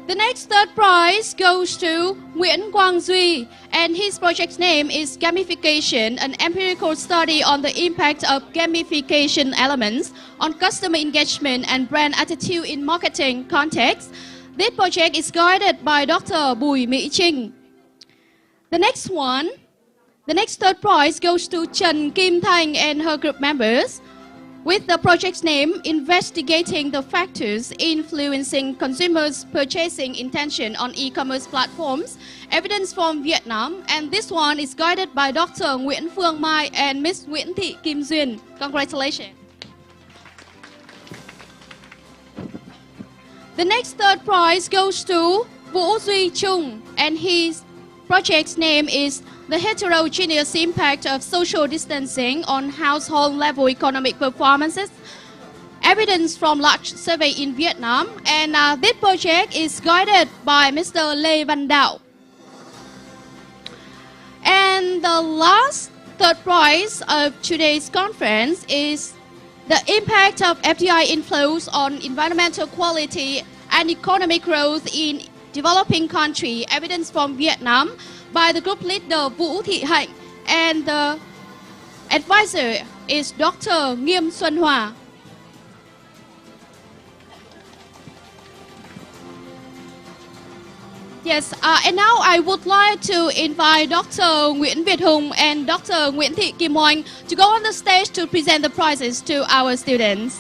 The next third prize goes to Nguyễn Quang Duy, and his project's name is Gamification, an empirical study on the impact of gamification elements on customer engagement and brand attitude in marketing context. This project is guided by Dr. Bùi Mỹ Trinh. The next third prize goes to Trần Kim Thanh and her group members, with the project's name Investigating the Factors Influencing Consumers' Purchasing Intention on E-commerce Platforms, Evidence from Vietnam, and this one is guided by Dr. Nguyễn Phương Mai and Miss Nguyễn Thị Kim Duyên. Congratulations. The next third prize goes to Vũ Duy Trung, and his project's name is The Heterogeneous Impact of Social Distancing on Household Level Economic Performances, Evidence from Large Survey in Vietnam, and this project is guided by Mr. Lê Văn Đạo. And the last third prize of today's conference is the impact of FDI inflows on environmental quality and economic growth in developing country, evidence from Vietnam, by the group leader Vũ Thị Hạnh, and the advisor is Dr. Nghiêm Xuân Hòa. Yes, and now I would like to invite Dr. Nguyễn Việt Hùng and Dr. Nguyễn Thị Kim Oanh to go on the stage to present the prizes to our students.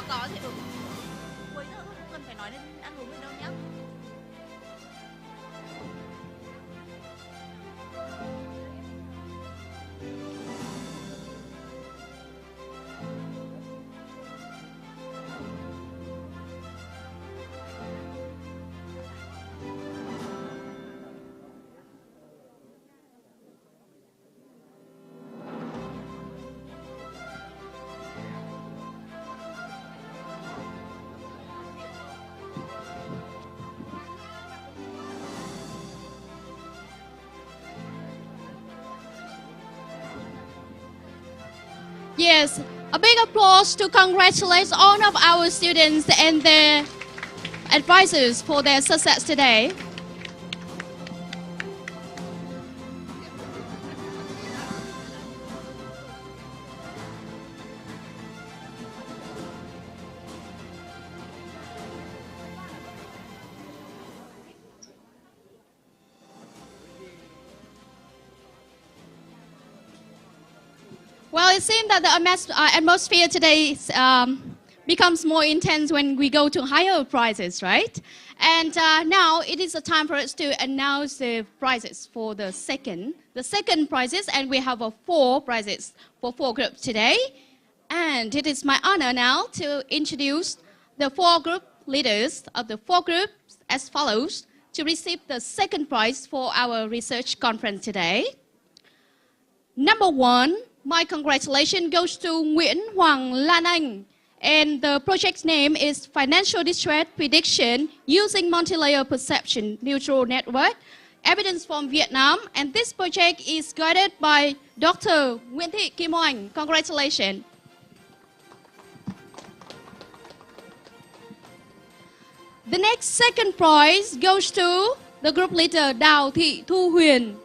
Có thì đúng. Cuối giờ không cần phải nói đến ăn uống gì đâu nhá. Yes, a big applause to congratulate all of our students and their advisors for their success today. Well, it seems that the atmosphere today becomes more intense when we go to higher prizes, right? And now it is the time for us to announce the prizes for the second prizes, and we have 4 prizes for 4 groups today. And it is my honor now to introduce the 4 group leaders of the 4 groups as follows to receive the second prize for our research conference today. Number 1, my congratulations goes to Nguyễn Hoàng Lan Anh, and the project's name is Financial Distress Prediction Using Multilayer Perception Neutral Network, Evidence from Vietnam, and this project is guided by Dr. Nguyễn Thị Kim Oanh. Congratulations. The next second prize goes to the group leader Đào Thị Thu Huyền.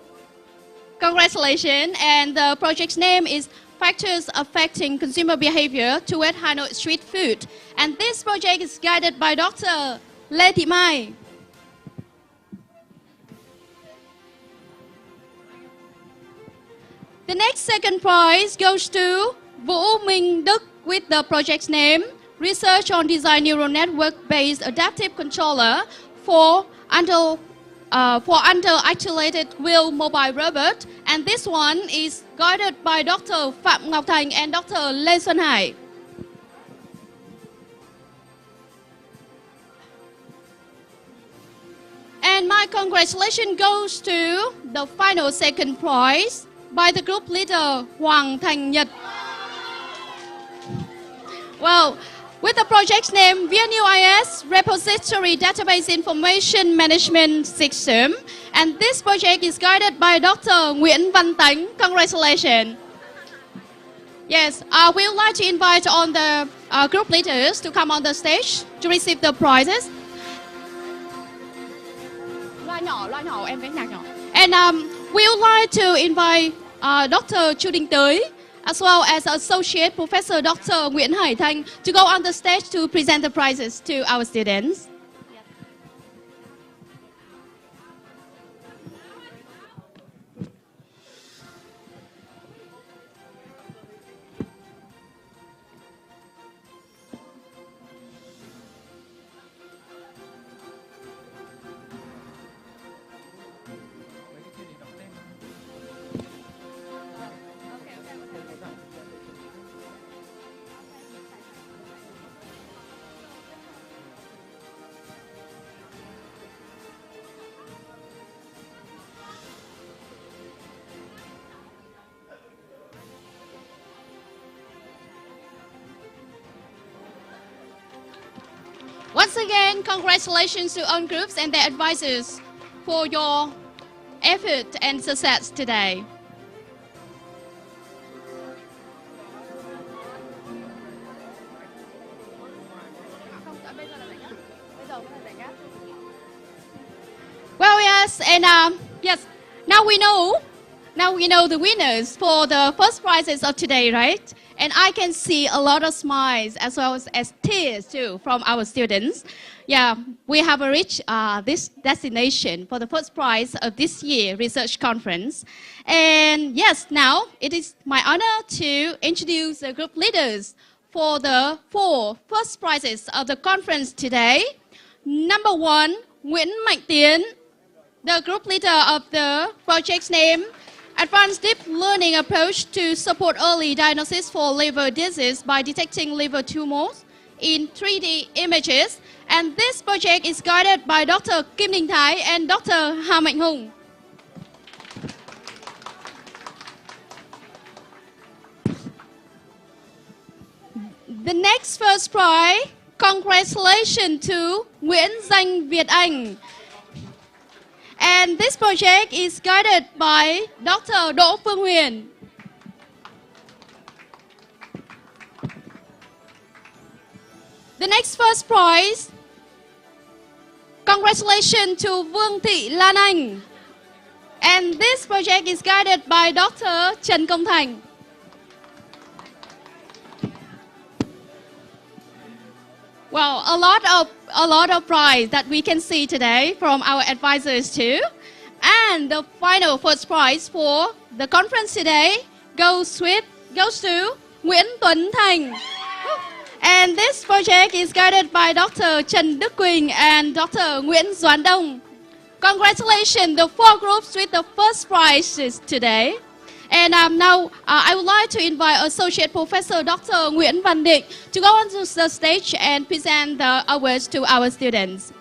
Congratulations, and the project's name is Factors Affecting Consumer Behavior Toward Hanoi Street Food. And this project is guided by Dr. Lê Thị Mai. The next second prize goes to Vũ Minh Đức with the project name Research on Design Neural Network-Based Adaptive Controller for Under-Actuated Wheel Mobile Robot. And this one is guided by Dr. Phạm Ngọc Thành and Dr. Lê Xuân Hải. And my congratulations goes to the final second prize by the group leader Hoàng Thành Nhật. Well, with the project name VNUIS Repository Database Information Management System, and this project is guided by Dr. Nguyễn Văn Tánh. Congratulations. Yes, we would like to invite on the group leaders to come on the stage to receive the prizes. Loa nhỏ, em vẽ nhạc nhỏ. And we would like to invite Dr. Chu Đình Tới, as well as Associate Professor Dr. Nguyễn Hải Thanh to go on the stage to present the prizes to our students. Once again, congratulations to all groups and their advisors for your effort and success today. Well, yes, and yes, now we know the winners for the first prizes of today, right? And I can see a lot of smiles as well as tears too from our students. Yeah, we have reached this destination for the first prize of this year research conference. And yes, now it is my honor to introduce the group leaders for the 4 first prizes of the conference today. Number 1, Nguyễn Mạnh Tiến, the group leader of the project's name Advanced Deep Learning Approach to Support Early Diagnosis for Liver Disease by Detecting Liver Tumors in 3D Images. And this project is guided by Dr. Kim Đình Thái and Dr. Hà Mạnh Hùng. The next first prize, congratulations to Nguyễn Danh Việt Anh. And this project is guided by Dr. Đỗ Phương Huyền. The next first prize, congratulations to Vương Thị Lan Anh. And this project is guided by Dr. Trần Công Thành. Well, a lot of prize that we can see today from our advisors too. And the final first prize for the conference today goes to Nguyễn Tuấn Thành. And this project is guided by Dr. Trần Đức Quỳnh and Dr. Nguyễn Doãn Đông. Congratulations, the 4 groups with the first prizes today. And now I would like to invite Associate Professor Dr. Nguyễn Văn Định to go onto the stage and present the awards to our students.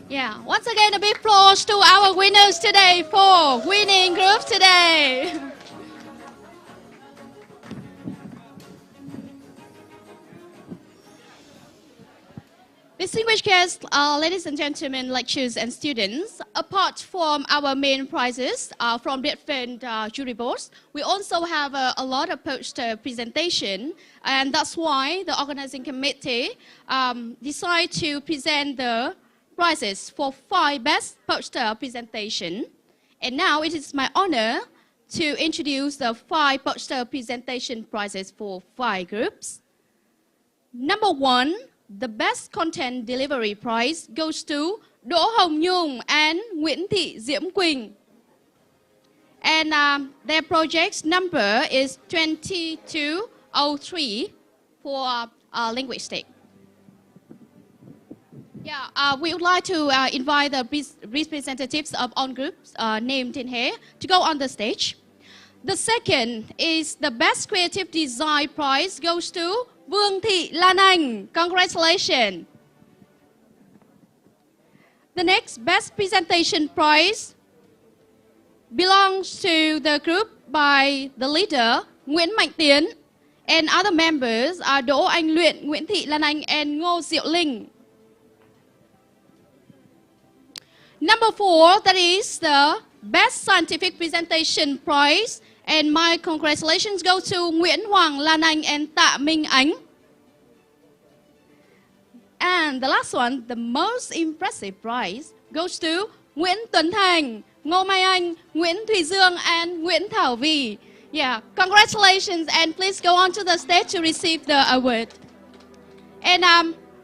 Yeah, once again a big applause to our winners today for winning groups today. Distinguished guests, ladies and gentlemen, lecturers and students, apart from our main prizes from different jury boards, we also have a lot of poster presentation, and that's why the organizing committee decided to present the prizes for 5 best poster presentation. And now it is my honor to introduce the 5 poster presentation prizes for 5 groups. Number 1, the best content delivery prize goes to Đỗ Hồng Nhung and Nguyễn Thị Diễm Quỳnh. And their project's number is 2203 for linguistics. Yeah, we would like to invite the representatives of all groups named in here to go on the stage. The second is the best creative design prize goes to Vương Thị Lan Anh. Congratulations. The next best presentation prize belongs to the group by the leader Nguyễn Mạnh Tiến, and other members are Đỗ Anh Luyện, Nguyễn Thị Lan Anh, and Ngô Diệu Linh. Number 4, that is the best scientific presentation prize, and my congratulations go to Nguyễn Hoàng Lan Anh and Tạ Minh Ánh. And the last one, the most impressive prize, goes to Nguyễn Tuấn Thành, Ngô Mai Anh, Nguyễn Thùy Dương, and Nguyễn Thảo Vy. Yeah, congratulations, and please go on to the stage to receive the award. And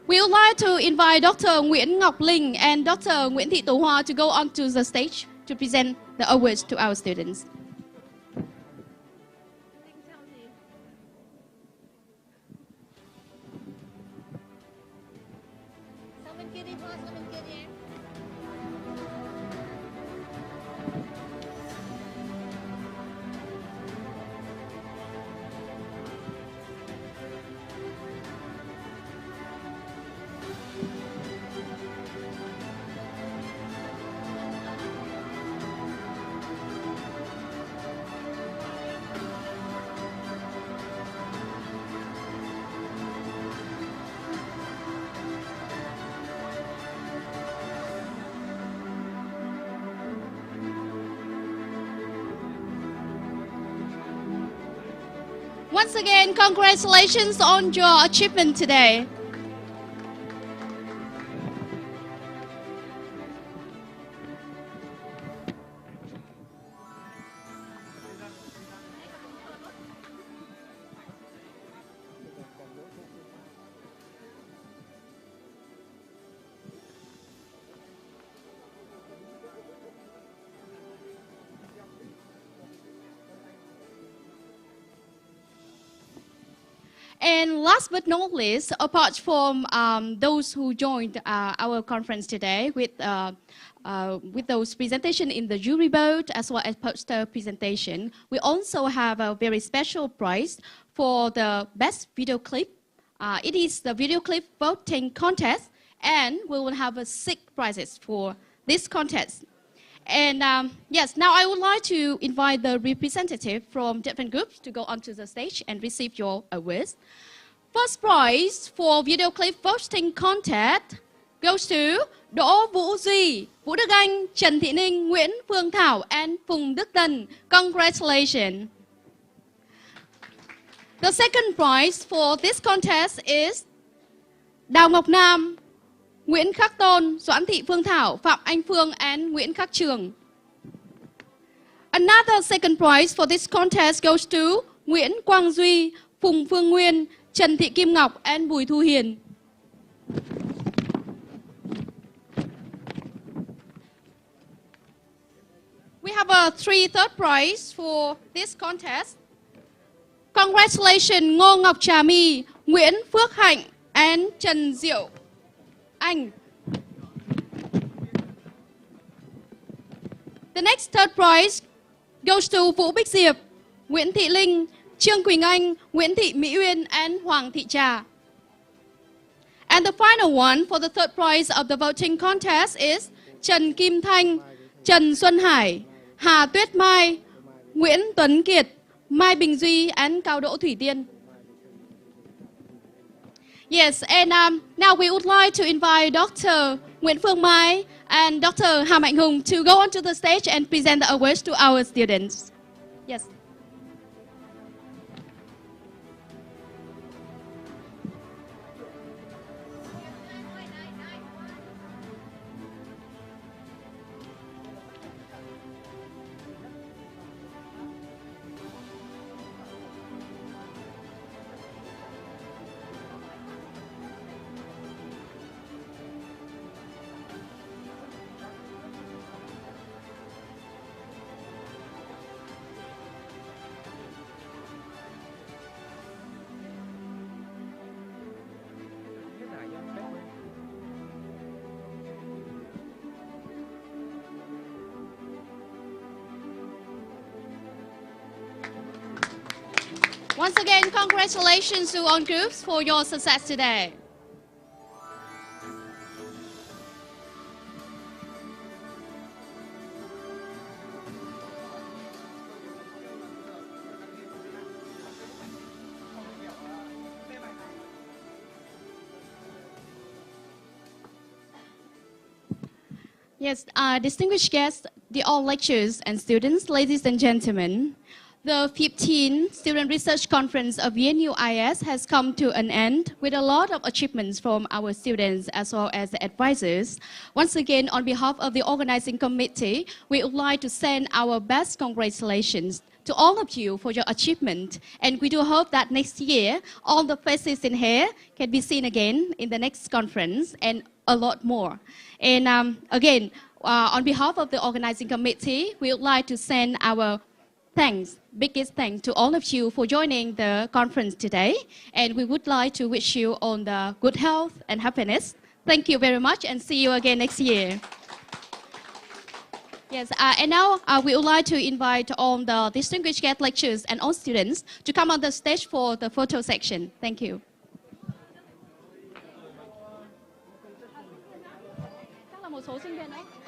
we would like to invite Dr. Nguyễn Ngọc Linh and Dr. Nguyễn Thị Tú Hoa to go on to the stage to present the awards to our students. Once again, congratulations on your achievement today. And last but not least, apart from those who joined our conference today with those presentation in the jury board as well as poster presentation, we also have a very special prize for the best video clip. It is the video clip voting contest, and we will have 6 prizes for this contest. And yes, now I would like to invite the representative from different groups to go onto the stage and receive your awards. First prize for video clip voting contest goes to Đỗ Vũ Duy, Vũ Đức Anh, Trần Thị Ninh, Nguyễn Phương Thảo, and Phùng Đức Tân. Congratulations. The second prize for this contest is Đào Ngọc Nam, Nguyễn Khắc Tôn, Doãn Thị Phương Thảo, Phạm Anh Phương, and Nguyễn Khắc Trường. Another second prize for this contest goes to Nguyễn Quang Duy, Phùng Phương Nguyên, Trần Thị Kim Ngọc, and Bùi Thu Hiền. We have a 3 third prize for this contest. Congratulations Ngô Ngọc Trà My, Nguyễn Phước Hạnh, and Trần Diệu Anh. The next third prize goes to Vũ Bích Diệp, Nguyễn Thị Linh, Trương Quỳnh Anh, Nguyễn Thị Mỹ Uyên, and Hoàng Thị Trà. And the final one for the third prize of the voting contest is Trần Kim Thanh, Trần Xuân Hải, Hà Tuyết Mai, Nguyễn Tuấn Kiệt, Mai Bình Duy, and Cao Đỗ Thủy Tiên. Yes, and now we would like to invite Dr. Nguyễn Phương Mai and Dr. Hà Mạnh Hùng to go onto the stage and present the awards to our students. Yes. Once again, congratulations to all groups for your success today. Yes, distinguished guests, the all lecturers and students, ladies and gentlemen, the 15th Student Research Conference of VNUIS has come to an end with a lot of achievements from our students as well as the advisors. Once again, on behalf of the organizing committee, we would like to send our best congratulations to all of you for your achievement. And we do hope that next year, all the faces in here can be seen again in the next conference and a lot more. And again, on behalf of the organizing committee, we would like to send our biggest thanks to all of you for joining the conference today. And we would like to wish you all the good health and happiness. Thank you very much and see you again next year. Yes, and now we would like to invite all the distinguished guest lecturers and all students to come on the stage for the photo section. Thank you. Chắc là một số sinh viên đấy.